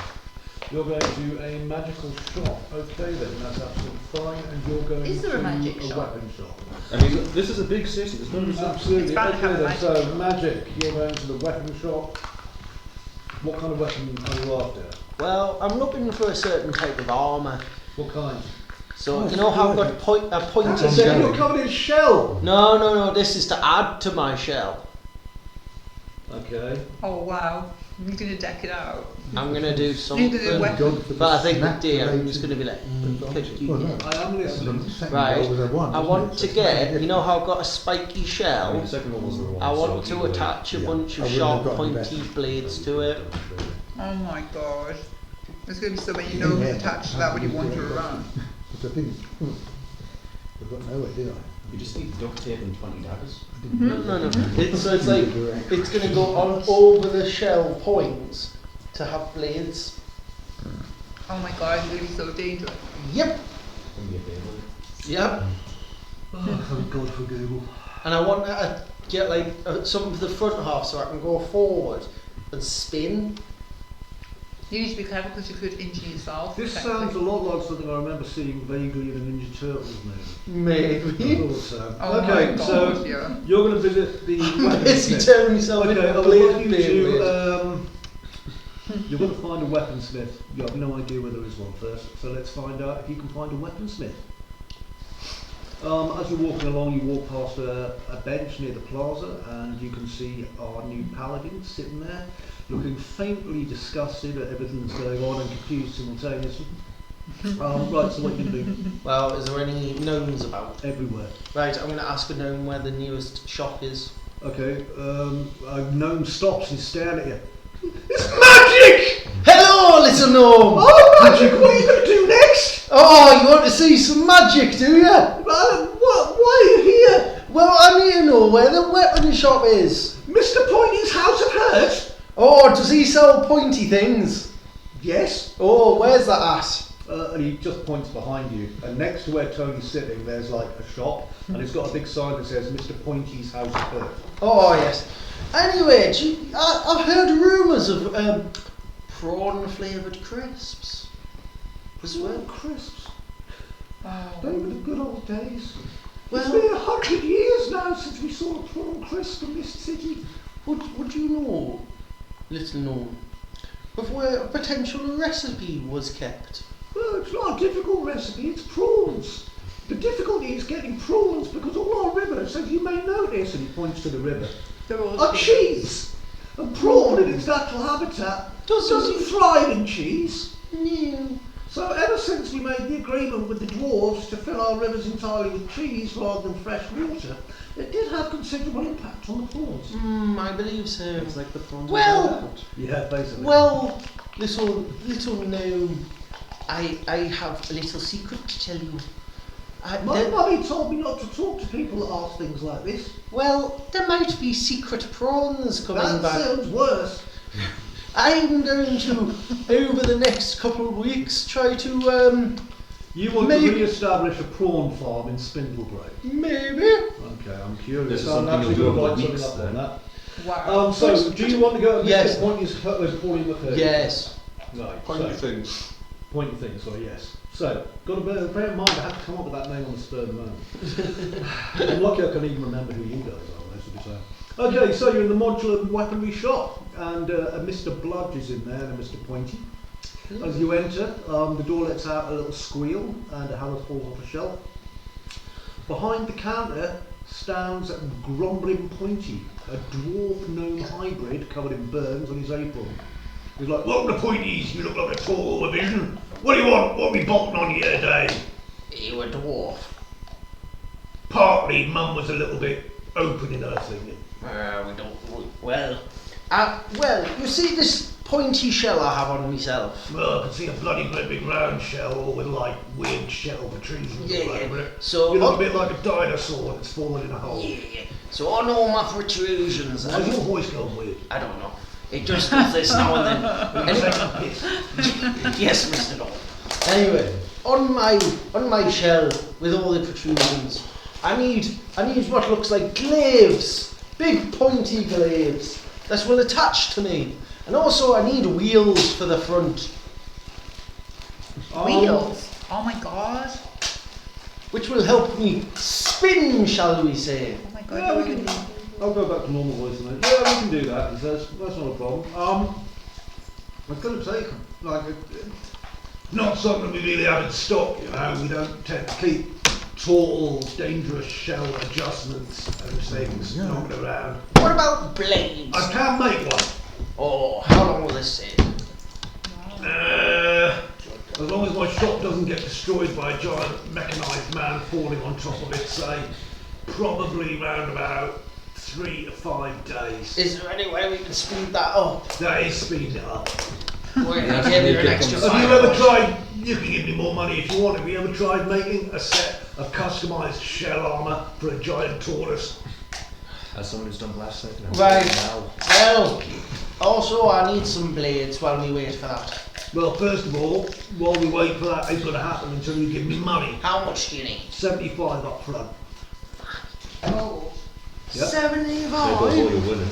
You're going to a magical shop. Okay then, that's absolutely fine. And you're going Is there to a magic shop? weapon shop. I mean, this is a big city. There's no reason. Absolutely. It's bound to have Okay a then, magic so magic. You're going to the weapon shop. What kind of weapon are you after? Well, I'm looking for a certain type of armour. What kind? So, you know how I've got a pointed You're covered in shell. No, this is to add to my shell. Okay. Oh wow, you're going to deck it out. I'm going to do something. Into the weapon. But I think the DM is going to be like, Well, no. I am listening. right, I want to get, you know how I've got a spiky I mean, shell? the second one was the one. I want so to attach a bunch of I wouldn't sharp have gotten pointy better. blades to it. Oh my god. There's going to be so many gnomes attached to that when you wander around. But I think, I've got nowhere, did I? You just need duct tape and 20 daggers. No. So it's like, it's going to go on over the shell points to have blades. Oh my god, it's going to be so dangerous. Yep. Can be a Beyblade. Yep. Oh, thank God for Google. And I want to get like something for the front half so I can go forward and spin. You need to be careful because you could injure yourself. This sounds a lot like something I remember seeing vaguely in a Ninja Turtles movie. Maybe. I thought so. Oh Okay, my God, so yeah. you're going to visit the Is he weaponsmith. turning himself Okay, into I a would blade? like you to. You're going to find a weaponsmith. You have no idea where there is one first, so let's find out if you can find a weaponsmith. As you're walking along, you walk past a bench near the plaza, and you can see our new paladin sitting there, looking faintly disgusted at everything that's going on and confused simultaneously. Right, so what are you going to do? Well, is there any gnomes about? Everywhere. Right, I'm going to ask a gnome where the nearest shop is. Okay, a gnome stops and stares at you. It's magic! Hello, little gnome! Oh, magic! What are you going to do next? Oh, you want to see some magic, do you? Why are you here? Well, I need to know where the weapon shop is. Mr. Pointy's House of Hurt? Oh, does he sell pointy things? Yes. Oh, where's that at? And he just points behind you, and next to where Tony's sitting, there's like a shop, and it's got a big sign that says Mr. Pointy's House of Hurt. Oh, yes. Anyway, I've heard rumours of prawn-flavoured crisps as well. Crisps. Oh. They were the good old days. Well- It's been 100 years now since we saw a prawn crisp in this city. Would you know, little gnome, of where a potential recipe was kept? Well, it's not a difficult recipe, it's prawns. The difficulty is getting prawns because all our rivers, as you may notice, and he points to the river, They're all are cheese. And prawn in its natural habitat doesn't thrive in cheese. No. So ever since we made the agreement with the dwarves to fill our rivers entirely with cheese rather than fresh water, it did have considerable impact on the prawns. I believe so. It's like the prawns. Well, Yeah, basically. well, little gnome, I have a little secret to tell you. My mummy told me not to talk to people that ask things like this. Well, there might be secret prawns coming That back. sounds worse. I'm going to, over the next couple of weeks, try to, You want Maybe- to re-establish a prawn farm in Spindlebrae. maybe. Okay, I'm curious. This is I'm something actually you'll going do to in write weeks something up on then. that. Wow. So, do you want to go at Yes. Mr. Pointy's hut with Pauline McCurdy? Yes. Right, Pointy so, things. pointy things, sorry, yes. So, got to bear in mind, I had to come up with that name on the spur of the moment. I'm lucky I can even remember who you guys are, most of the time. Okay, so you're in the modular weaponry shop, and a Mr. Bludge is in there, and a Mr. Pointy. As you enter, the door lets out a little squeal, and a hammer falls off a shelf. Behind the counter stands Grumbling Pointy, a dwarf gnome hybrid covered in burns on his apron. He's like, "Welcome to Pointy's, you look like a tall vision. What do you want? What are we bolting on you today?" You a dwarf. Partly, Mum was a little bit open in her thinking. We don't. Well, you see this pointy shell I have on myself? Well, I can see a bloody great big round shell with like weird shell protrusions Yeah, all yeah. over it. So You look a bit like a dinosaur that's fallen in a hole. Yeah. So on all my protrusions, Why's your voice going weird? I don't know. It just does this now and then. Are you taking a piss? Yes, Mr. Dog. Anyway, on my shell with all the protrusions, I need what looks like glaives, big pointy glaives that will attach to me, and also I need wheels for the front. Wheels? Oh my god. Which will help me spin, shall we say? Oh my god. Yeah, we can. I'll go back to normal voice a minute. Yeah, we can do that. He says that's not a problem. I was going to say, like, not something we really have in stock. You know, we don't tend to keep tall, dangerous shell adjustments and things knocking around. What about blades? I can make one. Oh, how long will this take? As long as my shop doesn't get destroyed by a giant mechanised man falling on top of it, say, probably round about 3 to 5 days. Is there any way we can speed that up? That is speeding it up. Wait, I'll give you an extra Have you ever tried, you can give me more money if you want, have you ever tried making a set of customised shell armour for a giant tortoise? As someone who's done glass set now. Right. Now. Well, also I need some blades while we wait for that. Well, first of all, while we wait for that, it's going to happen until you give me money. How much do you need? 75 up front. Oh, Yep. 75? all your winning.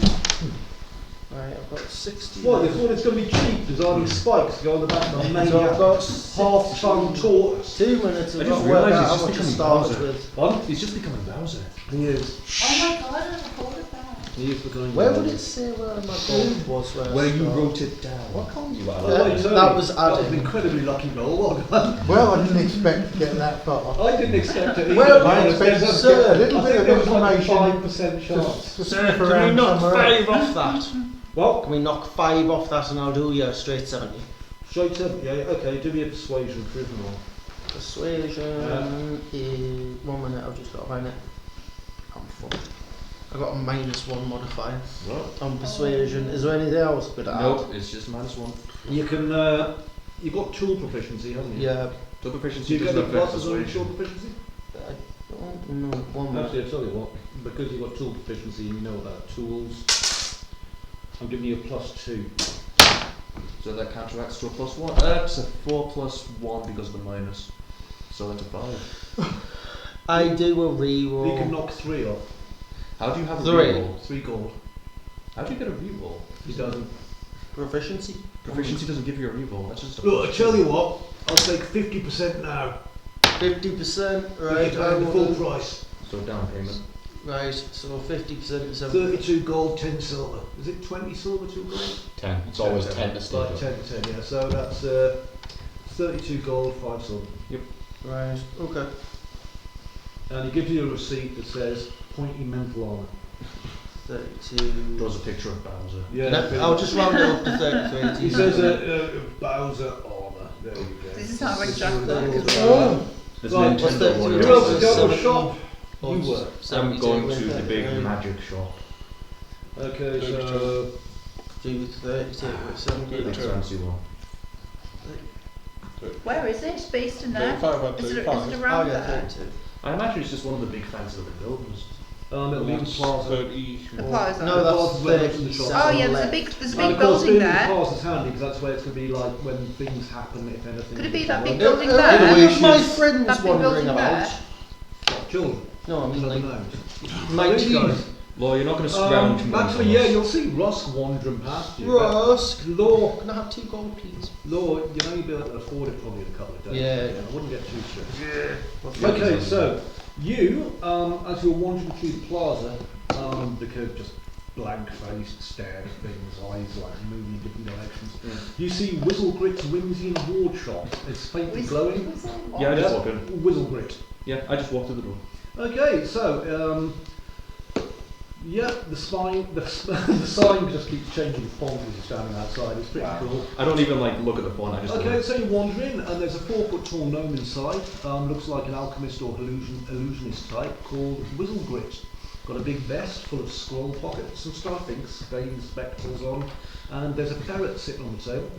Right, I've got 60. What, they thought it's going to be cheap, designing spikes to go on the back of a maniac So I've got half-ton tortoise. 2 minutes. I've I got just to work realised out he's how just much it becoming started Bowser. with. What? He's just becoming Bowser. He is. Oh my god, I recorded that. He is becoming Where would it say where my gold was? Where I you started? wrote it down. What can't you That was That was an added. incredibly lucky roll, wasn't it? Well, I didn't expect to get that far. I didn't expect it either. Well, I expected There's to get a little I bit think of there was like a information 5% chance. to Sir, sniff can we around knock somewhere else. 5 off that? Well, Can we knock 5 off that and I'll do you a straight 70? straight to, yeah, okay, do me a persuasion charisma roll. Persuasion is 1 minute, I've just got to find it. I'm fucked. I got a -1 modifier on persuasion. Is there anything else good to add? Nope, it's just -1. You can, you've got tool proficiency, haven't you? Yeah, Double Do proficiency you get doesn't any affect pluses on your tool persuasion. proficiency? I don't know. 1 minute. Actually, I'll tell you what, because you've got tool proficiency and you know about tools, I'm giving you a +2. So that counteracts to a +1. That's a 4 + 1 because of the minus. So that's a 5. I do a You can reroll. knock 3 off. How do you have a 3. reroll? 3 gold. How do you get a reroll? He doesn't. Proficiency? Proficiency doesn't give you a reroll. That's just a Look, I tell you what, I'll take 50% now. 50%, Right, right? the full price. So down payment. Right, so 50% is 32 gold, 10 silver. Is it 20 silver, 2 gold? 10. It's always 10 to start. Like 10 to 10, yeah. So that's 32 gold, 5 silver. Right, okay. And he gives you a receipt that says pointy mental armour. 32. Draws a picture of Bowser. Yeah. No, I'll just round it up to 33. He says Bowser armour. There you go. This is not like Jack It's Black as all- well. There's Right, Nintendo what's that? one. Who else has got a shop? You were. I'm going to the big magic shop. Okay, so Do 32 with 70. Big fancy one. Where is it? It's based in there? 35 and Is it 35. around Oh, yeah, there? 32. I imagine it's just one of the big fans of the buildings. it'll be in That's Plaza. 30. The plaza? No, that's Plaza's where it's in the 37. shop. Oh yeah, there's a left. big And building of course, being in there. Plaza's handy because that's where it's going to be like when things happen, if anything. Could it be that Well, big building Any there? of my friends That big wandering building about? there? Children. No, I mean Like like gnomes. my These team. guys. Law, you're not going to scrounge money Actually, from yeah, us. you'll see Rusk wandering past you. but Rusk. Law, Can I have 2 gold, please? Law, you know you'll be able to afford it probably in a couple of days. Yeah. I wouldn't get too stressed. Yeah. Okay, so you, as you're wandering through the plaza, the kid just blank-faced, stared at things, eyes like moving in different directions. You see Whistlegrit's Whimsy and Ward shop. It's faintly glowing. Yeah, I just walked in. Whistlegrit. Yeah, I just walked through the door. Okay, so yeah, the sign the sign just keeps changing font as you're standing outside. It's pretty cool. I don't even like look at the font. I just Okay, go, so you wander in, and there's a 4-foot tall gnome inside. Looks like an alchemist or illusionist type called Whistlegrit. Got a big vest full of scroll pockets and stuff, ink stained spectacles on, and there's a ferret sitting on the table.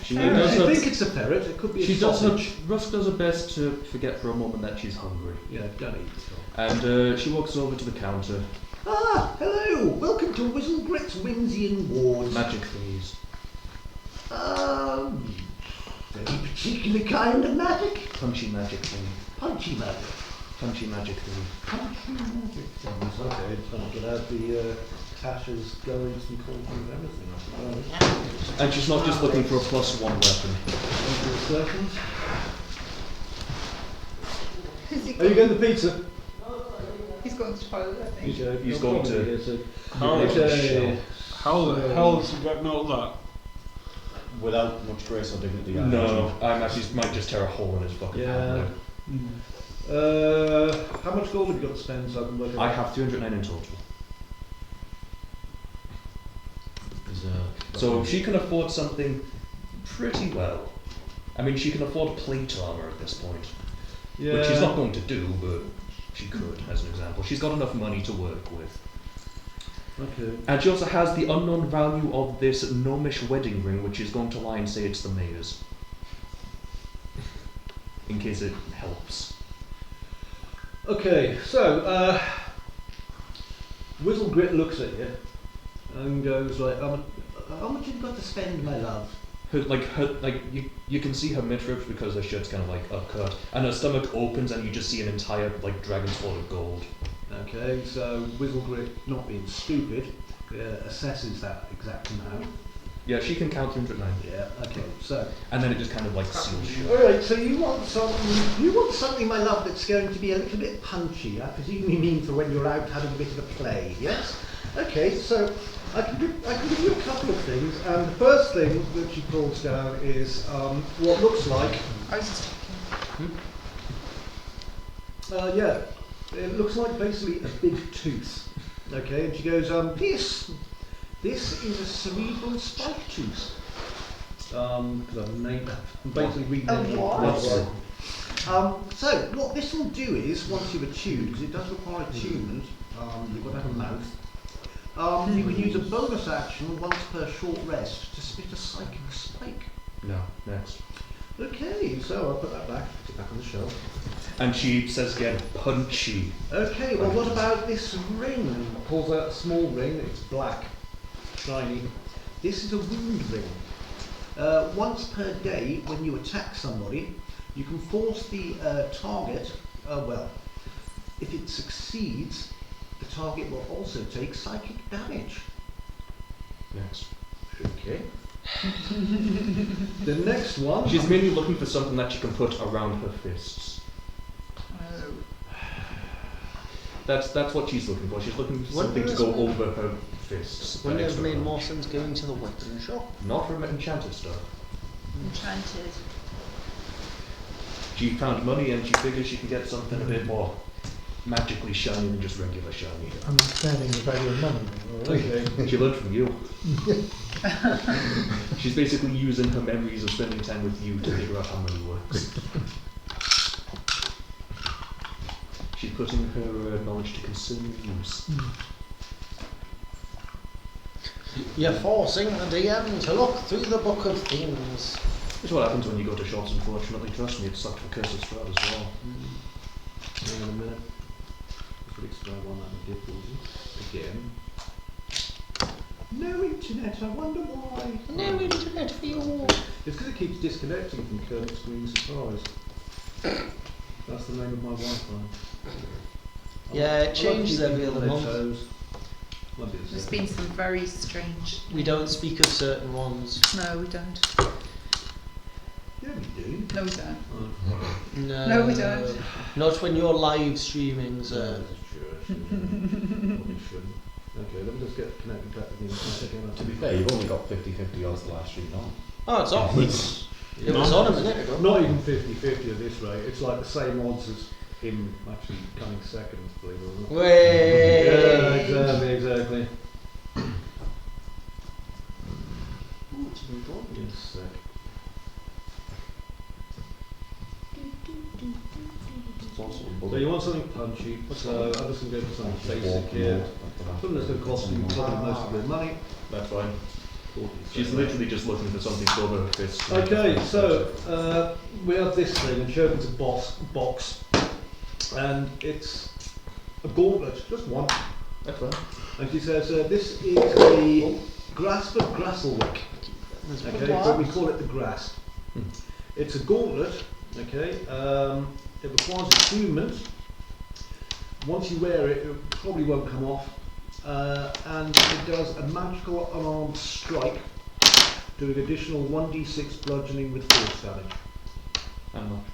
She I does her, think it's a ferret. It could be she a does her, sausage. Rusk does her best to forget for a moment that she's hungry. Yeah, don't eat it. And she walks over to the counter. Ah, hello! Welcome to Whistlegrit's Whimsy and Ward. Magic things. Any particular kind of magic? Punchy magic thing. Punchy magic. Punchy magic thing. Punchy magic things. Okay, it's going to get out the Tasha's goings and cauldrons and everything, I suppose. And she's not just looking for a +1 weapon. Seconds. Are you going to the pizza? He's going to the toilet, I think. He's going to. How the hell is he getting out of that? Without much grace or dignity. I No, imagine. I actually might just tear a hole in his fucking Yeah. hand. How much gold have you got to spend so I can work it I out? have 309 in total. Is, So she can afford something pretty well. I mean, she can afford plate armor at this point, Yeah. which she's not going to do, but she could, as an example. She's got enough money to work with. Okay. And she also has the unknown value of this gnomish wedding ring, which is going to lie and say it's the mayor's. In case it helps. Okay, so Whistlegrit looks at you and goes like, how much have you got to spend, my love? You can see her midriff because her shirt's kind of like upcut, and her stomach opens, and you just see an entire like dragon's hoard of gold. Okay, so Whistlegrit, not being stupid, assesses that exact amount. Yeah, she can count 309. Yeah. Okay. So. And then it just kind of like seals shut. All right. So you want something? You want something, my love, that's going to be a little bit punchy. I presume you mean for when you're out having a bit of a play. Yes. Okay. So I can give you a couple of things. And the first thing that she pulls down is what looks like. I was just checking. Yeah. It looks like basically a big tooth. Okay. And she goes, This is a cerebral spike tooth. Because I've named that. I'm basically renaming it. So what this will do is, once you've attuned, because it does require attunement, you've got to have a mouth. You can use a bonus action once per short rest to spit a psychic spike. No, next. Okay, so I'll put that back. Put it back on the shelf. And she says again, punchy. Okay, well what about this ring? And pulls out a small ring. It's black. Shiny. This is a wound ring. Once per day, when you attack somebody, you can force the target. If it succeeds, the target will also take psychic damage. Next. Okay. The next one. She's mainly looking for something that she can put around her fists. Oh. That's what she's looking for. She's looking for something to go over her fists. Wouldn't it have made more sense going to the weapon shop? Not for enchanted stuff. Enchanted. She found money and she figures she can get something a bit more magically shiny than just regular shiny. Understanding the value of money. Okay. She learned from you. She's basically using her memories of spending time with you to figure out how money works. She's putting her knowledge to consume use. You're forcing the DM to look through the book of things. That's what happens when you go to shops, unfortunately. Trust me, it sucked for Curse of Strahd as well. Hang on a minute. Let's try one that difficulty again. No internet. I wonder why. No internet for you. It's because it keeps disconnecting from Kermit's Green Surprise. That's the name of my Wi-Fi. Yeah, it changes every other month. There's been some very strange. We don't speak of certain ones. No, we don't. Yeah, we do. No, we don't. No. No, we don't. Not when you're live streaming, sir. Probably shouldn't. Okay, let me just get connected back to the internet again. To be fair, you've only got 50-50 odds the last stream on. Oh, it's off. It was on a minute ago. Not even 50-50 at this rate. It's like the same odds as him actually coming second, believe it or not. Way. Yeah, exactly. Yes, sec. So you want something punchy, so I'm just going to go for something basic here. Something that's going to cost you probably most of your money. That's fine. She's literally just looking for something to over her fists. Okay, so we have this thing, and she opens a box, and it's a gauntlet, just one. That's fine. And she says, this is the Grasp of Grasselwick. Okay, but we call it the Grasp. It's a gauntlet, okay, it requires attunement. Once you wear it, it probably won't come off. And it does a magical unarmed strike, doing additional 1d6 bludgeoning with force damage. How much?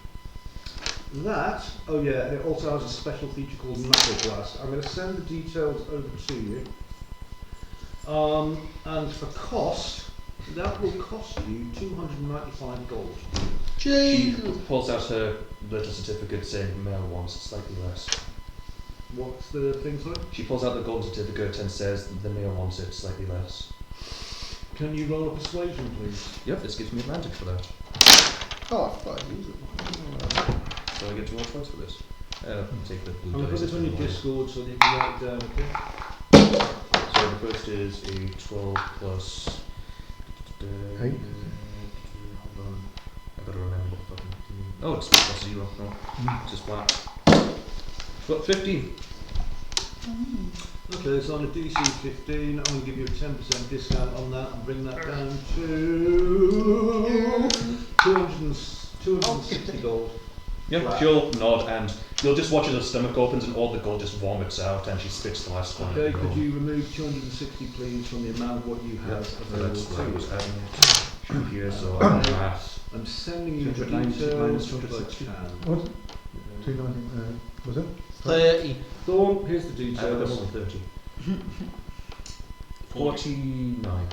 That, oh yeah, and it also has a special feature called Knuckle Blast. I'm going to send the details over to you. And for cost, that will cost you 295 gold. She pulls out her little certificate saying male wants slightly less. What's the thing, sorry? She pulls out the gold certificate and says the male wants it slightly less. Can you roll a persuasion, please? Yep, this gives me advantage for that. Oh, I forgot I use it. So I get to roll twice for this. Take the blue I'm going to dice. put this on your Discord so that you can write it down, okay? So the first is a 12 plus. 8. Hold on. I gotta remember what fucking. Oh, it's plus 0. No, it's just flat. Got 15. Okay, so on a DC 15, I'm going to give you a 10% discount on that and bring that down to 260 gold. Yeah, Wow. she'll nod and you'll just watch as her stomach opens and all the gold just vomits out and she spits the last one. Okay, could you remove 260 please from the amount of what you have available That's why I to was you? adding it. Shoot here, so I'm math. I'm sending you the 290 details minus if I 260. can. What? 290. Was it? 30. Thorn, here's the I'm details. only 30. 49.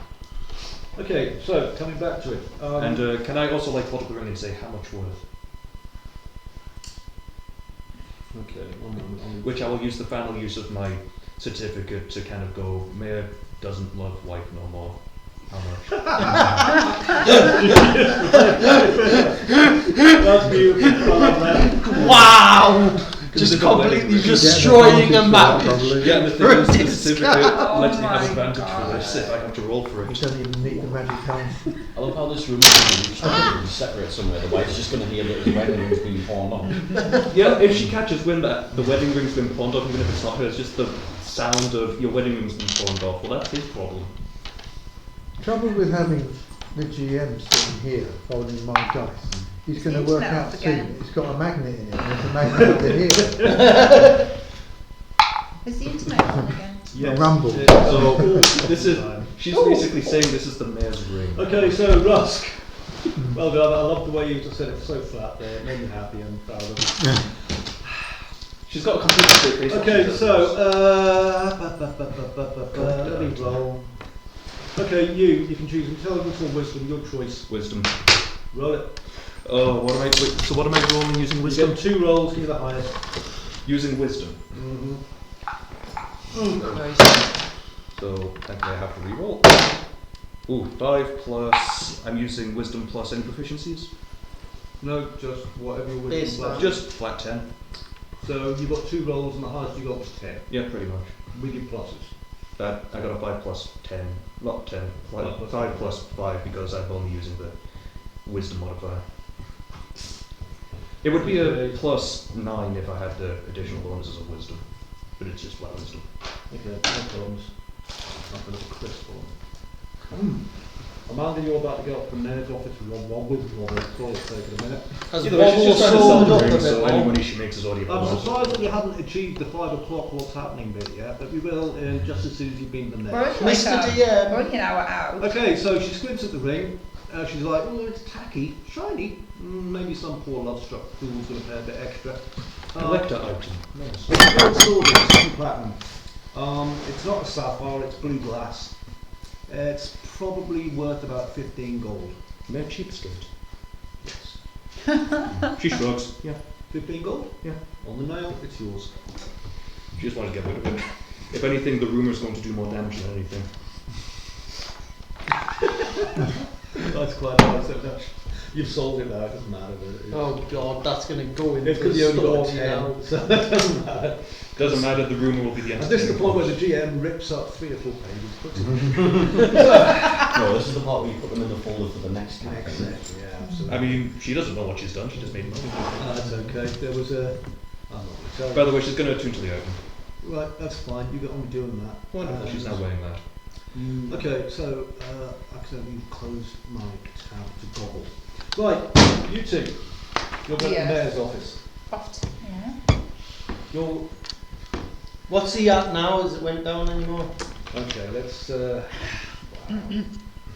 Okay, so coming back to it. And can I also like hold up the ring and say how much worth? Okay, one moment. Which I will use the final use of my certificate to kind of go, Mayor doesn't love wife no more. How much? That's beautiful. I love that. Wow! Just completely destroying a map. Yeah, the thing is, the Discount. certificate lets me Oh have my advantage God. for this if I have to roll for You it. don't even need the magic card. I love how this room is going to be separate somewhere, otherwise it's just going to hear that his wedding ring's being pawned on. Yeah, if she catches wind that the wedding ring's been pawned off, even if it's not her, it's just the sound of your wedding ring's been pawned off. Well, that's his problem. Trouble with having the GM sitting here following my dice. He's going to It's work internet out off soon. again. It's got a magnet in it, and there's a magnet over here. Is the internet on again? A rumble. So, this is, she's basically saying this is the mayor's ring. Okay, so Rusk. Well done. I love the way you just said it so flat there. It made me happy and proud of it. She's got a completely straight face. Okay, so let me roll. Okay, you can choose intelligence or wisdom, your choice. Wisdom. Roll it. Oh, what am I? Wait, so what am I rolling using You wisdom? get 2 rolls, give me the highest. Using wisdom. Mm-hmm. So technically I have to re-roll. Ooh, 5 plus. I'm using wisdom plus any proficiencies. No, just whatever your wisdom Base plus. Just flat 10. So you got 2 rolls and the highest you got was 10. Yeah, pretty much. We give pluses. I got a 5 plus 10. Not 10. 5 plus 5 because I'm only using the wisdom modifier. It would be a plus 9 if I had the additional bonuses of wisdom. But it's just flat wisdom. Okay, no problems. I've got a crisp one. Amanda, you're about to get up from Ned's office with Wobble. Sorry, it's taken a minute. Has Either way, she's Wobble just trying to sell sold the up ring, a so bit any more? money she makes is already a I'm bonus. surprised that you haven't achieved the 5 o'clock what's happening bit yet, but we will just as soon as you've been to We're Ned. only Mr. like DM. we're only an hour out. Okay, so she squints at the ring. She's like, oh, it's tacky, shiny. Maybe some poor love-struck fool's going to pay a bit extra. Collector item. Nice. It's gold silver, it's 2 platinum. It's not a sapphire, it's blue glass. It's probably worth about 15 gold. Mere cheapskate. Yes. She shrugs. Yeah. 15 gold? Yeah. On the nail, it's yours. She just wanted to get rid of it. If anything, the rumour's going to do more damage than anything. That's quite nice, isn't it? You've sold it now, it doesn't matter. Oh god, that's going to go into It's because the you only got story 10, now. so that doesn't matter. Doesn't matter, the rumour will be the end. And this is the point where the GM rips up 3 or 4 pages, puts it No, this is the part where you put them in the folder for the next in campaign. Excel. Yeah, absolutely. I mean, she doesn't know what she's done, she just made money. That's okay. There was a... I'm not going to By the way, she's going to attune to the item. Right, that's fine. You get on with doing that. Wonderful, she's now wearing that. Okay, so accidentally closed my tab to Gobble. Right, you two. You're back Yeah. in the mayor's office. Oft. Yeah. You're... What's he at now? Has it went down anymore? Okay, let's...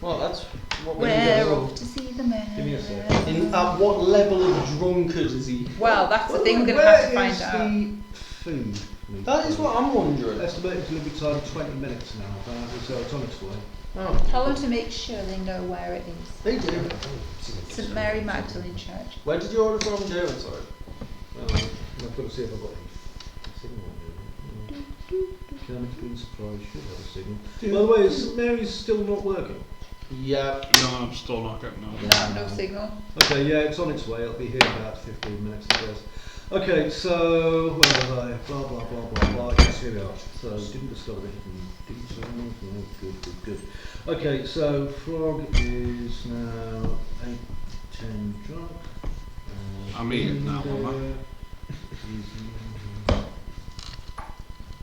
Well, that's what we're We're going off to see the mayor. Give me a second. At what level of drunkard is he? Well, that's the thing we're going to Where have to find is out. the food? That is what I'm wondering. Estimated delivery time 20 minutes now, so it's on its way. Oh, Tell them to make sure they know where it is. they do. St Mary Magdalene Church. Where did you order from, Joe? Sorry. I've got to see if I've got any signal on here. Canucks been surprised, should have a signal. By the way, is St Mary's still not working? Yeah. No, I'm still not getting that. No signal. Okay, yeah, it's on its way. It'll be here in about 15 minutes, I guess. Okay, so where was I? Blah blah blah blah blah. Yes, here we are. So didn't discover anything. Didn't say anything. No, good. Okay, so Frog is now 8-10 drunk. I'm eating now,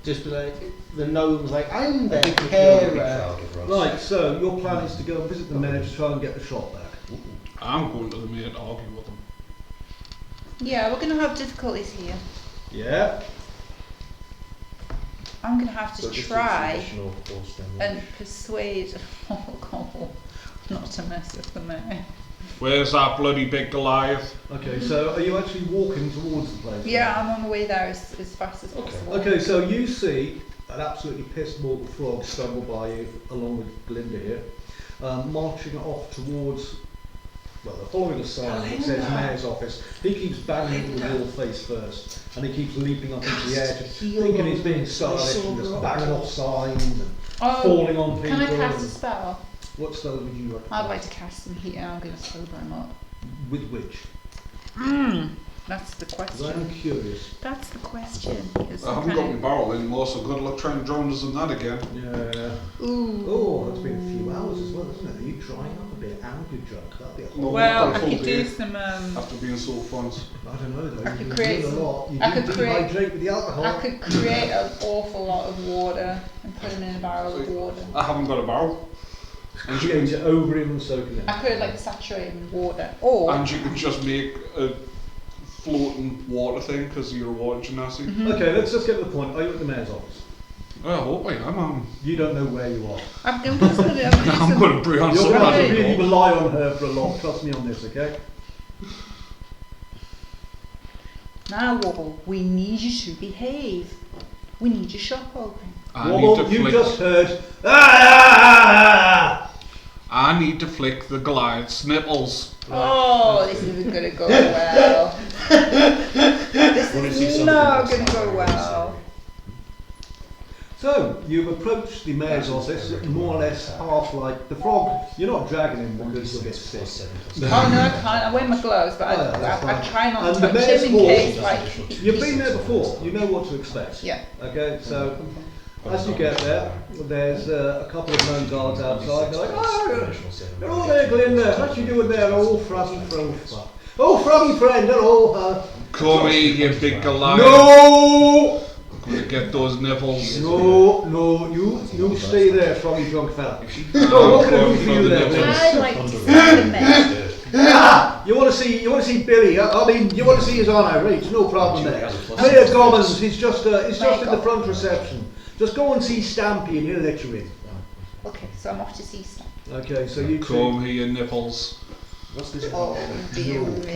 Just be like, the gnome's like, I'm the carer. Right, so your plan is to go and visit the mayor to try and get the shot back. I'm going to the mayor to argue with him. Yeah, we're going to have difficulties here. Yeah. I'm going to have to try and persuade Wobble not to mess with the mayor. Where's that bloody big Goliath? Okay, so are you actually walking towards the place? Yeah, I'm on the way there as fast as possible. Okay, so you see an absolutely pissed mortal frog stumble by you, along with Glinda here, marching off towards, well, they're following a sign that says Mayor's office. He keeps banging into the wall face first, and he keeps leaping up into the air, just thinking he's being stylish and just banging off signs and falling on people. Can I cast a spell? What spell would you like? I'd like to cast them here. I'm going to sober him up. With which? That's the Because question. I'm curious. That's the question. I haven't got my barrel anymore, so good luck trying to drown us in that again. Yeah. Ooh. Oh, that's been a few hours as well, isn't it? Are you drying up a bit and you're drunk? That'd be a whole Well, I full could do day some. after being so front. I don't know though. I could You've been create doing some- a lot. You I did could create- dehydrate with the alcohol. I could create an awful lot of water and put him in a barrel of water. I haven't got a barrel. And you Change can, it over him and soak it in. I could like saturate him in water, or and you can just make a floating water thing because you're a water gymnastic. Okay, let's just get to the point. Are you at the mayor's office? I hope I am. You don't know where you are. I'm just going to. I'm going to bring on You're some going to have to random really people. rely on her for a lot. Trust me on this, okay? Now, Wobble, we need you to behave. We need your shop open. I need Wobble, to you flick. just heard. Ah! I need to flick the Goliath's nipples. Oh, this isn't going to go well. This is not going to go well. So, you've approached the mayor's office, more or less half like the frog. You're not dragging him because you'll get sick. Oh no, I can't. I wear my gloves, but Oh, yeah, that's I fine. try not And to the touch mayor's him in hall- case, like. You've been there before. You know what to expect. Yeah. Okay, so as you get there, there's a couple of known guards outside. They're like, oh, you're all there, Glinda. What you doing there? Oh, froggy friend. Oh, froggy friend. Hello. Come here, you big Goliath. No! I'm going to get those nipples. No, you stay there, froggy drunk fella. No, I'm what can I do going for for you the there? nipples. I like to see the mayor. Ah, you want to see Billy? I mean, you want to see his honour, right? No problem there. Mayor Gobbins, he's just in the front reception. Just go and see Stampy and he'll let you in. Okay, so I'm off to see stuff. Okay, so you two. Come here, you nipples. Oh, dear me.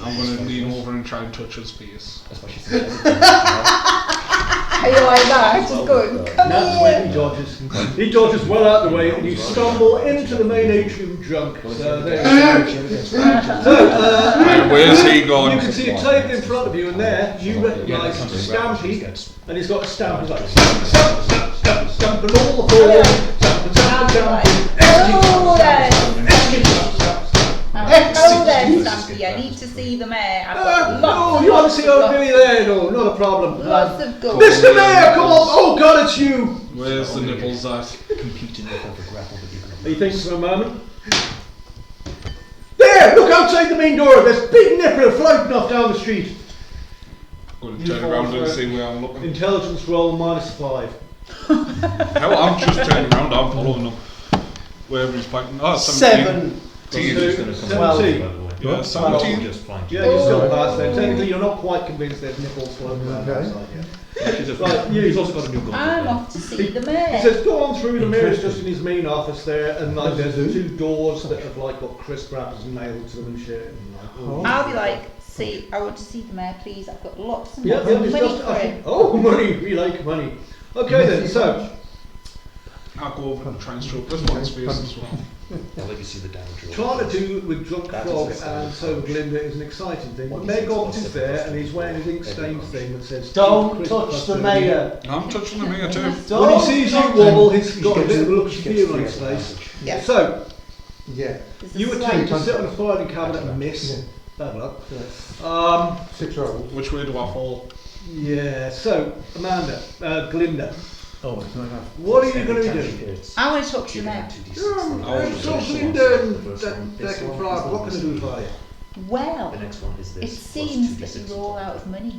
I'm going to lean over and try and touch his face. Are you like that? Just go, come That's when here. he dodges. He dodges well out of the way and you stumble into the main atrium drunk. So there you go. So, Where's he going? you can see a table in front of you and there you recognise Stampy and he's got a stamp. He's like, stamp, stamp, stamp, stamp, and all the floor. Stamp, stamp, stamp, Hello there. Hello there, execute. Stampy. I need to see the mayor. I've got No, lots you want to lots see of old gold. Billy there? No, not a problem. Lots of gold. Mr. Mayor, come on! Oh God, it's you! Where's the nipples at? Are you thinking for a moment? There! Look outside the main door! There's big nipper floating off down the street. I'm going to turn around and see where I'm looking. Intelligence roll -5. Hell, I'm just turning around, I'm following him. Wherever he's pointing. Oh, 17. 7. It's going to come Well, out, by the way. Yeah, 17. Just fine. Yeah, you're still past then. Technically, you're not quite convinced there's nipples floating around Okay. outside yet. Right, He's also got a new gun. I'm off to see the He mayor. says, go on through. The mayor's just in his main office there, and like there's two doors that have like got crisp wrappers nailed to them and shit. And, like, all I'll be like, see, I want to see the mayor, please. I've got lots and yeah, lots yeah, of it's money just, for him. oh, money. We like money. Okay then. So I'll go over and try and stroke this one's face as well. I'll let you see the damage. trying to do with Drunk That Frog is and so Glinda is an exciting thing. But Meg Obbs is there, and he's wearing his ink-stained thing that says Don't Crisp touch Cluster. the mayor. I'm touching the mayor too. When he Don't sees you touch wobble, he's got a bit of a look of fear on his face. Yeah. So, Yeah. There's a you slight- attempt to sit on a filing cabinet and miss. Bad luck. 6 rolls. Which way do I fall? Yeah, so, Amanda, Glinda, Oh, it's not enough. what are you going to be doing? I want to talk to the mayor. So, Glinda and Declan Frog, what can I do for you? Well, The next one is this. it seems that you're all out of money.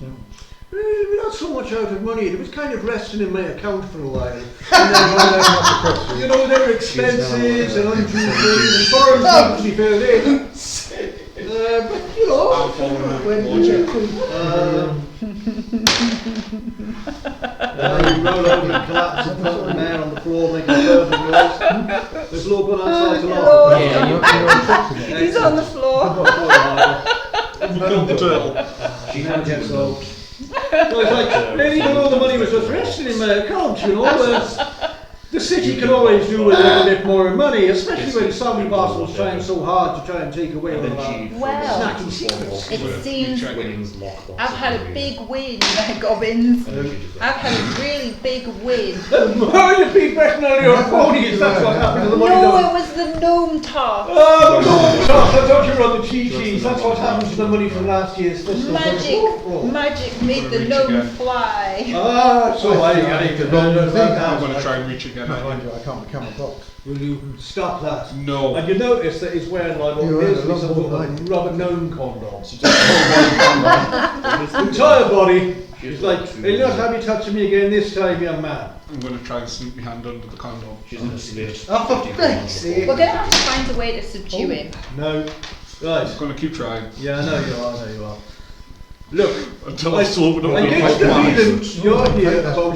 We're not so much out of money, it was kind of resting in my account for a while. And then, you know, there were expenses and undue things and foreign things to be filled in. But, you know, I'll fall in you roll over and collapse and put the mayor on the floor, making a perfect noise. There's a little bit outside to laugh at. He's on the floor. We killed the turtle. She now gets old. So it's like, really, even though the money was just resting in my account, you know, the city can always do with a little bit more money, especially when Sammy Boss was trying so hard to try and take away all our Well, snacky secrets. it seems Winnings lockbox. I've had a big win, Gobbins. I've had a really big win. Oh, you've been betting on your ponies, that's what happened to the money. No, it was the gnome toss. Oh, no, Toss, I thought you were on the cheat. That's what happened to the money from last year's fiscal. Magic made the gnome fly. Ah, so I I'm going to try and reach again. Mind you, I can't become a box. Will you stop that? No. And you notice that he's wearing like what You're appears to be right, some sort right. of rubber gnome condom. Entire body. He's like, you'll not have you touching me again this time, young man. I'm going to try and sneak my hand under the condom. She's in a split. Oh, for fuck's sake. We're going to have to find a way to subdue him. No. Right. I'm going to keep trying Yeah, I know you are. Look, until I sober up I and get the find feeling you're here about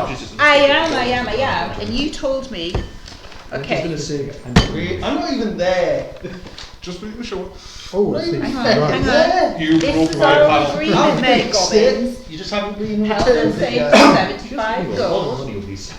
these shots. I am, and you told me. Okay. Wait, I'm not even there. Just making sure. Oh, I see. Hang on, Right. hang on. You This broke is my our paddle. agreement, Meg Gobbins. You just haven't been Health and returned safety, yet. 75 gold.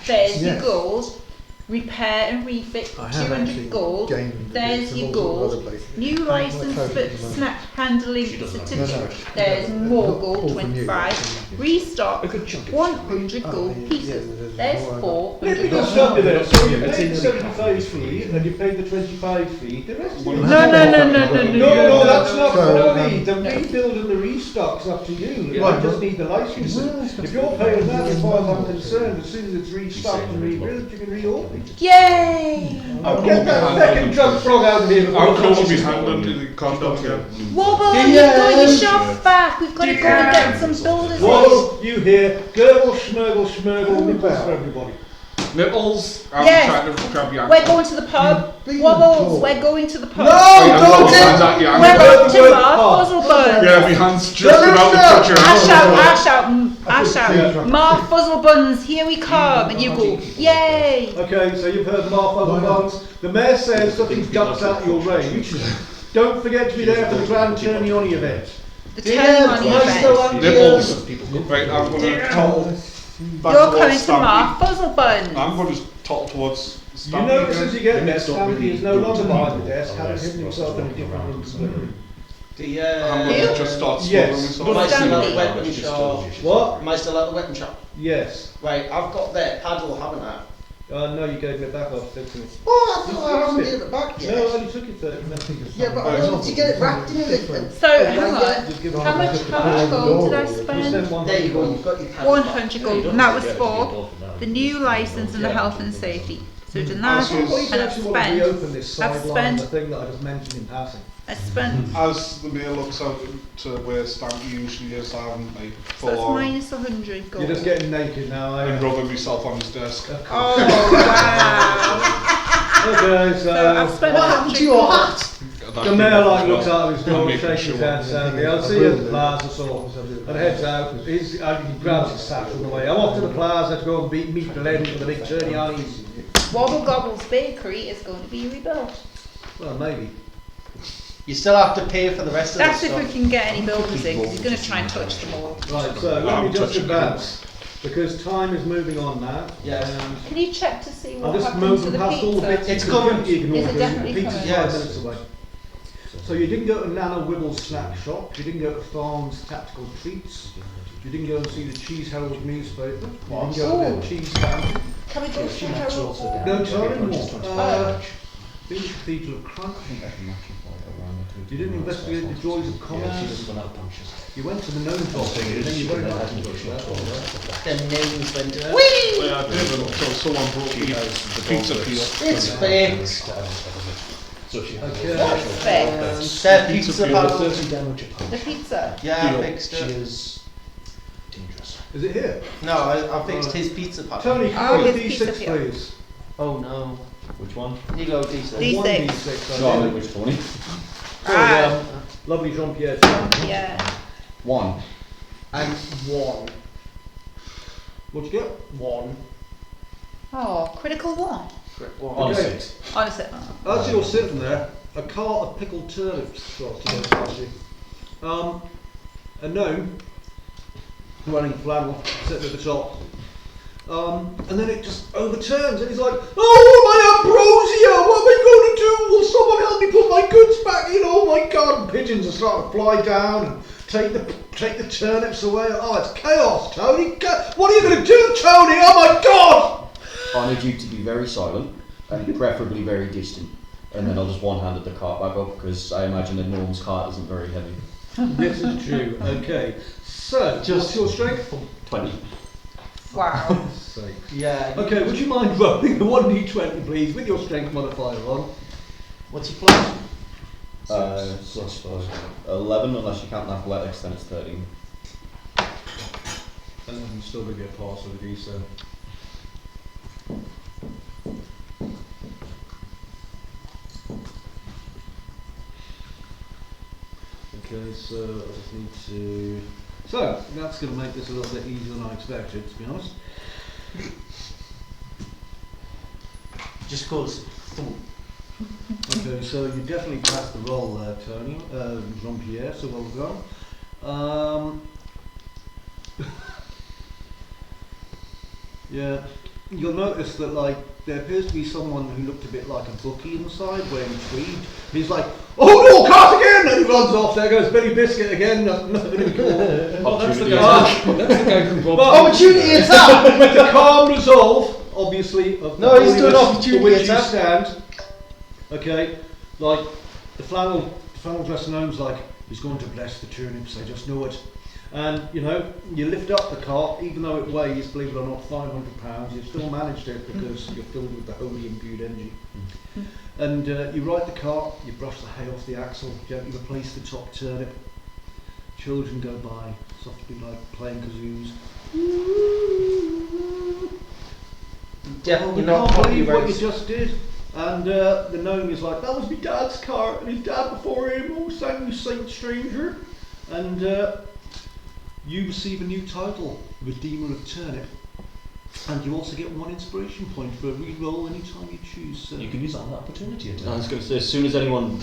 There's your Yes. gold. Repair and refit, I have actually 200 gold. gained There's from your all sorts of gold. other places. New license close for is the money? snap handling She doesn't certificate. know. There's more All gold, from you. 25. Restock, A good chunk of 100 Oh, gold yeah, pieces. yeah, There's more. 400 Let me gold. just stop you there. So you paid the 75 fee and you paid the 25 fee. The rest of it. No, No, that's not So, for me. The rebuild and the restock's up to you. I just need the license. If you're paying that, as far as I'm concerned, as soon as it's restocked and rebuilt, you can reopen. Yay! I'll get that second drunk frog out of here. I'll close my hand under the condom again. Wobble, you've got your shop back. We've got to go and get some builders in. Whoa, you hear? Gurgle, schmurgle, nipples for everybody. Nipples. I'm Yes. trying to grab your We're going to the pub. Being Wobbles, tall. we're going to the pub. Wait, I'm don't not do hands at you. I'm We're gonna- off to Mark Fuzzlebun. Yeah, my hands just about to touch your I shout, Mark Fuzzlebuns, here we come. And you go, yay. Okay, so you've heard Mark Bones. The mayor says something jumps out of your range. Don't forget to be there for the grand Ternioni event. The ceremony event. Nipples. Right, I'm going to topple back You're towards coming to Stampy. Mark Fuzzlebuns. I'm going to topple towards You Stampy notice as again. you get there, Minutes don't Stampy really is no go longer to behind the people desk, having unless hidden himself in a different room. I'm going to just start Yes. smoking Am I myself. still at Stampy. the weapon shop? What? Am I still at the weapon shop? Yes. Right, I've got their paddle, haven't I? No, you gave me it back off 6 minutes. Oh, I thought I haven't given it back No, yet. I only took it 30 minutes. Yeah, but I wanted to get it wrapped in everything. So, hang on. Just give How it much gold did I Just spend? send one There you go, gold. you've got your paddle. 100 gold, and that was for the new license and the health and safety. So we've done that, Please and I've actually want to spent, reopen this I've sideline, the spent- thing that I just mentioned in passing. As the mayor looks out to where Stampy usually is, I'm like so full that's on minus 100 gold. You're just getting naked now, and are you? rubbing myself on his desk. Oh, wow. Okay, So I've so spent What happened to your hat? the mayor like looks out of his door, Making shakes his sure. head sadly. I'll see you at the plaza, so and heads out. He grabs his satchel on the way. I'm off to the plaza to go and meet the lady for the big turny eyes. Wobble Gobble's bakery is going to be rebuilt. Well, maybe. You still have to pay for the rest of That's the if stuff. we can get any builders in, because he's going to try and touch them all. Right, so let me just advance because time is moving on now. Yes. Can you check to see I'll what just happened move to and the past all the bits. pizza? It's coming. Ignore Is it the definitely pizza's coming? 5 Yes. minutes away. So you didn't go to Nana Wibble's snack shop. You didn't go to Farm's Tactical Treats. You didn't go and see the Cheese Herald newspaper. You didn't go to the cheese stand. Can we go to Harold's? No time more. Been the Cathedral of Crunch. You didn't investigate the joys of commerce. You went to the Gnome Tossing Arena. Then you went out and touched that. Them names went. Well, I did until someone brought me the pizza peel. It's fake. Okay. What's fake? Their pizza panel. The pizza? Yeah, I fixed it. is dangerous. Is it here? No, I fixed his pizza panel. Tony, can Oh, you his D6 pizza peel. please? Oh no. Which one? You go decent. D6. 1d6. No, I I think think. which 20? Ah. Lovely Jean-Pierre. Yeah. 1. And 1. What'd you get? 1. Oh, critical one. Correct 1. On a Okay. 6. Honestly. As you're sitting there, a cart of pickled turnips starts to go past you. A gnome wearing flannel sitting at the top. And then it just overturns and he's like, oh my ambrosia, what am I going to do? Will someone help me put my goods back in? Oh my god, and pigeons are starting to fly down and take the turnips away. Oh, it's chaos, Tony. What are you going to do, Tony? Oh my god! I need you to be very silent and preferably very distant. And then I'll just one-handed the cart back up because I imagine a gnome's cart isn't very heavy. This is true. Okay, so what's your strength? 20. Wow. Sake. Yeah. Okay, would you mind rolling a 1d20 please with your strength modifier on? What's your plus? Plus 11 unless you count athletics, then it's 13. And then you still going to be a pass with a d7. Okay, so I just need to... So, that's going to make this a little bit easier than I expected, to be honest. Just cause. Okay, so you definitely passed the roll there, Tony, Jean-Pierre, so well done. Yeah, you'll notice that, like, there appears to be someone who looked a bit like a bookie inside, wearing tweed. He's like, oh no, cart again! And he runs off, there goes Billy Biscuit again, nothing to be called. Oh, that's the Opportunity guy. That's the guy from Bob. Opportunity attack! With the calm resolve, obviously, of No, he's doing holiness opportunity for which you attack. stand. Okay, like the flannel dressed gnome's like, he's going to bless the turnips, I just know it. And you know, you lift up the cart, even though it weighs, believe it or not, 500 pounds, you've still managed it because you're filled with the holy imbued energy. And you ride the cart, you brush the hay off the axle, gently replace the top turnip. Children go by, softly like playing kazoos. Definitely You not can't believe what you copyright. just did. And the gnome is like, that was my dad's cart, and his dad before him, oh thank you saint stranger. And you receive a new title, Redeemer of Turnip. And you also get 1 inspiration point for a re-roll anytime you choose. You can use that on that opportunity attack. I was going to say, as soon as anyone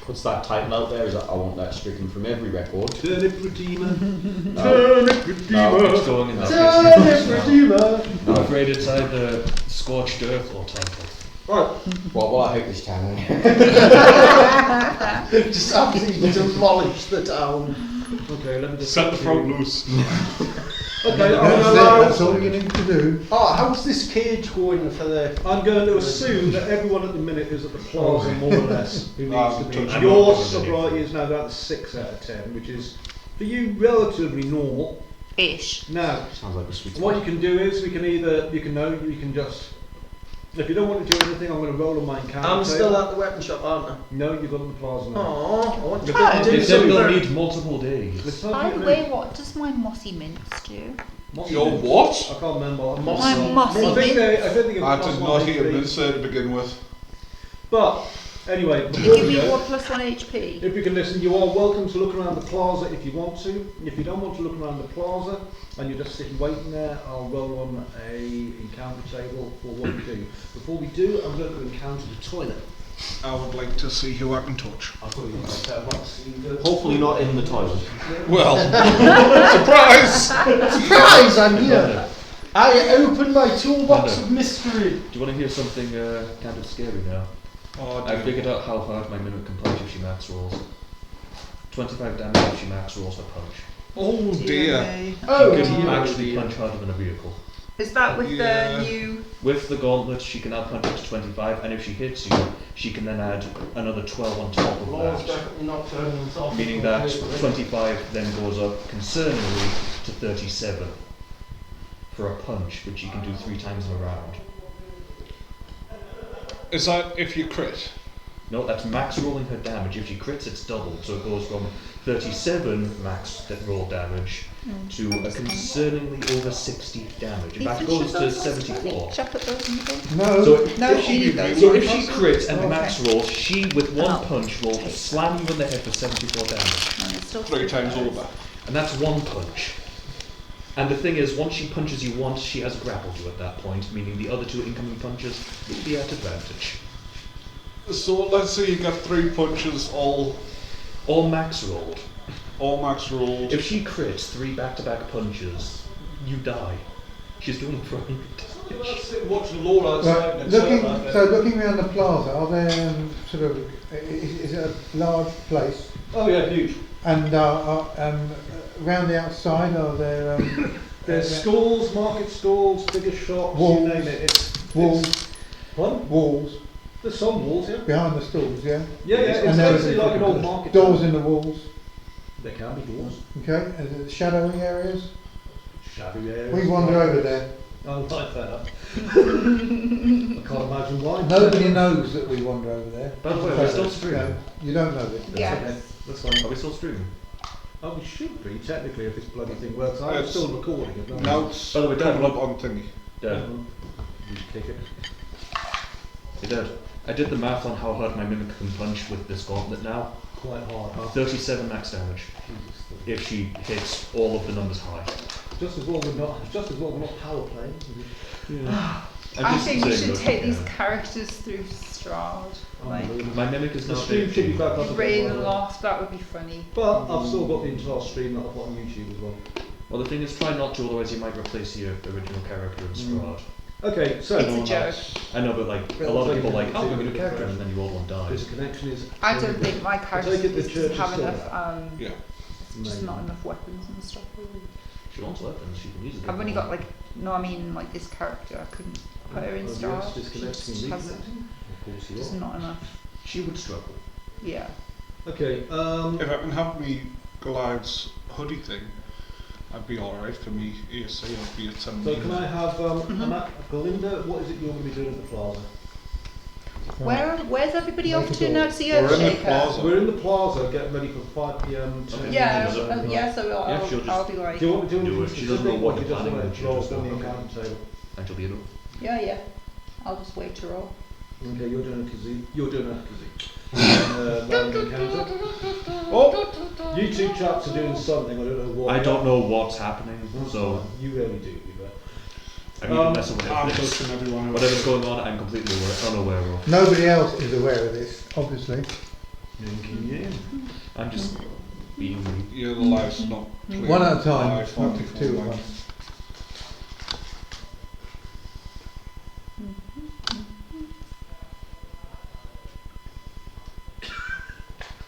puts that title out there, is that I want that stricken from every record. Turnip Redeemer. No. Turnip Redeemer. No, It's going in that Turnip Redeemer. I'm afraid it's either Scorched Earth or Temple. Right. Well, I hate this town. Just absolutely demolish the town. Okay, let me just Set the front loose. Okay, That's all you need to do. Oh, how's this cage going for the... I'm going to assume that everyone at the minute is at the plaza more or less who needs to be. I'm Your not sobriety is now down to 6 out of 10, which is for you relatively normal. Ish. Now, Sounds like a sweet what you can do is you can just. If you don't want to do anything, I'm going to roll on my encounter. I'm still at the weapon shop, aren't I? No, you've got on the plaza now. Oh, I want to Oh. do They said we'll something. need multiple days. It's time By for the you way, to what does my mossy mince do? move. Your what? I can't remember. My mossy I think mince. I don't think it I was did one not of hear the- mince to begin with. But anyway, Can before you give we me go, 1 + 1 HP? if you can listen, you are welcome to look around the plaza if you want to. If you don't want to look around the plaza and you're just sitting waiting there, I'll roll on a encounter table for what we do. Before we do, I'm going to encounter the toilet. I would like to see who I can touch. Hopefully not in the toilet. Well, surprise! Surprise, I'm here! I open my toolbox of mystery. Do you want to hear something kind of scary now? Oh, I dear. figured out how hard my mimic can punch if she max rolls. 25 damage if she max rolls her punch. Oh dear. She Oh, can dear. actually punch harder than a vehicle. Is that with Yeah. the new... With the gauntlet, she can now punch up to 25, and if she hits you, she can then add another 12 on top of Law's that. definitely not turning us off. Meaning that 25 then goes up concerningly to 37 for a punch, which you can do 3 times in a round. Is that if you crit? No, that's max rolling her damage. If she crits, it's doubled, so it goes from 37 max roll damage to a concerningly over 60 damage. In fact, it goes to 74. Shall I put those in the bin? No. So No, if she needs those. so if she crits and Okay. max rolls, she with one I'll punch will take slam you in the head for 74 damage. And it's still 3 times those. over. And that's one punch. And the thing is, once she punches you once, she has grappled you at that point, meaning the other 2 incoming punches will be at advantage. So let's say you get 3 punches, all Max rolled. max rolled. If she crits 3 back-to-back punches, you die. She's doing it for 100 Let's damage. sit and watch the law outside. Right, looking around the plaza, are there sort of, is it a large place? Oh yeah, huge. And around the outside, are there There's stalls, market stalls, bigger shops, Walls. you name it. walls, What? walls There's some walls, yeah. behind the stalls? Yeah. Yeah, yeah, it's And there basically is like an old market. doors in the walls. There can be doors. Okay. And is it shadowing areas? Shadowy areas. We wander over there. Oh, like that. I can't imagine why. Nobody knows that we wander over there. By the way, we're still streaming. You don't know it. Yes. That's fine. Are we still streaming? Oh, we should be, technically, if this bloody thing works. I'm It's- still recording it. Now it's By the way, Dad, coming up on thingy. Dad, You kick it. hey Dad, I did the math on how hard my mimic can punch with this gauntlet now. Quite hard, huh? 37 max damage if she hits all of the numbers high. Just as well we're not power playing. I'm I just think we saying, should look, take these yeah. characters through Strahd. Like, Unbelievable. My mimic is The now stream should be back up again, by the way. Ravenloft, that would be funny. But I've still got the entire stream that I've got on YouTube as well. Well, the thing is, try not to, otherwise you might replace your original character in Strahd. Okay, so It's a joke. I know, but like a lot of people are like, oh, we're going to character, and then you all one Because dies. the connection is. I don't think my character take it the doesn't church have is still enough, Yeah. just Maybe. not enough weapons and stuff really. She wants weapons, she can use it. I've only got like, no I mean like this character, I couldn't put her in Oh, Strahd. yes, disconnecting She and has reconnecting. Of course you just are. not enough. She would struggle. Yeah. Okay, If I can have me Goliath's hoodie thing, I'd be alright for me. ESC, I'd be at 7 so can I have Galinda, what is it you're going to be doing at the plaza? Where's everybody off Make to it now to see We're in the Earthshaker? plaza. We're in the plaza getting ready for 5 PM. to- Yeah, Yeah, yeah, so Yeah, she'll just I'll be like, Do you want to do Do anything it. She doesn't know specific, what or you're you just planning, want but to she'll roll just on the go, encounter table? And she'll be able. yeah, I'll just wait to roll. Okay, you're doing a kazoo. You're doing a kazoo. Random encounter. Oh, you 2 chaps are doing something. I don't know what. I don't know what's happening, so You really do. You bet. I need to mess with I'm this. touching everyone else. Whatever's going on, I'm completely unaware of. Nobody else is aware of this, obviously. I'm just being me. Yeah, the live's not clear. One at a time, Live, not 44 two at live. once.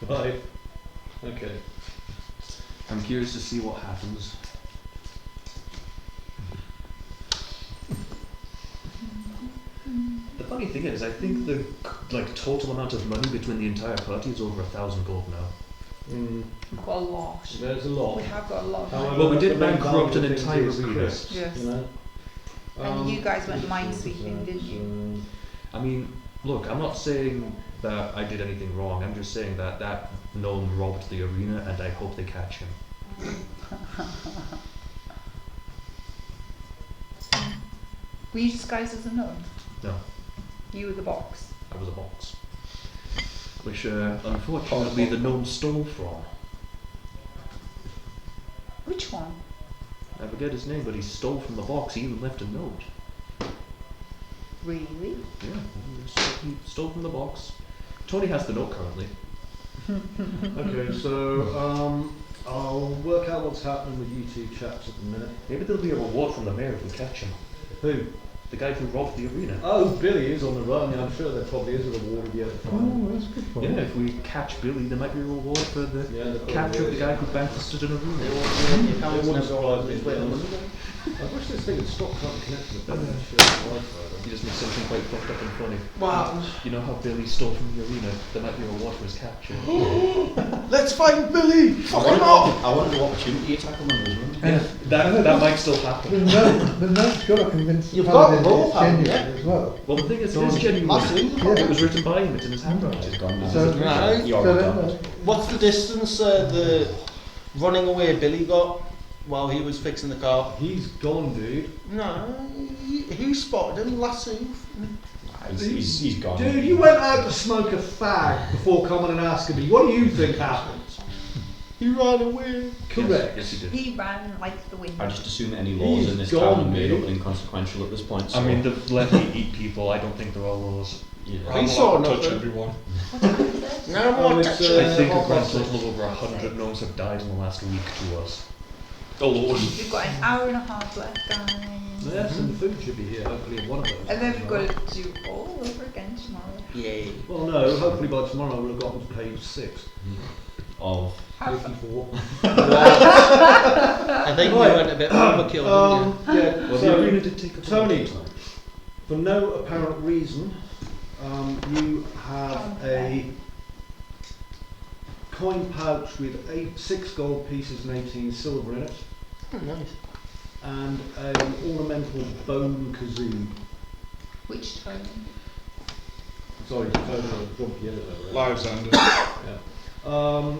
Right. Okay. I'm curious to see what happens. The funny thing is, I think the total amount of money between the entire party is over 1,000 gold now. We've got a lot. There's a lot. We have got a lot. However, Well, we did the main bankrupt value an of things entire is arena. crisps, Yes. You know? And you guys went minesweeping, didn't you? I mean, look, I'm not saying that I did anything wrong. I'm just saying that that gnome robbed the arena, and I hope they catch him. Were you disguised as a gnome? No, You were the box. I was a box. which unfortunately the gnome stole from. Which one? I forget his name, but he stole from the box. He even left a note. Really? Yeah, he stole from the box. Tony has the note currently. Okay, so I'll work out what's happening with you two chaps at the minute. Maybe there'll be a reward from the mayor if we catch him. Who? The guy who robbed the arena. Oh, Billy is on the run. Yeah, I'm sure there probably is a reward if you ever find him. Oh, that's a good point. Yeah, if we catch Billy, there might be a reward for the capture of the guy who bankrupted an arena. It wouldn't surprise me. I wish this thing had stopped trying to connect to the Wi-Fi. He just makes something quite fucked up and funny. Wow. You know how Billy stole from the arena? There might be a reward for his capture. Let's find Billy! Fuck him up! I wanted the opportunity attack on them, wasn't Yeah, that might still happen. The note's got to convince the You've got paladin roll it's power, genuine yeah. as well. Well, the thing is, it is genuine. Massive. It was written by him, it's in his handwriting. It's gone now. So, Right. You're so done. then, What's the distance the running away Billy got while he was fixing the car? He's gone, dude. No, who spotted him? Lasso? He's gone. Dude, you went out to smoke a fag before coming and asking me. What do you think happened? He ran away. Correct. Yes, he did. He ran like the wind. I just assume any laws He's in this gone, town are made up dude. and inconsequential at this point. So I mean, they've let me eat people. I don't think they're all laws. yeah. I'm saw allowed to touch nothing. everyone. No more Oh, it's, touching. I think a hot grand plastic. total of over 100 gnomes have died in the last week to us. Oh lord. We've got an hour and a half left, guys. Yes, and the food should be here, hopefully in one of those. And then we've got to do all over again tomorrow. Yay. Well, no, hopefully by tomorrow we'll have gotten to page 6. Of How fun. 54. I think you Right. went a bit overkill, didn't you? Yeah, Well, so, the arena did take a Tony, long time. for no apparent reason, you have a coin pouch with 6 gold pieces and 18 silver in it, Oh, nice. and an ornamental bone kazoo. Which tone? Sorry, jump the editor. Lives ended. Wasn't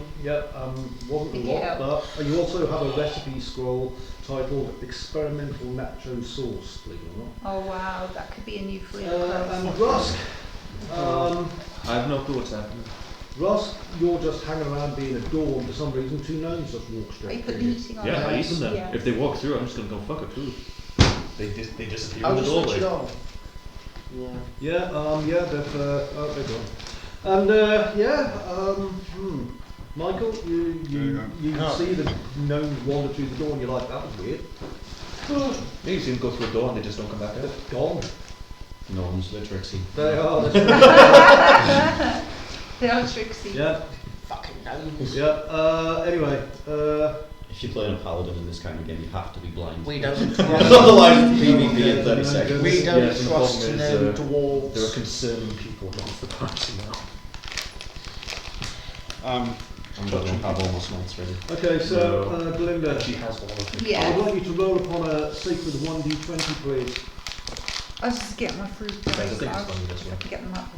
a Pick it lot, up. but you also have a recipe scroll titled Experimental Nacho Sauce, believe it or not. Oh wow, that could be a new flavor. And Rusk, I have no clue what's happening. Rusk, you're just hanging around being adored for some reason. 2 gnomes just walk Are you straight putting through the you. eating on? Yeah, I eat them then. Yeah. If they walk through, I'm just gonna go fuck it too. They disappear I'll in the just switch doorway. it on. Yeah. They're gone. And Michael, you Oh. see the gnomes wander through the door and you're like, that was weird. Maybe you see them go through a door and they just don't come back out. They're gone. gnomes, they're tricksy. They are. They are tricksy. Yeah. Fucking gnomes. Yeah. Anyway. If you're playing a paladin in this kind of game, you have to be blind. We don't Otherwise, trust. PvP in Yeah, 30 no, seconds. We don't Yes, and the trust problem no is, dwarves. There are concerning people against the party now. I'm going to have all my smites ready. Okay, so Glinda, She has all of it. I Yeah. would like you to roll upon a sacred 1d20, please. I was just getting my fruit I dice think it's out. funny this I one. can get them out.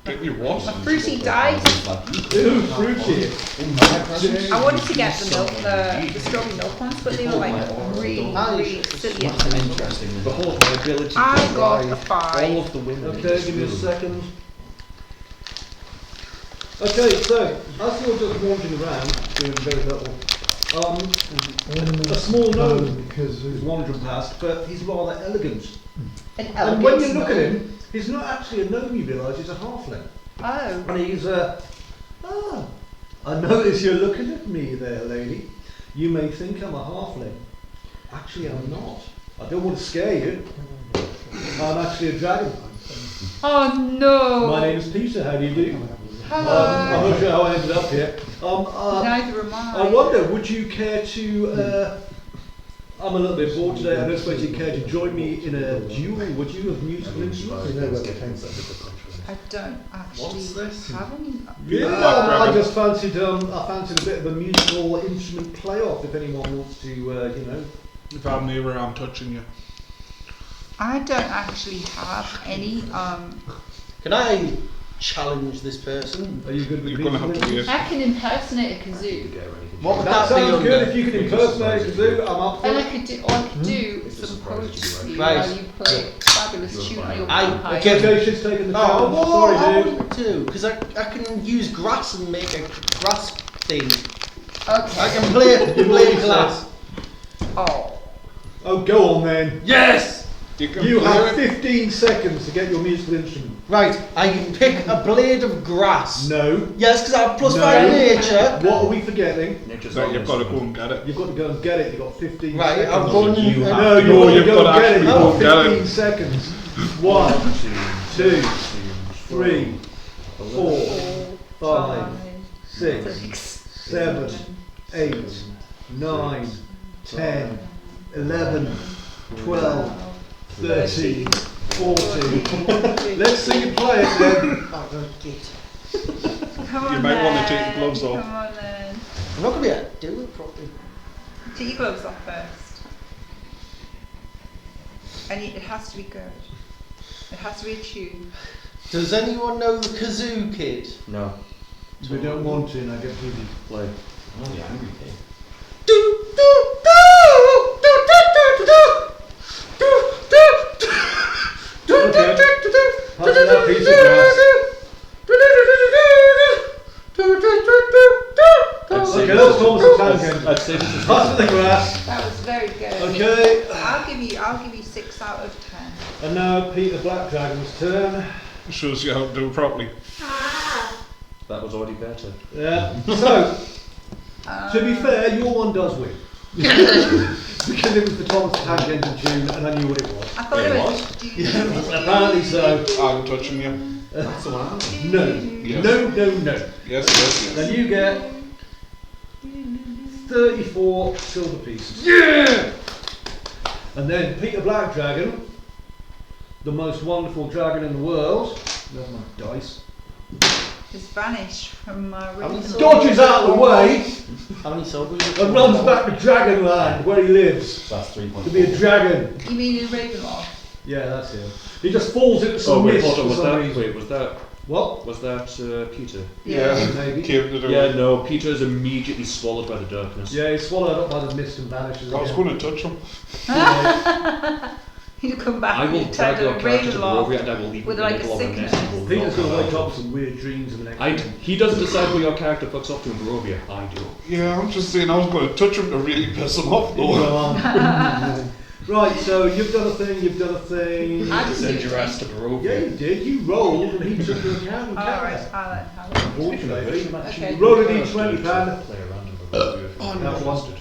Get your what? My fruity dice. Ooh, fruity. I wanted to get the milk, the strawberry milk ones, but they were like really, really silly. What's interesting then? Behold my ability to I got a drive 5. all of the women Okay, into give me a school. second. Okay, so as you're just wandering around, doing very little, a small gnome because is wandering past, but he's rather elegant. An And when you elegant look at gnome. him, he's not actually a gnome, you realise he's a halfling. Oh. And he's I notice you're looking at me there, lady. You may think I'm a halfling. Actually, I'm not. I don't want to scare you. I'm actually a dragon. Oh no. My name's Peter, how do you do? I'm Hello. not sure how I ended up here. Neither am I wonder, would you care to, I'm a little bit bored today, I don't suppose you'd care to join me in a duel, would you, of musical instruments? you know where the tanks are. I don't actually have any. Yeah, I just fancied, I fancied a bit of a musical instrument playoff if anyone wants to, you know. If I'm near where I'm touching you. I don't actually have any. Can I challenge this person? Are you good with You're going to have to musical wait. I can impersonate a kazoo. What would That that be sounds under? good, if you can impersonate a kazoo, I'm up for And it. I could do. All I could do some poetry Right. while you play fabulous tune of your vampire. Okay, she's taken the challenge. I Sorry, dude. want to, because I can use grass and make a grass thing. Okay. I can play glass. Oh, go on then. Yes! You have 15 seconds to get your musical instrument. Right, I can pick a blade of grass. No. Yes, because I have +5 No. nature. What are we forgetting? So you've got to go and get it. You've got to go and get it. You've got 15 Right, seconds. I'm going. You have No, to you've go, got to you've go got and to get it. actually You've go got and get 15 it. seconds. 1, 2, 3, 4, 5, 6, 7, 8, 9, 10, 11, 12, 13, 14. Let's see you play it then. Come on You might want to then. take the gloves off. Come on then. I'm not going to be able to do it properly. Take your gloves off first. And it has to be good. It has to be a tune. Does anyone know the Kazoo Kid? No. We don't want to, and I get busy. Play. Oh, the angry pig. Okay. How's that piece of grass? Okay, let's go on to tangent. I'd say this is How's the grass? That was very good. Okay. I'll give you 6 out of 10. And now Peter Black Dragon's turn. Shows you how to do it properly. That was already better. Yeah. So, to be fair, your one does win. Because it was the Thomas the Tank Engine tune and I knew what it was. I thought it was. Yeah, apparently so. I'm touching you. That's the one. No. Yes. No. Yes. Then you get 34 silver pieces. Yeah! And then Peter Black Dragon, the most wonderful dragon in the world. There's my dice. It's vanished from my room. Dodges out of the way How many silver? and runs back to Dragonland where he lives. That's 3.4. To be a dragon. You mean in Ravenloft? Yeah, that's him. He just falls into some mist for some reason. was that What? Peter? Yeah, maybe. Came to do Yeah, it. no, Peter is immediately swallowed by the darkness. Yeah, he's swallowed up by the mist and vanishes I was again. going to touch him. You come back I will and drag turn your to character to Ravenloft Barovia and I will leave with him in like the a middle of a nest. sickness. and will Peter's knock going to him wake out. up with some weird dreams in the next He doesn't decide where your character fucks off to in Barovia. I do. Yeah, I'm just saying I was going to touch him to really piss him off Go though. on. Right, so you've done a thing. I didn't Send do your it. ass to Yeah, Barovia. you did. You rolled and he took your account and Alright, kept I'll Unfortunately. Okay. Roll a d20, pan. Play around in Barovia if Oh, you're no. interested.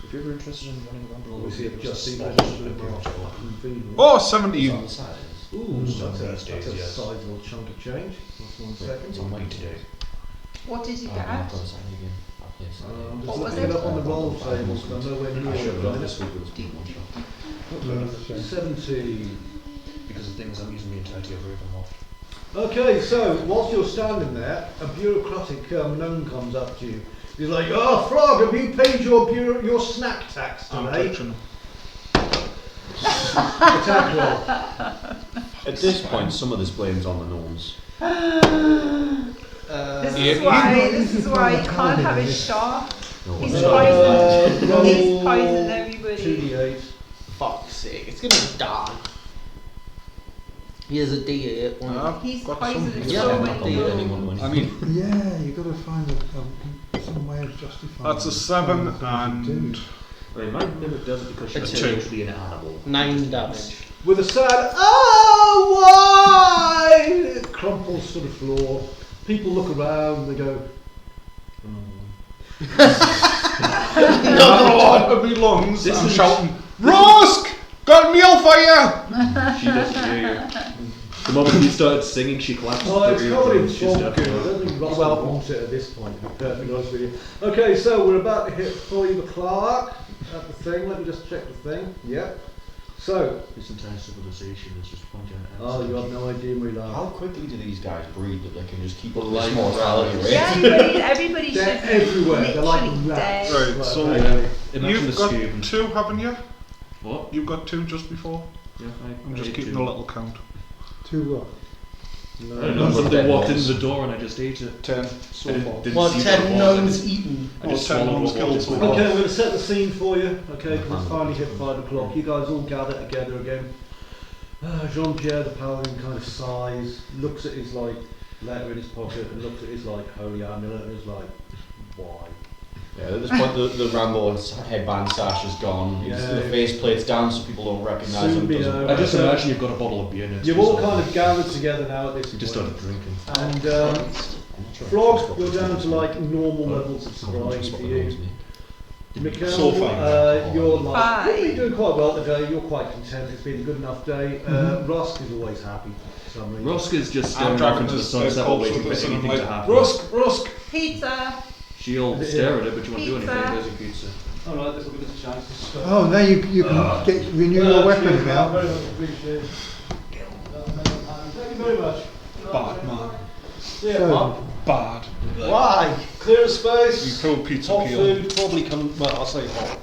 If you're ever interested in running around Barovia, We see if there's just a see spot if in the capital. Oh, It's 17. on the side. Ooh, It's on that's these a days, yes. sizable chunk of change. That's 1 second. It's on mine today. What did you Oh, get? I've got a sign again. I'll play a sign I'm again. just What was looking it it? up on the roll table because I'm nowhere near I should have it. done this week with Deep One Shot. 17. Because the thing is, I'm using the entirety of Ravenloft. Okay, so whilst you're standing there, a bureaucratic gnome comes up to you. He's like, "Oh, Frog, have you paid your snack tax I'm today?" touching him. Attack roll. At this point, some of this blame's on the gnomes. This is why you can't have it sharp. No, He's it's poisoned. roll He's poisoned everybody. 2d8. Fuck's sake, it's gonna die. Here's a D8 one. I've He's got poisoned some. so Yeah, many not gonna anyone people. when I mean, Yeah, you've got to find some way of justifying. that's a 7 and I mean, my mimic does it because A she's two. essentially an animal. 9 damage. With a sad, "Oh, why?" It crumples to the floor. People look around, they go, another one of me lungs. This I'm is- shouting, Rusk! Got a meal for you! She doesn't hear you. The moment you started singing, she collapsed. "Oh, it's covered in She's swamp goo. I definitely- don't think Ross will want it at this point, to be perfectly honest with you." Okay, so we're about to hit 5 o'clock at the thing. Let me just check the thing. Yep. So, This entire civilization is just one giant oh, you have no idea where you are. How quickly do these guys breed that they can just keep up Like this mortality rats. rate? Yeah, everybody should They're be everywhere. They're like literally rats. dead. Right, so okay. Imagine you've the got Scoob. 2, haven't you? What? You've got 2 just before? Yeah, I'm just I keeping do. a little count. 2 what? I don't know whether they walked in the door and I just ate it. 10 so far. What, 10 gnomes eaten? I just 10 swallowed gnomes what killed walked so in. far. Okay, I'm going to set the scene for you, okay, because it's finally hit 5 o'clock. You guys all gather together again. Jean-Pierre, the paladin, kind of sighs, looks at his like letter in his pocket and looks at his like holy amulet and is like, why? Yeah, at this point the Rambo headband sash is gone. The faceplate's down so people don't recognise Soon him. be Doesn't- over. I just So imagine you've got a bottle of beer next to you've you, all so kind of gathered together now at this you just point. started drinking. And Frog, you're down to like normal levels of sobriety for you. Mikkel, So far. you're like, Five. you're doing quite well today, you're quite content, it's been a good enough day. Rusk is always happy for some reason. Rusk is just I'm staring off driving into the this sunset corpse waiting with for us and I'm anything like, to happen. Rusk! Pizza. She'll stare at it, but you won't do anything. Pizza. There's your pizza. Alright, this will give us a chance to start. Oh, now you can renew your weapon Cheers, now. Very much appreciated. Thank you very much. Bad man. Yeah, So, Bad. why? Clear space. You throw pizza Hot peel. food probably come. Well, I'll say hot.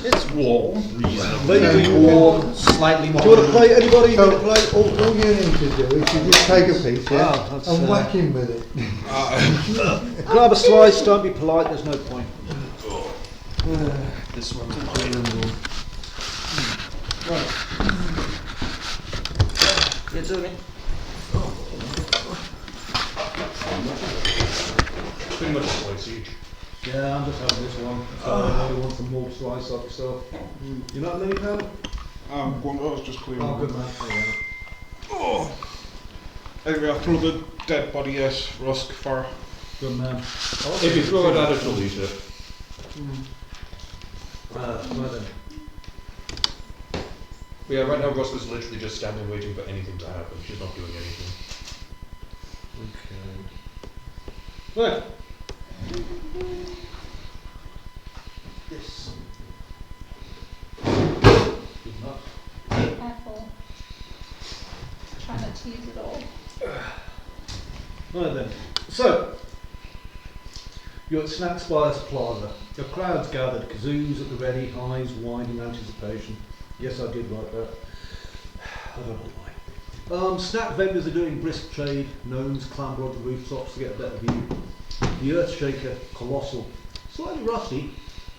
It's warm. Vaguely warm. Slightly more. Do you want to play? Anybody so want to play? all you need to do is you just take a piece, yeah, Wow, that's, and whack him with it. Grab a slice. Don't be polite. There's no point. This one's a plain and roll. You're doing it. Pretty much a slice each. Yeah, I'm just having this one. So I really want some more slice up yourself. You're not many pound? I was just clearing. Oh, good man. There you Oh. Anyway, I threw the dead body at Rusk for. go. Good man. If you throw it at it, you'll eat it. Right then. But yeah, right now Rusk is literally just standing waiting for anything to happen. She's not doing anything. Okay. Right. Yes. Good enough. Careful. Try not to use it all. Right then. So, you're at Snack Spice Plaza. Your crowd's gathered, kazoos at the ready, eyes wide in anticipation. Yes, I did write that. I don't know why. Snack vendors are doing brisk trade. Gnomes clamber onto rooftops to get a better view. The Earthshaker, colossal, slightly rusty,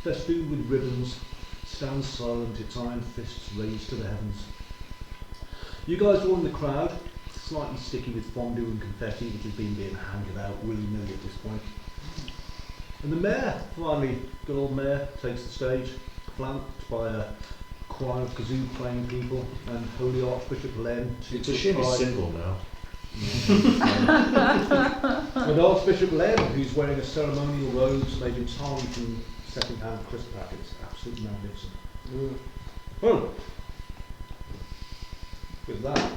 festooned with ribbons, stands silent, its iron fists raised to the heavens. You guys are in the crowd, slightly sticky with fondue and confetti, which has been being handed out willy-nilly at this point. And the mayor, finally, good old mayor, takes the stage, flanked by a choir of kazoo playing people and Holy Archbishop Len. It's a shame he's single now. And Archbishop Len, who's wearing a ceremonial robes made entirely from second-hand crisp packets. Absolutely magnificent. Well, with that,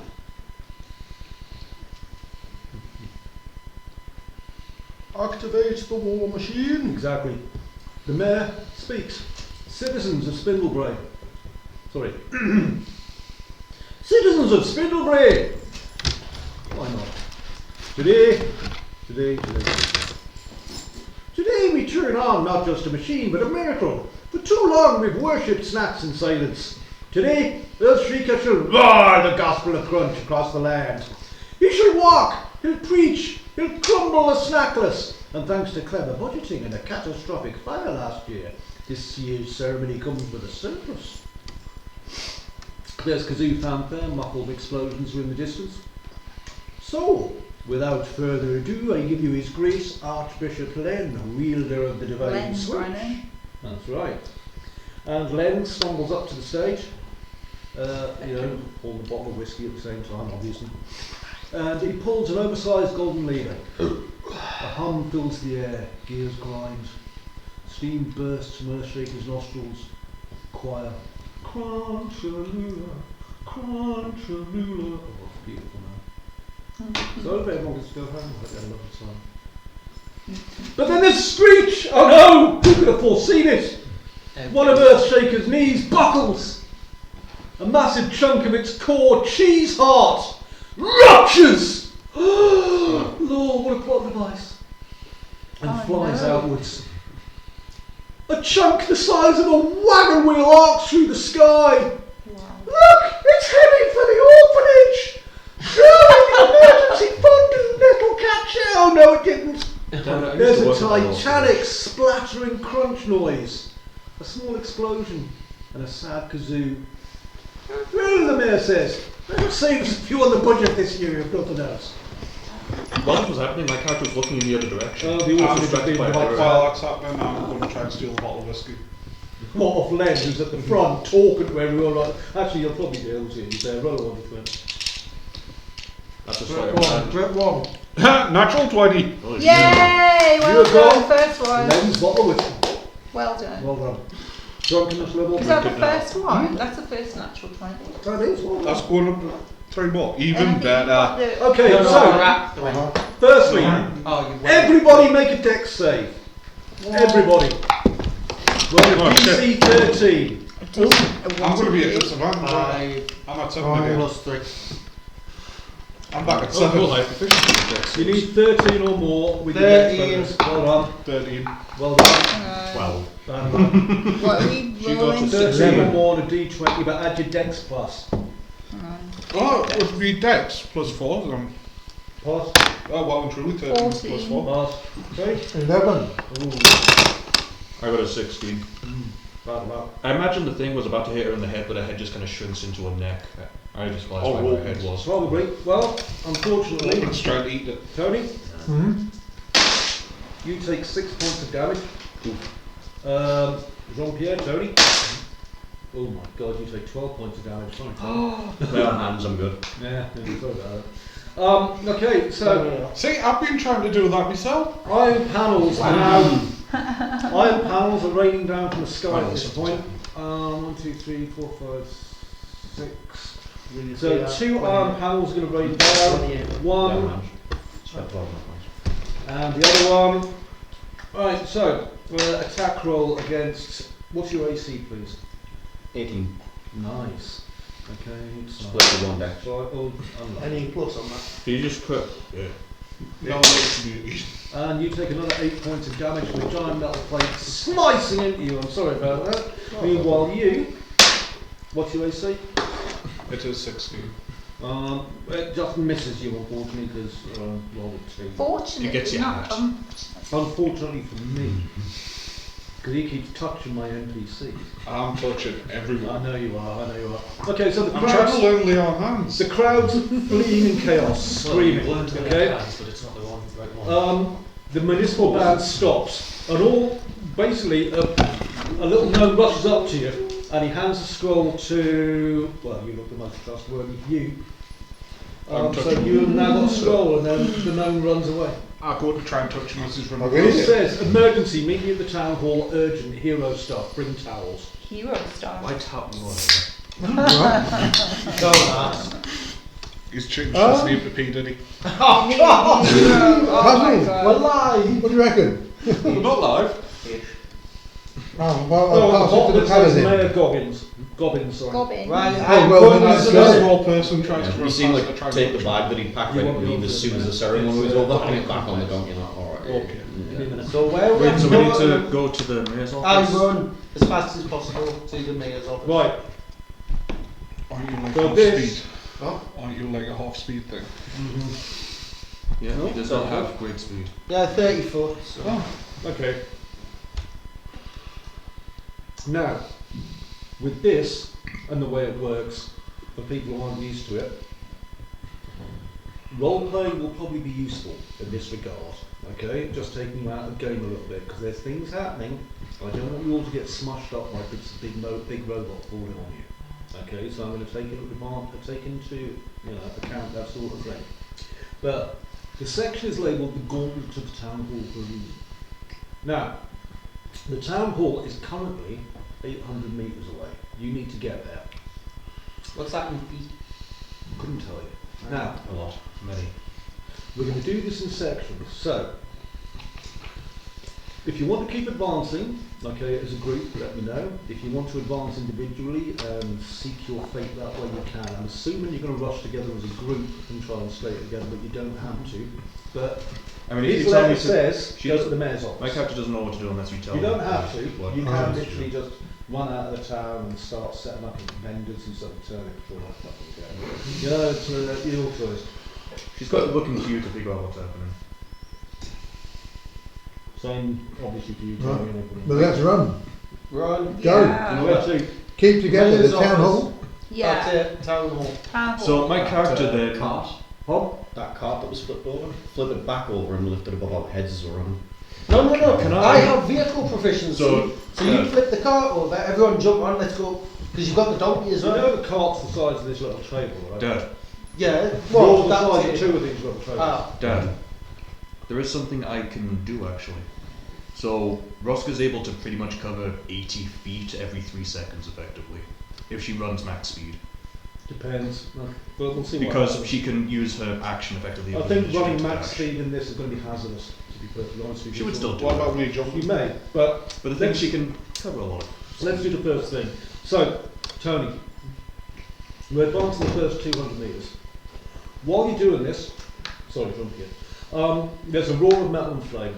Activate the war machine! exactly, the mayor speaks. Citizens of Spindlebrae. Sorry. Citizens of Spindlebrae! Why not? Today we turn on not just a machine, but a miracle. For too long we've worshipped snacks in silence. Today, Earthshaker shall roar the gospel of crunch across the land. He shall walk, he'll preach, he'll crumble the snackless. And thanks to clever budgeting and a catastrophic fire last year, this year's ceremony comes with a surplus. There's kazoo fanfare, muffled explosions are in the distance. So, without further ado, I give you His Grace Archbishop Len, wielder of the divine Len switch. Brennan. That's right. And Len stumbles up to the stage, holding a bottle of whiskey at the same time, obviously. And he pulls an oversized golden lever. A hum fills the air, gears grind. Steam bursts from Earthshaker's nostrils. Choir. Crunch-a-lula, crunch-a-lula. Oh, it's beautiful now. So if everyone gets to go home, I hope they have a lovely time. But then there's a screech! Oh no! Who could have foreseen it? One of Earthshaker's knees buckles. A massive chunk of its core cheese heart ruptures! Lord, what a plot device. And flies outwards. A chunk the size of a wagon wheel arcs through the sky. Wow. Look! It's heading for the orphanage! Surely the emergency fund titanic splattering crunch noise, a small explosion, and a sad kazoo. Well, the mayor says, let's save us a few on the budget this year, if nothing else. While this was happening, my character was looking in the other direction. The I'm orphanage has been distracted while that's happening. I'm going to try and steal a bottle of whiskey. What of Len, who's at the front talking to everyone. Like, actually, you'll probably be able to. He's there, roll on with it. That's a Grip one. Natural 20. Oh, Yay! Well You're done, gone. first one. Len's bottle with Well done. well done. Drunkenness level. Is that the first one? That's the first natural 20. That is well That's done. going up to 3 more. And I Even think you've got better. the- Okay, so firstly, everybody make a dex save. Everybody. Roll a DC 13. I'm going to be at disadvantage. I'm at 7 again. +3. I'm back at Oh, 7. cool, life efficiency. You need 13 or more with your 13. dex bonus. Well done. 13. Well done. 12. Done. What are we She got rolling? to 13 or more on a D20, but add your dex plus. Oh, it would be dex plus 4. Pass. Oh, well and truly 13 plus 14. 4. Pass. Okay. 11. I got a 16. Bad luck. I imagine the thing was about to hit her in the head, but her head just kind of shrinks into a neck. I just realised where her head was. Probably. Well, unfortunately, Let's try and eat it. Tony, Hmm? you take 6 points of damage. Jean-Pierre, Tony. Oh my god, you take 12 points of damage. Sorry, Tony. Lay on hands, I'm good. Yeah, sorry about that. Okay, so See, I've been trying to do that myself. iron panels are now. Iron panels are raining down from the sky at this point. 1, 2, 3, 4, 5, 6. So 2 iron panels are going to rain down. One, and the other one. Right, so attack roll against. What's your AC, please? 18. Nice. Okay. Split the one deck. So, Any plus on that? Did you just put? Yeah. No, it's beauty. and you take another 8 points of damage with a giant metal plate slicing into you. I'm sorry about that. Meanwhile, you. What's your AC? It is 16. It just misses you, unfortunately, because roll 2. Fortunately, You get your not. hat. Unfortunately for me, because he keeps touching my NPCs. I'm touching I everyone. know you are. I know you are. Okay, so the I'm trying to crowd's learn lay on hands. the crowd's fleeing in chaos, screaming. Okay. But it's not the right one. The municipal band stops, and all basically a little gnome rushes up to you, and he hands a scroll to. Well, you look the most trustworthy. You. So you've now got a scroll, and then the gnome runs away. I'll go to try and touch him as he's running. Okay. It says, emergency, meet me at the town hall, urgent, hero stuff, bring towels. Hero star. Why tap me on? Don't ask. He's changed his name to P. Diddy. Oh my god. We're live. What do you reckon? We're not live. Oh, well, Oh, I'll pass it to the it says paladin. Mayor Gobbins, sorry. Gobbin. Right. Oh, well, then As let's a go. small person tries to You run seem past, I like try and take the touch bag that he packed You right want with me him to as soon do as the that? ceremony was over, putting it back on the donkey. Alright. Okay. So where we Wait, so we need to go to the mayor's I office. run as fast as possible to the mayor's office. Right, Aren't you like So half this- speed? Huh? Aren't you like a half speed thing? Yeah, he does not have great speed. Yeah, 30 foot. So. okay. Now, with this, and the way it works, for people who aren't used to it, role-playing will probably be useful in this regard, okay? Just taking you out of the game a little bit, because there's things happening. I don't want you all to get smushed up like it's a big robot falling on you. Okay, so I'm going to take into account that sort of thing. But the section is labelled the Gauntlet to the Town Hall for a reason. Now, the Town Hall is currently 800 metres away. You need to get there. What's that in feet? Couldn't tell you. Now, A lot. Many. we're going to do this in sections. So, if you want to keep advancing, okay, as a group, let me know. If you want to advance individually and seek your fate that way, you can. I'm assuming you're going to rush together as a group and try and stay together, but you don't have to. But I mean, if his you tell me letter to, says, she go to doesn't- the mayor's office. my character doesn't know what to do unless you tell You me. don't have to. What? You Oh, can that's literally true. just run out of the town and start setting up vendors and sort of turn it for that fucking game. Yeah, it's your choice. She's got to look into you to figure out what's happening. Same, obviously, for you, Right. Tony, and everything. But let's run. Run. Go. Yeah. Where to? Keep together, Mayor's the town office. hall. Yeah. That's it, town hall. Town hall. So my character there, cart. Huh? that cart that was flipped over, flip it back over and lift it above our heads as we're running. No. Can I have vehicle proficiency. So, you flip the cart over, everyone jump on, let's go. Because you've got the donkey as You well. know the cart's the size of this little table, right? Dad, Yeah. You're Well, the that's size of it. two of these little tables. Ah. Dad, there is something I can do actually. So Roscoe's able to pretty much cover 80 feet every 3 seconds effectively, if she runs max speed. Depends. But we'll see what Because happens. she can use her action effectively. I as think a running straight max dash. speed in this is going to be hazardous, to be perfectly honest with you. She would still do What it. about me You jumping? may, but But the thing is, she can cover a lot of. let's do the first thing. So, Tony, we're advancing the first 200 metres. While you're doing this, sorry, jump again, there's a roar of metal and flame.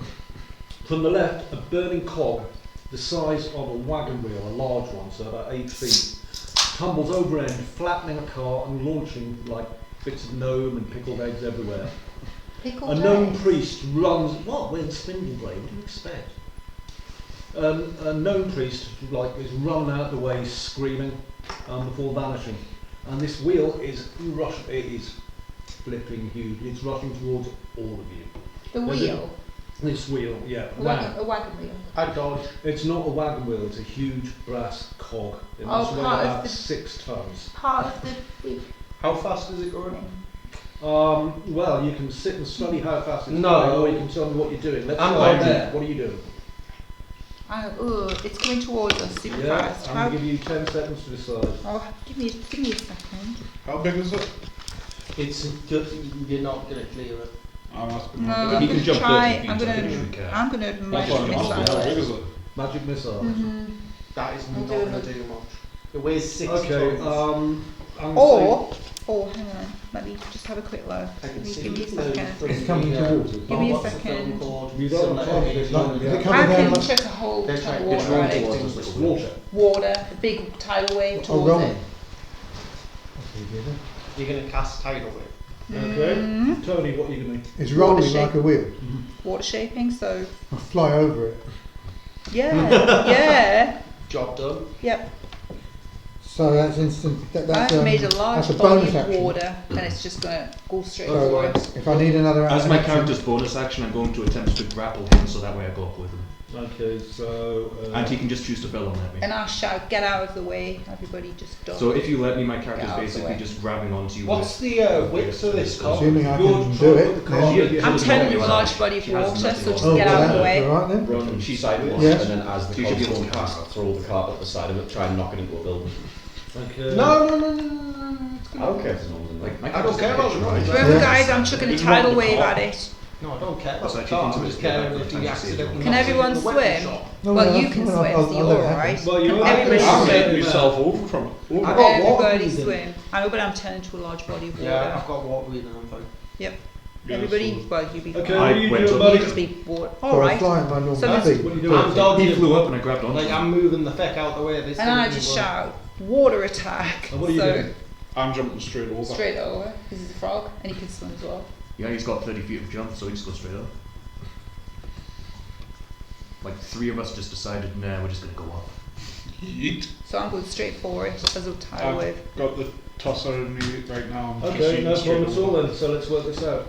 From the left, a burning cog the size of a wagon wheel, a large one, so about 8 feet, tumbles over end, flattening a car and launching like bits of gnome and pickled eggs everywhere. Pickled A gnome eggs. priest runs. What? We're in Spindlebrae. What do you expect? A gnome priest is running out the way, screaming, before vanishing. And this wheel is it is flipping huge. It's rushing towards all of you. The There's wheel. This wheel, yeah. A Now, wagon wheel. I dodge. it's not a wagon wheel. It's a huge brass cog. It must weigh part of about the- 6 tons. Part of the wheel. How fast is it going? Well, you can sit and study how fast it's No. going, or you can tell me what you're doing. Let's I'm start dodging. there. What are you doing? It's coming towards us super Yeah, fast. I'm going to give you 10 seconds to decide. Oh, give me a second. How big is it? It's just, you're not going to clear it. I'm asking. No, how I'm big. He going can to jump try. 30 feet, I'm so I going think to. we can. I'm going to That's magic what I'm asking. How big missile is it? Magic missile. That is I'm not doing going to it. do much. It weighs 6 Okay, tons. I'm Oh, hang on. Let me just have a quick look. I can see Give me a from second. It's coming towards us. Give me a what's the film second. called? You don't Similar have to this Alien. one, Is it yeah. coming I down can like check a whole That's ton of right, water it's on rolling it. towards us. Water. Water, a big tidal wave Oh, towards rolling. it. You're going to cast tidal wave. Okay. Mm. Tony, what are you going to do? It's rolling Water like a wheel. Water shaping, so I fly over it. yeah, Job done. yep. So that's instant. That's, I've made a that's large a body bonus of action. water, and it's just going to go straight So for it. if I need another As my action- character's bonus action, I'm going to attempt to grapple him so that way I go up with him. Okay, so. And he can just choose to fell on at me. And I shout, "Get out of the way!" Everybody just don't. So if you let me, my character's Get out of the basically way. just grabbing onto you. What's with- the width of this car? Assuming I You're can trying do to it. put the car- then- Yeah, I'm has telling nothing you a on large it. body of She has water, nothing so on just it. Oh, get well, out of the that's way. all right then. Run She's sideways, Yes. and then as the You should car's be able going to past, pass. throw the cart up the side of it, try and knock it into a building. Okay. No. I don't care if there's no one in there. Like, my I don't character's care a about bitch, the right? noise. Remember, Yeah. guys, I'm chucking a You tidal want the wave car? at it. No, I don't care about That's the actually car. thinking I'm just to get caring back if for you fantasy accidentally as Can well. everyone knock it in the weapon swim? shop. No, Well, no, you can no, swim, I'll so you're let it alright. happen. Well, you Can are- everybody I'll swim? make myself over from it. I got water Everybody breathing. swim. I know, but I'm turning into a large body of water. Yeah, I've got water breathing, I'm fine. Yep. Yeah, Everybody, so- well, you be Okay, fine. what are you went doing, up. You buddy? just be water. So I Alright. fly at my normal So let's- speed. What are you doing? I'm dodging. He flew up and I grabbed onto Like, him. I'm moving the feck out the way. This And thing I is just going. shout, water attack. And what are you so, doing? I'm jumping straight over. straight over, because he's a frog, and he can swim as well. Yeah, he's got 30 feet of jump, so he just goes straight up. Like 3 of us just decided, nah, we're just gonna go up. Yeet. So I'm going straight for it as a tidal wave. I've got the tosser in me right now. I'm Okay, proceeding no straight problem at all over. then. So let's work this out.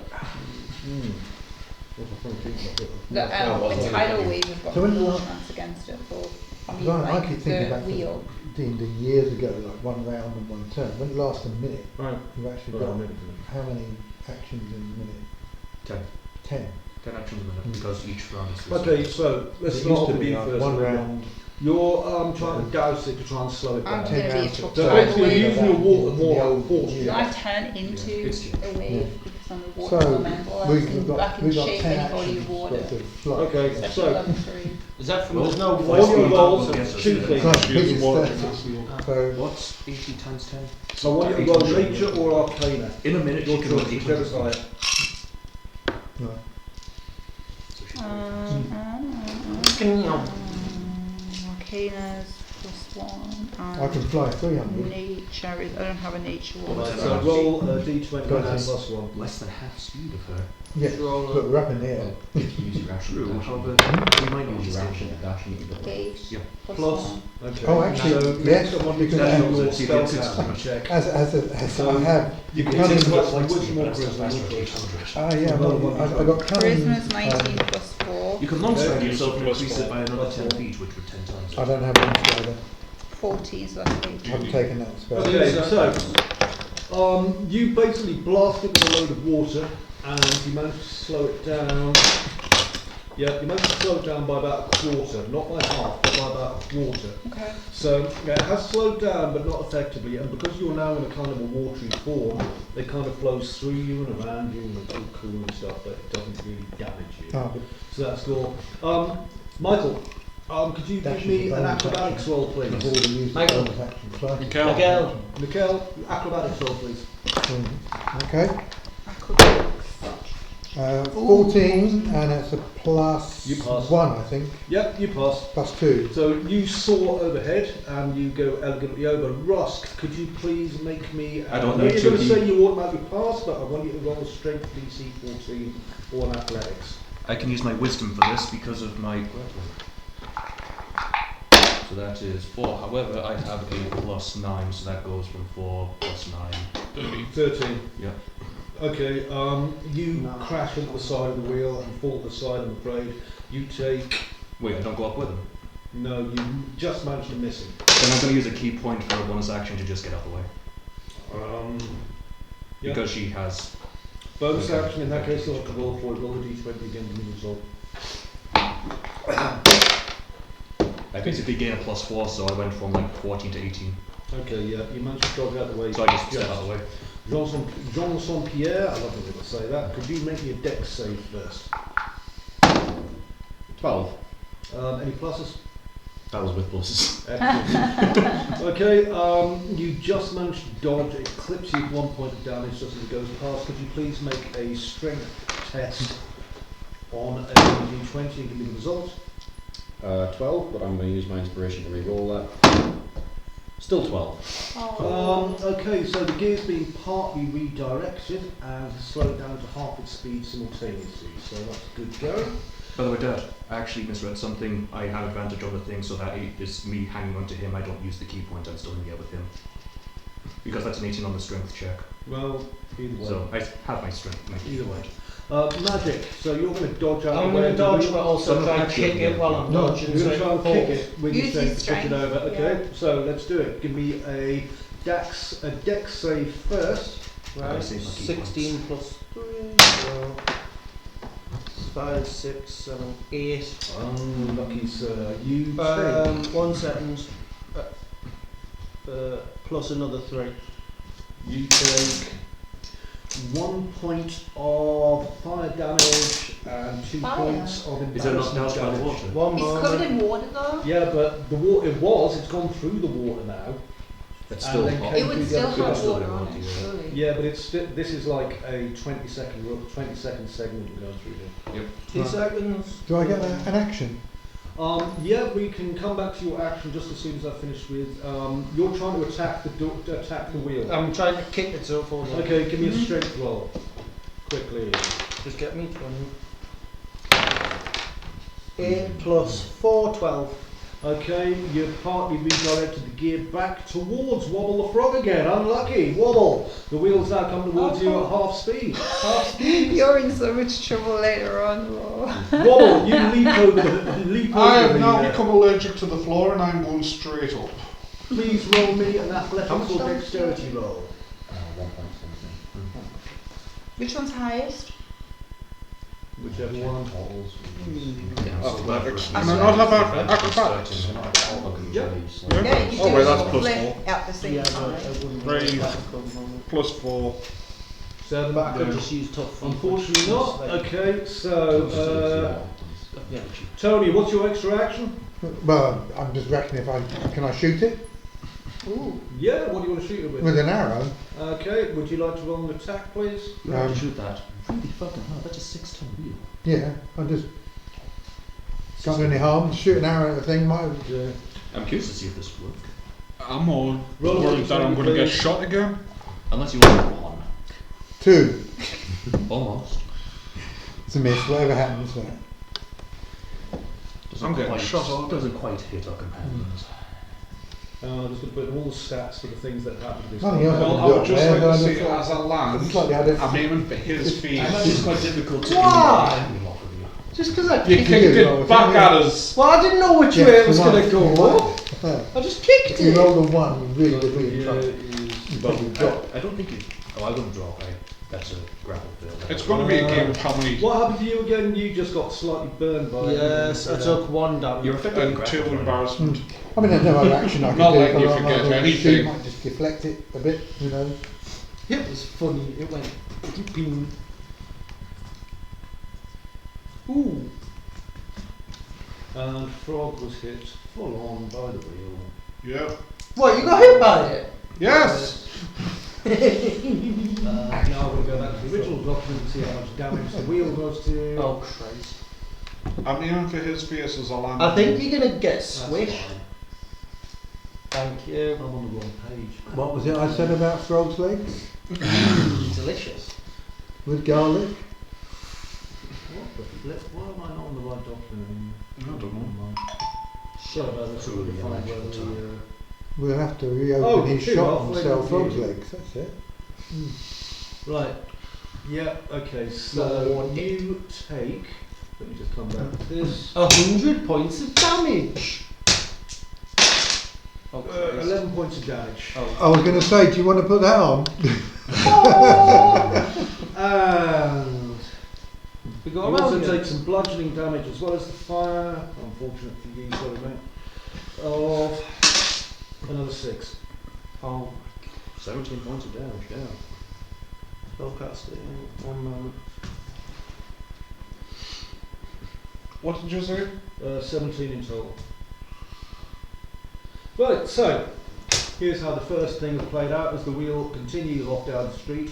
The tidal wave has got So when no the- chance against it, so I mean, Because I like keep thinking the back wheel. to D&D years ago, like one round and one turn. When it lasts a minute, Right. you've actually Well, got a minute. how many actions in a minute? 10. 10. 10 actions a minute, because each round is 3 Okay, seconds. so let's It start used off to with be you like first. one round. You're trying to douse it to try and slow it I'm down. going to be a 10 truck rounds. So tidal basically you're wave. using your water Yeah. more force. Yeah. I turn into It's- a wave Yeah. because I'm a water So elemental. I we've can, got, I can we've got shape 10 any body actions of water. worth of flight. Okay, Especially so level 3. Is that from Well, there's no all voice your on rolls that? Yes, are yes, 2 yes. things. Right, Use biggest water. thing. So What's 80 times 10? So I want you to roll nature or arcana. In a minute, Your you can roll choice, 8 whichever's higher. right. So she's Arcanas plus 1. I can fly 300. Nature is. I don't have a nature one. Right, so roll a d20 Got it. plus 1. Less than half speed of her. Yeah, but we're up in the air. If you use your action, True, to dash, however, we might use use your your action action. to dash and you can do it. 8 Yeah. plus Plus. 1. Okay. Oh, actually, so yes, someone because can I- do your If you spell did casting check. As I have, You can cunning. take plus Like which speed, more but that's charisma faster you at put. 800. Yeah, I got cunning. Charisma's 19 plus 4. You can launch Okay. yourself and Plus increase it by another Plus 10 4. feet, which would 10 times. I don't have one spider. 14, so that's 8. I've taken that spell. Okay, so you basically blast it with a load of water, and you manage to slow it down. Yeah, you manage to slow it down by about a quarter, not by half, but by about a quarter. Okay. So yeah, it has slowed down, but not effectively. And because you're now in a kind of a watery form, it kind of flows through you and around you, and it's all cool and stuff, but it doesn't really damage you. Oh, So that's cool. Michael, could you give me an acrobatics roll, please? I've already used the Michael. bonus action twice. Mikael. Mikhail, acrobatics roll, please. Okay. Acrobatics. 14, and it's a plus You pass. 1, I think. Yep, you pass. Plus 2. So you soar overhead and you go elegantly over. Rusk, could you please make me... I don't know need you're to going to be- say you automatically pass, but I want you to roll a strength DC 14 or an athletics. I can use my wisdom for this because of my grappling. So that is 4. However, I have a plus 9, so that goes from 4 plus 9. 13. Yeah. Okay, you crash into the side of the wheel and fall to the side, I'm afraid. You take... Wait, I don't go up with him. No, you just managed to miss him. Then I'm going to use a key point for a bonus action to just get out of the way. Yeah. Because she has... Bonus action, in that case, you'll have to roll for it. Roll a d20 again to the result. I basically gained a plus 4, so I went from like 14 to 18. Okay, yeah, you managed to dodge out of the way. So I just step out of the way. Jean Pierre, I love it when I say that. Could you make me a dex save first? 12. Any pluses? That was with pluses. Excellent. Okay, you just managed to dodge. It clips you 1 point of damage just as it goes past. Could you please make a strength test on a d20 and give me the result? 12, but I'm going to use my inspiration to re-roll that. Still 12. Okay, so the gear's been partly redirected and slowed down to half its speed simultaneously, so that's good going. By the way, Dad, I actually misread something. I have advantage on the thing, so that is me hanging on to him. I don't use the key point, I'm still in the air with him. Because that's an 18 on the strength check. Well, either way. So I have my strength. Either way. Magic, so you're going to dodge out I'm the way. going to dodge, Do but also Some try and action, kick it yeah. while I'm No, dodging. you're going to try and kick it with your Use strength your to kick it strength, over. Okay, so let's do it. Give me a dex save first. I save my key 16 plus 3, so 5, 6, 7, 8. Unlucky sir. You take 1 second. Plus another 3. You take 1 point of fire damage and 2 Fire? points of Is there not embarrassment now by the damage. water? One It's more. covered in water though. Yeah, but the water, it's gone through the water now. It's And still then hot. came It would through the still other have side. water on it, surely. Yeah, but this is like a 20 second segment we're going through here. 2 seconds. Do I get an action? Yeah, we can come back to your action just as soon as I finish with. You're trying to attack the wheel. I'm trying to kick it so forward. Okay, give me a strength roll. Quickly. Just get me 20. 8 plus 4, 12. Okay, you've partly redirected the gear back towards Wobble the Frog again. Unlucky. Wobble! The wheels now come towards you at half speed. Half speed. You're in so much trouble later on, Law. Wobble, you leap over the... I have now the, become allergic to the floor and I'm going straight up. Please roll me an How athletics much or damage? dexterity roll. 1.something. Which one's highest? Whichever one. Athletics. I Can I not have acrobatics? Yep. Yeah, you Oh, do wait, it that's all plus split 4. at the same Yeah, but time. I wouldn't Three. that would come Plus 4. 7. But I could No. just use tough feet. Unfortunately not. Okay, so Yeah. Tony, what's your extra action? Well, I'm just reckoning can I shoot it Ooh. Yeah, what do you want to shoot it with? with an arrow? Okay, would you like to roll an attack, please? You have to shoot that. Really fucking hard. That's a 6-ton wheel. Yeah, I just can't do any harm. Shoot an arrow at the thing. Might I'm curious to see if this works. I'm more Roll worried that I'm going to get please. shot again. Unless you want 1. 2. Almost. It's a miss, whatever happens. I'm getting shot all day. Doesn't quite hit our companions. I'm just going to put in all the stats for the things that happen to this. Nothing else. Well, I would just like to see as I land, It's like they had a- I'm aiming for his feet. I imagine it's quite difficult to Why? aim off of you. Just because I You kicked kicked it. it back at us. Well, I didn't know which Yeah, way it was one. going to go. I just kicked If you it. roll a 1, you really would be in trouble. is You probably drop. I don't think you. Oh, I wouldn't drop. That's a grapple fail. It's going to be a game of how many What happened to you again? You just got slightly burned by it. Yes, I took 1 damage. You're effectively and 2 grappled, right? embarrassment. I mean, there's no other action I can Not do. letting you I might forget as well anything. shoot, might just deflect it a bit, you know. It was funny. It went ping. Ooh. And Frog was hit full on by the wheel. Yeah. What, you got hit by it? Yes. Now we'll go back to the original document and see how much damage the wheel does to you. Oh, Christ. I'm aiming for his face as I land. I think you're going to get That's swished. fine. Thank you. I'm on the wrong page. What was it I said about frog's legs? Delicious. With garlic? What the flip? Why am I not on the right document? I don't know. Sorry about this. Truly We'll find where electrical the, We'll have to reopen Oh, his here, shop I'll and flip sell it frog's for you. legs, that's it. Right. Yeah, okay, so you take, let me just come back to this, 100 points of damage. Oh, 11 points of damage. Oh. I was going to say, do you want to put that on? And We you got also around take some bludgeoning damage as well as the fire, unfortunate for you, sorry mate, of another 6. Oh, 17 points of damage. Yeah. spellcasting. 1 moment. What did you say? 17 in total. Right, so here's how the first thing is played out as the wheel continues off down the street.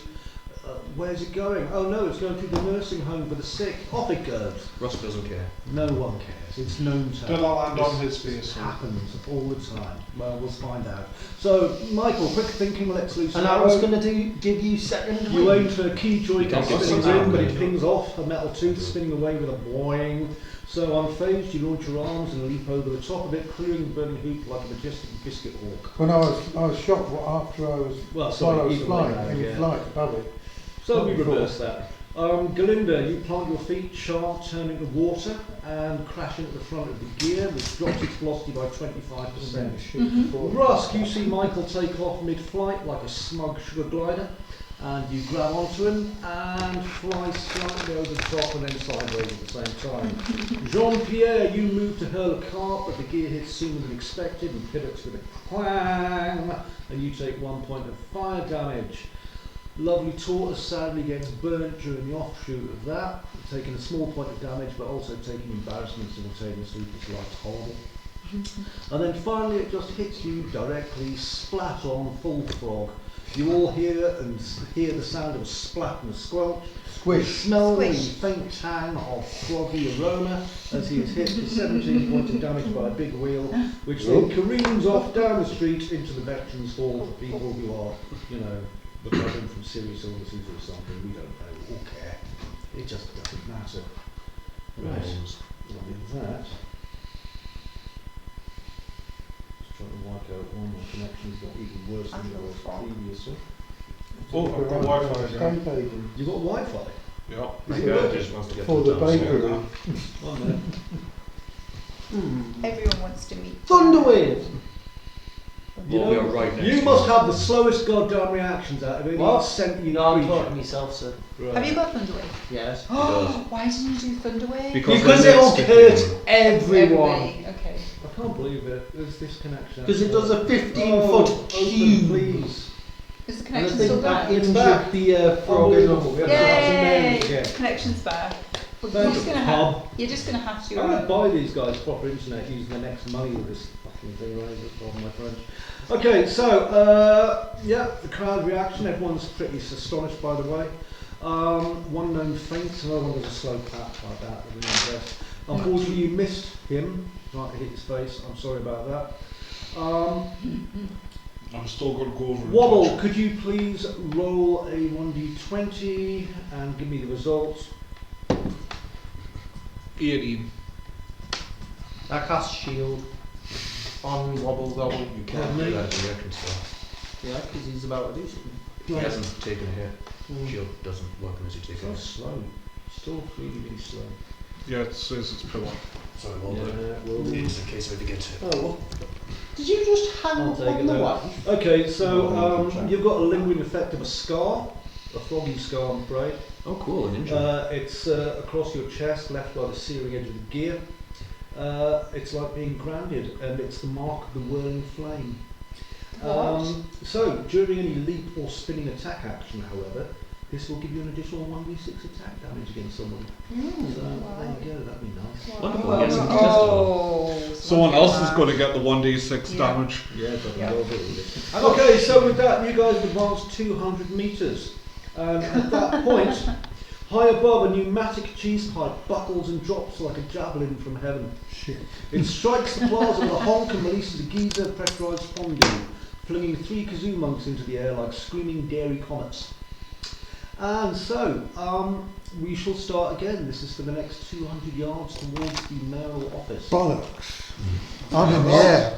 Where's it going? Oh no, it's going to the nursing home for the sick. Off it goes. Russ doesn't care. No one cares. It's Gnome Town. Did I land on his This face? happens all the time. Well, we'll find out. So, Michael, quick thinking, let's loose And an I was arrow. going to give you second You wind. aim for a key joy Can't spinning get ring, some but it damage. pings off, a metal tooth spinning away with a boing. So unfazed, you launch your arms and leap over the top of it, clearing the burning hoop like a majestic biscuit hawk. When I was shot after I was, Well, while sorry, I was either flying, way round, in yeah. flight above it. So we Not before. reverse that. Galinda, you plant your feet sharp, turn into water, and crash into the front of the gear, which drops its velocity by 25%. Rusk, you see Michael take off mid-flight like a smug sugar glider, and you grab onto him and fly slightly over the top and then sideways at the same time. Jean-Pierre, you move to hurl a cart, but the gear hits sooner than expected and pivots with a clang, and you take 1 point of fire damage. Lovely Tortoise sadly gets burnt during the offshoot of that, taking a small point of damage but also taking embarrassment simultaneously because life's horrible. And then finally it just hits you directly, splat on, full frog. You all hear the sound of a splat and a squelch. Squish. Smell the Squish. faint tang of froggy aroma as he is hit for 17 points of damage by a big wheel, which then careens off down the street into the veterans' hall for people who are, you know, recovering from serious illnesses or something. We don't know or care. It just doesn't matter. Right. With that, just trying to work out why my connection's got even worse than it was previously. Oh, I've got Wi-Fi now. State agent. You got Wi-Fi? Yeah. Is it Yeah, working? just wants to get For to the downstairs. bakery. 1 minute. Everyone wants to meet. Thunderwave. You Well, know, we are right next you to must it. have the slowest goddamn reactions out of any What? sentient No, I'm creature. talking to myself, sir. Right. Have you got Thunderwave? Yes. does. Why didn't you do Thunderwave? Because Because we're it'll next to hurt him. everyone. Everybody, okay. I can't believe it. There's this connection. Because it does a 15 Oh, foot open, cube. please. Is the And I connection think still that there? It's injured back. the frog Unbelievable. enough. We have to have some Yay! names again. Connection's back. Well, Thank you're just you, gonna Bob. you're just gonna have to. I'm going to buy these guys proper internet using the next money with this fucking thing, right? That's pardon my French. Okay, so, yeah, the crowd reaction. Everyone's pretty astonished, by the way. One gnome faints, another one does a slow clap like that. Really impressed. Unfortunately, you missed him. Right, hit his face. I'm sorry about that. I'm still going to go over and Wobble, touch. could you please roll a 1d20 and give me the results? 18. I cast shield on Wobble Gobble. You can't do that direction stuff. Yeah, because he's about to do something. He hasn't taken a hit. Shield doesn't work unless you take a So hit. slow. Still really, really slow. Yeah, it says it's pillar. Sorry, well done. It's a case where to get hit. Oh, did you just hang I'll up take on it the then. wife? Okay, so you've got a lingering effect of a scar, a foggy scar, I'm afraid. Oh, cool, an injury. It's across your chest, left by the searing edge of the gear. It's like being grounded, and it's the mark of the whirling flame. So, during any leap or spinning attack action, however, this will give you an additional 1d6 attack damage against someone. So, there you go, that'd be nice. Wonderful, yes, Oh, Someone else is going to get the 1d6 damage. Yeah, but Yeah. well done. Okay, so with that, you guys have advanced 200 metres. At that point, high above, a pneumatic cheese pipe buckles and drops like a javelin from heaven. Shit. It strikes the plaza with a honk and releases a geyser of pressurised fondue, flinging 3 kazoo monks into the air like screaming dairy comets. And so, we shall start again. This is for the next 200 yards towards the mayoral office. Bollocks. I'm in the air.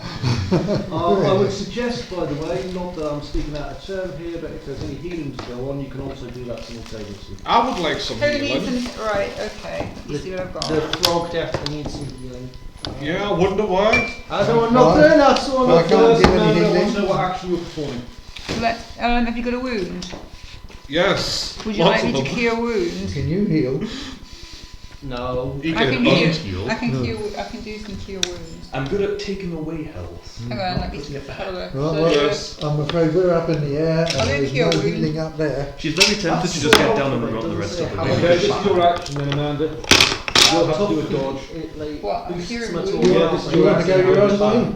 I would suggest, by the way, not that I'm speaking out of turn here, but if there's any healing to go on, you can also do that simultaneously. I would like some Who needs healing. right, okay. Let's see what I've got. The frog definitely needs some healing. Yeah, I wonder why. I don't want nothing, I saw I nothing. can't do I any want to healing. know what action you're performing. Have you got a wound? Yes. Would you lots like me of to them. cure wound? Can you heal? No. You I can can unheal. I can do some cure wounds. I'm good at taking away health. Hang on, let me have a look. Well, So, well, Yes. I'm afraid we're up in the air and I'll there's heal no wound. healing up there. She's very tempted to just get down and run the rest of the way. Okay, this is your action then, Amanda. You'll have to do a dodge. What? Boosts Cure my wound? total Yeah, health. this is Do you want to go your own way?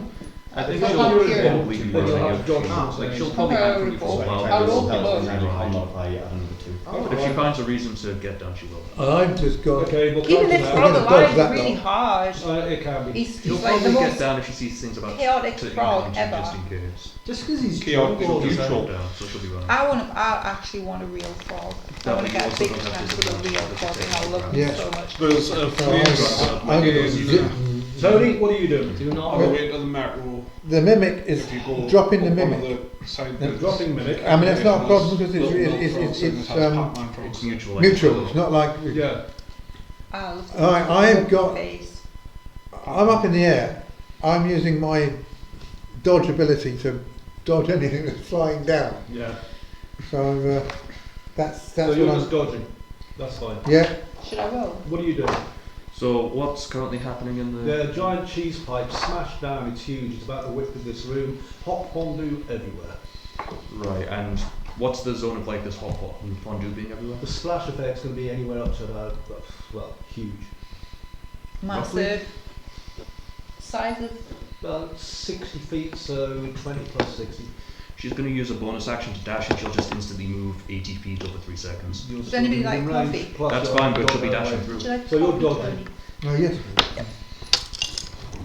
I think If I she'll can't cure probably it, be then you'll running have to dodge out. like she'll probably Okay, act pretty roll. for a while. I'll roll the I'll load. modify it at number 2. But if she finds a reason to get down, she will. I've just got. Okay, well, Even dodge if now. frog gonna alive dodge that is really lot. hard. It can be. He's She'll like the probably get most down if she sees things about chaotic to frog encounter ever. just in case. Just because he's Chaotic drunk all the neutral. time. Down, so she'll be running. I actually want a real frog. I That want way to you get a also big don't have chance to with a do real that. frog and I love them Yeah. so much. There's a So flame I'm going to zip. Tony, what are you doing? Do not. on the way to the macro. The mimic is If you go dropping the up one mimic. of the side Yeah, bits. Dropping mimic. I mean, that's not a problem because Little it's frogs, it's it has Pac-Man frogs. It's mutual. mutual. It's not like. Yeah. I love I've got. face. I'm up in the air. I'm using my dodge ability to dodge anything that's flying down. Yeah. So that's So what you're I'm. just dodging. That's fine. Yeah. Should I roll? What are you doing? So what's currently happening in the? The giant cheese pipe smashed down. It's huge. It's about the width of this room. Hot fondue everywhere. Right, and what's the zone of like this hot pot and fondue being everywhere? The splash effect's going to be anywhere up to about, well, huge. Roughly? Massive. Size of. About 60 feet, so 20 plus 60. She's going to use a bonus action to dash and she'll just instantly move 80 feet over 3 seconds. You're Does anybody still like within range, coffee? plus That's you're fine, on but she'll be dodge dashing anyway. through. Should I So you're coffee, dodging. Tony? Oh yes.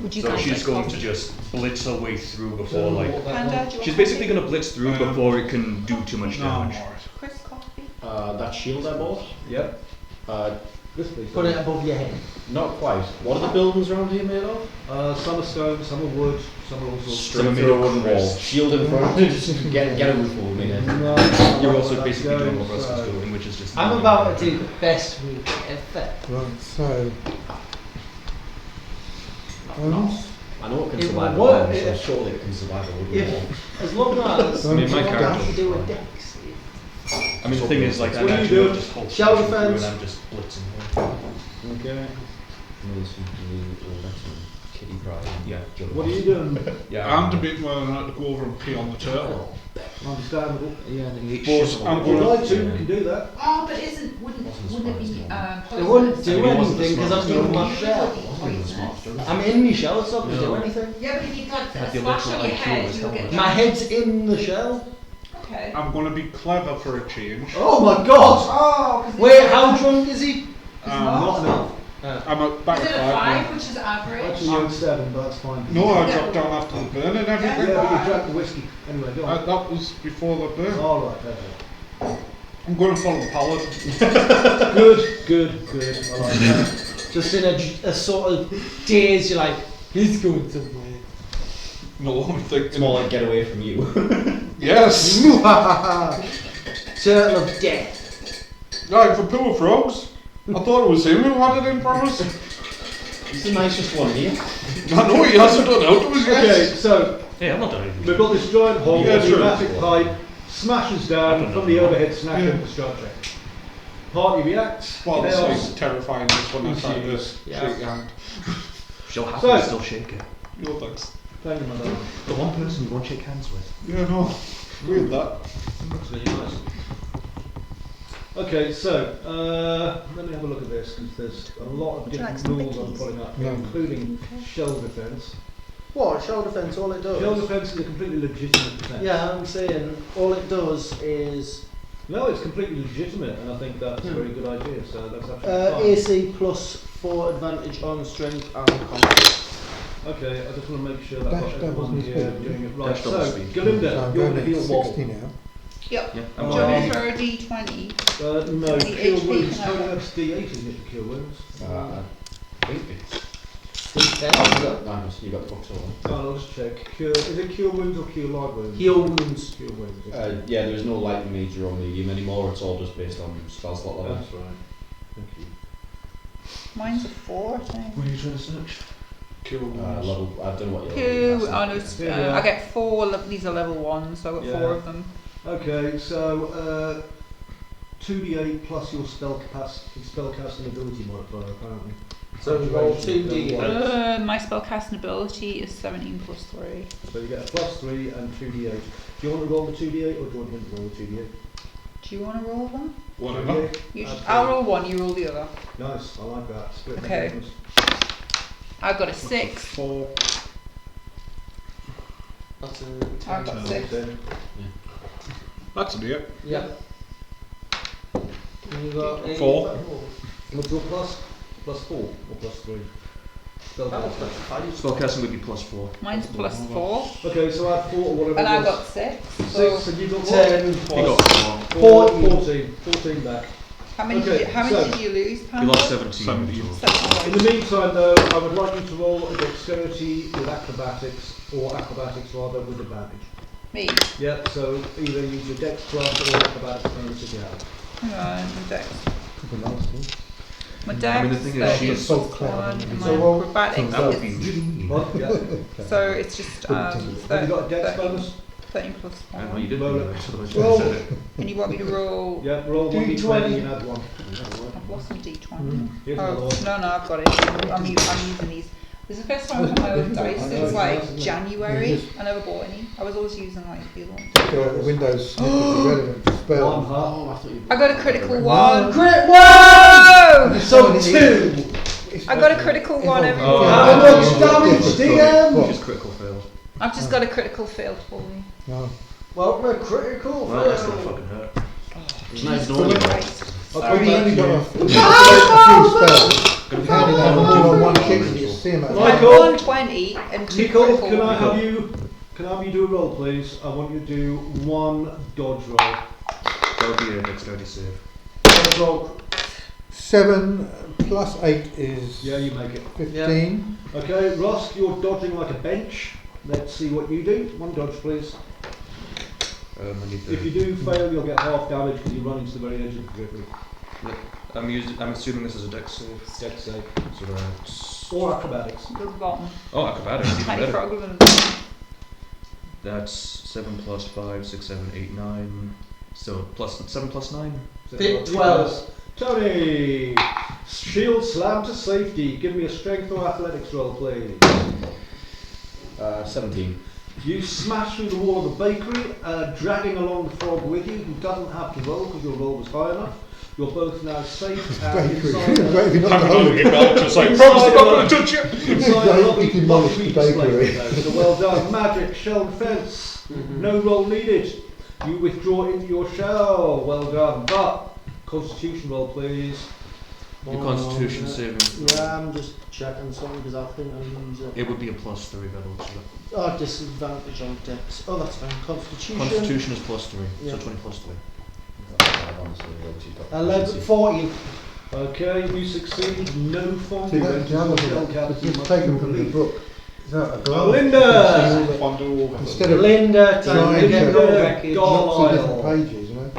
Would you So guys she's like going coffee? to just blitz her way through So before like. what that Panda, one- do you She's want basically coffee? going to blitz through before it can do too much No, I'm damage. alright. Chris coffee? That shield I bought? Yep. Uh, This please. Put it above your head. not quite. What are the buildings around here made of? Some are stone, some are wood, some are all sorts. Straight through a wooden wall. Shield in front. Just get a roof over me then. No, You're also that's basically doing going, what Russ was so- doing, which is just. I'm about to do the best move ever. Right. So. I know it can It survive a will wall, work, so yeah. surely it can survive a wooden wall. If, as long as I mean, my you character- have to do a dex. I mean, the thing is, like, So I'm what do you actually do? just hold Shower pushing through defense. and I'm just blitzing her. Okay. Kitty pride. Yeah. What are you doing? Yeah. I'm debating whether or not to go over and pee on the turtle. Understandable. Yeah, and he Boss, I'm If you'd gonna- like to, you can do that. Oh, but wouldn't it be It wouldn't do I mean, it wasn't anything because I'm doing my shell. poisonous? I'm in my shell, it's not going to do No. anything. Yeah, but if you got Had a the splash on electoral your IQ head, was you'll get helping. My head's in the shell. Okay. I'm going to be clever for a change. Oh my god! Oh, 'cause Wait, it's- how drunk is he? Um, Not enough. I'm back Is it at a 5 5, now. which is average? Actually, you're at 7, but that's fine. No, I dropped down after the burn and everything. Yeah, but you drank the whiskey. Anyway, go on. That was before the burn. All right, okay. I'm going to follow the paladin. Good. I like that. Just in a sort of daze, you're like, he's going somewhere. No, I'm thinking. It's more like get away from you. Yes! Turtle of death. Right, for poor frogs. I thought it was him who had it in for us. He's the nicest one here. I know he hasn't done out to us yet. Okay, so Hey, I'm not done anything. we've got this giant hole, Yeah, the true. pneumatic pipe smashes down from the overhead snack Yeah. infrastructure. Party reacts. Well, it's chaos. like terrifying just when I tried to Ensues. shake your hand. She'll have So- to still shake it. No thanks. Thank you, madam. The one person you won't shake hands with. Yeah, no. Weird that. That's really nice. Okay, so let me have a look at this because there's a lot of Would you like different some rules I'm bickies? pulling up, No. including shell defence. What? Shell defence, all it does? Shell defence is a completely legitimate defence. Yeah, I'm saying all it does is No, it's completely legitimate, and I think that's a very good idea. So that's absolutely AC plus 4 advantage on strength and combat. fine. Okay, I just want to make sure that I've Dash got doubles everyone speed. here doing it right. Dash doubles So, speed. Galinda, So I'm you're going going to at heal 60 Wobble. now. Yep. Yeah, Do I'm you want me done. to throw a D20? No, The cure HP wounds. can Oh, have- that's D8, isn't it, for cure wounds? I think it's. D10. Oh, you got the box over. Oh, I'll just check. Cure, is it cure wounds or cure light wounds? Heal wounds. Cure wounds. Yeah, there's no light, major, or medium anymore. It's all just based on spell slot level. That's right. Thank you. Mine's a 4, I think. What are you trying to search? Kill Level. I don't know what you're. Two, casting. I get 4, these are level 1, so I've got 4 Yeah. of them. Okay, so 2d8 plus your spellcasting ability modifier, apparently. So we roll 2d8. My spellcasting ability is 17 plus 3. So you get a +3 and 2d8. Do you want to roll the 2d8 or do you want him to roll the 2d8? Do you want to roll one? whatever. I'll roll one, you roll the other. Nice, I like that. Split the Okay. difference. I've got a 6. 4. That's a I've 10. got 6. Then. That's a deal. Yeah. You got a 4. What's your plus? +4 or +3? That was plus 5. Spellcasting would be +4. Mine's plus 4. Okay, so add 4 or whatever And it I've was. got 6. 6, So so you've got 10 You plus got 14. 14 back. how many, Okay, how many so- did you lose, Pam? You lost 17. 17. In the meantime, though, I would like you to roll a dexterity with acrobatics, or acrobatics rather, with advantage. Me. Yeah, so either use your dex plus or acrobatics bonus if you have. Hang on, my dex. Could be nasty. My dex I mean, the thing is, she is so plus clever. 1 and my So roll- acrobatics That would is... be. What? Yeah. So it's just Have you got a dex 13 bonus? 13 plus I know 1. you did. Roll Roll it. it. Roll. And you want me to roll... Yeah, roll 1d20 and add 1. I've lost my d20. Here's another Oh, one. no, I've got it. I'm using these. This is the first time I've got my own dice since like January. I never bought any. I was always using like the other one. So Windows snippet relevant spell. 1 half. Oh, I thought you. I got a critical one. Crit Whoa! So 2. I got a critical one every Oh. How much damage, DM? Just critical failed. I've just got a critical failed for me. No. Well, we're critical. Well, that's gonna fucking hurt. It's nice knowing you. Right. We've Sorry. only got a few spells. Handed out all on one kick and you see them at Michael. 120 and 2 Nicole, critical. can I have you do a roll, please? I want you to do 1 dodge roll. That would be a dexterity save. Dodge roll. 7 plus 8 is Yeah, you make it. 15. Okay, Ross, you're dodging like a bench. Let's see what you do. 1 dodge, please. I need If you do fail, you'll get half damage because you run into the very edge of the periphery. I'm assuming this is a dex save. Dex save. So that's. Or acrobatics. The bottom. Oh, acrobatics, even Tiny better. frog. That's 7 plus 5, 6, 7, 8, 9. So plus 7 plus 9. 12. Tony! Shield slam to safety. Give me a strength or athletics roll, please. 17. You smash through the wall of the bakery, dragging along the frog with you, who doesn't have to roll because your roll was high enough. You're both now safe and Bakery. inside Bakery, not the I'm whole. holding your belt just like, Inside "Promise I'm the not going to touch you!" inside the lobby, You demolished the bakery. So well done. Magic, shell defense. No roll needed. You withdraw into your shell. Well done. But, constitution roll please. Your Constitution saving. Yeah, I'm just checking something because I think I use it. It would be a +3 battle. Oh, disadvantage on dex. Oh, that's fine. Constitution. Constitution is +3, Yeah. so 20 +3. 11, 14. Okay, you succeed. No fondue. See, that's the other thing. It's taken from the book. Is that a glass? Linda! Instead of Linda, trying to get to all wreckage. lots of different pages, you know.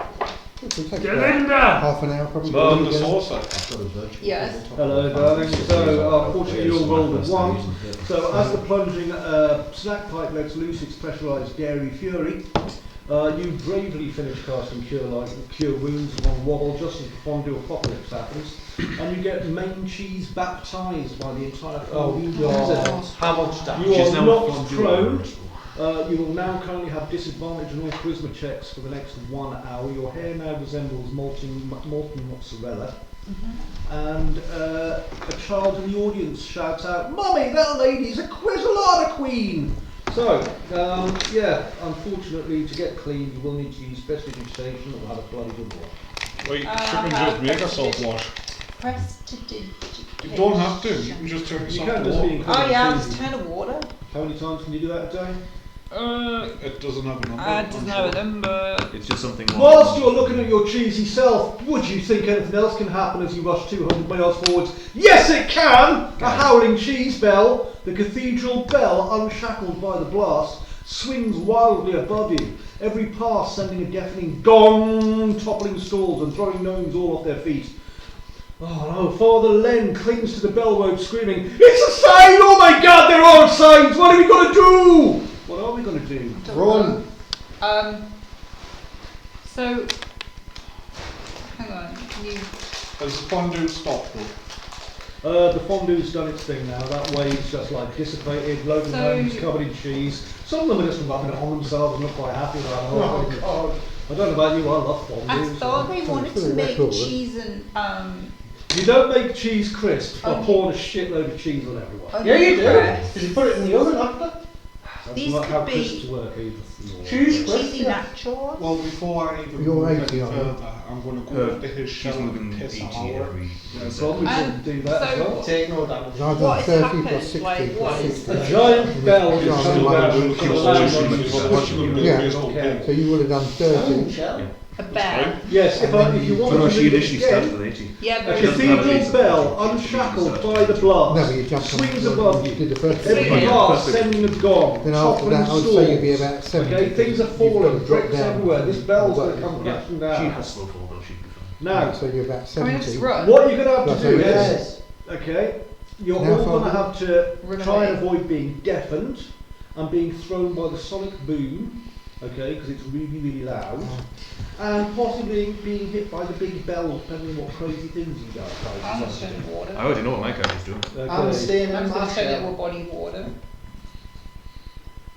It'll take about half an hour probably. The saucer. Yes. Hello, darling. So, unfortunately, you're rolled a 1. So, as the plunging snack pipe lets loose its pressurised dairy fury, you bravely finish casting Cure Wounds on Wobble just as the fondue apocalypse happens, and you get main cheese baptised by the entire fondue. How much damage? You She's are now knocked fondue prone. on You will now currently have disadvantage on all charisma checks for the next 1 hour. Your hair now resembles molten mozzarella. And a child in the audience shouts out, "Mummy, that lady's a Quizzolada queen!" So, yeah, unfortunately, to get clean, you will need to use prestidigitation or have a bloody good one. Wait, you shouldn't just make a self wash. Prestidigitation. You don't have to. You can just turn You yourself can't to just be water. incredibly Oh yeah, busy. just turn of water. How many times can you do that a day? It doesn't have a number. It doesn't have a number. It's just something. Whilst you're looking at your cheesy self, would you think anything else can happen as you rush 200 miles forwards? Yes, it can! A howling cheese bell, the cathedral bell, unshackled by the blast, swings wildly above you, every pass sending a deafening gong, toppling stalls and throwing gnomes all off their feet. Oh no, Father Len clings to the bell rope screaming, "It's a sign! Oh my god, there are signs! What are we going to do?" What are we going to do? Run. So, hang on. Has the fondue stopped though? The fondue's done its thing now. That wave's just like dissipated. Logan So homes covered in cheese. Some of them are just rubbing it on themselves and not quite happy about it. Oh, I don't know about you. I love fondue. I thought they wanted to make record. cheese and You don't make cheese crisps by Only- pouring a shitload of cheese on everyone. Yeah, you do. press. Did you put it in the oven after? That's These not could how be crisps work either. Cheese Cheesy crisp. nachos. Well, before I even You're move 80, it aren't you? further, I'm going to go up to his She's shell and moving piss 80 out. every. No problem. We can do that as so- well. Take no damage. I've done What has 30 happened? plus 60 Like, plus what is 60. A giant bell is Yeah, coming I down mean, from the land on the Yeah. Okay. So you would have done 30. Shell. A bell. Yes, if you want No, to she read it initially started again, with 80. Yeah, a very doesn't have a cathedral base bell, of- unshackled by the blast, No, but you jumped on swings above you you. did the first Every one. Yeah. blast sending a gong, Then after toppling that, I would say you'd be stalls. about 70. Okay, things are You've got to falling, drop bricks down. everywhere. This bell's going to Yeah. come crashing She down. has slow fall though, she'd be fine. Now, So you're about Can we just 70. run? what you're going to have Plus to do is, Yes. okay, you're Now, all going to Father. have to Run try and away. avoid being deafened and being thrown by the sonic boom, okay, because it's really, really loud, and possibly being hit by the big bell, depending on what crazy things you guys I'm do. just turn of water. I already know what my character's doing. I'm Okay, staying I'm in just my going to turn it shell. to a body of water.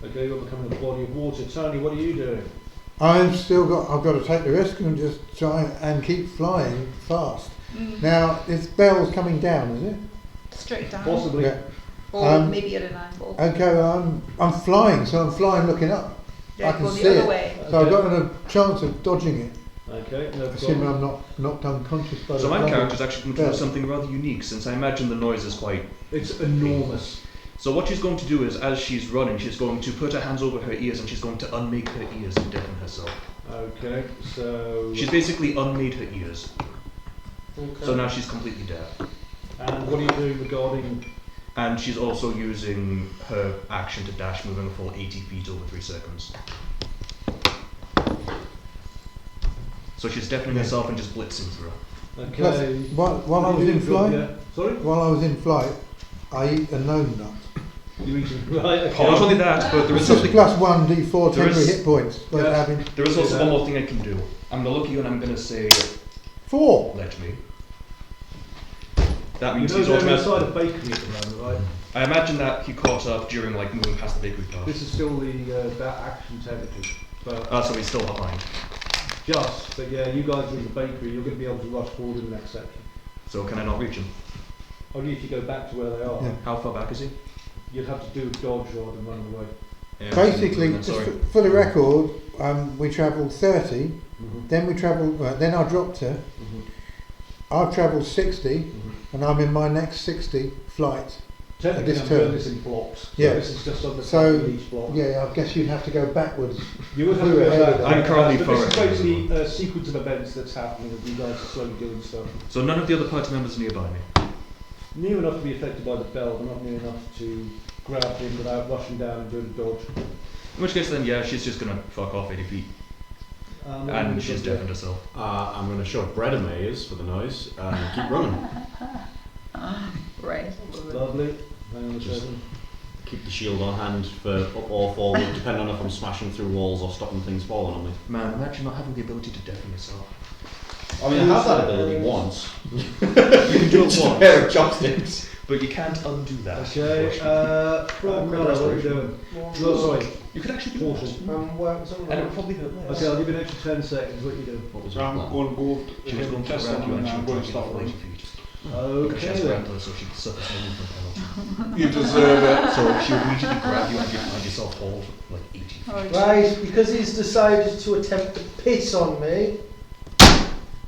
okay, you're becoming a body of water. Tony, what are you doing? I've got to take the risk and just try and keep flying fast. Now, this bell's coming down, is it? Straight down. Possibly. Yeah. Or maybe at an angle. Okay, well, I'm flying, so I'm flying looking up. Yeah, I can go see the other it. way. So I've got a chance of dodging it, Okay, no assuming problem. I'm not knocked unconscious by So the my blow. character's actually going to do Yeah. something rather unique, since I imagine the noise is quite. It's enormous. So what she's going to do is, as she's running, she's going to put her hands over her ears and she's going to unmake her ears and deafen herself. Okay, so... She's basically unmade her ears, Okay. so now she's completely deaf. And what are you doing regarding... And she's also using her action to dash, moving a full 80 feet over 3 seconds. So she's deafening Yeah. herself and just blitzing through. Okay. Plus, while I What was do you in do? flight, Yeah. Sorry? while I was in flight, I eat a gnome nut. You eating... Right, okay. Not only that, but there is It's just something. plus 1 d4 There temporary is- hit points. But Yeah. having There is also one more thing I can do. I'm gonna look at you and I'm gonna say, 4. let me. That You means know he's they're automatic. inside a bakery at the moment, right? I imagine that he caught up during like moving past the bakery path. This is still the that action temperature. But So he's still behind. but yeah, you guys are in the bakery, you're going to be able to rush forward in the next section. So can I not reach him? Only if you go back to where they are. Yeah. How far back is he? You'd have to do a dodge rather than running away. Yeah, Basically, I'm just sorry. for the record, we travelled 30, Mm-hmm. then we travelled, then I dropped her, I've travelled 60, and I'm in my next 60 flight. Technically, this I'm turn. doing this in blocks. So Yeah. this is just on the So, top of each block. yeah, I guess you'd have to go backwards. You would have to We're go ahead back. of I'm currently But this is forward. basically a sequence of events that's happening as you guys are slowly doing stuff. So none of the other party members are nearby me. Near enough to be affected by the bell, but not near enough to grab him without rushing down and doing a dodge. In which case then, yeah, she's just gonna fuck off 80 feet. And she's deafened herself. I'm going to show bread a maze for the noise and keep running. Right. Lovely. Hang on a Just- second. Keep the shield on hand for up or forward, depending on if I'm smashing through walls or stopping things falling on me. Man, imagine not having the ability to deafen yourself. I mean, I have that ability once. You can do it Just a once, pair of chopsticks. but you can't undo that. Okay, unfortunately. Frog Miller, what are you doing? No, sorry, You could actually do Portal. that. And it would probably hurt less. Okay, I'll give you an extra 10 seconds. What are you doing? What was So your I'm plan? going to go She was going to test grab on you and and then she I'm would going drag to you stop off 80 running. feet. Because Okay she has then. grapple, so she suffers no movement penalty. You deserve it. So she would immediately grab you and you find yourself hauled like 80 feet. Oh, Right, because he's decided to attempt to piss on me,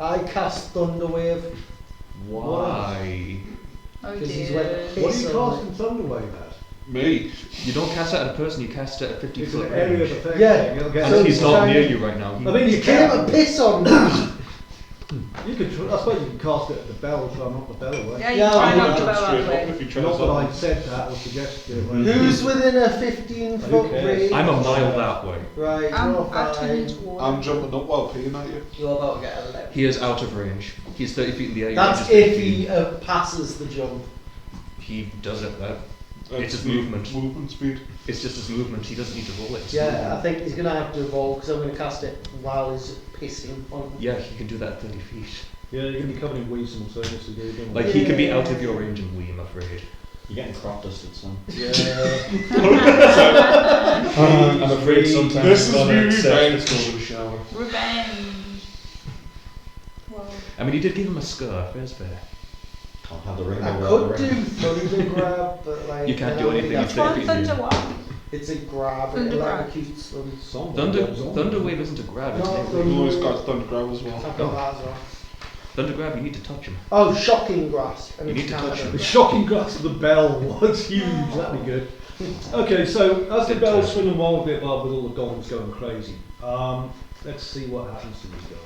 I cast Thunderwave. Why? oh Because he's went dear. What are you piss on casting Thunderwave at? Me. You don't cast it at a person, you cast it at 50 It's foot an area of range. effect. Yeah. thing. It'll get And So he's he's not trying near to- you right now. I mean, You you came can. and piss on me! You could. I suppose you can cast it at the bell, try and knock the bell away. Yeah, you Yeah, try I'm not gonna to jump go straight that up way. if he tries Not that I that. said that or suggested it. Who's within a 15-foot Okay. range? I'm a mile that way. Right, I'm you're actually fine. towards. I'm jumping up while peeing at you. You're about to get a left. He is out of range. He's 30 feet in the air. That's you're just if 50 he feet. passes the jump. He does it. It's his speed, movement. Movement speed. It's just his movement. He doesn't need to roll it. It's Yeah, movement. I think he's going to have to evolve because I'm going to cast it while he's pissing on me. Yeah, he can do that at 30 feet. Yeah, you're going to be covered in wee simultaneously. You're doing Like, he can be out of your range and we, I'm afraid. You're getting crop dusted, son. Yeah. I'm afraid sometimes This is God really accepts bad. to go to the shower. Revenge. Well, I mean, he did give him a scarf. Fair's fair. Can't have the ring I without the could do ring. Thunder Grab, but like... You can't then do I'll anything be- if which one? feet Thunder in. what? It's a grab, Thunder it grab. electrocutes them. Thunderwave isn't a grab, it's No, an Thunder- No, he's got Thunder Grab as well. I've got that as well. Thunder grab, you need to touch him. Oh, Shocking Grasp. You need to touch him. The shocking grasp of the bell was huge. That'd be good. Okay, so as the bell's swinging wildly above with all the golems going crazy, let's see what happens to these guys.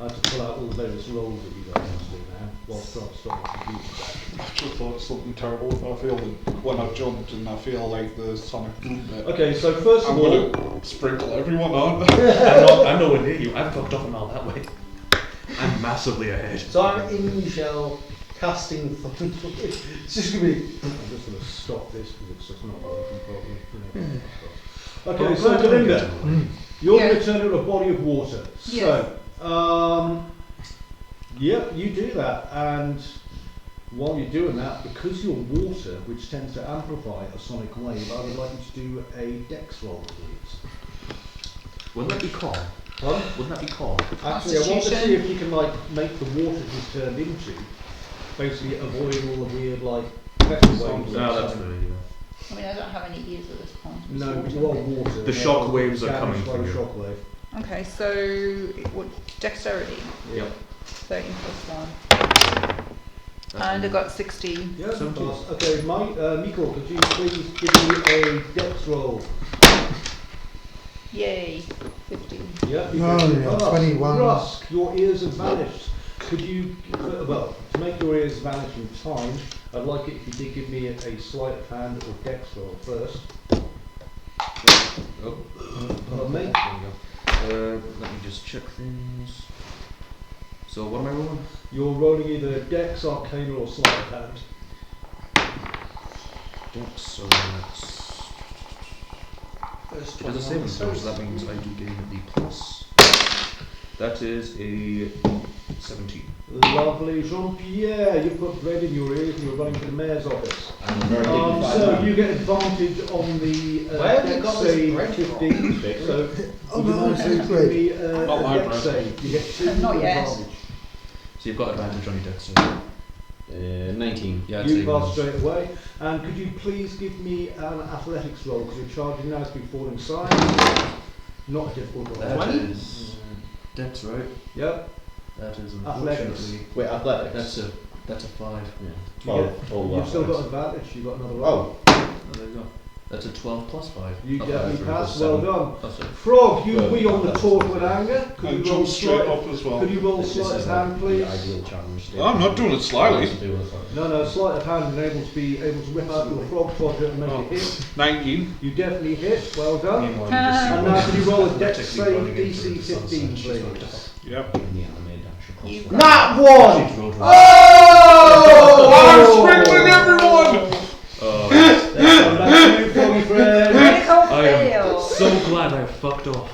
I have to pull out all the various rolls that you guys have to do now, whilst trying to stop the computer. I just thought something terrible. I feel that when I jumped and I feel like the sonic boom bit. Okay, so first I'm of all, going to sprinkle everyone on. I'm nowhere near you. I've fucked off a mile that way. I'm massively ahead. So I'm in the shell, casting Thunder. It's just going to be... I'm just going to stop this because it's just not working properly. Okay, so Belinda, you're going to turn into a body of water. Yes. So, yep, you do that, and while you're doing that, because you're water, which tends to amplify a sonic wave, I would like you to do a dex roll, please. Wouldn't that be calm? Huh? Wouldn't that be calm? Actually, I want to Constitution. see if you can like make the water you've turned into, basically avoid all the weird like pressure waves. No, that's good. I mean, I don't have any ears at this point. No, you are water. The shock waves are Damaged coming by from the you. shock wave. Okay, so what dexterity? Yep. 13 plus 1. And I got 16. Yeah, that's fast. Okay, Miko, could you please give me a dex roll? Yay. 15. Yeah, Oh, yeah, 21. Rusk, your ears have vanished. Could you, well, to make your ears vanish in time, I'd like it if you did give me a sleight of hand or dex roll first. Oh. Pardon me? Let me just check things. So what am I rolling? You're rolling either dex, arcana, or sleight of hand. Dex, so that's... It does the same as those, so that means I do gain the plus. That is a 17. Lovely, Jean-Pierre, you put bread in your ears and you're running to the mayor's office. I'm a very dignified So man. you get advantage on the Where have you dex got this save bread 15. So Oh, would you no, mind it's please bread. give me Not my a dex bread. save? You get 2 Not yet. advantage. So you've got advantage on your dex save. 19. Yeah, it's You even. pass straight away. And could you please give me an athletics roll because you're charging now to be falling side. Not a difficult roll. That is dex, right? Yep. That is Athletics. unfortunately. Wait, athletics. That's a 5. Yeah. 12. All You've still got athletics. advantage. You've got another roll. Oh, There you go. That's a 12 plus 5. You Not definitely 5, pass. 7. Well done. That's it. Frog, you be on the talk with anger. Could And you roll jump straight sleight? up as well. Could you roll this sleight is of like hand, the please? ideal challenge. I'm not doing it slightly. No, sleight of hand and able to whip out your frog quadrant and make Oh. a hit. 19. You definitely hit. Well done. Meanwhile, you just see And one now can you roll a dex automatically save running into DC the sunset. 15, She's please? knocked out. Yep. In the animated action cost. You- Nat 1! She's rolled Oh! I'm sprinkling everyone! Let's come back to you, Froggy friend. Critical I am fail. so glad I fucked off.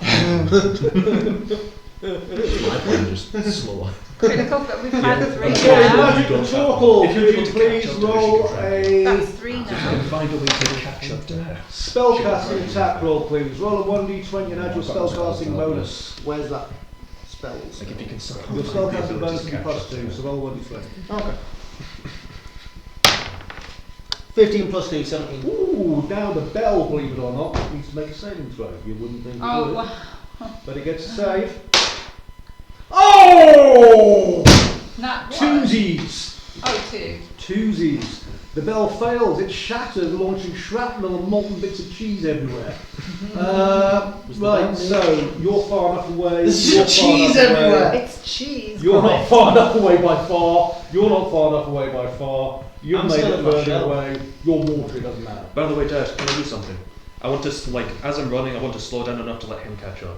My brain just slower. Critical fail. We've had 3 Okay, now. Magic don't the have Torkoal, one. If could you're you able to please catch up to her, roll she can a That's 3 And now. find a way to catch up to her. spellcasting attack roll, please. Roll a 1d20 and add your spellcasting bonus. Where's that? Spells. Like if you can somehow Your find the spellcasting ability bonus to will be catch plus up to 2, her. so roll 1d20. Okay. 15 plus 2, 17. Ooh, now the bell, believe it or not, needs to make a saving throw. You wouldn't think it Oh, would. wow. But it gets a save. Oh! Nat 1. Twosies! Oh, 2. Twosies. The bell fails, it shatters, launching shrapnel and molten bits of cheese everywhere. Right, so you're far enough away. There's you're just far cheese enough away. everywhere. It's cheese. You're not Christ. far enough away by far. You're not far enough away by far. You've I'm made still it in my further shell. away. You're water, it doesn't matter. By the way, Dad, can I do something? I want to, like, as I'm running, I want to slow down enough to let him catch up.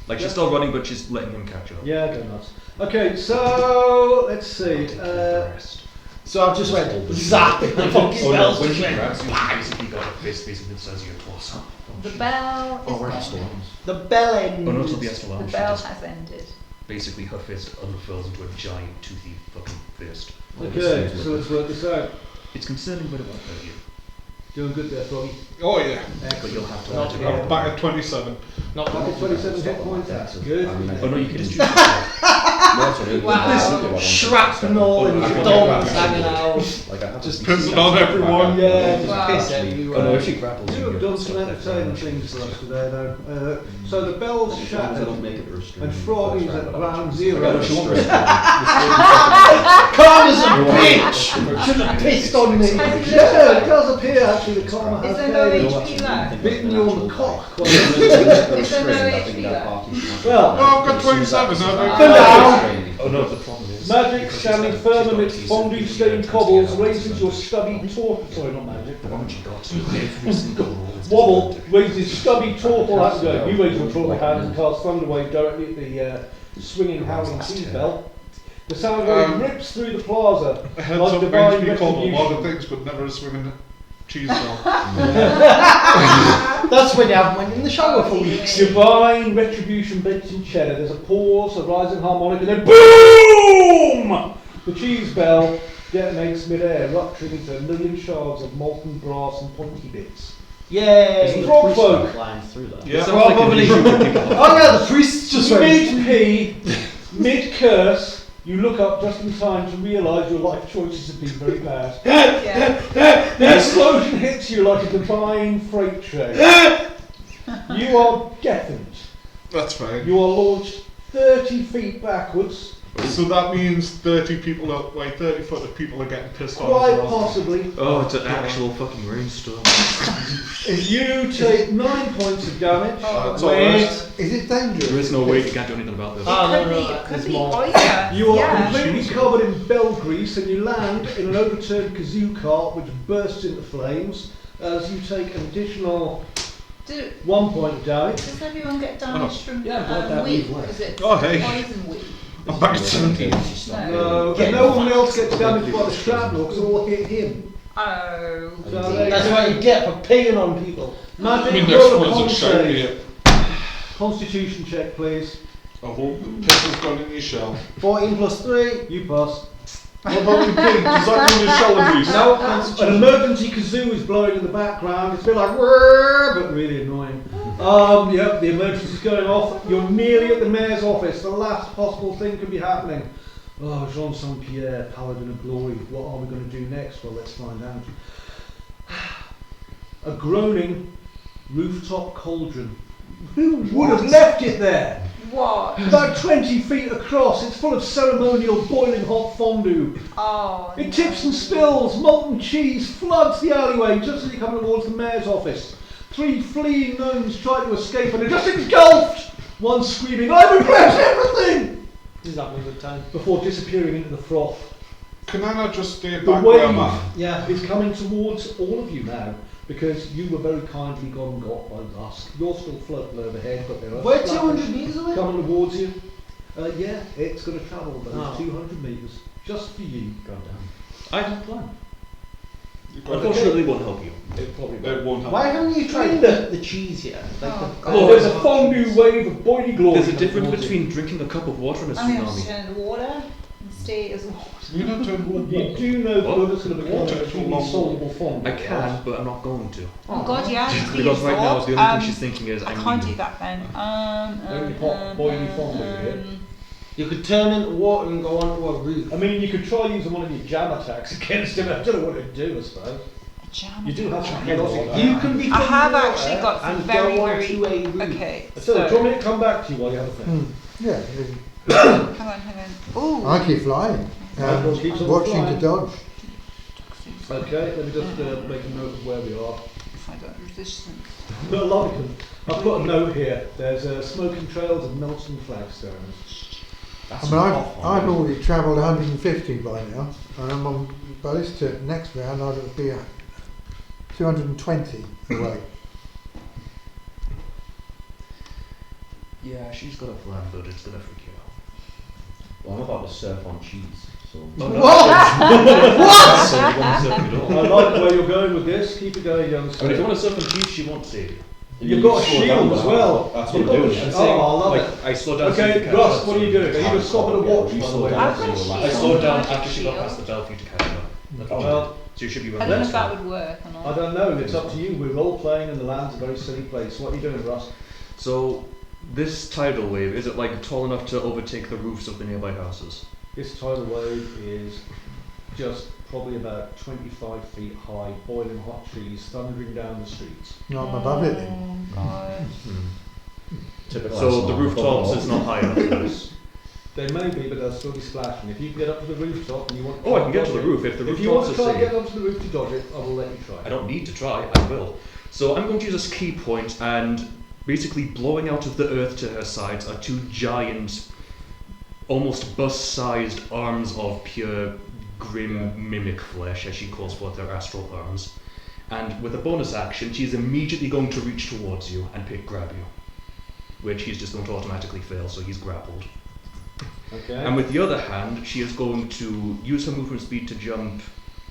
Like, she's still running, but she's letting him catch up. Yeah, go nuts. Okay, so let's see. The rest. So I've just went zap. The fucking Oh no, spells when just she went. grabs you, she basically got a fist basically the size of your torso. The bell Oh, is we're ended. still The bell end. Oh, not till the The Estelon. She bell just has ended. basically her fist unfurls into a giant toothy fucking fist. Okay, so let's work this out. It's concerning, but it won't hurt you. Doing good there, Froggy. Oh yeah. But you'll have to Not let it yet. go. I'm back at 27. Not Back at 27 hit points, that's good. Oh no, you can just Wow. shrapnel and I dogs hanging out. Just pissing on everyone. Yeah, just Wow. piss Oh no, everywhere. if she grapples You have done some entertaining things for us today, though. So the bell's shattered, and Froggy's at ground zero. Calm as a bitch! Should have pissed on me. Yeah, it does appear actually the karma Is has there no failed. HP left? Bitten you on the cock. quite Is there no HP left? Well, Oh, I've got 27 now. for now, Oh no, the problem is magic standing firm amidst fondue stained cobbles raises your stubby torp. Sorry, not magic. the moment she got to every single roll. is Wobble disadvantage. raises stubby torpor hand. You raise your torpor hand and cast Thunderwave directly at the swinging howling cheese bell. The sound wave rips through the plaza. A heads like up divine makes me call a lot of retribution. things, but never a swimming cheese ball. That's when you haven't went in the shower for weeks. Divine retribution baked in cheddar. There's a pause, a rising harmonic, and then BOOM! The cheese bell detonates mid-air, rupturing into a million shards of molten brass and pointy bits. Yay! Frog folk. Flying through that. Yeah. Probably. Oh yeah, the priest just went. Mid-pee, mid-curse, you look up just in time to realise your life choices have been very bad. Yeah. The explosion hits you like a divine freight train. You are deafened. That's fine. You are launched 30 feet backwards, So that means 30 people are, like 30 foot of people are getting pissed off. quite as well. possibly. Oh, it's an actual fucking rainstorm. You take 9 points of damage. That's Wait. alright. Is it dangerous? There is no way you can't do anything about this. Ah, no, Could no, be, that could is be more. poisonous. You are Yeah. completely covered in bell grease and you land in an overturned kazoo cart which bursts into flames as you take an additional Do, 1 point of damage. does everyone get damaged from Yeah, I've got that weed? weed left. Is it Oh, hey. poison weed? I'm back at 17. No, and no one else gets damaged by the shrapnel because it all hit him. Oh. So dear. That's what you get for peeing on people. I Magic, mean, roll a this con was a shout save. here. Constitution check, please. I hope the piss has gone in your shell. 14 plus 3. You pass. What about your pig? Does that go in your shell at least? No, an emergency kazoo is blowing in the background. It's a bit like whirr, but really annoying. Yep, the emergency's going off. You're nearly at the mayor's office. The last possible thing could be happening. Oh, Jean Saint Pierre, Paladin of Glory. What are we going to do next? Well, let's find out. A groaning rooftop cauldron. Who would have left it there? What? About 20 feet across, it's full of ceremonial boiling hot fondue. Oh. It tips and spills, molten cheese floods the alleyway just as you come towards the mayor's office. 3 fleeing gnomes try to escape and are just engulfed! One screaming, "I regret everything!" Is that a good time? before disappearing into the froth. Can I not just stay The back where I'm wave at? is coming towards all of you now because you were very kindly gone got by Rusk. You're still floating overhead, but there are We're splatters 200 metres away? coming towards you. Yeah, it's going to travel those Oh. 200 metres just for you. Goddamn. I have a plan. You've got Unfortunately, it won't help you. It probably It won't help. Why haven't you tried the cheese here? Like Oh, the, Oh, there's a fondue wave of boily glory. There's a coming difference towards between drinking a cup of water and a I'm going to tsunami. turn into water and stay as water. You don't turn you. water. You do know What? that it's going to become Water a is truly long. soluble fondue. I can, but I'm not going to. Oh God, yeah. Because right now, the only thing she's thinking is, I I'm can't do leaving. that then. Only hot, boily fondue here. you could turn into water and go onto a roof. I mean, you could try using one of your jam attacks against him. I don't know what it'd do, I suppose. Jam. You do have some Yeah, chaotic. You can be I have water actually got some and very, go very. onto a roof. Okay. So, do you want me to come back to you while you have a think? Yeah, Hang on. Ooh. I keep flying. Everyone keeps on Watching flying. to dodge. Okay, let me just make a note of where we are. I got resistance. But like I've put a note here. There's smoking trails and melting flagstones. I mean, I've already travelled 150 by now, and I'm on, by this next round I'd be 220 away. Yeah, she's got a plan, but it's gonna freak you out. Well, I'm about to surf on cheese, so. Oh, no. What? So you want to surf at all? I like where you're going with this. Keep it going, I youngster. mean, if you want to surf on cheese, she won't save you. You've got a shield as well. That's what You've I'm got doing. a shield. I'm saying, Oh, I love like, it. I slowed down. so you Okay, can catch Russ, up. what are you doing? Are you just stopping to watch, by the way? I've got a I shield. slowed down I've got after she got shield. past the bell for you to catch up. That's what Well, you did. So you should be I running. don't know if next that time. would work or I not. don't know. It's up to you. We're role playing, and the land's a very silly place. What are you doing, Russ? So this tidal wave, is it like tall enough to overtake the roofs of the nearby houses? This tidal wave is just probably about 25 feet high, boiling hot trees thundering down the streets. No, I'm above it then. Oh God. Typical So Arsenal the rooftops football. is not high enough for this. They may be, but they'll still be splashing. If you can get up to the rooftop and you want to Oh, I can try get to the dodge roof it, if the if you want rooftops to are try and safe. get onto the roof to dodge it, I will let you try. I don't need to try, I will. So I'm going to use this key point, and basically blowing out of the earth to her sides are 2 giant, almost bus-sized arms of pure grim mimic flesh, as she calls forth her astral arms. And with a bonus action, she's immediately going to reach towards you and grab you, which he's just going to automatically fail, so he's grappled. Okay. And with the other hand, she is going to use her movement speed to jump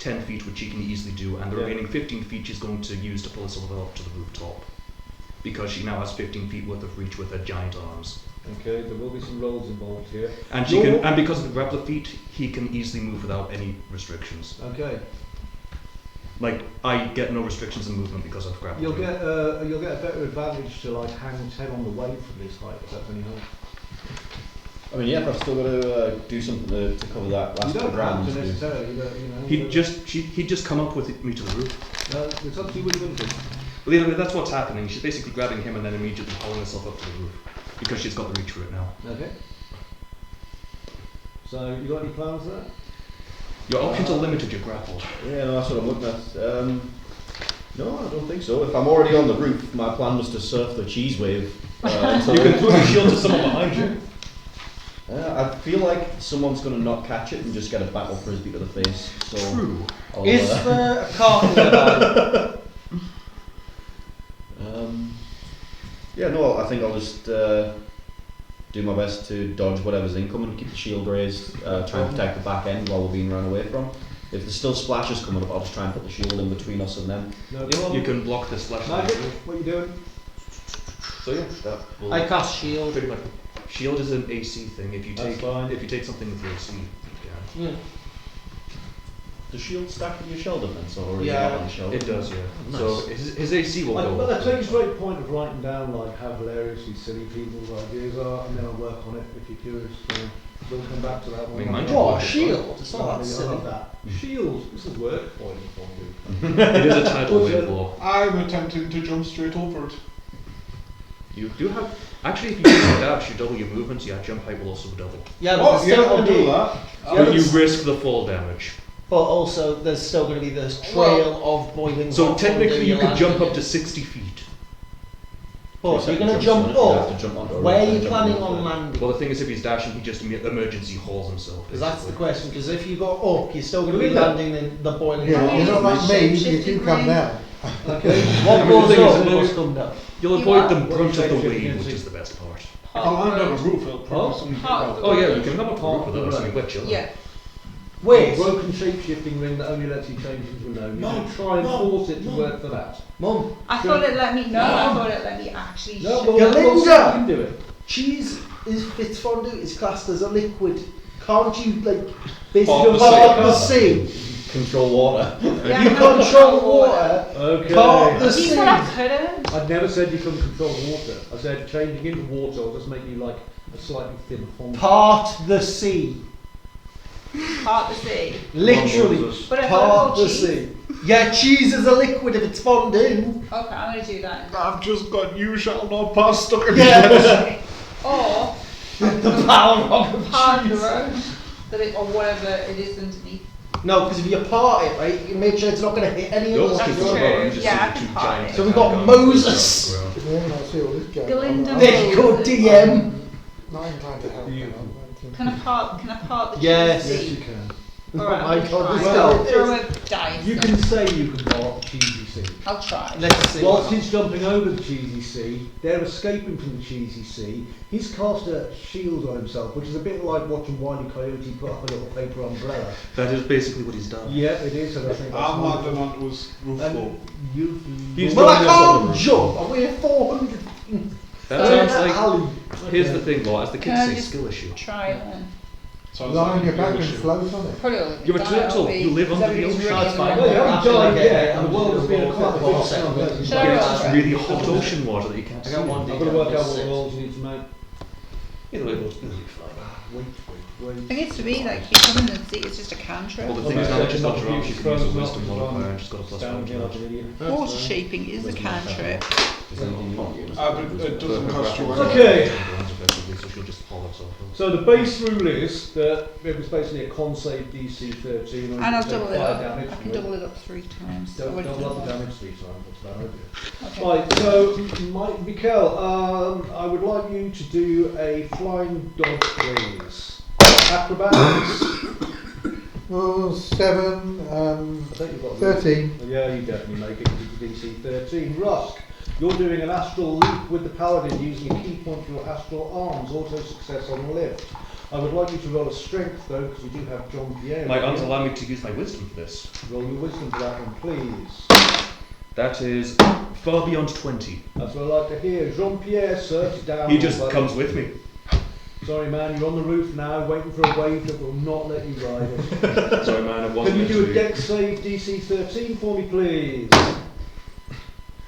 10 feet, which she can easily do, and the Yeah. remaining 15 feet she's going to use to pull herself up to the rooftop. Because she now has 15 feet worth of reach with her giant arms. Okay, there will be some rolls involved here. And she can, and because of the grappler feat, he can easily move without any restrictions. Okay. Like, I get no restrictions in movement because of grappler. You'll get a better advantage to like hang 10 on the wave from this height, if that's any help. I mean, yeah, if I've still got to do something to cover that last You don't round. have to necessarily, but you know. He'd just come up with me to the roof. No, it's up to you what you're going to do. Well, either way, that's what's happening. She's basically grabbing him and then immediately hauling herself up to the roof. Because she's got the reach for it now. Okay. So, you got any plans there? Your options are limited, you're grappled. Yeah, no, that's what I'm looking at. No, I don't think so. If I'm already on the roof, my plan was to surf the cheese wave. You can throw your shield to someone behind you. I feel like someone's going to not catch it and just get a battle frisbee to the face. So True. I'll, Is there a cart nearby? yeah, no, I think I'll just do my best to dodge whatever's incoming, keep the shield raised, try and protect the back end while we're being run away from. If there's still splashes coming up, I'll just try and put the shield in between us and them. No You problem. can block this splash. Magic, what are you doing? So yeah, that will I cast shield. pretty much. Shield is an AC thing. If you That's take fine. if you take something with your AC, yeah. Yeah. Does shield stack with your shell defense or is Yeah. it not on shield? It does, yeah. Nice. So his AC will go. But up. that takes a great point of writing down like how hilariously silly people's ideas are, and then I'll work on it if you're curious. So we'll come back to that one. I mean, mine What, work. a shield? It's Oh, not that I silly. love that. Shield. This is work for you. It is a tidal What's wave it? law. I'm attempting to jump straight over it. You do have. Actually, if you use a dash, you double your movement, yeah, jump height will also double. Yeah, but Oh, there's you're still not going gonna to do be, that. But you risk the fall damage. but also there's still going to be this trail of boiling So hot technically, thunder you you're could jump landing up to in. 60 feet. But you're going to Jump, jump you have up. to jump onto a Where roof are and you jump planning onto on it. landing? Well, the thing is, if he's dashing, he just emergency hauls himself. Because that's the basically. question. Because if you go up, you're still going to be Belinda. landing in the boiling Yeah, hot. you're not like me, you Shape-shifting do come ring. down. Okay. What I mean, the goes thing is, up no- must come down. You'll You avoid what? the What brunt do of you the say, wave, Nancy? which is the best part. If I land on a roof, it'll probably something Part of big the Oh yeah, road. you can have a park with us, and we're chilling. Yeah. Wait, Broken shape-shifting ring that only lets you change into a gnome. You Mum, can try and Mum, force it to Mum. work for that. Mum, I thought it let me. No, I thought it let me actually. No, shift. well, Galinda! you can do it. cheese is it's fondue is classed as a liquid. Can't you like basically Part the part sea. the sea? Control water. Yeah, You I know control water. Okay. Part the You sea. said I couldn't. I'd never said you couldn't control water. I said changing into water will just make you like a slightly thinner fondue. Part the sea. Part the sea. Literally But I thought part it the was cheese. sea. Yeah, cheese is a liquid if it's fondue. Okay, I'm gonna do that. I've just got you shall not pass stuck in Yeah. Or The power of part the cheese. road, that it or whatever it is underneath. No, because if you part it, right, you can make sure it's not going to hit any You're of walking us. That's through a true. road, you just Yeah, I see can two part giant it. So we've got guns Moses. on the ground. Yeah, I see all this going Galinda on. There you go, DM. Not inclined to help. You- Can I part the Yes. Yes, cheese? you can. Oh Alright, my I'll God, this try. guy. Throw a dice. You can say you can part the cheesy sea. I'll try. Let's see. Whilst he's jumping over the cheesy sea, they're escaping from the cheesy sea. He's cast a shield on himself, which is a bit like watching Wile E. Coyote put up a little paper umbrella. That is basically what he's done. Yeah, it is, and I think that's I'm landing wonderful. onto his roof And floor. He's Well, I doing this on the can't roof. jump. I weigh 400. That sounds like. Here's the thing, though, as the Can kids I say, just skill issue. try then? Sounds Lie like on your a back good and issue. float on it. Probably all You're a die, turtle. I'll be- You live under the everybody's ocean. really That's fine. annoying. Well, you haven't died yet, and the world has been a quite a big One sound. second. Shall I Yeah, roll it's for it? really hot ocean water that you can't I see. got one I've D. got to work out what rolls you need to make. Either way, it'll be fine. Wait. I think it's to me like you come in and see it's just a cantrip. Well, the thing is, now that she's got drunk, she can use a wisdom modifier and she's got a plus Down 1 here to like an idiot. Water shaping is a cantrip. Is there anything you want to use? But it doesn't cost you anything. Okay. So she'll just haul herself off. So the base rule is that it was basically a con save DC 13. And I'll double it fire up. damage I from can it. double it up 3 times. I Don't would have double up the done damage 3 times. That's a bad idea. that. Okay. Right, so Mikkel, I would like you to do a flying dodge, please. Acrobatics. Oh, 7, I think you've got 13. Yeah, you definitely make it to DC 13. Rusk, you're doing an astral leap with the paladin using a key point for your astral arms. Auto success on the lift. I would like you to roll a strength though, because you do have John Pierre. My aunt allow me to use my wisdom for this. Roll your wisdom for that one, please. That is far beyond 20. That's what I like to hear. Jean Pierre, sir, down. He just buddy. comes with me. Sorry, man, you're on the roof now, waiting for a wave that will not let you ride it. Sorry, man, it wasn't Can you meant do to a be. dex save DC 13 for me, please?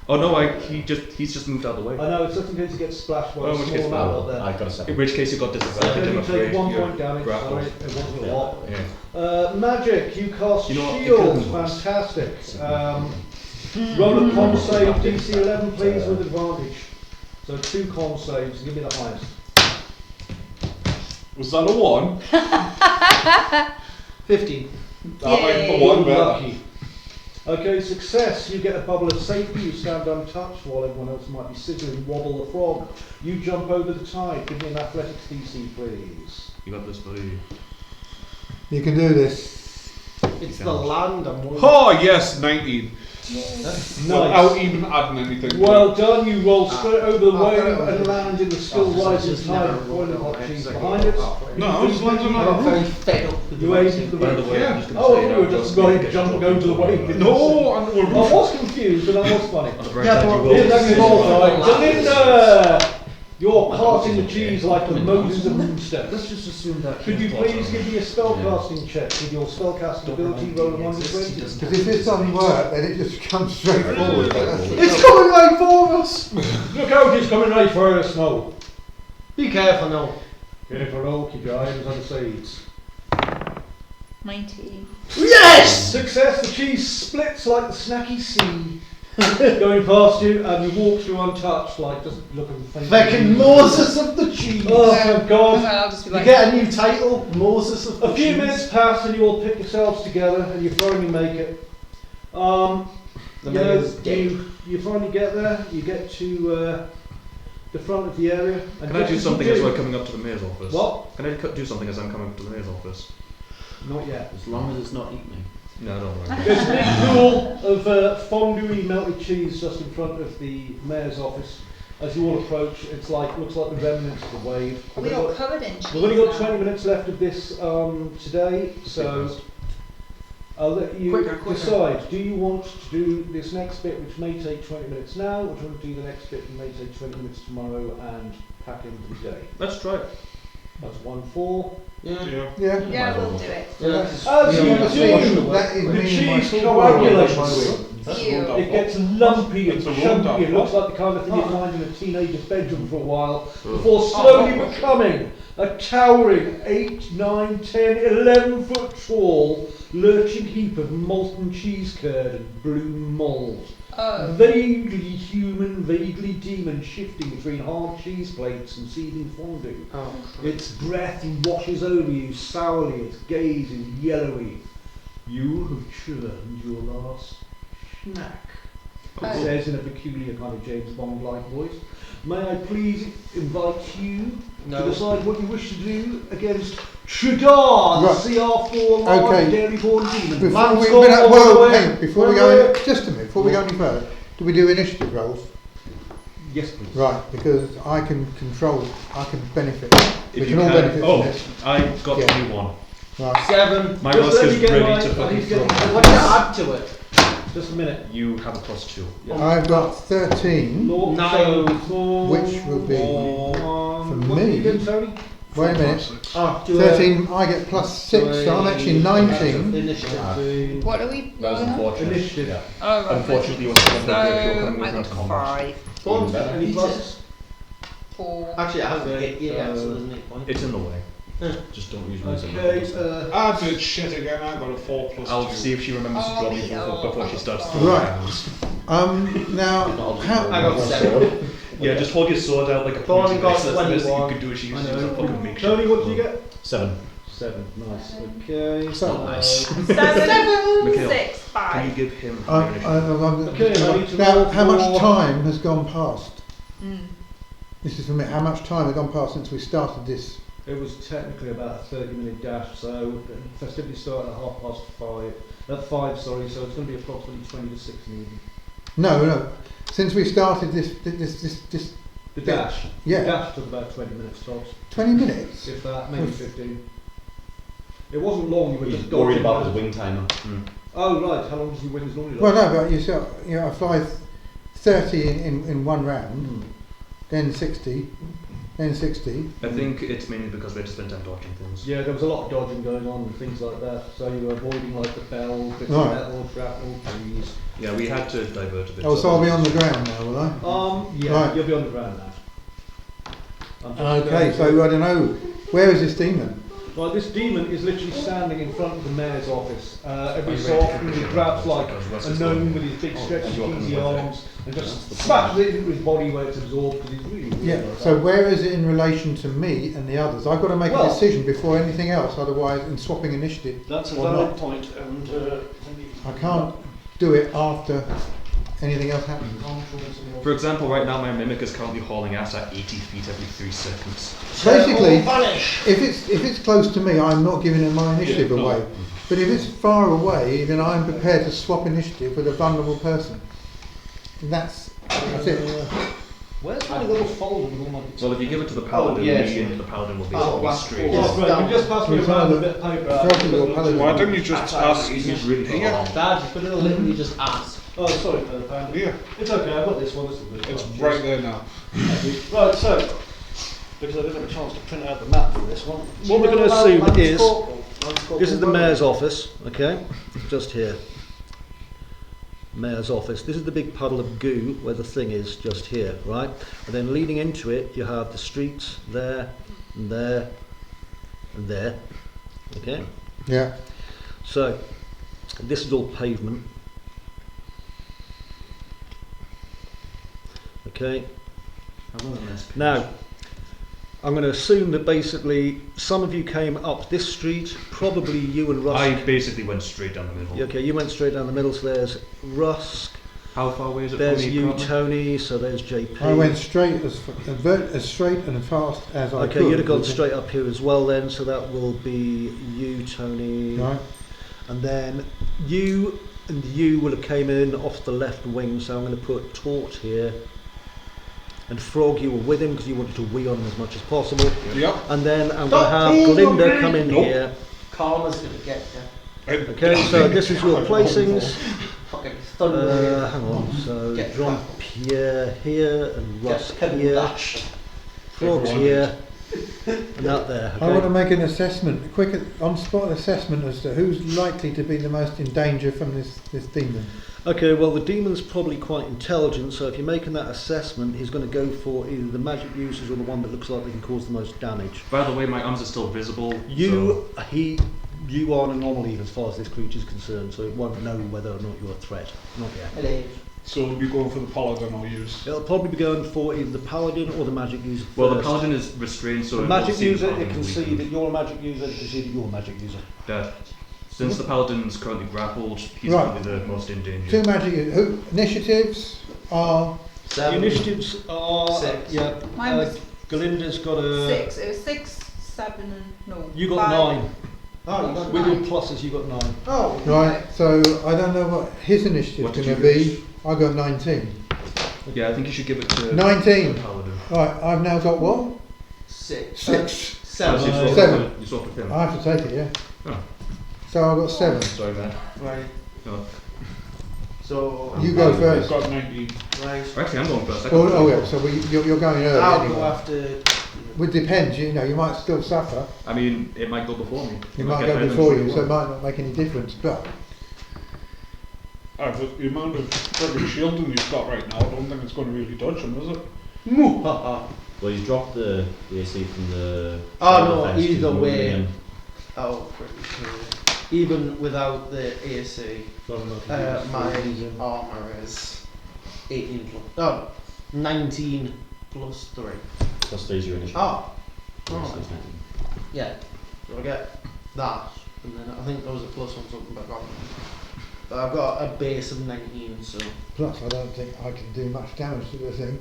Oh no, he's just moved out of the way. I know, it's just in case you get splashed by Oh, a in which case, small amount up there. I got a In 7. which case you got So disadvantage, I'm you afraid. take 1 You're point damage, grappled. sorry, it wasn't a lot. Yeah. Magic, you cast You know what, it shields, couldn't worse. fantastic. Roll a con save DC 11 please with advantage. So 2 con saves, give me the highest. Was that a 1? 15. I like the Yay. 1 better. Lucky. Okay, success. You get a bubble of safety. You stand untouched while everyone else might be sizzling. Wobble the frog. You jump over the tide. Give me an athletics DC, please. You got this, buddy. You can do this. It's the land I'm worried. Oh yes, 19. Nice. Without even adding anything. to Well it. done. You roll straight over the I'll wave go and over. land in the still rising tide of boiling hot cheese behind it. No, I was landing I on got a very roof. fed up with the You aim racing. the By the roof. way, Yeah. I'm just going to Oh, say you now, were just going to jump and go to the wave. No, onto a I roof. was confused, but that was funny. On the bright Yeah, side, but you will. Here's that Roll small for side. it. Galinda! You're parting the cheese like the Moses of Moonstone. Let's just assume that. Could you please give me a spellcasting check with your spellcasting ability roll of 1 to 20? Because if this doesn't work, then it just comes straight forward. It's coming right for us! Look out, he's coming right for us now. Be careful now. Careful, roll, keep your eyes on the sides. 19. Yes! Success, the cheese splits like the snacky sea. going past you, and you walk through untouched, like just looking faint. Fucking Moses of the cheese. Oh my God! I'll just be You like, get a new title, Moses of the A few cheese. minutes pass, and you all pick yourselves together, and you finally make it. The mayor's dead. You finally get there. You get to the front of the area. And Can I just do as something you as we're coming up to the mayor's office? What? Can I do something as I'm coming up to the mayor's office? Not yet. As long as it's not eating. No, don't worry. There's a big pool of fondue melted cheese just in front of the mayor's office. As you all approach, looks like the remnants of the wave. are we all covered in cheese? We've only got now? 20 minutes left of this today, so I'll let you Quicker. decide. Do you want to do this next bit, which may take 20 minutes now, or do you want to do the next bit, which may take 20 minutes tomorrow, and pack in for the day? Let's try it. That's 1-4. Yeah. Yeah. Yeah, we'll do it. As you do, That is the me and my cheese full coagulates. world. Ew. It gets lumpy and It's a chunky. rundown. It looks like the kind of thing you find in a teenager's bedroom for a while, before slowly becoming a towering 8, 9, 10, 11 foot tall, lurching heap of molten cheese curd and blue mould. Oh. Vaguely human, vaguely demon, shifting between hard cheese plates and seething fondue. Oh, Its breath washes over you sourly, its gaze is yellowy. You have churned your last snack, it says in a peculiar kind of James Bond-like voice. May I please invite you to decide what you wish to do against Trudar, the Right. CR4 large Okay. dairy-born demon. Before we, Man's gone all the way. hang on, before we go, just a minute, before we go any further, do we do initiative rolls? Yes, please. Right, because I can control, I can benefit. We If can you all can. benefit Oh, from this. I got Yeah. the new one. Right. 7. My Just Rusk let is me get ready my- to I fucking need to get throw. my- What do you add to it? Just a minute. You have a +2. I've got 13. Lord, Nine. so Which will be- for me- You get, Tony? Wait a minute. Oh, 13, I get +6, so I'm actually 19. Initiative. What are we? That was unfortunate. Initiative. Oh, right. Unfortunately, you were still on the bridge, you're So coming I over got into combat. 5, Any pluses? 4. Actually, I haven't hit yet, so there's an 8 point. It's in the way. Just don't use music. Okay, I did shit again. I got a 4+2. I'll see if she remembers to draw me before she starts to Right. Now, I how, got 7. Yeah, just hold your sword out like a Thorn pointy got base. That's the best thing you 21. can do is she I uses know. a fucking makeshift. Tony, what did you get? 7. 7. Nice. Okay. So- Nice. 7, Mikhail, 6, Can you 5. give him Okay, I need to now, roll how much for- time has gone past? Mm. This is for me. How much time has gone past since we started this? It was technically about a 30-minute dash, so festivities start at 5:30. At 5, sorry. So it's going to be approximately 20 to 6 in the evening. No. Since we started this The dash. Yeah. The dash took about 20 minutes tops. 20 minutes. If that, maybe 15. It wasn't long. You were He's just worried dodging about around. his wing timer. Oh right. How long does your wings normally Well, last? no, but you know, I fly 30 in one round, Hmm. then 60, then 60. I think it's mainly because they just spent time dodging things. Yeah, there was a lot of dodging going on and things like that. So you were avoiding like the bells, bits Right. of metal, shrapnel, trees. Yeah, we had to divert a bit. Oh, so I'll be on the ground now, will I? Yeah, Right. you'll be on the ground now. I'm just Okay, going so I don't know. Where is this demon? Well, this demon is literally standing in front of the mayor's office. Every so often he grabs like a gnome with his big stretchy cheesy arms and just smashes it into his body where it's absorbed because he's really weird Yeah, like so that. where is it in relation to me and the others? I've got to make a Well- decision before anything else, otherwise, in swapping initiative. That's a or valid not. point, and I can't do it after anything else happens. For example, right now my mimic is currently hauling ass at 80 feet every 3 seconds. Basically, Vanish. if it's close to me, I'm not giving my initiative Yeah, no. away. But if it's far away, then I'm prepared to swap initiative with a vulnerable person. That's it. where's my little folder with all my... Well, if you give it to the paladin, yes. me and the paladin will be Oh, on straight. yes. Oh, right, you just pass me It's around either a bit of paper. Trophy or paladin. Why don't you just ask? He's really here? Dad, you could have literally just asked. Oh, sorry for the pound. Here. It's okay, I've got this one. This is good. It's Cheers. right there now. Right, so, because I didn't have a chance to print out the map for this one, what we're going to assume is, this is the mayor's office, okay, just here. Mayor's office. This is the big puddle of goo where the thing is, just here, right? And then leading into it, you have the streets there, and there, and there, okay? Yeah. So, this is all pavement. Okay. Now, I'm going to assume that basically some of you came up this street, probably you and Rusk. I basically went straight down the middle. Okay, you went straight down the middle, so there's Rusk. How far away is it There's from me? you, Cartman? Tony, so there's JP. I went straight as straight and fast as I could. Okay, you'd have gone straight up here as well then, so that will be you, Tony. Right. And then you and you will have came in off the left wing, so I'm going to put Tort here. And Frog, you were with him because you wanted to wee on him as much as possible. Yep. And then I'm going to Stop have peeing on Glinda me. come in Nope. here. Karma's gonna get you. Okay, so this is your placings. Fucking thunder. Hang on, so Get Jean back. Pierre here and Russ Get Kevin here. Dash. Frog's here. And out there. I want to Okay. make an assessment, a quick on-spot assessment as to who's likely to be the most in danger from this demon. Okay, well the demon's probably quite intelligent, so if you're making that assessment, he's going to go for either the magic users or the one that looks like they can cause the most damage. By the way, my arms are still visible. You are an anomaly as far as this creature is concerned, so it won't know whether or not you're a threat. Not yet. Hello. So we'll be going for the paladin I'll use. It'll probably be going for either the paladin or the magic user. Well, the first. paladin is restrained, so The it magic won't see the user, it paladin can see weakened. that you're a magic user, it can see that you're a magic user. That since the paladin's currently grappled, he's Right. currently the most in danger. Two magic initiatives are The initiatives are... Six. Yeah, Mine was Galinda's got a... 6. It was 6, 7 and... No. You got 5. 9. Oh, you got With nine. your pluses, you got 9. Oh, right. So I don't know what his What initiative's did going to you be. I got 19. Yeah, I think you should give it to 19. the paladin. Right, I've now got what? 6. 6. Seven. So you swapped Seven. with- You swapped with him. I have to take it, yeah. Oh. So I've got 7. Sorry, man. Right. No. So. You go I've first. got 19. Right. Actually, I'm going first. I Oh, can- oh yeah. So you're going early I'll anyway. go after. It depends. You know, you might still suffer. I mean, it might go before me. It It might get go better before than you, so it 21. might not make any difference. But But the amount of friggin' shielding you've got right now, I don't think it's going to really dodge him, is it? Muhaha. Well, he's dropped the AC from the. Oh, no, defense, he's either moving way. in. Oh, pretty cool. Even without the AC, my armour is 18 plus. Oh, 19 plus 3. Plus 3 is your initiative. Oh, So oh. it's 19. Yeah. So I get that, and then I think there was a plus on something back on. But I've got a base of 19, so. plus, I don't think I can do much damage to the thing.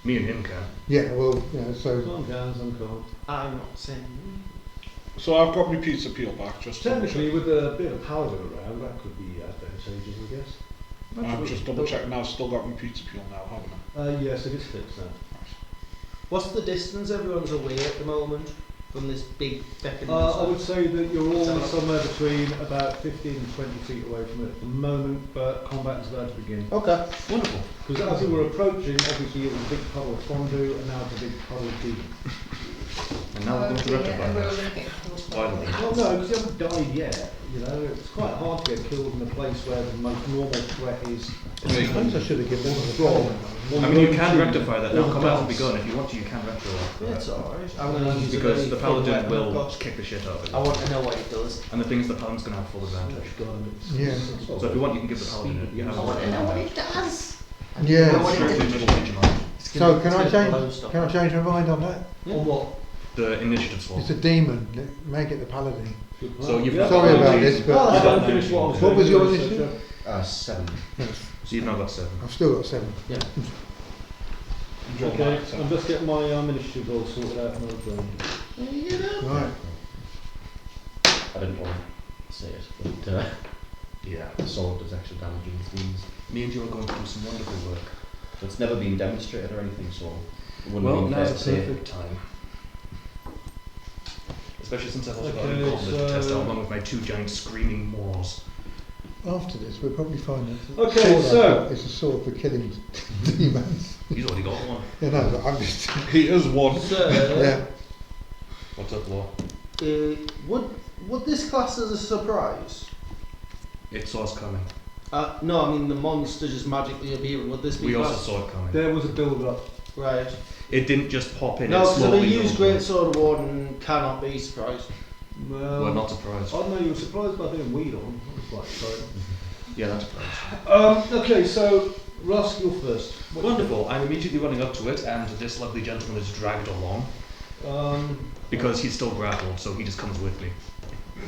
Me and him can. Yeah, well, you know, so Some can, some can't. I'm not saying. So I've got my pizza peel back just to double Technically, check. with a bit of powder around, that could be advantageous, I guess. I'm just double checking now, I've still got my pizza peel now, haven't I? Yes, it is fixed now. What's the distance everyone's away at the moment from this big beckoning? I would say that you're all somewhere between about 15 and 20 feet away from it at the moment, but combat is about to begin. Okay. Wonderful. Because as you were approaching, obviously it was a big puddle of fondue, and now it's a big puddle of demon. And now we're going to rectify and we're that. going to get killed. Finally. Well, no, because you haven't died yet. You know, it's quite hard to get killed in a place where the most normal threat is. Suppose I should have given them a problem. I mean, you can rectify that. Now combat has begun. If you want to, you can rectify It's that. alright. I'm going to use Because a the very paladin fun weapon will I've got. kick the shit out of I it. want to know what it does. And the thing is, the paladin's going to have full advantage. Yeah. So if you want, you can give the paladin it. You have I want to know what advantage. it does. Yeah. I want Strictly it to middle range amount. So can I It's gonna blow change? stuff Can I up. change my mind on that? On what? The initiative swap. It's a demon. Make it the paladin. So you've Yeah. Sorry about this, but Well, I You've got haven't finished what I was What was your doing, so- initiative? 7. So you've now got 7. I've still got 7. Yeah. Okay, I'm just getting my initiative all sorted out. And all Right. I didn't want to say it, but Yeah. the sword does extra damage in things. Me and you are going to do some wonderful work. So it's never been demonstrated or anything, so it wouldn't Well, be now's fair the to say. perfect time. Especially since I've also got Okay, a gauntlet to test so- out along with my 2 giant screaming maws. After this, we'll probably find that. Okay, sword I've so- got is a sword for killing demons. He's already got one. Yeah, no, but I'm just. He is one. So, Yeah. What's up, Law? would this class as a surprise? It saw us coming. No, I mean the monster just magically appearing. Would this be We also classed? saw it coming. There was a build-up. Right. It didn't just pop in. No, it so slowly they use built Great up. Sword Warden cannot be surprised. Well, We're not surprised. I don't know, you were surprised by being weed on. That was quite exciting. Yeah, that's surprised. Okay, so Rusk, you're first. Wonderful. I'm immediately running up to it, and this lovely gentleman is dragged along because he's still grappled, so he just comes with me.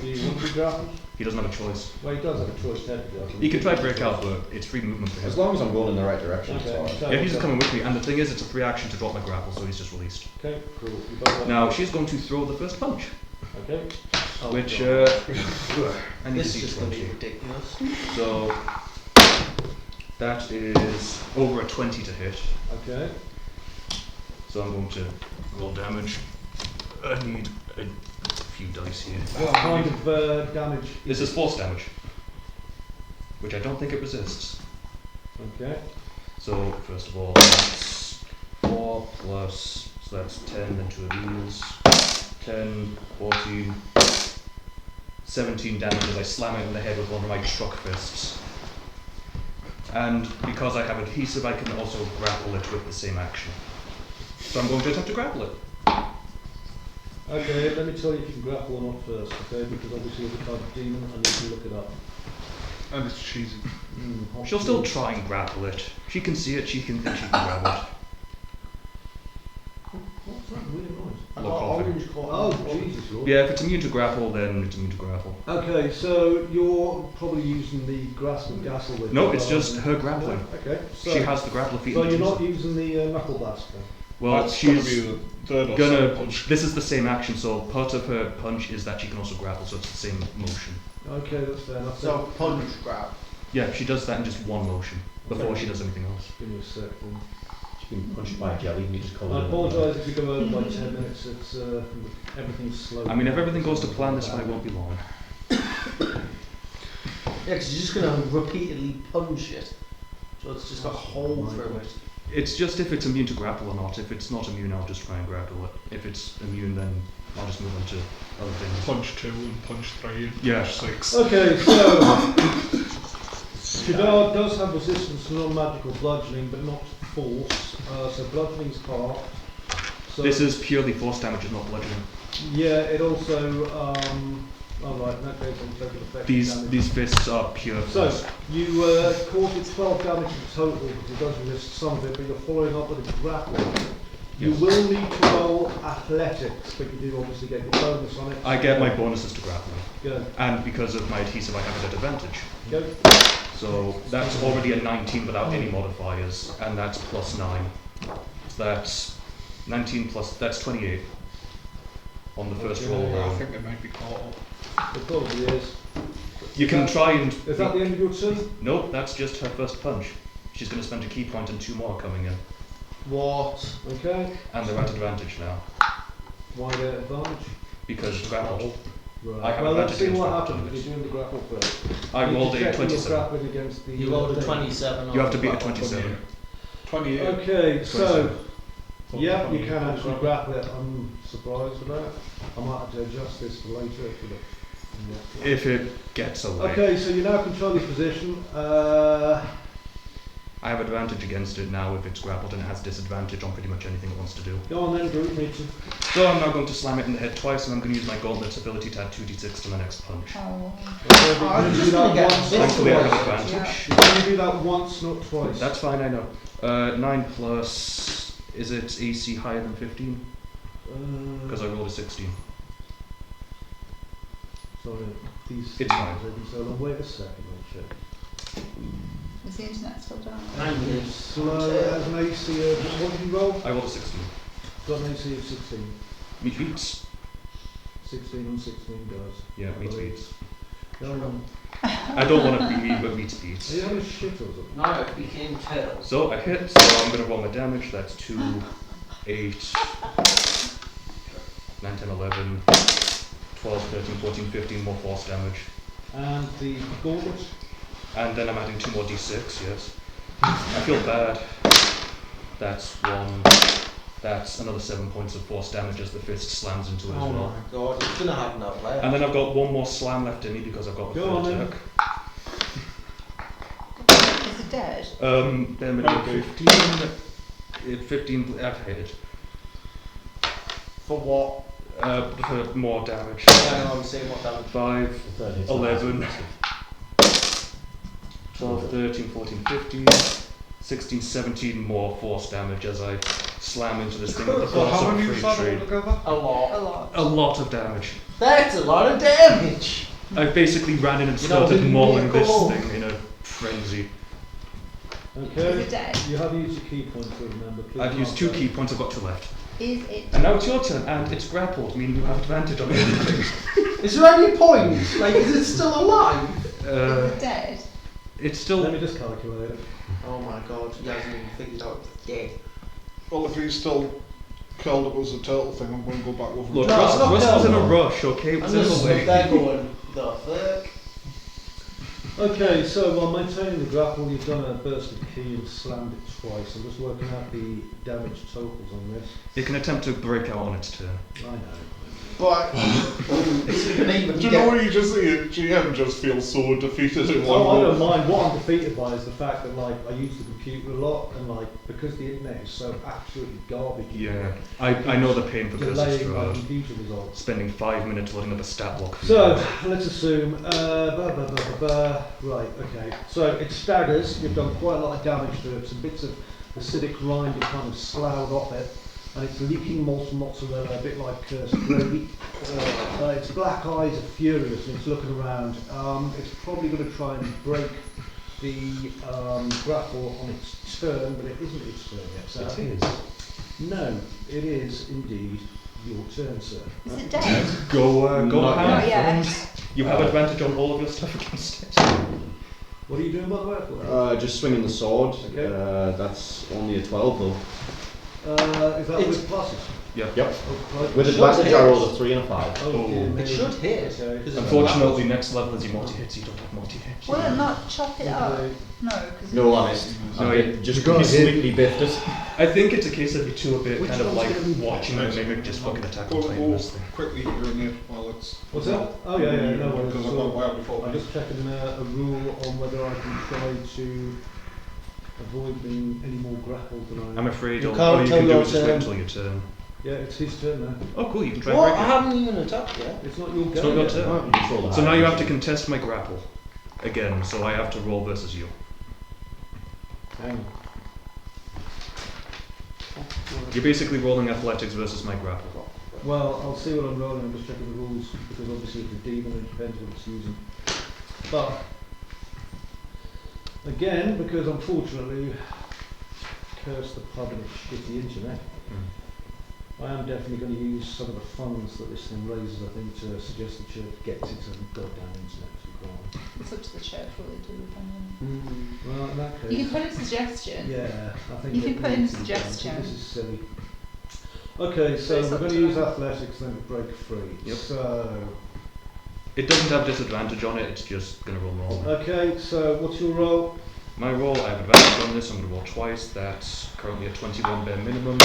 Do you want to be grappled? He doesn't have a choice. Well, he does have a choice technically. He can try break out, but it's free movement for him. As long as I'm going in the right direction, it's Okay. alright. So Yeah, he's just coming with me, and the thing is, it's a free action to drop my grapple, so he's just released. Okay, cool. You both have- Now, she's going to throw the first punch, Okay. which, God. I need This to is see just going to be 20. ridiculous. So, that is over a 20 to hit. Okay. So I'm going to roll damage. I need a few dice here. What kind of damage? This is force damage, which I don't think it resists. Okay. So first of all, that's 4 plus, so that's 10, then 2 of these. 10, 14, 17 damage as I slam it in the head with one of my truck fists. And because I have adhesive, I can also grapple it with the same action. So I'm going to attempt to grapple it. Okay, let me tell you if you can grapple or not first, okay? Because obviously as a type of demon, I need to look it up. And it's cheesy. She'll still try and grapple it. She can see it, she can think she can grab it. What's that weird noise? I Look got off it. orange caught. Oh, Jesus Lord. Yeah, if it's immune to grapple, then it's immune to grapple. Okay, so you're probably using the grasp of Gassel with No, it's just her grappling. Okay, so, She has the grapple feat. so and you're she's- not using the knuckle blast then? Well, That's going to she's be the third or gonna. second punch. This is the same action, so part of her punch is that she can also grapple, so it's the same motion. Okay, that's fair enough. So punch grab. Yeah, she does that in just one motion before she does anything else. Give me a sec then. She's been punched by a jelly and you just call it. I apologise if you go over by 10 minutes, it's, everything's slow. I mean, if everything goes to plan, this fight won't be long. Yeah, because you're just going to repeatedly punch it. So it's just got a hole through it. It's just if it's immune to grapple or not. If it's not immune, I'll just try and grapple it. If it's immune, then I'll just move on to other things. Punch 2 and punch 3 and Yeah. punch 6. Okay, so Shadar does have resistance to non-magical bludgeoning, but not force. So bludgeoning's half. So This is purely force damage, it's not bludgeoning. yeah. It also alright. In that case, I'm taking effect. These fists are pure So force. you caused it 12 damage in total because it does resist some of it, but you're following up with a grapple. You Yes. will need to roll athletics, but you do obviously get your bonus on it. I get my bonuses to grappling, Go. and because of my adhesive, I have it at advantage. Go. So that's already a 19 without any modifiers, and that's plus 9. So that's 19 plus, that's 28 on the first roll. I think they might be caught up. It probably is. You can try and... Is that the end of your turn? Nope, that's just her first punch. She's going to spend a key point and 2 more coming in. What? Okay. And they're at advantage now, Why the advantage? because it's grappled. Right. I have well, let's advantage see against what grapple happens if you're doing the grapple first. I You rolled need a to check when you're 27. grappling against the, You rolled a thing. 27 You have to beat a grapple. 27. 28. Okay, so 27. yeah, you can actually grapple it. I'm surprised with that. I might have to adjust this for later. If it gets away. Okay, so you now control your position. I have advantage against it now if it's grappled, and it has disadvantage on pretty much anything it wants to do. Go on then, group meeting. So I'm now going to slam it in the head twice, and I'm going to use my gauntlet's ability to add 2d6 to my next punch. Oh. I'm just gonna get Thankfully I have this. advantage. You can do that once, not twice. That's fine, I know. 9 plus, is it AC higher than 15? Because I rolled a 16. Sorry, these It's fine. are taking so long. Wait a second, I'll check. Is the internet still down? Slow as an AC of, what did you roll? I rolled a 16. Got an AC of 16. Meat beats. 16 and 16 guys. Yeah, meat beats. Go on. I don't want to be mean, but meat Are beats. you having a shit or something? No, it became tails. So I hit, so I'm going to roll my damage. That's 2, 8, 9, 10, 11, 12, 13, 14, 15 more force damage. And the gauntlet? And then I'm adding 2 more d6, yes. I feel bad. That's 1. That's another 7 points of force damage as the fist slams into it as Oh well. my god, it's gonna have no left. And then I've got 1 more slam left in me because I've got the Go on third then. attack. Is it dead? Bear with me, 15, I've hit it. For what? For more damage. I know I'm saying what damage. 5, 11, 12, 13, 14, 15, 16, 17 more force damage as I slam into this thing with the So force how of many is that free trade. altogether? A lot. A lot. A lot of damage. That's a lot of damage. I basically ran in and You know, started the mauling this vehicle. thing in a frenzy. Is Okay. it dead? You have used your key points, remember. Please I've used mark 2 that. key points, I've got 2 left. Is it And now it's your turn, and it's grappled, meaning you have advantage on everything. Is there any point? Like, is it still alive? Is it dead? It's still... Let me just calculate it. Oh my god, he hasn't even figured out it's dead. Well, if he's still curled up as a turtle thing, I'm going to go back over. Look, No, it's not Russ was in a Delmar. rush, okay? It was I'm in just the way. there going, the fuck? Okay, so while maintaining the grapple, you've done a burst of key and slammed it twice. I'm just working out the damage totals on this. It can attempt to break out on its turn. I know. But it's even Do you know what you just see? GM just feels so defeated in one Oh, I go. don't mind. What I'm defeated by is the fact that like I use the computer a lot, and like because the internet is so absolutely garbage. Yeah, I know the pain for Curse Delaying my Strahd. computer results. Spending 5 minutes loading up a stat block. So let's assume. Right. Okay. So it staggers. You've done quite a lot of damage to it. Some bits of acidic rind have kind of sloughed off it, and it's leaking molten mozzarella, a bit like gravy. Its black eyes are furious, and it's looking around. It's probably going to try and break the grapple on its turn, but it isn't its turn yet. So It is. No, it is indeed your turn, sir. Is it dead? Go Not ham, yet. friends. You have advantage on all of your stuff against it. What are you doing by the way? Just swinging the sword. Okay. That's only a 12 though. Is that with pluses? Yeah. Yep. Oh, right. With Should advantage, I hit. rolled a 3 and a 5. Oh, dear me. It should hit. Okay. 'cause it's Unfortunately, next level is your multi-hits, you don't have multi-hits. Will it not chop it up? Okay. No, because No, I missed. No, I you- just you got hit. completely biffed it. I think it's a case of you two a bit Which kind of one's like gonna be watching better? the mimic just fucking attack Go, and playing this thing. quickly grenade while it's. What's that? Oh yeah, yeah, no worries. Because I've got way out before. I'm just checking a rule on whether I can try to avoid being any more grappled than I I'm am. afraid You all can't you tell can do your is just wait turn. until your turn. Yeah, it's his turn now. Oh cool, you can try and What? break I it. haven't even attacked yet. It's not your go. It's not your yet. turn. You just roll the So now high you have to initiative. contest my grapple. Again, so I have to roll versus you. Hang on. You're basically rolling athletics versus my grapple. Well, I'll see what I'm rolling. I'm just checking the rules because obviously it's a demon. It depends what it's using. But again, because unfortunately, curse the pub and its shitty internet. I am definitely going to use some of the funds that this thing raises, I think, to suggest the church gets its own goddamn internet to go on. it's up to the church what they do with them. Well, in that case... You can put in a suggestion. Yeah, I think... You can it put in a needs to be done. suggestion. This is silly. Okay, so It's we're up going to to use them. athletics then to break free. Yep. So... It doesn't have disadvantage on it, it's just going to roll normal. Okay, so what's your roll? My roll, I have advantage on this, I'm going to roll twice. That's currently a 21 bare minimum.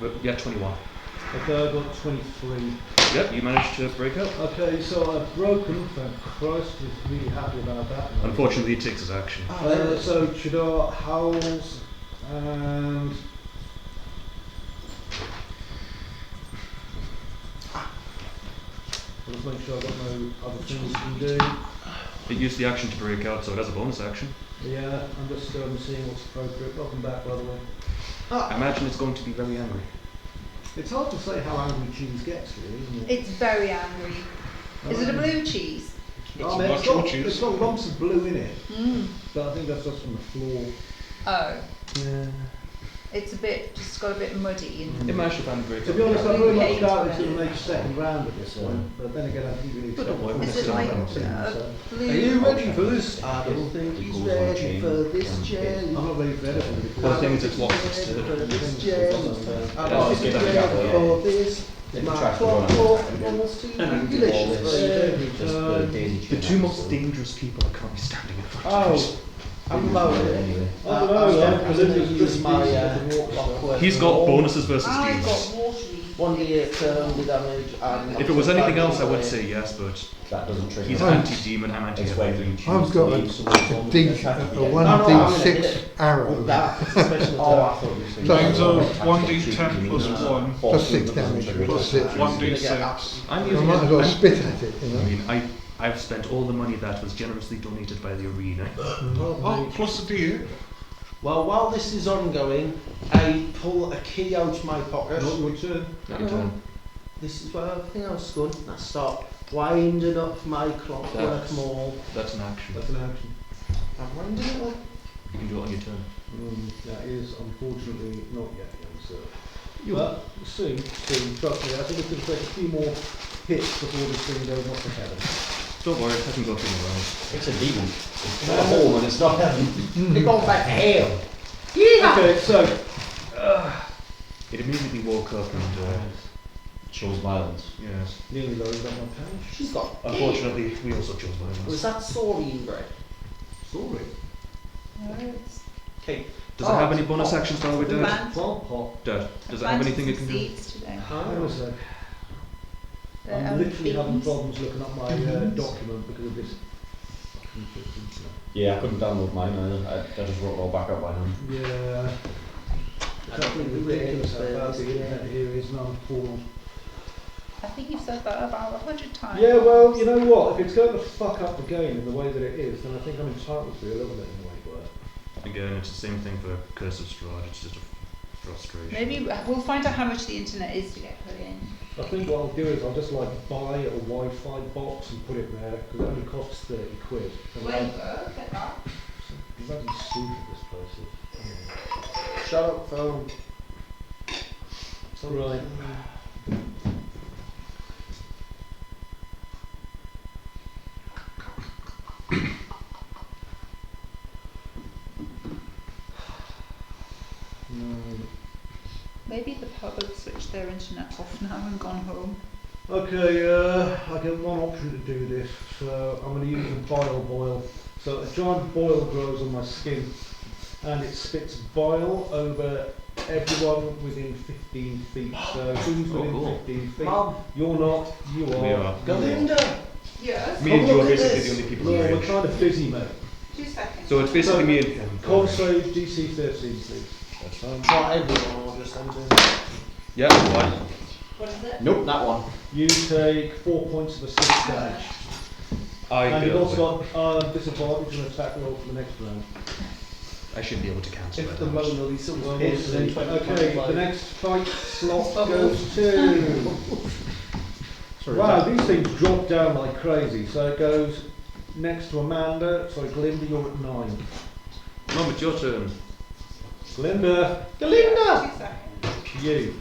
But yeah, 21. Okay, I got 23. Yep, you managed to break out. Okay, so I've broken, thank Christ, was really happy about that. Unfortunately, it takes his action. So Chidar howls and... I'll just make sure I've got no other things you can do. It used the action to break out, so it has a bonus action. Yeah, I'm just seeing what's appropriate. Welcome back, by the way. I imagine it's going to be very angry. It's hard to say how angry cheese gets, really, isn't it? It's very angry. Is it a blue cheese? I mean, cheese. it's got lumps of blue in it, Mm. but I think that's just from the floor. Oh, Yeah. it's a bit, just got a bit muddy. And Imagine if I'm break To out. be honest, I Blue very much paint doubt on it's it. going to make second round at this point, but then again, I think we need But don't worry, is it like a blue? Are you ready for this? I don't think It he's goes on ready chain, for this on chain. jelly. I'm not ready for anything. Well, the thing is, it's lost its Ready for turn. this jelly. I'm Oh, not it's ready getting for this. It My attracts the run. clock must be And delicious. Just the daisy The chain two most action. dangerous people are currently standing in front of us. Oh, I'm about it. Anyway. I don't know, I'm though, because gonna it's use my walk. clockwork. He's got bonuses versus I demons. got watery. 1d8 the damage. And If it was anything else, I would say yes, but That doesn't trigger. he's Oh. anti-demon, I'm It's when anti-everything. you choose I've got to a leave someone's D, attack a at the end. 1d6 arrow. With that special Oh, I attack. thought you were saying So- Mine's a attack 1d10 plus shoot, 1. Plus 6 damage, plus 6. 1d6. I'm I using might as well it. spit at it, you I know. mean, I've spent all the money that was generously donated by the arena. Oh, plus a d8. Well, while this is ongoing, I pull a key out of my pocket. Not your turn. Not your turn. This is where everything else is good. And I start winding up my clockwork maul. That's an action. That's an action. I'm winding it up. You can do it on your turn. That is unfortunately not yet, so. But soon, trust me, I think it's going to take a few more hits before this thing goes off the heaven. Don't worry, I can go through the rounds. It's a demon. It's not a hole and it's not heaven. They're going back to hell. Okay, so. It immediately woke up and Chose violence. yes. Nearly loaded up my pouch. She's got. Unfortunately, we also chose Was violence. that saurian bread? Sorry. No, it's Okay. Does it have any bonus actions while we're dead? plant. Plant pot. Dead. Does it have anything it can do? Seeds today. Hang on a sec. They're I'm literally having beans. problems looking up my document because of this. Yeah, I couldn't download mine either. I just wrote it all back up by hand. Yeah. It's absolutely ridiculous how bad the internet here is now. I think you've said that about 100 times. Yeah, well, you know what? If it's going to fuck up the game in the way that it is, then I think I'm entitled to be a little bit in the way for it. Again, it's the same thing for Curse of Strahd, it's just a frustration. Maybe we'll find out how much the internet is to get put in. I think what I'll do is I'll just like buy a Wi-Fi box and put it there because it only costs 30 quid. And Well, get that. I'm bloody stupid this place is. Shut up, phone. Right. Maybe the pub have switched their internet off now and gone home. Okay, I get one option to do this, so I'm going to use a bile boil. So a giant boil grows on my skin, and it spits bile over everyone within 15 feet. So who's within cool. 15 feet? Mom. You're not, you are. We are. Galinda! Yes. Me and you Come are look at basically this. the only people No, in we're range. trying to busy, mate. 2 seconds. So it's basically So, me and him. Con save DC 13, please. That's fine. Not everyone will just enter. Yeah, why? What is it? Nope, that one. You take 4 points of acidic damage. And you've also got disadvantage on attack roll for the next round. I should be able to cancel If that. the Mona Lisa Well, was we'll pierced see. in 20 Okay, the next fight slot goes to. Wow, these things drop down like crazy. So it goes next to Amanda. Sorry, Glinda, you're at 9. Mum, it's your turn. Glinda, Galinda! 2 seconds. you.